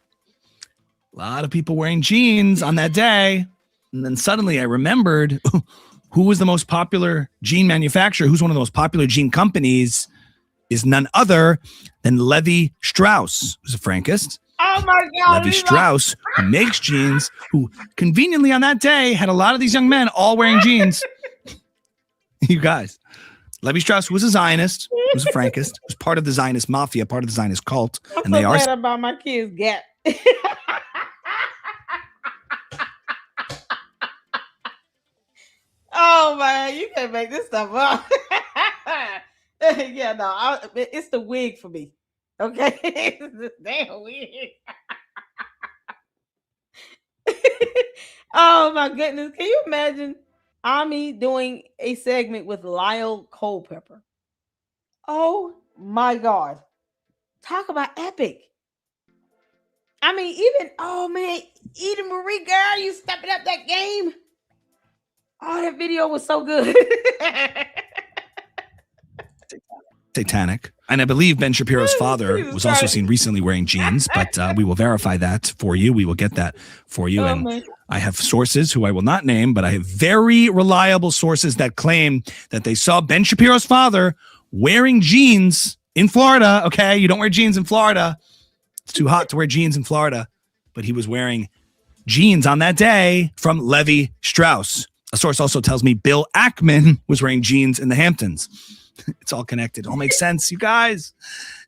[SPEAKER 16] A lot of people wearing jeans on that day. And then suddenly I remembered who was the most popular jean manufacturer, who's one of the most popular jean companies, is none other than Levi Strauss, who's a Frankist.
[SPEAKER 1] Oh my God.
[SPEAKER 16] Levi Strauss, who makes jeans, who conveniently on that day had a lot of these young men all wearing jeans. You guys. Levi Strauss was a Zionist, was a Frankist, was part of the Zionist mafia, part of the Zionist cult.
[SPEAKER 1] I'm
[SPEAKER 16] And
[SPEAKER 1] so
[SPEAKER 16] they are
[SPEAKER 1] glad about my kids' Gap. Oh man, you can't make this stuff up. Yeah, no, it's the wig for me. Okay, it's this damn wig. Oh my goodness, can you imagine Ami doing a segment with Lyle Culpepper? Oh my God, talk about epic. I mean, Eden Marie, girl, you stepping up that game. Oh, that video was so good.
[SPEAKER 16] satanic. And I believe Ben Shapiro's father was also seen recently wearing jeans, but we will verify that for you. We will get that for you. And I have sources who I will not name, but I have very reliable sources that claim that they saw Ben Shapiro's father wearing jeans in Florida. Okay, you don't wear jeans in Florida. It's too hot to wear jeans in Florida. But he was wearing jeans on that day from Levi Strauss. A source also tells me Bill Ackman was wearing jeans in the Hamptons. It's all connected. It all makes sense, you guys.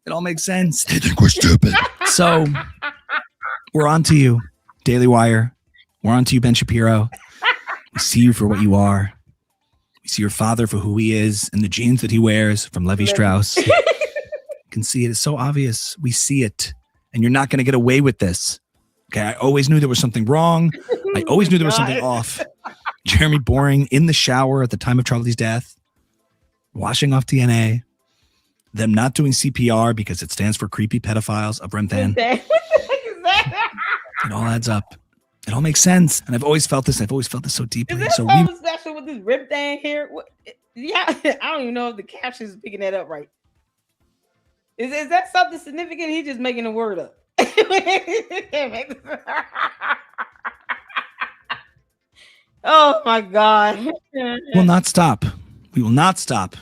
[SPEAKER 16] It all makes sense. They think we're stupid. So we're on to you, Daily Wire. We're on to you, Ben Shapiro. We see you for what you are. We see your father for who he is and the jeans that he wears from Levi Strauss. You can see it. It's so obvious. We see it. And you're not going to get away with this. Okay, I always knew there was something wrong. I always knew there was something off. Jeremy Boring in the shower at the time of Charlie's death, washing off DNA, them not doing CPR because it stands for creepy pedophiles of Remphan.
[SPEAKER 1] What the heck is that?
[SPEAKER 16] It all adds up. It all makes sense. And I've always felt this. I've always felt this so deeply.
[SPEAKER 1] Is there something special with this rip thing here? Yeah, I don't even know if the caption is picking that up right. Is that something significant? He's just making a word up. Oh my God.
[SPEAKER 16] Will not stop. We will not stop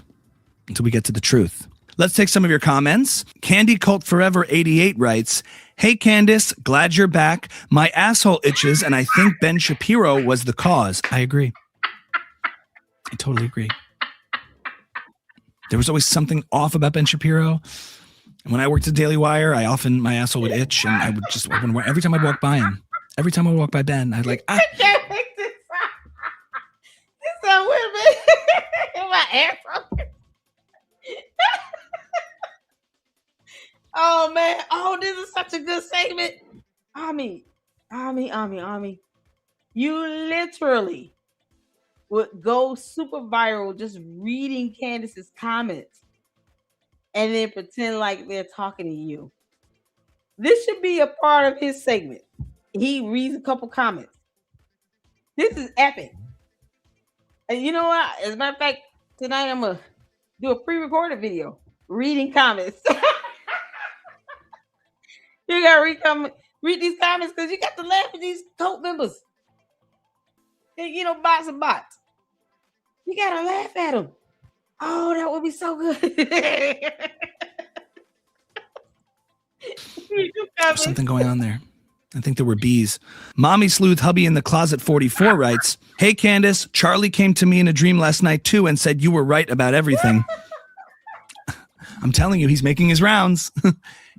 [SPEAKER 16] until we get to the truth. Let's take some of your comments. Candy Cult Forever 88 writes, "Hey Candace, glad you're back. My asshole itches and I think Ben Shapiro was the cause." I agree. I totally agree. There was always something off about Ben Shapiro. And when I worked at Daily Wire, my asshole would itch and I would just, every time I'd walk by him, every time I would walk by Ben, I'd like,
[SPEAKER 1] So wait a minute. My asshole. Oh man. Oh, this is such a good segment. Ami. You literally would go super viral just reading Candace's comments and then pretend like they're talking to you. This should be a part of his segment. He reads a couple comments. This is epic. And you know what? As a matter of fact, tonight I'm going to do a pre-recorded video reading comments. You got to read these comments because you got to laugh at these cult members. And, bots and bots. You got to laugh at them. Oh, that would be so good.
[SPEAKER 16] There's something going on there. I think there were bees. Mommy Sleuth Hubby in the Closet 44 writes, "Hey Candace, Charlie came to me in a dream last night too and said you were right about everything." I'm telling you, he's making his rounds.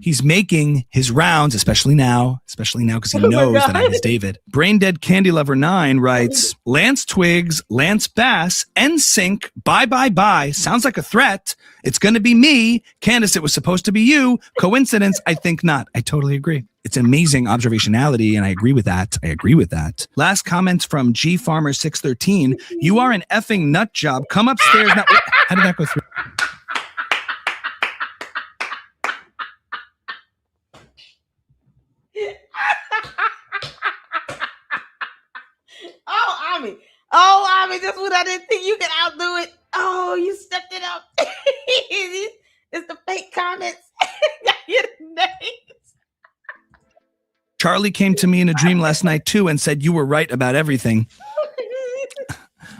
[SPEAKER 16] He's making his rounds, especially now because he knows that I'm his David. Brain Dead Candy Lover 9 writes, "Lance Twigs, Lance Bass, NSYNC, bye. Sounds like a threat. It's going to be me. Candace, it was supposed to be you. Coincidence? I think not." I totally agree. It's amazing observationality, and I agree with that. Last comments from G Farmer 613. "You are an effing nut job. Come upstairs now." How did that go through?
[SPEAKER 1] Ami. Oh, Ami, this one I didn't think you could outdo it. Oh, you stepped it up. It's the fake comments.
[SPEAKER 16] Charlie came to me in a dream last night too and said you were right about everything.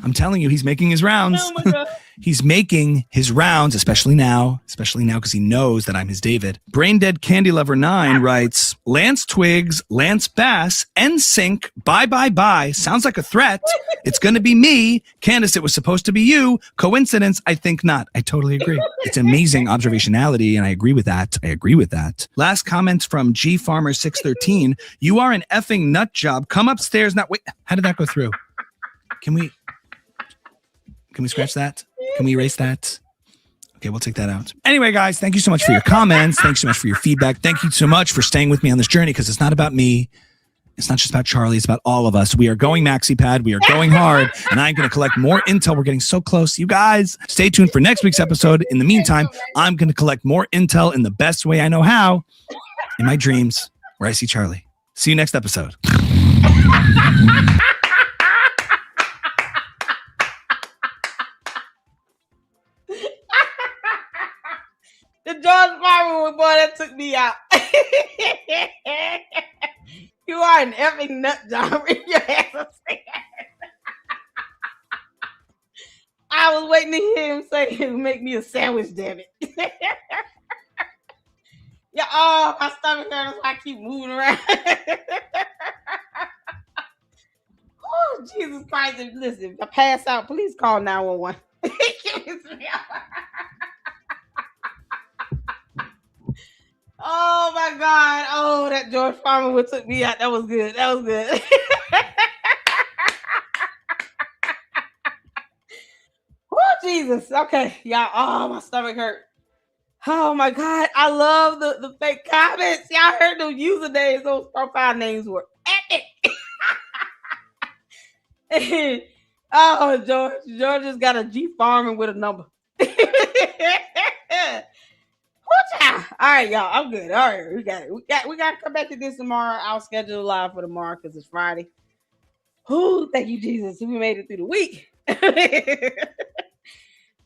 [SPEAKER 16] I'm telling you, he's making his rounds.
[SPEAKER 1] Oh my God.
[SPEAKER 16] He's making his rounds, especially now because he knows that I'm his David. Brain Dead Candy Lover 9 writes, Lance Twigs, Lance Bass, NSYNC, bye. Sounds like a threat. It's going to be me. Candace, it was supposed to be you. Coincidence? I think not. I totally agree. It's amazing observationality, and I agree with that. Last comments from G Farmer 613. You are an effing nut job. Come upstairs now. Wait, how did that go through? Can we scratch that? Can we erase that? Okay, we'll take that out. Anyway, guys, thank you so much for your comments. Thanks so much for your feedback. Thank you so much for staying with me on this journey, because it's not about me. It's not just about Charlie. It's about all of us. We are going MaxiPad. We are going hard, and I'm going to collect more intel. We're getting so close. You guys, stay tuned for next week's episode. In the meantime, I'm going to collect more intel in the best way I know how, in my dreams, where I see Charlie. See you next episode.
[SPEAKER 1] The George Farmer boy that took me out. You are an effing nut job. Your ass. I was waiting to hear him say, "Make me a sandwich, damn it." Yeah, oh, my stomach hurts. I keep moving around. Oh, Jesus Christ! Listen, if I pass out, please call 911. Oh my God! Oh, that George Farmer took me out. That was good. Oh, Jesus. Okay, y'all. Oh, my stomach hurt. Oh my God! I love the fake comments. Y'all heard those usernames, those profile names were epic. Oh, George has got a G Farming with a number. All right, y'all. I'm good. All right, we got it. We got to come back to this tomorrow. I'll schedule live for tomorrow because it's Friday. Oh, thank you, Jesus. We made it through the week.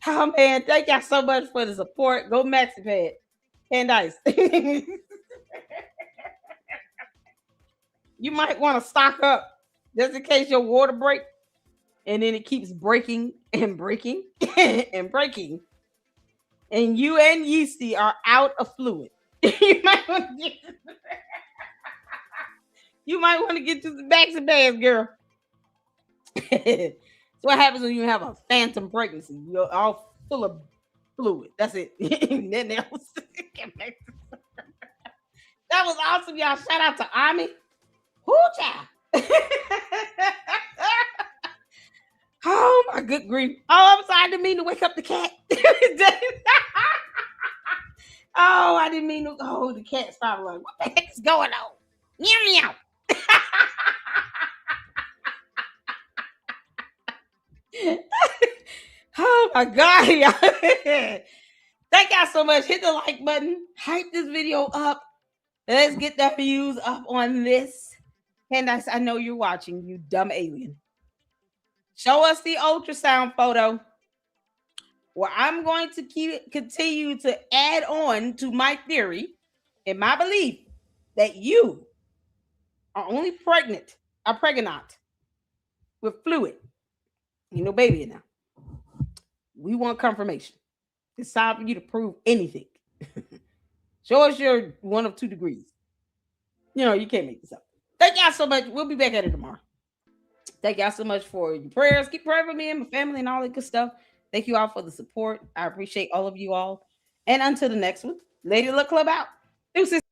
[SPEAKER 1] Oh man, thank y'all so much for the support. Go MaxiPad. Candace. You might want to stock up just in case your water breaks. And then it keeps breaking and breaking and breaking. And you and Yeasty are out of fluid. You might want to get to the MaxiPad, girl. That's what happens when you have a phantom pregnancy. You're all full of fluid. That's it. Nothing else. That was awesome, y'all. Shout out to Ami. Hoo-cha. Oh my good grief. Oh, I'm sorry. I didn't mean to wake up the cat. Oh, I didn't mean to. Oh, the cat's probably like, what the heck is going on? Meow, meow. Oh my God, y'all. Thank y'all so much. Hit the like button. Hype this video up. Let's get the views up on this. Candace, I know you're watching, you dumb alien. Show us the ultrasound photo. Where I'm going to continue to add on to my theory and my belief that you are only pregnant with fluid. You know, baby now. We want confirmation. It's time for you to prove anything. Show us your 1 of 2 degrees. You know, you can't make this up. Thank y'all so much. We'll be back at it tomorrow. Thank y'all so much for your prayers. Keep praying for me and my family and all that good stuff. Thank you all for the support. I appreciate all of you all. And until the next one, Lady Luck Club out. Deuces.